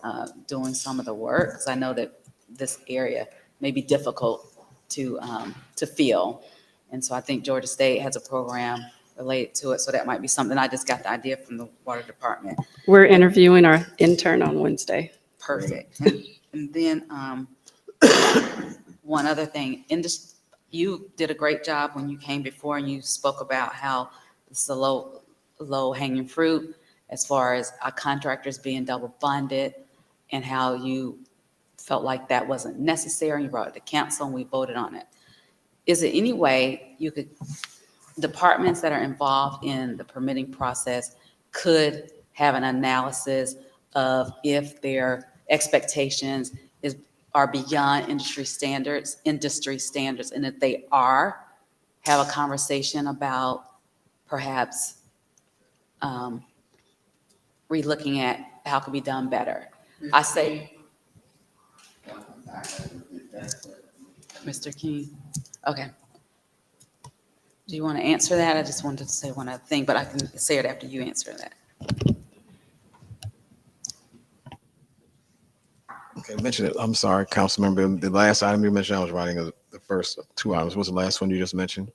[SPEAKER 13] doing some of the work, because I know that this area may be difficult to fill. And so I think Georgia State has a program related to it. So that might be something. I just got the idea from the water department.
[SPEAKER 5] We're interviewing our intern on Wednesday.
[SPEAKER 13] Perfect. And then one other thing, you did a great job when you came before and you spoke about how it's a low hanging fruit as far as our contractors being double funded and how you felt like that wasn't necessary. You brought it to council and we voted on it. Is there any way you could, departments that are involved in the permitting process could have an analysis of if their expectations are beyond industry standards, and if they are, have a conversation about perhaps relooking at how it could be done better? I say, Mr. King, okay. Do you want to answer that? I just wanted to say one other thing, but I can say it after you answer that.
[SPEAKER 10] Okay, mention it. I'm sorry, Councilmember. The last item you mentioned, I was writing the first two items. What's the last one you just mentioned?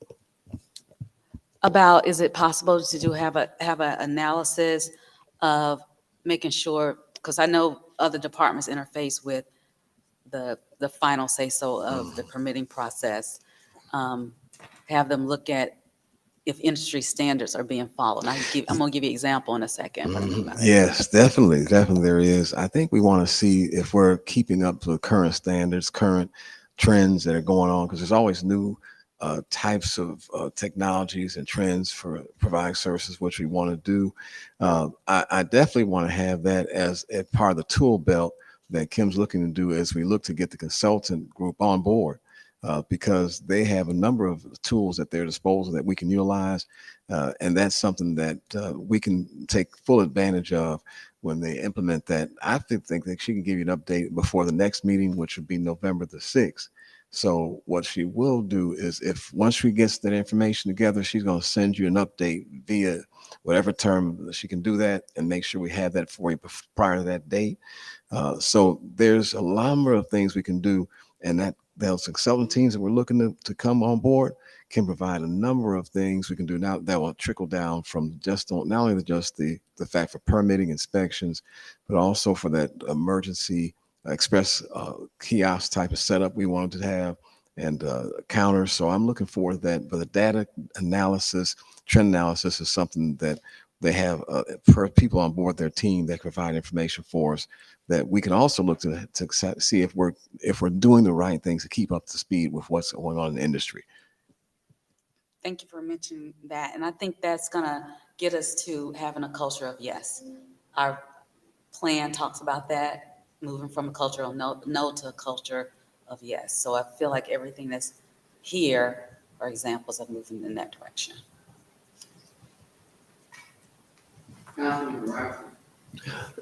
[SPEAKER 13] About, is it possible to have a analysis of making sure, because I know other departments interface with the final say-so of the permitting process, have them look at if industry standards are being followed. And I'm going to give you an example in a second.
[SPEAKER 10] Yes, definitely there is. I think we want to see if we're keeping up to the current standards, current trends that are going on, because there's always new types of technologies and trends for providing services, which we want to do. I definitely want to have that as a part of the tool belt that Kim's looking to do as we look to get the consultant group on board. Because they have a number of tools at their disposal that we can utilize. And that's something that we can take full advantage of when they implement that. I think that she can give you an update before the next meeting, which would be November the 6th. So what she will do is, if once she gets that information together, she's going to send you an update via whatever term she can do that, and make sure we have that for you prior to that date. So there's a number of things we can do, and that those consultant teams that we're looking to come on board can provide a number of things we can do now that will trickle down from just not only just the fact for permitting inspections, but also for that emergency express kiosk type of setup we wanted to have, and counters. So I'm looking forward to that. But the data analysis, trend analysis is something that they have people on board their team that provide information for us that we can also look to see if we're doing the right things to keep up to speed with what's going on in the industry.
[SPEAKER 13] Thank you for mentioning that. And I think that's going to get us to having a culture of yes. our plan talks about that, moving from a culture of no to a culture of yes. So I feel like everything that's here are examples of moving in that direction.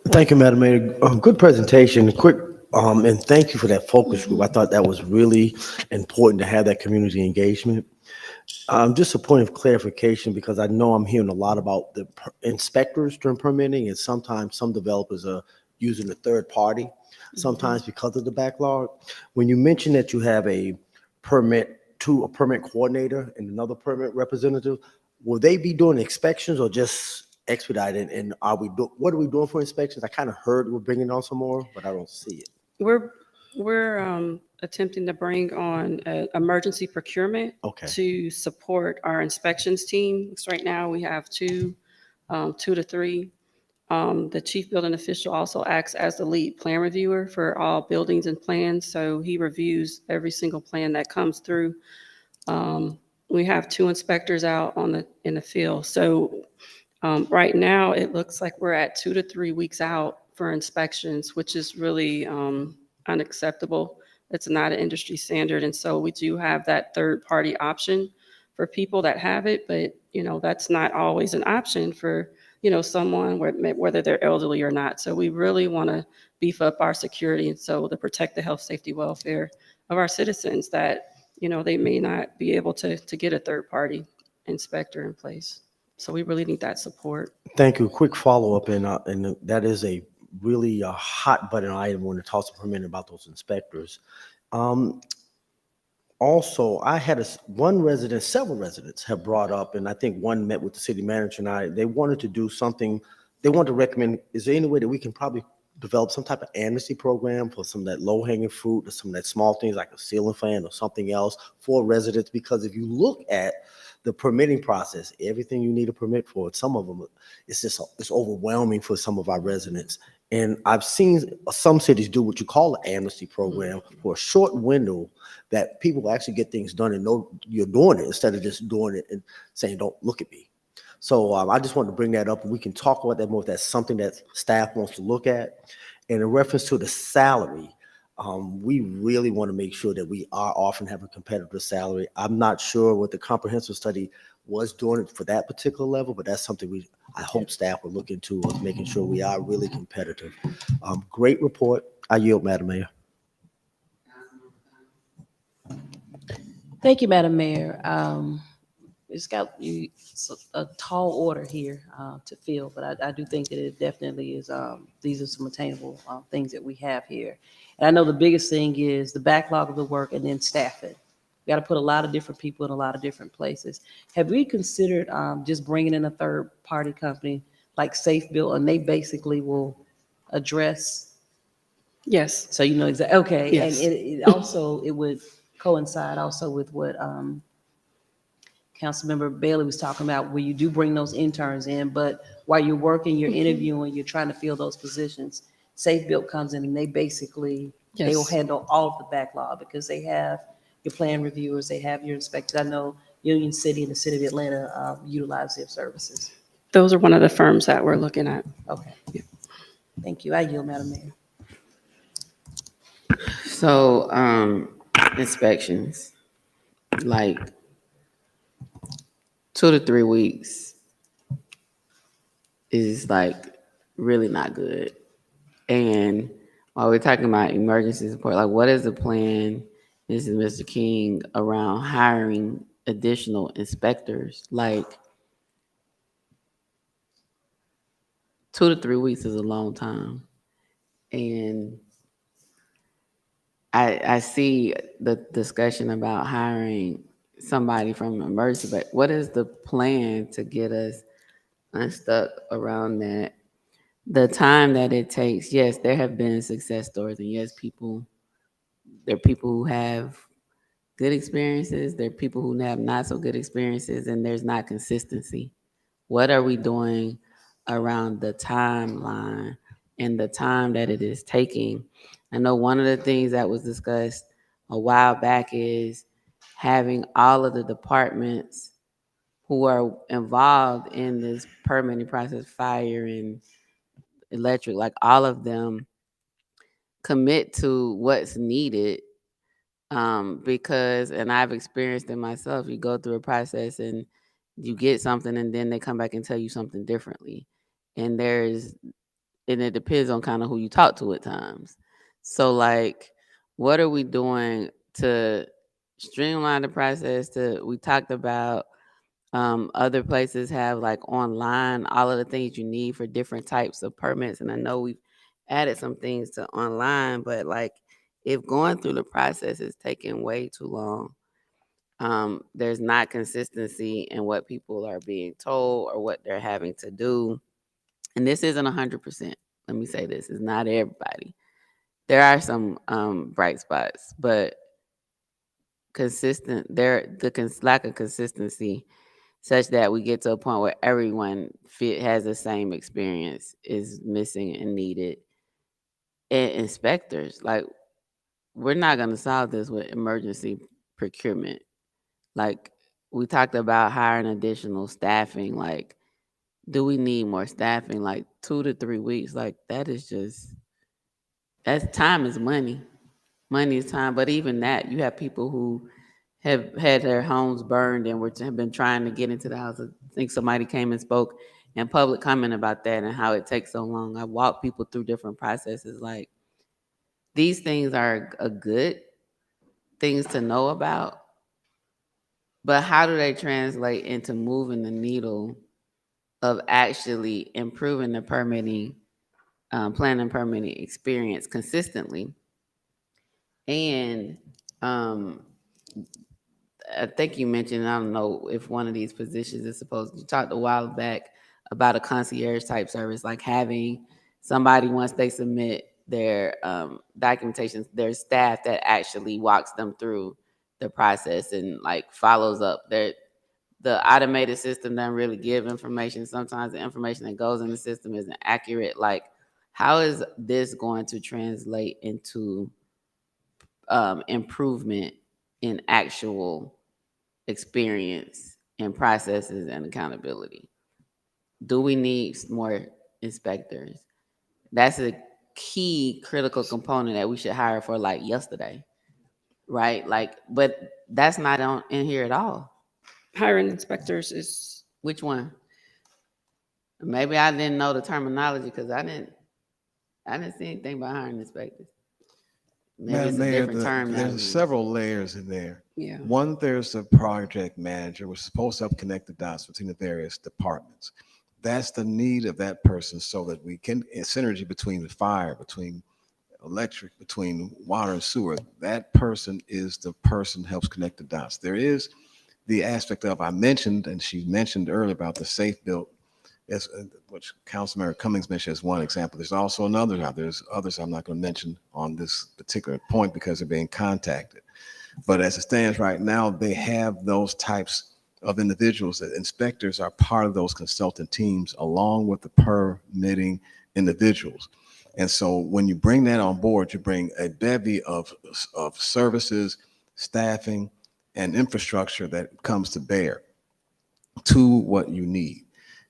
[SPEAKER 24] Thank you, Madam Mayor. Good presentation. Quick, and thank you for that focus group. I thought that was really important to have that community engagement. Just a point of clarification, because I know I'm hearing a lot about the inspectors during permitting, and sometimes some developers are using a third party, sometimes because of the backlog. When you mention that you have a permit coordinator and another permit representative, will they be doing inspections or just expedited? And what are we doing for inspections? I kind of heard we're bringing on some more, but I don't see it.
[SPEAKER 5] We're attempting to bring on emergency procurement to support our inspections team. So right now we have two to three. The chief building official also acts as the lead plan reviewer for all buildings and plans. So he reviews every single plan that comes through. We have 2 inspectors out in the field. So right now it looks like we're at 2 to 3 weeks out for inspections, which is really unacceptable. It's not an industry standard. And so we do have that third party option for people that have it, but that's not always an option for someone, whether they're elderly or not. So we really want to beef up our security, and so to protect the health, safety, welfare of our citizens, that they may not be able to get a third party inspector in place. So we really need that support.
[SPEAKER 24] Thank you. Quick follow-up, and that is a really hot button item when it talks to permitting about those inspectors. Also, I had several residents have brought up, and I think one met with the city manager and they wanted to do something. They wanted to recommend, is there any way that we can probably develop some type of amnesty program for some of that low-hanging fruit or some of that small things like a ceiling fan or something else for residents? Because if you look at the permitting process, everything you need a permit for, some of them, it's overwhelming for some of our residents. And I've seen some cities do what you call an amnesty program for a short window that people actually get things done and know you're doing it instead of just doing it and saying, don't look at me. So I just wanted to bring that up, and we can talk about that more if that's something that staff wants to look at. And in reference to the salary, we really want to make sure that we are often have a competitive salary. I'm not sure what the comprehensive study was doing it for that particular level, but that's something I hope staff will look into, is making sure we are really competitive. Great report. I yield, Madam Mayor.
[SPEAKER 3] Thank you, Madam Mayor. It's got a tall order here to fill, but I do think that it definitely is, these are some attainable things that we have here. And I know the biggest thing is the backlog of the work and then staffing. We got to put a lot of different people in a lot of different places. Have we considered just bringing in a third party company like Safe Build, and they basically will address?
[SPEAKER 5] Yes.
[SPEAKER 3] So exactly. Okay.
[SPEAKER 5] Yes.
[SPEAKER 3] And it would coincide also with what Councilmember Bailey was talking about, where you do bring those interns in, but while you're working, you're interviewing, you're trying to fill those positions. Safe Build comes in and they basically, they will handle all of the backlog because they have your plan reviewers, they have your inspectors. I know Union City and the City of Atlanta utilize their services.
[SPEAKER 5] Those are one of the firms that we're looking at.
[SPEAKER 3] Okay. Yeah. Thank you. I yield, Madam Mayor.
[SPEAKER 1] So, inspections, like 2 to 3 weeks is like really not good. And while we're talking about emergency support, like what is the plan, this is Mr. King, around hiring additional inspectors? Like 2 to 3 weeks is a long time. And I see the discussion about hiring somebody from emergency, but what is the plan to get us unstuck around that? The time that it takes, yes, there have been success stories, and yes, there are people who have good experiences, there are people who have not so good experiences, and there's not consistency. What are we doing around the timeline and the time that it is taking? I know one of the things that was discussed a while back is having all of the departments who are involved in this permitting process, fire and electric, like all of them commit to what's needed. Because, and I've experienced it myself, you go through a process and you get something and then they come back and tell you something differently. And it depends on kind of who you talk to at times. So like, what are we doing to streamline the process? We talked about other places have like online, all of the things you need for different types of permits. And I know we've added some things to online, but like if going through the process is taking way too long, there's not consistency in what people are being told or what they're having to do. And this isn't 100%. Let me say this, it's not everybody. There are some bright spots, but lack of consistency such that we get to a point where everyone has the same experience is missing and needed. And inspectors, like, we're not going to solve this with emergency procurement. Like, we talked about hiring additional staffing. Like, do we need more staffing? Like 2 to 3 weeks. Like, that's time is money. Money is time. But even that, you have people who have had their homes burned and have been trying to get into the house. I think somebody came and spoke in public comment about that and how it takes so long. I walk people through different processes. Like, these things are a good things to know about, but how do they translate into moving the needle of actually improving the permitting, planning permitting experience consistently? And I think you mentioned, I don't know if one of these positions is supposed to, you talked a while back about a concierge type service, like having somebody, once they submit their documentation, their staff that actually walks them through the process and like follows up. The automated system doesn't really give information. Sometimes the information that goes in the system isn't accurate. Like, how is this going to translate into improvement in actual experience and processes and accountability? Do we need more inspectors? That's a key critical component that we should hire for like yesterday, right? Like, but that's not in here at all.
[SPEAKER 5] Hiring inspectors is.
[SPEAKER 1] Which one? Maybe I didn't know the terminology because I didn't see anything about hiring inspectors. Maybe it's a different term now.
[SPEAKER 10] There's several layers in there.
[SPEAKER 5] Yeah.
[SPEAKER 10] One, there's the project manager, which is supposed to help connect the dots between the various departments. That's the need of that person so that we can, synergy between the fire, between electric, between water and sewer. That person is the person who helps connect the dots. There is the aspect of, I mentioned, and she mentioned earlier about the safe built, which Councilmember Cummings mentioned as one example. There's also another, there's others I'm not going to mention on this particular point because they're being contacted. But as it stands right now, they have those types of individuals. That inspectors are part of those consultant teams along with the permitting individuals. And so when you bring that on board, you bring a bevy of services, staffing, and infrastructure that comes to bear to what you need.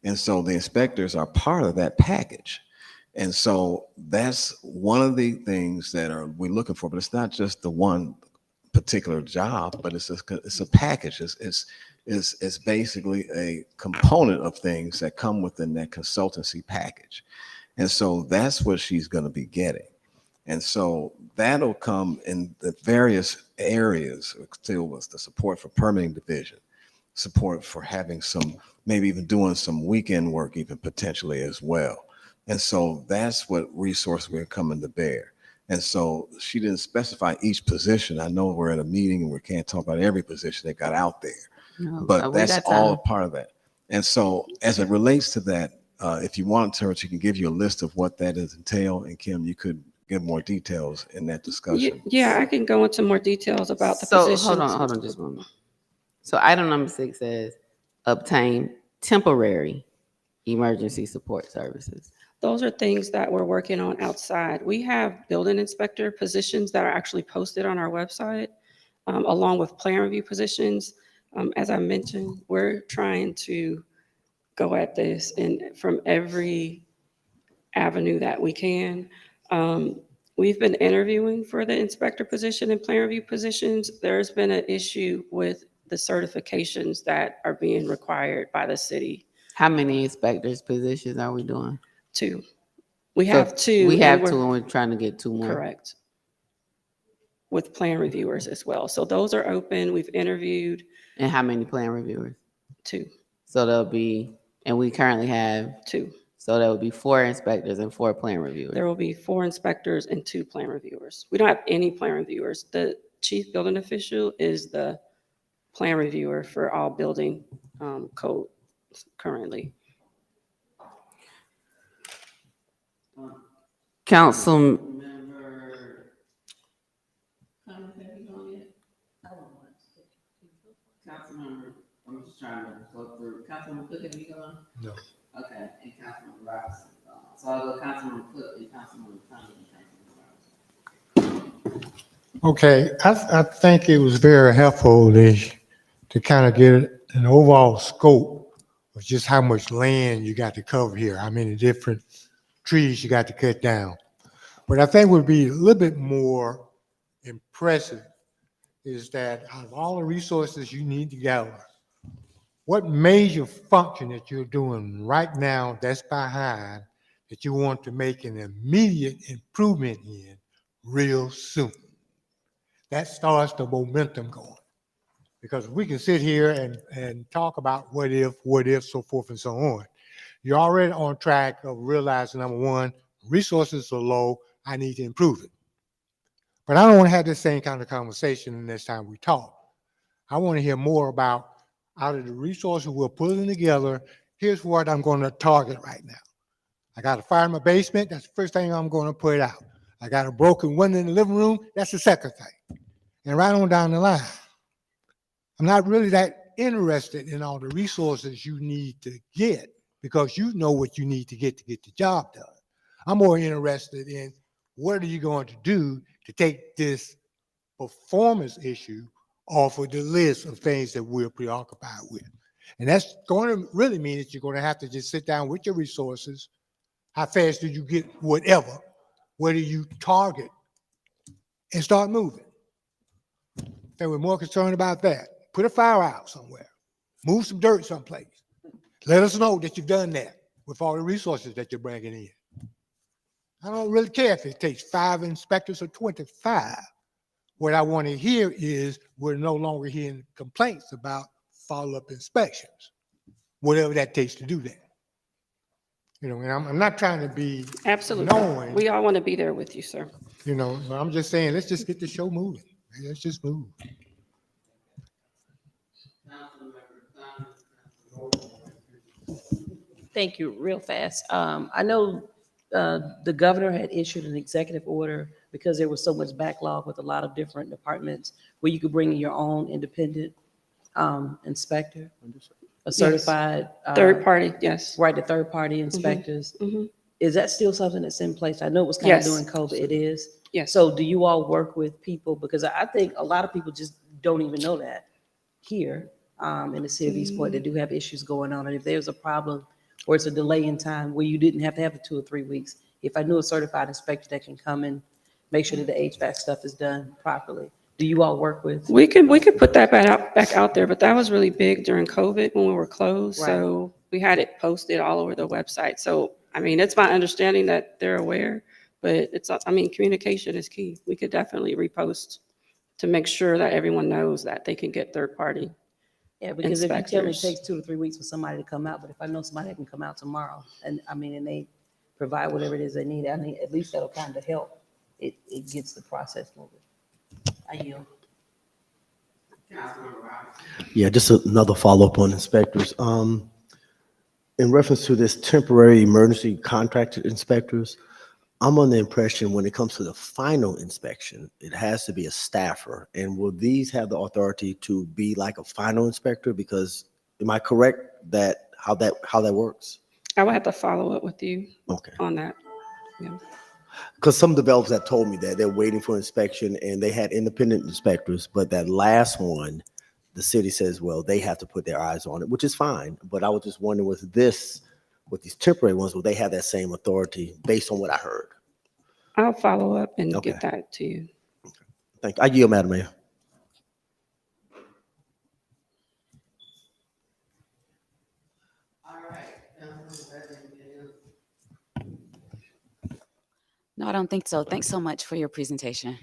[SPEAKER 10] And so the inspectors are part of that package. And so that's one of the things that we're looking for, but it's not just the one particular job, but it's a package. It's basically a component of things that come within that consultancy package. And so that's what she's going to be getting. And so that'll come in the various areas, still with the support for permitting division, support for having some, maybe even doing some weekend work even potentially as well. And so that's what resource we're coming to bear. And so she didn't specify each position. I know we're at a meeting and we can't talk about every position that got out there, but that's all a part of that. And so as it relates to that, if you want her, she can give you a list of what that is entail. And Kim, you could give more details in that discussion.
[SPEAKER 5] Yeah, I can go into more details about the positions.
[SPEAKER 1] Hold on just a moment. So item number 6 says obtain temporary emergency support services.
[SPEAKER 5] Those are things that we're working on outside. We have building inspector positions that are actually posted on our website, along with plan review positions. As I mentioned, we're trying to go at this from every avenue that we can. We've been interviewing for the inspector position and plan review positions. There's been an issue with the certifications that are being required by the city.
[SPEAKER 1] How many inspectors positions are we doing?
[SPEAKER 5] 2. We
[SPEAKER 1] So
[SPEAKER 5] have 2.
[SPEAKER 1] We
[SPEAKER 5] and
[SPEAKER 1] have
[SPEAKER 5] we're-
[SPEAKER 1] 2 and we're trying to get 2 more.
[SPEAKER 5] Correct. With plan reviewers as well. So those are open. We've interviewed
[SPEAKER 1] And how many plan reviewers?
[SPEAKER 5] 2.
[SPEAKER 1] So there'll be, and we currently have
[SPEAKER 5] 2.
[SPEAKER 1] So that would be 4 inspectors and 4 plan reviewers.
[SPEAKER 5] There will be 4 inspectors and 2 plan reviewers. We don't have any plan reviewers. The chief building official is the plan reviewer for all building code currently.
[SPEAKER 1] Council. Councilmember, I'm just trying to go through. Councilmember Cook, have you gone?
[SPEAKER 12] No.
[SPEAKER 1] Okay, and Councilmember Robinson. So I'll go Councilmember Cook and Councilmember Conley and Councilmember Robinson.
[SPEAKER 12] Okay, I think it was very helpful to kind of get an overall scope of just how much land you got to cover here, how many different trees you got to cut down. What I think would be a little bit more impressive is that out of all the resources you need to gather, what major function that you're doing right now that's behind that you want to make an immediate improvement in real soon? That starts the momentum going. Because we can sit here and talk about what if, so forth and so on. You're already on track of realizing, number one, resources are low, I need to improve it. But I don't want to have this same kind of conversation the next time we talk. I want to hear more about, out of the resources we're pulling together, here's what I'm going to target right now. I got a fire in my basement, that's the first thing I'm going to put out. I got a broken window in the living room, that's the second thing. And right on down the line. I'm not really that interested in all the resources you need to get because you know what you need to get the job done. I'm more interested in what are you going to do to take this performance issue off of the list of things that we're preoccupied with. And that's going to really mean that you're going to have to just sit down with your resources. How fast do you get whatever? Where do you target? And start moving. And we're more concerned about that. Put a fire out somewhere. Move some dirt someplace. Let us know that you've done that with all the resources that you're bringing in. I don't really care if it takes 5 inspectors or 25. What I want to hear is we're no longer hearing complaints about follow-up inspections, whatever that takes to do that. You know, and I'm not trying to be
[SPEAKER 5] Absolutely.
[SPEAKER 12] knowing.
[SPEAKER 5] We all want to be there with you, sir.
[SPEAKER 12] You know, but I'm just saying, let's just get the show moving. Let's just move.
[SPEAKER 3] Thank you. Real fast. I know the governor had issued an executive order because there was so much backlog with a lot of different departments where you could bring in your own independent inspector, a certified.
[SPEAKER 5] Third party, yes.
[SPEAKER 3] Right, the third party inspectors.
[SPEAKER 5] Mhm.
[SPEAKER 3] Is that still something that's in place? I know it was kind of
[SPEAKER 5] Yes.
[SPEAKER 3] during COVID. It is?
[SPEAKER 5] Yes.
[SPEAKER 3] So do you all work with people? Because I think a lot of people just don't even know that here in the city of East Point, they do have issues going on. And if there's a problem or it's a delay in time where you didn't have to have the 2 or 3 weeks, if I knew a certified inspector that can come and make sure that the HVAC stuff is done properly, do you all work with?
[SPEAKER 5] We could put that back out there, but that was really big during COVID when we were closed. So we had it posted all over the website. So, I mean, it's my understanding that they're aware, but communication is key. We could definitely repost to make sure that everyone knows that they can get third party.
[SPEAKER 3] Yeah, because if you tell me it
[SPEAKER 5] inspectors.
[SPEAKER 3] takes 2 to 3 weeks for somebody to come out, but if I know somebody that can come out tomorrow and and they provide whatever it is they need, at least that'll kind of help. It gets the process moving. I yield.
[SPEAKER 24] Yeah, just another follow-up on inspectors. In reference to this temporary emergency contracted inspectors, I'm on the impression when it comes to the final inspection, it has to be a staffer. And will these have the authority to be like a final inspector? Because am I correct that how that works?
[SPEAKER 5] I will have to follow up with you
[SPEAKER 24] Okay.
[SPEAKER 5] on that. Yeah.
[SPEAKER 24] Because some developers have told me that they're waiting for inspection and they had independent inspectors, but that last one, the city says, well, they have to put their eyes on it, which is fine. But I was just wondering with this with these temporary ones, will they have that same authority based on what I heard?
[SPEAKER 5] I'll follow up and
[SPEAKER 24] Okay.
[SPEAKER 5] get that to you.
[SPEAKER 24] Thank you. I yield, Madam Mayor.
[SPEAKER 13] No, I don't think so. Thanks so much for your presentation.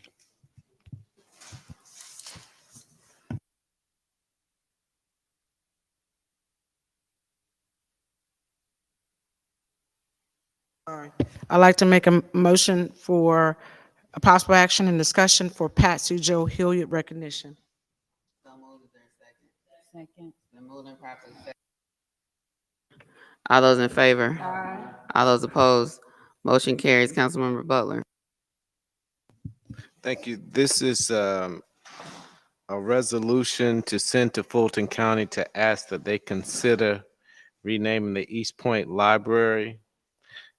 [SPEAKER 4] I'd like to make a motion for a possible action and discussion for Patsy Joe Hilliard recognition.
[SPEAKER 1] Second. All those in favor? All those opposed? Motion carries. Councilmember Butler.
[SPEAKER 17] Thank you. This is a resolution to send to Fulton County to ask that they consider renaming the East Point Library.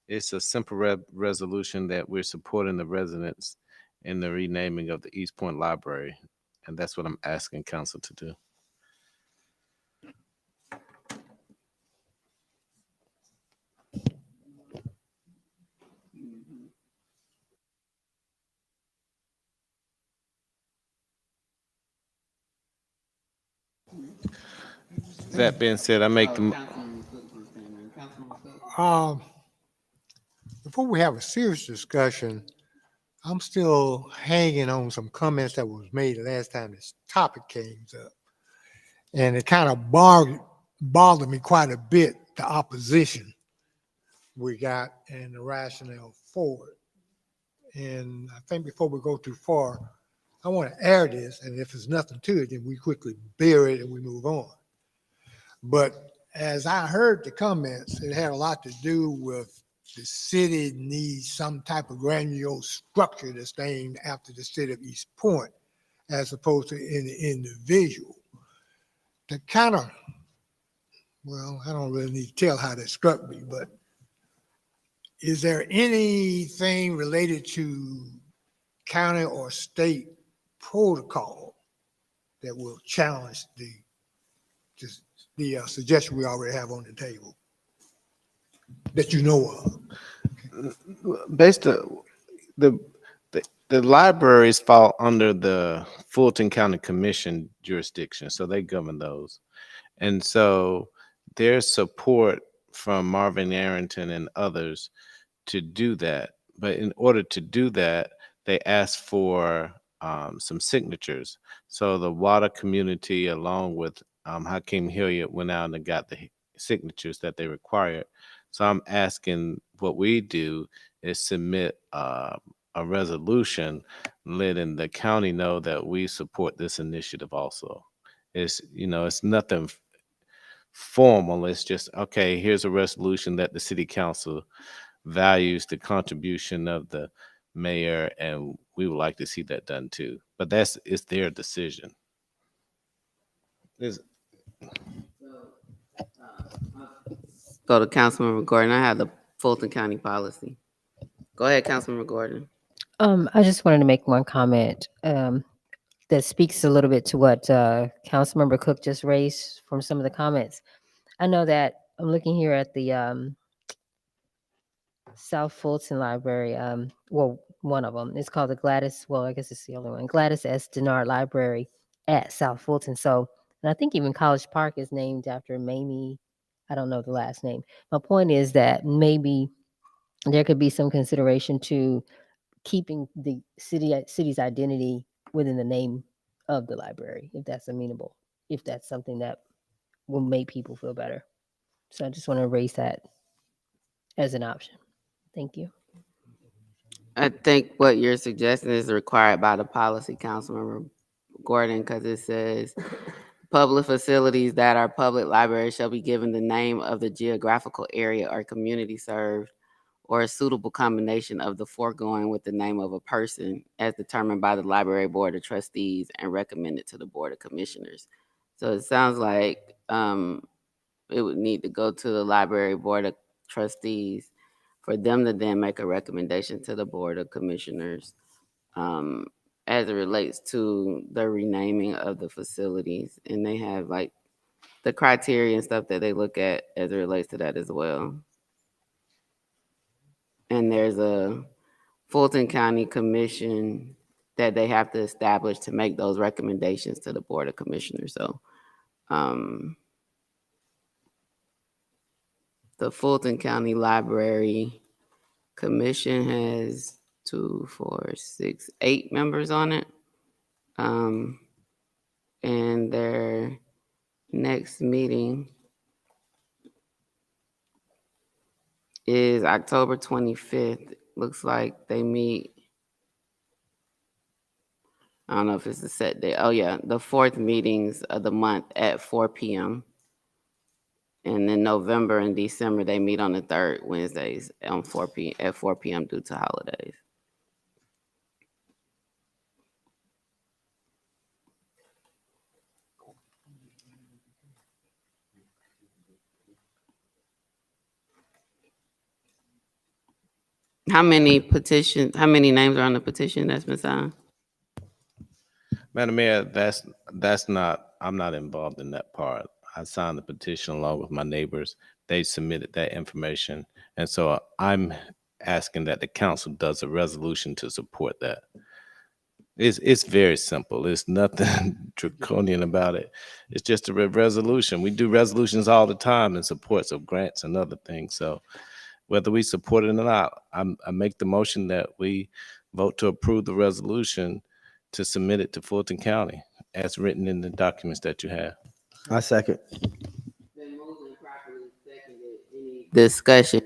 [SPEAKER 17] It's a simple resolution that we're supporting the residents in the renaming of the East Point Library. And that's what I'm asking council to do. That being said, I make the,
[SPEAKER 12] Before we have a serious discussion, I'm still hanging on some comments that was made last time this topic came up. And it kind of bothered me quite a bit, the opposition we got and the rationale for it. And I think before we go too far, I want to air this, and if there's nothing to it, then we quickly bury it and we move on. But as I heard the comments, it had a lot to do with the city needs some type of grandiose structure that's named after the city of East Point, as opposed to in the individual. The kind of, well, I don't really need to tell how that struck me, but is there anything related to county or state protocol that will challenge the suggestion we already have on the table that you know of?
[SPEAKER 17] based on the libraries fall under the Fulton County Commission jurisdiction, so they govern those. And so there's support from Marvin Arrington and others to do that. But in order to do that, they asked for some signatures. So the water community, along with Hakeem Hilliard, went out and got the signatures that they required. So I'm asking what we do is submit a resolution letting the county know that we support this initiative also. It's, you know, it's nothing formal. It's just, okay, here's a resolution that the city council values the contribution of the mayor, and we would like to see that done too. But it's their decision.
[SPEAKER 1] Go to Councilmember Gordon. I have the Fulton County policy. Go ahead, Councilmember Gordon.
[SPEAKER 16] I just wanted to make one comment that speaks a little bit to what Councilmember Cook just raised from some of the comments. I know that I'm looking here at the South Fulton Library. Well, one of them. It's called the Gladys, well, I guess it's the only one, Gladys S. Denard Library at South Fulton. So, and I think even College Park is named after Mamie. I don't know the last name. My point is that maybe there could be some consideration to keeping the city's identity within the name of the library, if that's amenable, if that's something that will make people feel better. So I just want to raise that as an option. Thank you.
[SPEAKER 1] I think what you're suggesting is required by the policy, Councilmember Gordon, because it says public facilities that are public libraries shall be given the name of the geographical area or community served, or a suitable combination of the foregoing with the name of a person as determined by the library board of trustees and recommended to the board of commissioners. So it sounds like it would need to go to the library board of trustees for them to then make a recommendation to the board of commissioners as it relates to the renaming of the facilities. And they have like the criteria and stuff that they look at as it relates to that as well. And there's a Fulton County Commission that they have to establish to make those recommendations to the Board of Commissioners. So the Fulton County Library Commission has 2, 4, 6, 8 members on it. And their next meeting is October 25th. Looks like they meet, I don't know if it's a set day. Oh yeah, the 4th meetings of the month at 4 p.m. And then November and December, they meet on the 3rd Wednesdays on 4 p.m. due to holidays. How many names are on the petition that's been signed?
[SPEAKER 17] Madam Mayor, that's not, I'm not involved in that part. I signed the petition along with my neighbors. They submitted that information. And so I'm asking that the council does a resolution to support that. It's very simple. It's nothing draconian about it. It's just a resolution. We do resolutions all the time in supports of grants and other things. So whether we support it or not, I make the motion that we vote to approve the resolution to submit it to Fulton County as written in the documents that you have.
[SPEAKER 24] I second.
[SPEAKER 1] Discussion.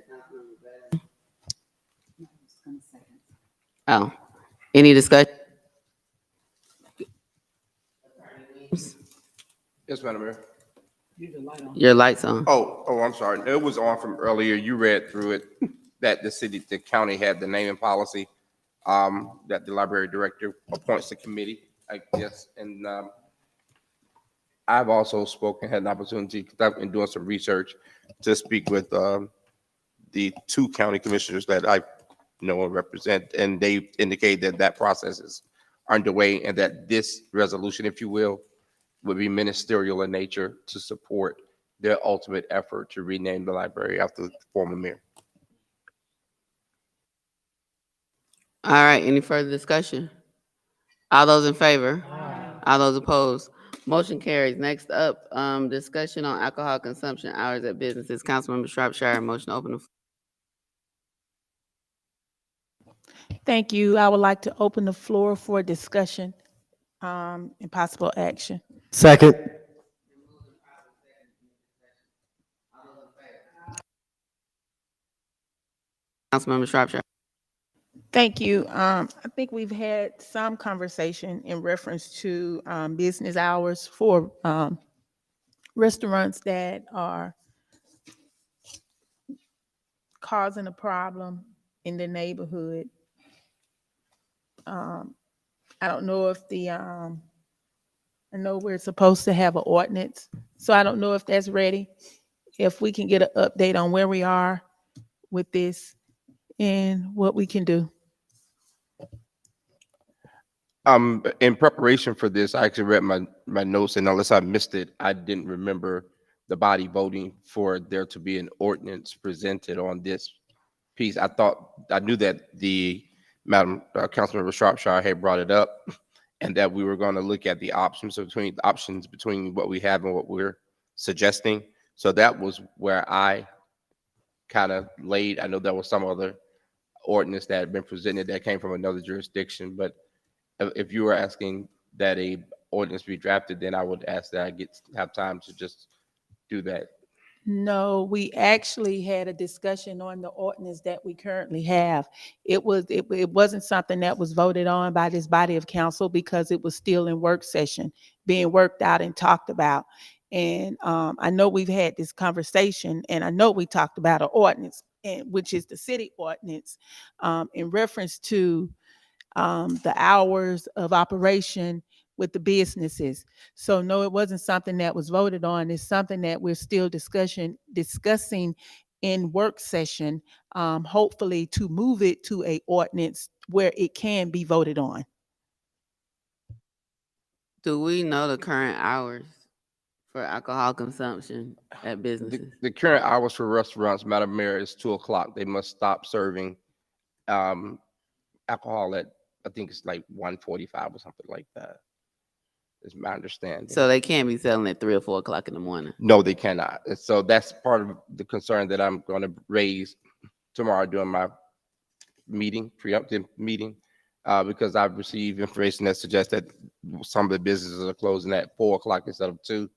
[SPEAKER 1] Oh, any discussion?
[SPEAKER 2] Yes, Madam Mayor.
[SPEAKER 1] Your light's on.
[SPEAKER 2] Oh, I'm sorry. It was on from earlier. You read through it that the county had the naming policy, that the library director appoints the committee, I guess. And I've also had an opportunity, because I've been doing some research, to speak with the 2 county commissioners that I know and represent, and they indicate that that process is underway and that this resolution, if you will, would be ministerial in nature to support their ultimate effort to rename the library after the former mayor.
[SPEAKER 1] All right, any further discussion? All those in favor? All those opposed? Motion carries. Next up, discussion on alcohol consumption hours at businesses. Councilmember Shropshire, motion to open the.
[SPEAKER 8] Thank you. I would like to open the floor for discussion and possible action.
[SPEAKER 24] Second.
[SPEAKER 1] Councilmember Shropshire.
[SPEAKER 8] Thank you. I think we've had some conversation in reference to business hours for restaurants that are causing a problem in the neighborhood. I don't know if I know we're supposed to have an ordinance, so I don't know if that's ready. If we can get an update on where we are with this and what we can do.
[SPEAKER 2] In preparation for this, I actually read my notes, and unless I missed it, I didn't remember the body voting for there to be an ordinance presented on this piece. I knew that the Councilmember Shropshire had brought it up, and that we were going to look at the options between what we have and what we're suggesting. So that was where I kind of laid. I know there was some other ordinance that had been presented that came from another jurisdiction, but if you were asking that a ordinance be drafted, then I would ask that I have time to just do that.
[SPEAKER 8] No, we actually had a discussion on the ordinance that we currently have. It wasn't something that was voted on by this body of council because it was still in work session, being worked out and talked about. And I know we've had this conversation, and I know we talked about an ordinance, which is the city ordinance, in reference to the hours of operation with the businesses. So no, it wasn't something that was voted on. It's something that we're still discussing in work session, hopefully to move it to a ordinance where it can be voted on.
[SPEAKER 1] Do we know the current hours for alcohol consumption at businesses?
[SPEAKER 2] The current hours for restaurants, Madam Mayor, is 2:00. They must stop serving alcohol at, I think it's like 1:45 or something like that, is my understanding.
[SPEAKER 1] So they can't be selling at 3 or 4 o'clock in the morning.
[SPEAKER 2] No, they cannot. And so that's part of the concern that I'm going to raise tomorrow during my meeting, preemptive meeting, because I've received information that suggests that some of the businesses are closing at 4 o'clock instead of 2.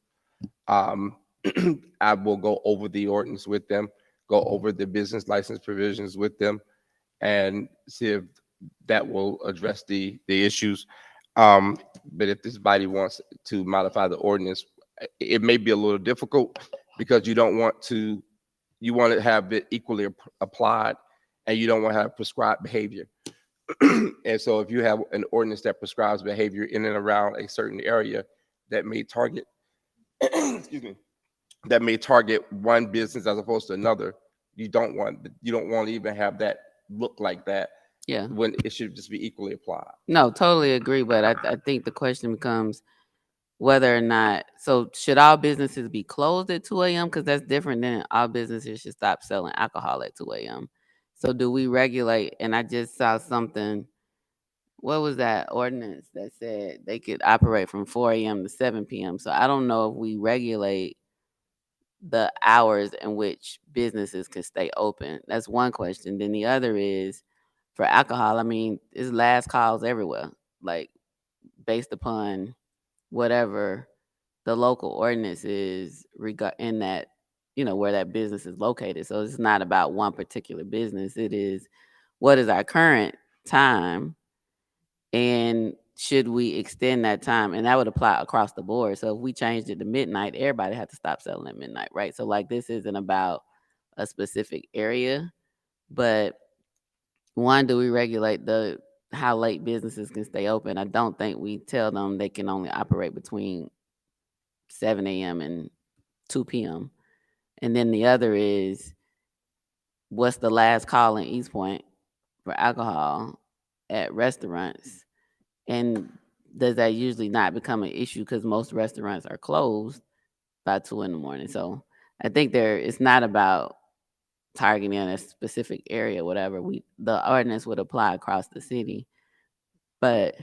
[SPEAKER 2] I will go over the ordinance with them, go over the business license provisions with them, and see if that will address the issues. But if this body wants to modify the ordinance, it may be a little difficult because you want to have it equally applied, and you don't want to have prescribed behavior. And so if you have an ordinance that prescribes behavior in and around a certain area that may target, excuse me, that may target one business as opposed to another, you don't want to even have that look like that.
[SPEAKER 1] Yeah.
[SPEAKER 2] When it should just be equally applied.
[SPEAKER 1] No, totally agree. But I think the question becomes whether or not, so should all businesses be closed at 2 a.m.? Because that's different than all businesses should stop selling alcohol at 2 a.m. So do we regulate? And I just saw something, what was that ordinance that said they could operate from 4 a.m. to 7 p.m.? So I don't know if we regulate the hours in which businesses can stay open. That's one question. Then the other is, for alcohol, I mean, it's last calls everywhere, like based upon whatever the local ordinance is in that, where that business is located. So it's not about one particular business. It is, what is our current time, and should we extend that time? And that would apply across the board. So if we changed it to midnight, everybody had to stop selling at midnight, right? So like, this isn't about a specific area, but one, do we regulate how late businesses can stay open? I don't think we tell them they can only operate between 7 a.m. and 2 p.m. And then the other is, what's the last call in East Point for alcohol at restaurants? And does that usually not become an issue because most restaurants are closed by 2 in the morning? So I think it's not about targeting a specific area, whatever. The ordinance would apply across the city, but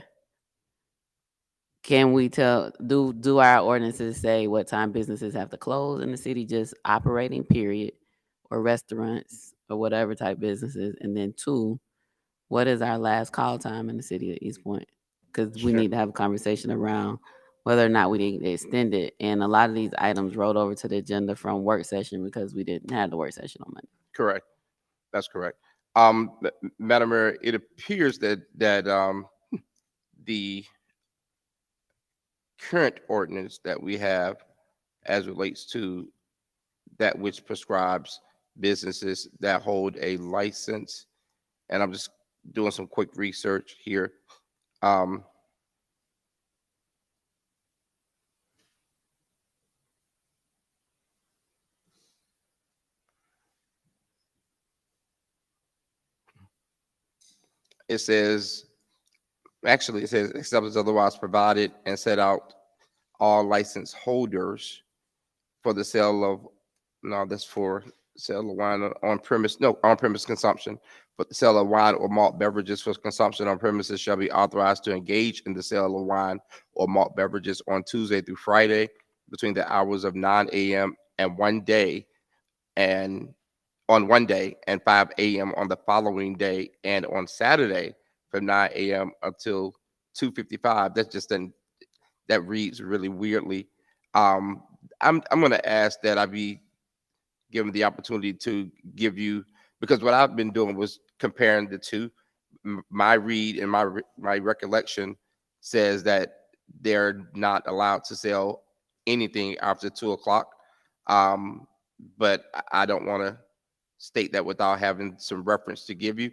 [SPEAKER 1] can we do our ordinances say what time businesses have to close in the city, just operating period, or restaurants or whatever type businesses? And then 2, what is our last call time in the city of East Point? Because we need to have a conversation around whether or not we need to extend it. And a lot of these items rolled over to the agenda from work session because we didn't have the work session on Monday.
[SPEAKER 2] Correct. That's correct. Madam Mayor, it appears that the current ordinance that we have as relates to that which prescribes businesses that hold a license, and I'm just doing some quick research here. It says, except as otherwise provided, and set out all license holders for the sale of, no, that's for sale of wine on premise consumption. But the sale of wine or malt beverages for consumption on premises shall be authorized to engage in the sale of wine or malt beverages on Tuesday through Friday between the hours of 9 a.m. and 1 day, and on 1 day, and 5 a.m. on the following day, and on Saturday from 9 a.m. until 2:55. That's just that reads really weirdly. I'm going to ask that I be given the opportunity to give you, because what I've been doing was comparing the two. My read and my recollection says that they're not allowed to sell anything after 2 o'clock. But I don't want to state that without having some reference to give you,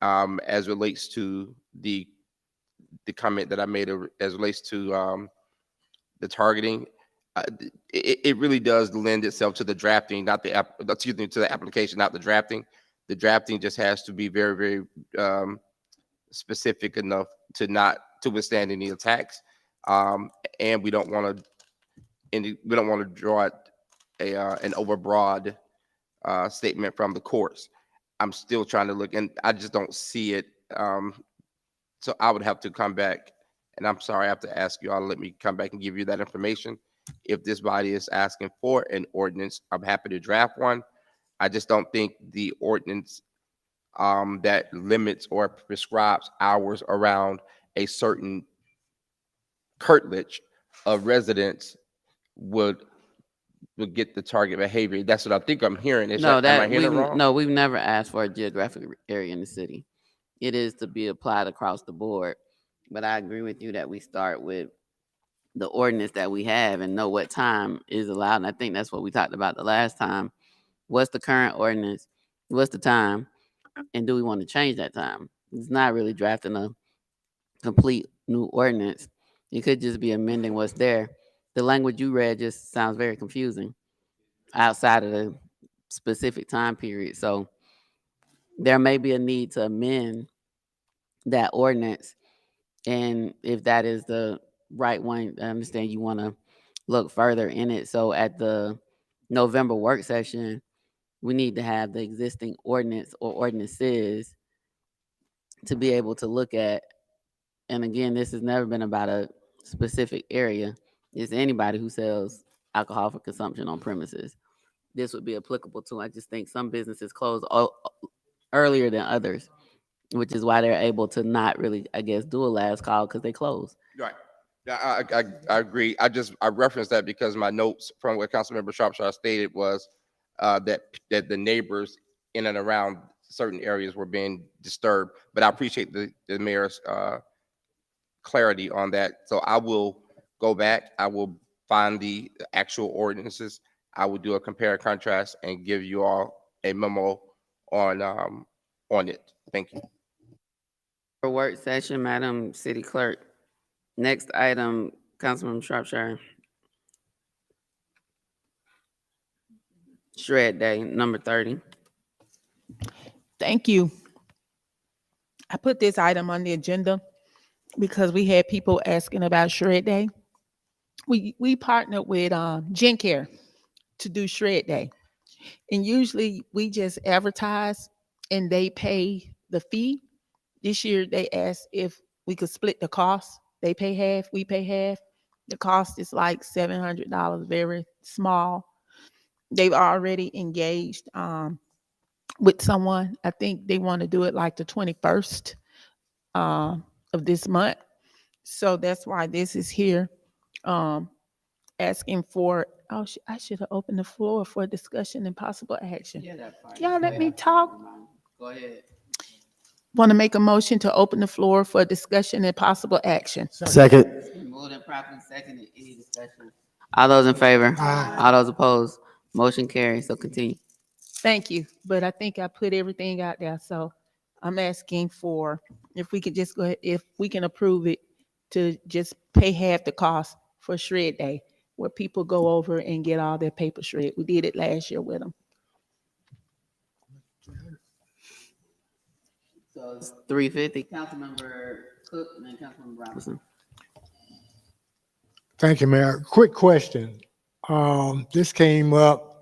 [SPEAKER 2] as relates to the comment that I made as relates to the targeting. It really does lend itself to the drafting, not the to the application, not the drafting. The drafting just has to be very, very specific enough to withstand any attacks, and we don't want to draw an overbroad statement from the courts. I'm still trying to look, and I just don't see it. So I would have to come back, and I'm sorry, I have to ask you all to let me come back and give you that information. If this body is asking for an ordinance, I'm happy to draft one. I just don't think the ordinance that limits or prescribes hours around a certain curtilage of residents would get the target behavior. That's what I think I'm hearing.
[SPEAKER 1] No,
[SPEAKER 2] Am I hearing it wrong?
[SPEAKER 1] no, we've never asked for a geographic area in the city. It is to be applied across the board. But I agree with you that we start with the ordinance that we have and know what time is allowed. And I think that's what we talked about the last time. What's the current ordinance? What's the time? And do we want to change that time? It's not really drafting a complete new ordinance. It could just be amending what's there. The language you read just sounds very confusing outside of the specific time period. So there may be a need to amend that ordinance. And if that is the right one, I understand you want to look further in it. So at the November work session, we need to have the existing ordinance or ordinances to be able to look at. And again, this has never been about a specific area. It's anybody who sells alcohol for consumption on premises. This would be applicable to. I just think some businesses close earlier than others, which is why they're able to not really, I guess, do a last call because they close.
[SPEAKER 2] Right. Yeah, I agree. I referenced that because my notes from what Councilmember Shropshire stated was that the neighbors in and around certain areas were being disturbed. But I appreciate the mayor's clarity on that. So I will go back. I will find the actual ordinances. I will do a compare and contrast and give you all a memo on it. Thank you.
[SPEAKER 1] For work session, Madam City Clerk. Next item, Councilman Shropshire. Shred Day, number 30.
[SPEAKER 8] Thank you. I put this item on the agenda because we had people asking about Shred Day. We partnered with GenCare to do Shred Day. And usually we just advertise and they pay the fee. This year they asked if we could split the cost. They pay half, we pay half. The cost is like $700, very small. They've already engaged with someone. I think they want to do it like the 21st of this month. So that's why this is here, asking for, I should have opened the floor for discussion and possible action.
[SPEAKER 1] Yeah, that's fine.
[SPEAKER 8] Y'all let me talk.
[SPEAKER 1] Go ahead.
[SPEAKER 8] Want to make a motion to open the floor for discussion and possible action.
[SPEAKER 24] Second.
[SPEAKER 1] Moved and properly seconded. Any discussion? All those in favor? All those opposed? Motion carries. So continue.
[SPEAKER 8] Thank you, but I think I put everything out there, so I'm asking for, if we could just go ahead, if we can approve it, to just pay half the cost for Shred Day, where people go over and get all their paper shred. We did it last year with them.
[SPEAKER 1] So it's 350. Councilmember Cook and then Councilmember Robinson.
[SPEAKER 12] Thank you, Mayor. Quick question. This came up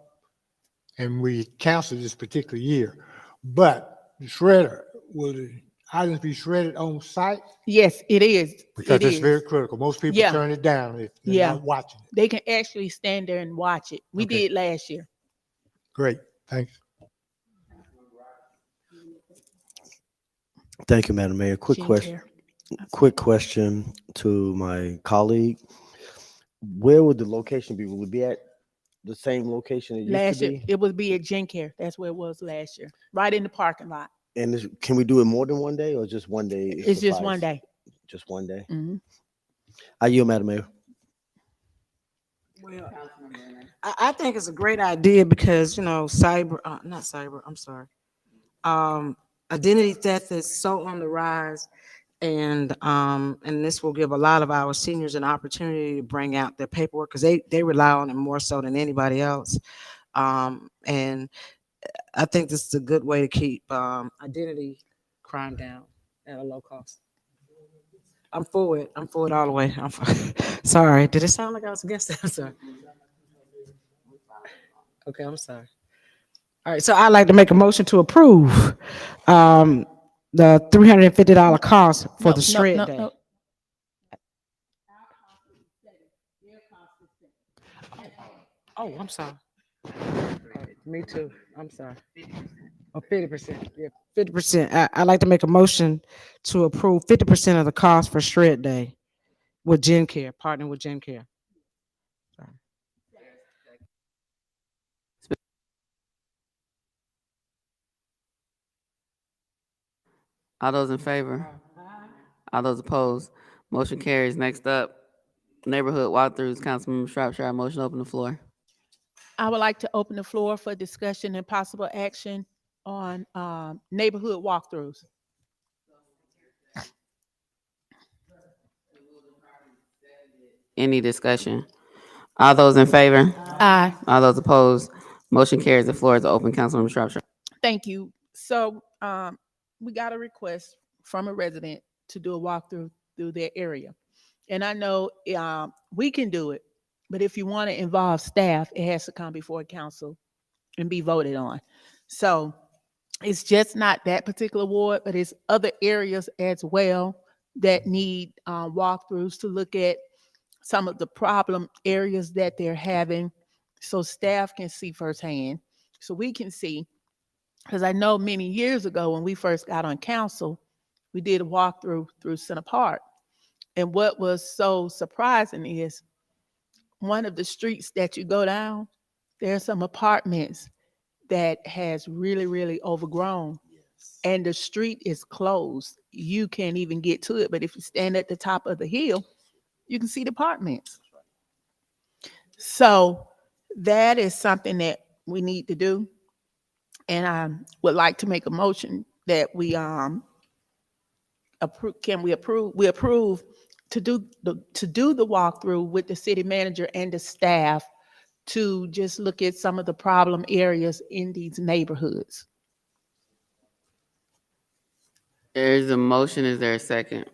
[SPEAKER 12] and we canceled this particular year, but the shredder, will the items be shredded on site?
[SPEAKER 8] Yes, it is.
[SPEAKER 12] Because
[SPEAKER 8] It
[SPEAKER 12] it's
[SPEAKER 8] is.
[SPEAKER 12] very critical. Most people
[SPEAKER 8] Yeah.
[SPEAKER 12] turn it down if they're
[SPEAKER 8] Yeah.
[SPEAKER 12] not watching it.
[SPEAKER 8] They can actually stand there and watch it. We
[SPEAKER 12] Okay.
[SPEAKER 8] did last year.
[SPEAKER 12] Great, thanks.
[SPEAKER 24] Thank you, Madam Mayor. Quick question to my colleague. Where would the location be? Will it be at the same location it used
[SPEAKER 8] Last
[SPEAKER 24] to
[SPEAKER 8] year,
[SPEAKER 24] be?
[SPEAKER 8] it would be at GenCare. That's where it was last year, right in the parking lot.
[SPEAKER 24] And can we do it more than one day or just one day?
[SPEAKER 8] It's just one
[SPEAKER 24] suffice?
[SPEAKER 8] day.
[SPEAKER 24] Just one day?
[SPEAKER 8] Mhm.
[SPEAKER 24] I yield, Madam Mayor.
[SPEAKER 20] Well, I think it's a great idea because, not cyber, I'm sorry. Identity theft is so on the rise, and this will give a lot of our seniors an opportunity to bring out their paperwork because they rely on it more so than anybody else. And I think this is a good way to keep identity crime down at a low cost. I'm for it. I'm for it all the way. Sorry. Did it sound like I was against that? I'm sorry. Okay, I'm sorry.
[SPEAKER 4] All right, so I'd like to make a motion to approve the $350 cost for
[SPEAKER 8] No,
[SPEAKER 4] the
[SPEAKER 8] no,
[SPEAKER 4] shred
[SPEAKER 8] no,
[SPEAKER 4] day.
[SPEAKER 8] no.
[SPEAKER 4] Oh, I'm sorry. Me too. I'm sorry. Oh, 50%. Yeah, 50%. I'd like to make a motion to approve 50% of the cost for shred day with Gen Care, partnering with Gen Care.
[SPEAKER 1] All those in favor? All those opposed? Motion carries. Next up, neighborhood walkthroughs. Councilmember Shropshire, motion to open the floor.
[SPEAKER 8] I would like to open the floor for discussion and possible action on neighborhood walkthroughs.
[SPEAKER 1] Any discussion? All those in favor?
[SPEAKER 8] Aye.
[SPEAKER 1] All those opposed? Motion carries. The floor is open. Councilmember Shropshire.
[SPEAKER 8] Thank you. So we got a request from a resident to do a walkthrough through their area. And I know we can do it, but if you want to involve staff, it has to come before council and be voted on. So it's just not that particular ward, but it's other areas as well that need walkthroughs to look at some of the problem areas that they're having, so staff can see firsthand, so we can see. Because I know many years ago when we first got on council, we did a walkthrough through Center Park. And what was so surprising is one of the streets that you go down, there are some apartments that has really, really overgrown. And the street is closed. You can't even get to it. But if you stand at the top of the hill, you can see the apartments. So that is something that we need to do. And I would like to make a motion that we approve. Can we approve? We approve to do the walkthrough with the city manager and the staff to just look at some of the problem areas in these neighborhoods.
[SPEAKER 1] There's a motion. Is there a second?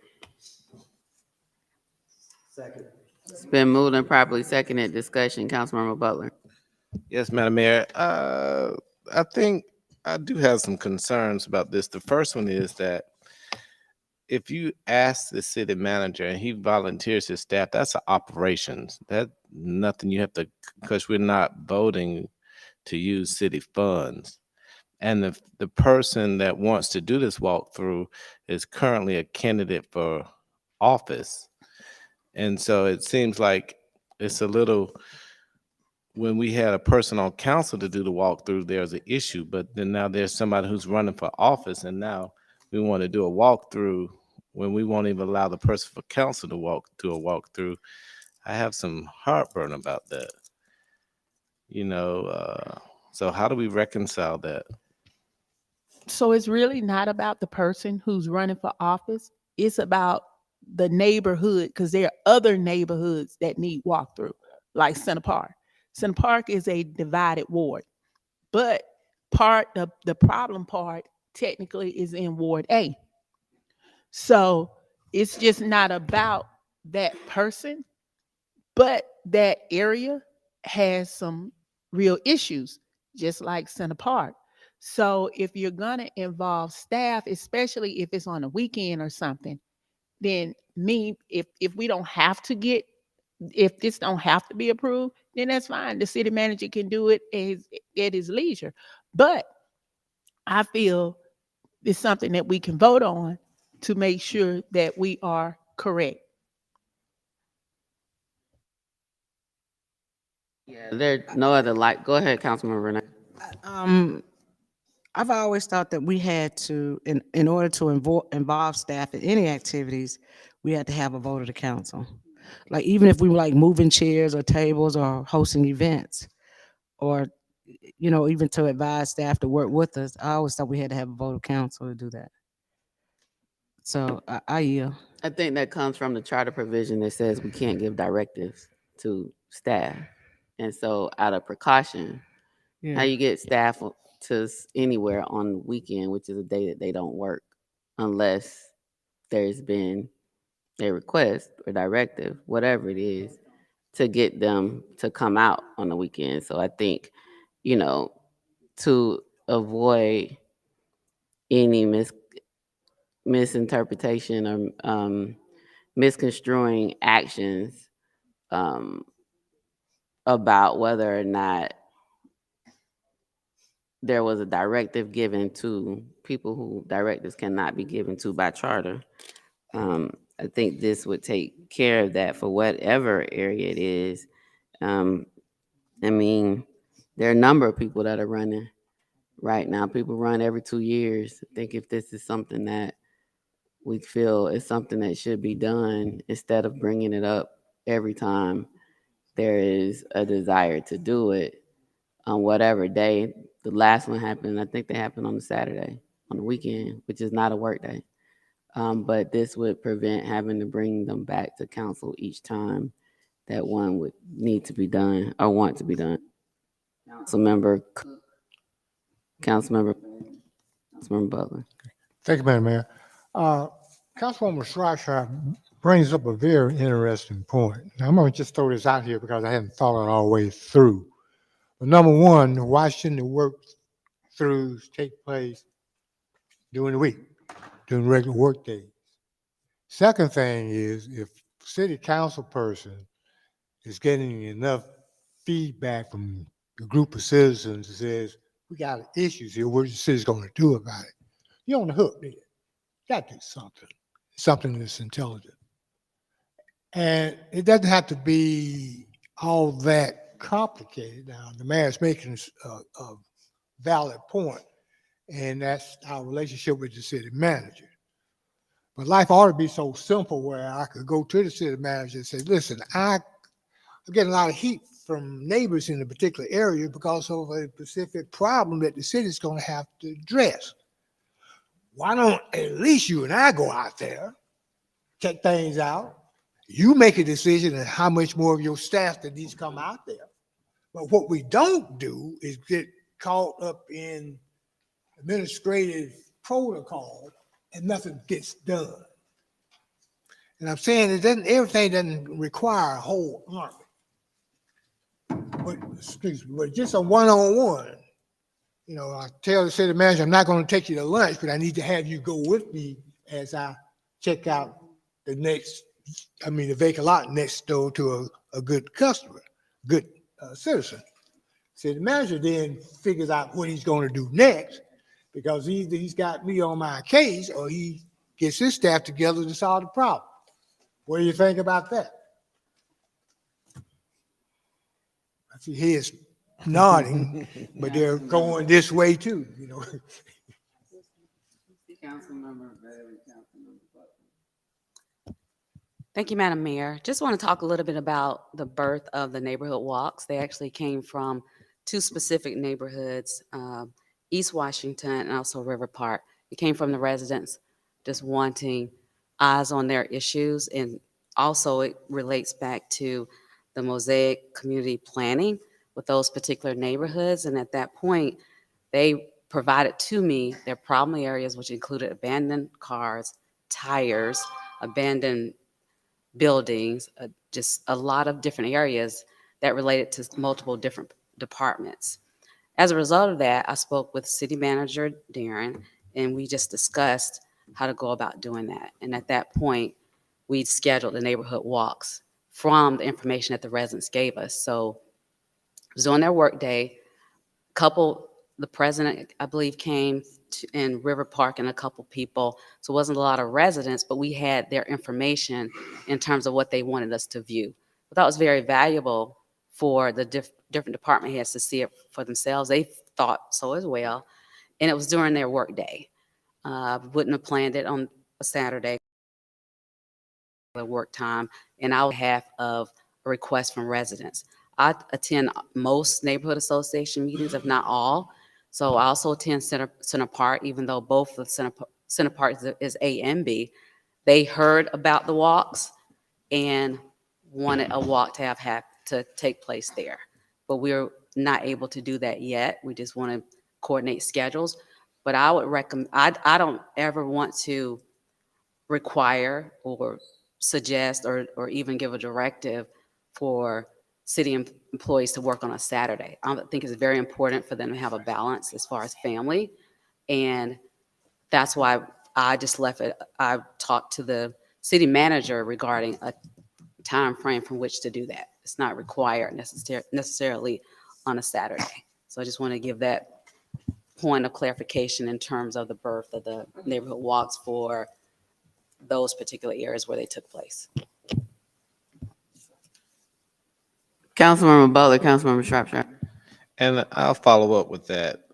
[SPEAKER 24] Second.
[SPEAKER 1] It's been moved and properly seconded. Discussion. Councilmember Butler.
[SPEAKER 17] Yes, Madam Mayor. I think I do have some concerns about this. The first one is that if you ask the city manager and he volunteers his staff, that's an operations. That nothing you have to, because we're not voting to use city funds. And the person that wants to do this walkthrough is currently a candidate for office. And so it seems like it's a little, when we had a person on council to do the walkthrough, there's an issue, but then now there's somebody who's running for office, and now we want to do a walkthrough when we won't even allow the person for council to do a walkthrough. I have some heartburn about that. So how do we reconcile that?
[SPEAKER 8] So it's really not about the person who's running for office. It's about the neighborhood, because there are other neighborhoods that need walkthrough, like Center Park. Center Park is a divided ward, but the problem part technically is in Ward A. So it's just not about that person, but that area has some real issues, just like Center Park. So if you're gonna involve staff, especially if it's on a weekend or something, then if we don't have to if this don't have to be approved, then that's fine. The city manager can do it at his leisure. But I feel it's something that we can vote on to make sure that we are correct.
[SPEAKER 1] Yeah, there's no other go ahead, Councilmember Renee.
[SPEAKER 20] I've always thought that we had to, in order to involve staff in any activities, we had to have a vote of the council. Like even if we were like moving chairs or tables or hosting events, or even to advise staff to work with us, I always thought we had to have a vote of council to do that. So I yield.
[SPEAKER 1] I think that comes from the charter provision that says we can't give directives to staff. And so out of precaution, how you get staff to anywhere on the weekend, which is a day that they don't work, unless there's been a request or directive, whatever it is, to get them to come out on the weekend. So I think, to avoid any misinterpretation or misconstruing actions about whether or not there was a directive given to people who directives cannot be given to by charter. I think this would take care of that for whatever area it is. I mean, there are a number of people that are running right now. People run every 2 years. I think if this is something that we feel is something that should be done, instead of bringing it up every time there is a desire to do it on whatever day. The last one happened, I think they happened on the Saturday, on the weekend, which is not a work day. But this would prevent having to bring them back to council each time that one would need to be done or want to be done. Councilmember Butler.
[SPEAKER 12] Thank you, Madam Mayor. Councilwoman Schleicher brings up a very interesting point. Now, I'm going to just throw this out here because I hadn't thought it all the way through. But number one, why shouldn't the work-throughs take place during the week, during regular work days? Second thing is, if city council person is getting enough feedback from a group of citizens that says, we got issues here, what is the city's going to do about it? You're on the hook there. You got to do something that's intelligent. And it doesn't have to be all that complicated. Now, the mayor's making a valid point, and that's our relationship with the city manager. But life ought to be so simple where I could go to the city manager and say, listen, I'm getting a lot of heat from neighbors in a particular area because of a specific problem that the city's going to have to address. Why don't at least you and I go out there, check things out. You make a decision on how much more of your staff that needs to come out there. But what we don't do is get caught up in administrative protocol and nothing gets done. And I'm saying everything doesn't require a whole army. But, excuse me, but just a one-on-one. You know, I tell the city manager, I'm not going to take you to lunch, but I need to have you go with me as I check out the vacant lot next door to a good customer, good citizen. City manager then figures out what he's going to do next, because either he's got me on my case or he gets his staff together to solve the problem. What do you think about that? I see heads nodding, but they're going this way too, you know.
[SPEAKER 13] Thank you, Madam Mayor. Just want to talk a little bit about the birth of the neighborhood walks. They actually came from two specific neighborhoods, East Washington and also River Park. It came from the residents just wanting eyes on their issues, and also it relates back to the Mosaic community planning with those particular neighborhoods. And at that point, they provided to me their problem areas, which included abandoned cars, tires, abandoned buildings, just a lot of different areas that related to multiple different departments. As a result of that, I spoke with City Manager Darren, and we just discussed how to go about doing that. And at that point, we scheduled the neighborhood walks from the information that the residents gave us. So it was on their work day. The president, I believe, came in River Park, and a couple people. So it wasn't a lot of residents, but we had their information in terms of what they wanted us to view. But that was very valuable for the different department heads to see it for themselves. They thought so as well. And it was during their work day. Wouldn't have planned it on a Saturday, the work time, and I would have a request from residents. I attend most neighborhood association meetings, if not all. So I also attend Center Park, even though both of Center Park is A and B. They heard about the walks and wanted a walk to take place there. But we're not able to do that yet. We just want to coordinate schedules. But I would recommend, I don't ever want to require or suggest or even give a directive for city employees to work on a Saturday. I think it's very important for them to have a balance as far as family. And that's why I just left it. I talked to the city manager regarding a time frame from which to do that. It's not required necessarily on a Saturday. So I just want to give that point of clarification in terms of the birth of the neighborhood walks for those particular areas where they took place.
[SPEAKER 1] Councilmember Butler, Councilmember Shropshire.
[SPEAKER 17] And I'll follow up with that.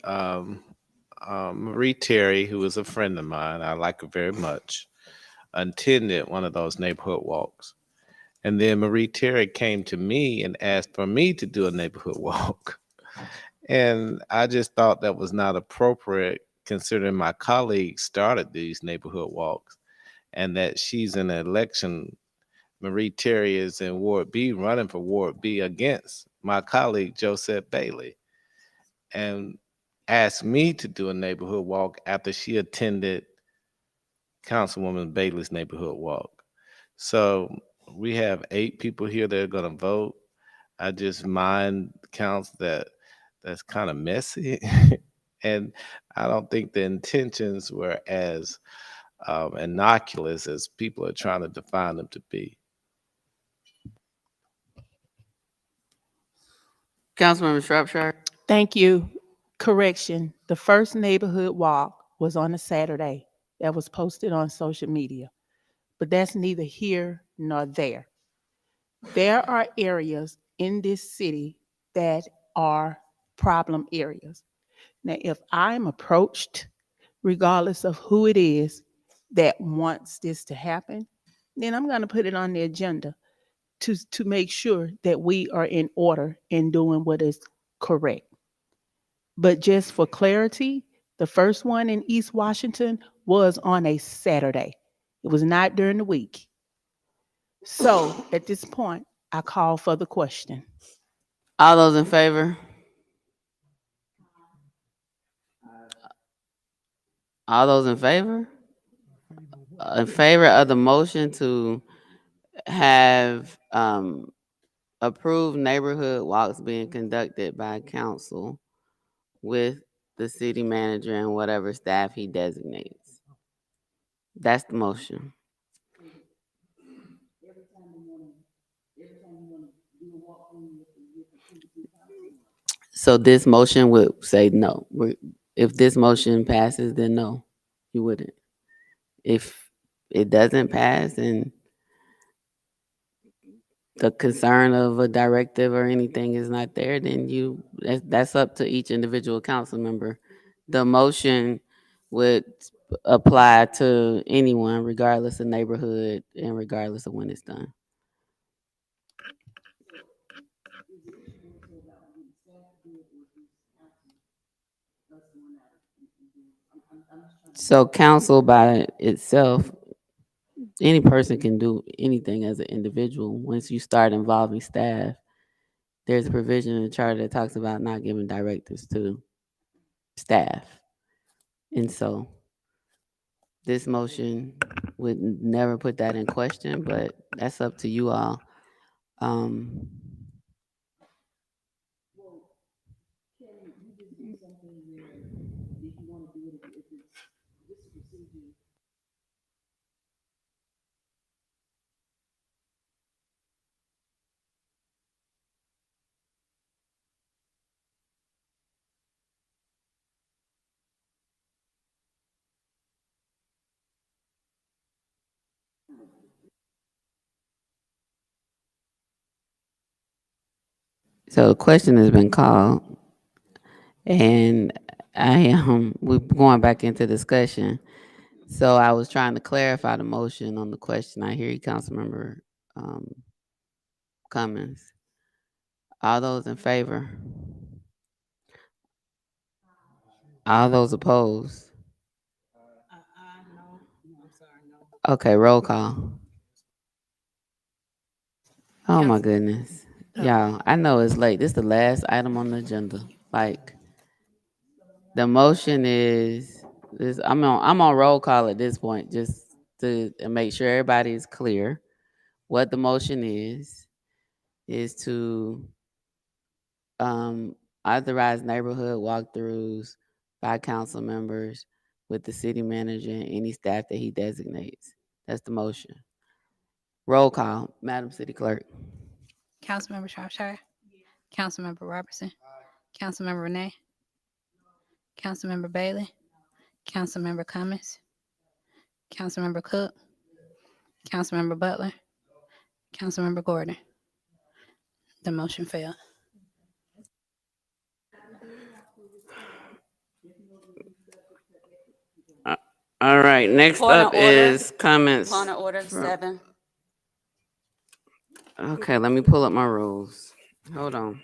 [SPEAKER 17] Marie Terry, who is a friend of mine, I like her very much, attended one of those neighborhood walks. And then Marie Terry came to me and asked for me to do a neighborhood walk. And I just thought that was not appropriate considering my colleague started these neighborhood walks and that she's in an election. Marie Terry is in Ward B, running for Ward B against my colleague, Josette Bailey, and asked me to do a neighborhood walk after she attended Councilwoman Bailey's neighborhood walk. So we have 8 people here that are going to vote. I just mind counts that's kind of messy. And I don't think the intentions were as innocuous as people are trying to define them to be.
[SPEAKER 1] Councilmember Shropshire.
[SPEAKER 8] Thank you. Correction, the first neighborhood walk was on a Saturday. That was posted on social media. But that's neither here nor there. There are areas in this city that are problem areas. Now, if I'm approached, regardless of who it is that wants this to happen, then I'm going to put it on the agenda to make sure that we are in order in doing what is correct. But just for clarity, the first one in East Washington was on a Saturday. It was not during the week. So at this point, I call for the question.
[SPEAKER 1] All those in favor? All those in favor? In favor of the motion to have approved neighborhood walks being conducted by council with the city manager and whatever staff he designates. That's the motion. So this motion would say no. If this motion passes, then no, you wouldn't. If it doesn't pass and the concern of a directive or anything is not there, then that's up to each individual council member. The motion would apply to anyone, regardless of neighborhood and regardless of when it's done. So council by itself, any person can do anything as an individual. Once you start involving staff, there's a provision in the charter that talks about not giving directives to staff. And so this motion would never put that in question, but that's up to you all. So the question has been called, and we're going back into discussion. So I was trying to clarify the motion on the question. I hear you, Councilmember Cummings. All those in favor? All those opposed? Okay, roll call. Oh my goodness. Y'all, I know it's late. This is the last item on the agenda. Like, the motion is I'm on roll call at this point, just to make sure everybody is clear. What the motion is to authorize neighborhood walkthroughs by council members with the city manager and any staff that he designates. That's the motion. Roll call, Madam City Clerk.
[SPEAKER 19] Councilmember Shropshire. Councilmember Robertson. Councilmember Renee. Councilmember Bailey. Councilmember Cummings. Councilmember Cook. Councilmember Butler. Councilmember Gordon. The motion failed.
[SPEAKER 1] All right, next
[SPEAKER 13] Point of
[SPEAKER 1] up
[SPEAKER 13] order.
[SPEAKER 1] is comments.
[SPEAKER 13] Point of order
[SPEAKER 1] from-
[SPEAKER 13] 7.
[SPEAKER 1] Okay, let me pull up my rules. Hold on.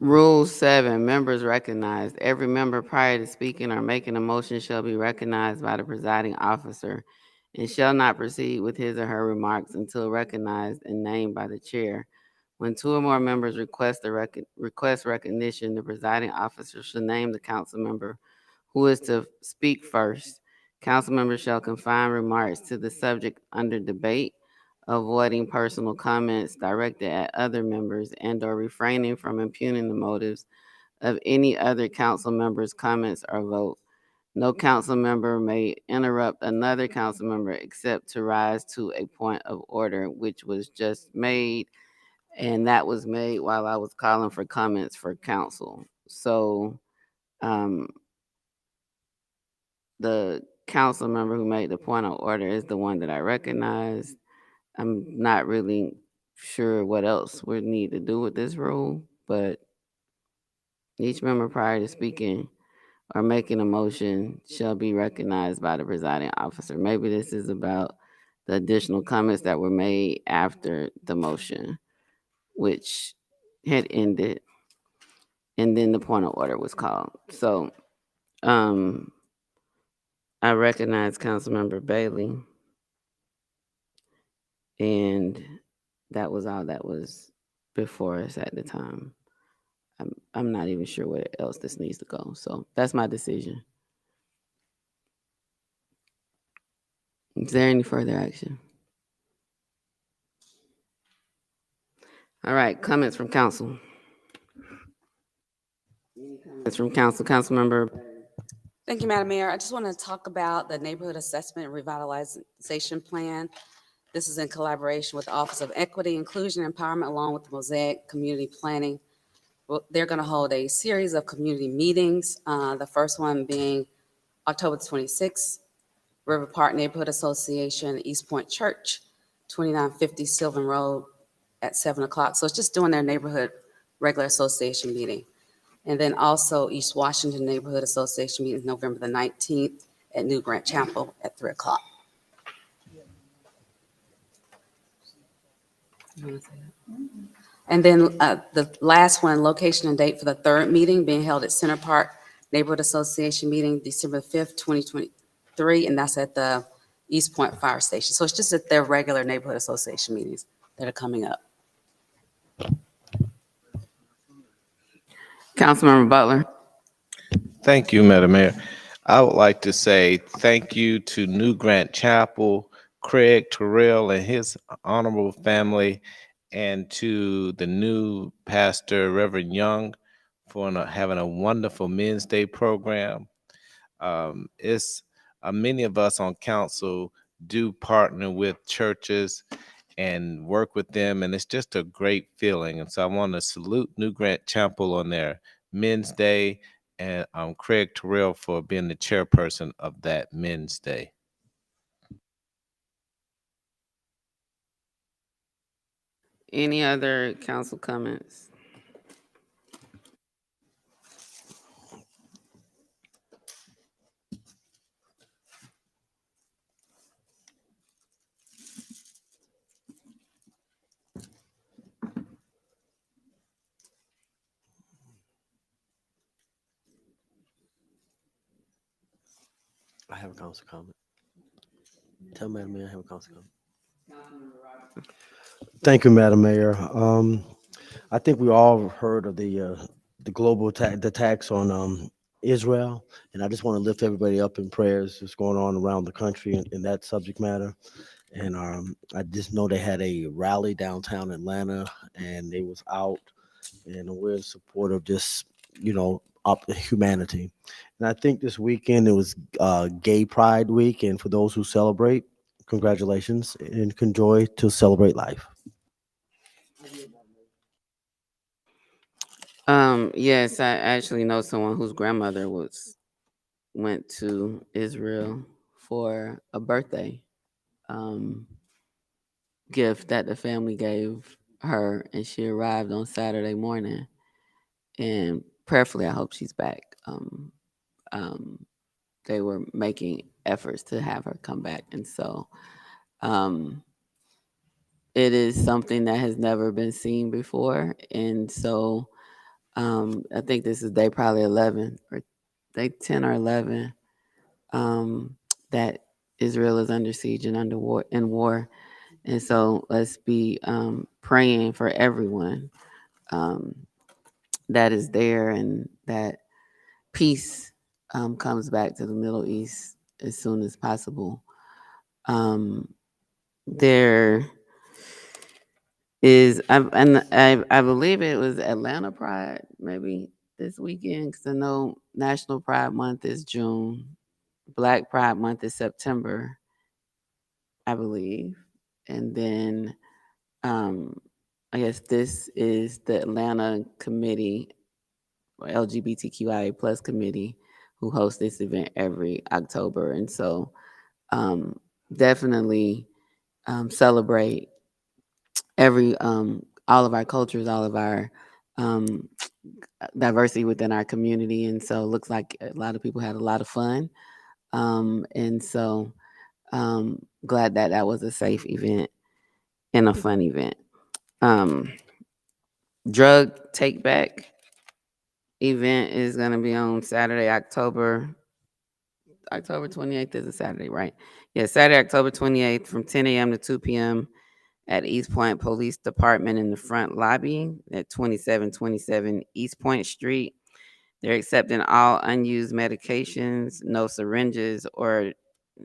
[SPEAKER 1] Rule 7, members recognized. Every member prior to speaking or making a motion shall be recognized by the presiding officer and shall not proceed with his or her remarks until recognized and named by the chair. When 2 or more members request recognition, the presiding officer shall name the council member who is to speak first. Council members shall confine remarks to the subject under debate, avoiding personal comments directed at other members and/or refraining from impugning the motives of any other council member's comments or vote. No council member may interrupt another council member except to rise to a point of order, which was just made, and that was made while I was calling for comments for council. So, the council member who made the point of order is the one that I recognized. I'm not really sure what else we need to do with this rule, but each member prior to speaking or making a motion shall be recognized by the presiding officer. Maybe this is about the additional comments that were made after the motion, which had ended, and then the point of order was called. So, I recognize Councilmember Bailey. And that was all that was before us at the time. I'm not even sure where else this needs to go. So that's my decision. Is there any further action? All right, comments from council. Comments from council. Councilmember.
[SPEAKER 13] Thank you, Madam Mayor. I just want to talk about the Neighborhood Assessment and Revitalization Plan. This is in collaboration with the Office of Equity, Inclusion, and Empowerment, along with the Mosaic Community Planning. Well, they're going to hold a series of community meetings. The first one being October 26th, River Park Neighborhood Association, East Point Church, 2950 Sylvan Road at 7 o'clock. So it's just doing their neighborhood regular association meeting. And then also East Washington Neighborhood Association meeting November the 19th at New Grant Chapel at 3 o'clock. And then the last one, location and date for the third meeting being held at Center Park Neighborhood Association meeting December 5th, 2023, and that's at the East Point Fire Station. So it's just at their regular neighborhood association meetings that are coming up.
[SPEAKER 1] Councilmember Butler.
[SPEAKER 17] Thank you, Madam Mayor. I would like to say thank you to New Grant Chapel, Craig Terrell and his honorable family, and to the new pastor, Reverend Young, for having a wonderful Men's Day program. It's many of us on council do partner with churches and work with them, and it's just a great feeling. And so I want to salute New Grant Chapel on their Men's Day and Craig Terrell for being the chairperson of that Men's Day.
[SPEAKER 1] Any other council comments?
[SPEAKER 24] I have a council comment. Tell Madam Mayor I have a council comment. Thank you, Madam Mayor. I think we all heard of the global attack, the attacks on Israel, and I just want to lift everybody up in prayers that's going on around the country in that subject matter. And I just know they had a rally downtown Atlanta, and they was out, and we're in support of just up humanity. And I think this weekend it was Gay Pride Week, and for those who celebrate, congratulations and enjoy to celebrate life.
[SPEAKER 1] Yes, I actually know someone whose grandmother went to Israel for a birthday gift that the family gave her, and she arrived on Saturday morning. And prayerfully, I hope she's back. They were making efforts to have her come back, and so it is something that has never been seen before. And so I think this is day probably 11 or day 10 or 11 that Israel is under siege and under war. And so let's be praying for everyone that is there, and that peace comes back to the Middle East as soon as possible. There is, I believe it was Atlanta Pride maybe this weekend, because I know National Pride Month is June, Black Pride Month is September, I believe, and then I guess this is the Atlanta Committee or LGBTQIA plus committee who hosts this event every October, and so definitely celebrate all of our cultures, all of our diversity within our community. And so it looks like a lot of people had a lot of fun. And so glad that that was a safe event and a fun event. Drug Take Back event is going to be on Saturday, October 28th is a Saturday, right? Yeah, Saturday, October 28th from 10 a.m. to 2 p.m. at East Point Police Department in the front lobby at 2727 East Point Street. They're accepting all unused medications, no syringes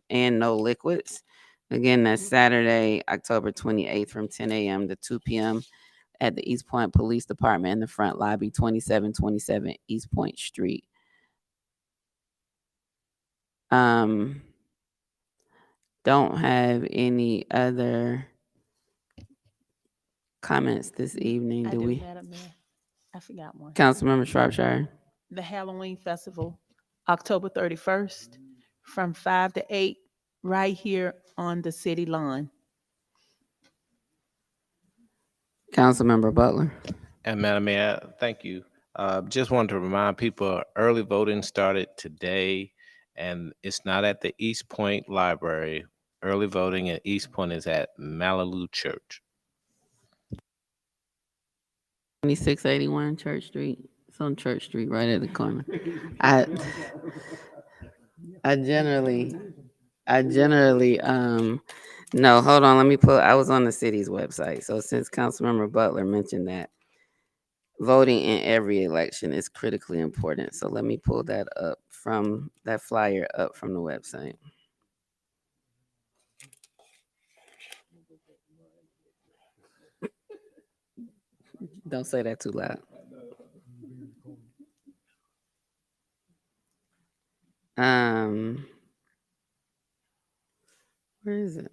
[SPEAKER 1] and no liquids. Again, that's Saturday, October 28th from 10 a.m. to 2 p.m. at the East Point Police Department in the front lobby, 2727 East Point Street. Don't have any other comments this evening, do we?
[SPEAKER 8] Madam Mayor. I forgot one.
[SPEAKER 1] Councilmember Shropshire.
[SPEAKER 8] The Halloween Festival, October 31st, from 5 to 8, right here on the city lawn.
[SPEAKER 1] Councilmember Butler.
[SPEAKER 17] And Madam Mayor, thank you. Just wanted to remind people, early voting started today, and it's not at the East Point Library. Early voting at East Point is at Malibu Church.
[SPEAKER 1] 2681 Church Street. It's on Church Street, right at the corner. I generally no, hold on, let me pull. I was on the city's website. So since Councilmember Butler mentioned that voting in every election is critically important. So let me pull that up from that flyer up from the website. Don't say that too loud. Where is it?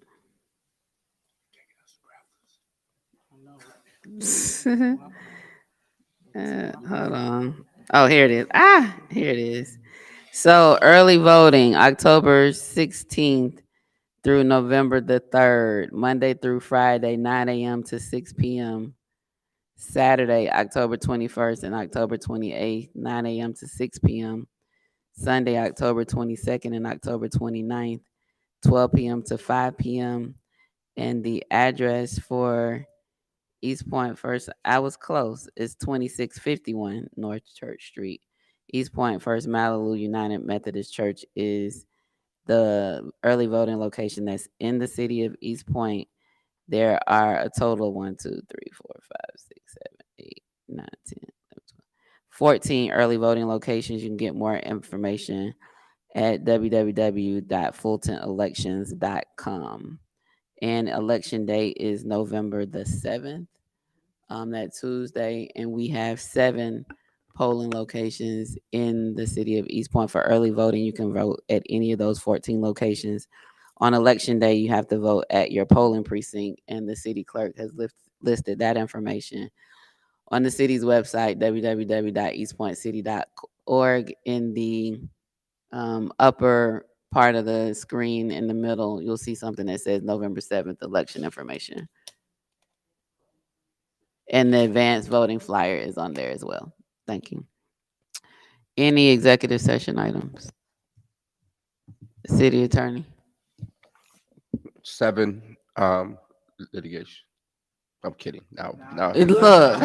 [SPEAKER 1] Hold on. Oh, here it is. Here it is. So early voting, October 16th through November the 3rd, Monday through Friday, 9 a.m. to 6 p.m. Saturday, October 21st and October 28th, 9 a.m. to 6 p.m. Sunday, October 22nd and October 29th, 12 p.m. to 5 p.m. And the address for East Point First, I was close, it's 2651 North Church Street. East Point First Malibu United Methodist Church is the early voting location that's in the city of East Point. There are a total of 1, 2, 3, 4, 5, 6, 7, 8, 9, 10, 11, 12, 14 early voting locations. You can get more information at www.fultonelections.com. And election date is November the 7th, that Tuesday. And we have 7 polling locations in the city of East Point for early voting. You can vote at any of those 14 locations. On election day, you have to vote at your polling precinct, and the city clerk has listed that information on the city's website, www.eastpointcity.org. In the upper part of the screen in the middle, you'll see something that says November 7th election information. And the advanced voting flyer is on there as well. Thank you. Any executive session items? City attorney.
[SPEAKER 2] 7, litigation. I'm kidding. No.
[SPEAKER 1] Look.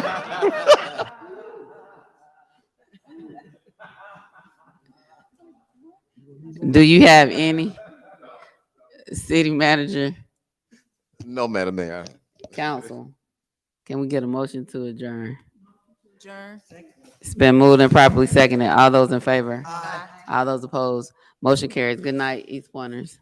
[SPEAKER 1] Do you have any? City manager,
[SPEAKER 10] No, Madam Mayor.
[SPEAKER 1] council, can we get a motion to adjourn?
[SPEAKER 8] Adjourn.
[SPEAKER 1] It's been moved and properly seconded. All those in favor? All those opposed? Motion carries. Good night, East Pointers.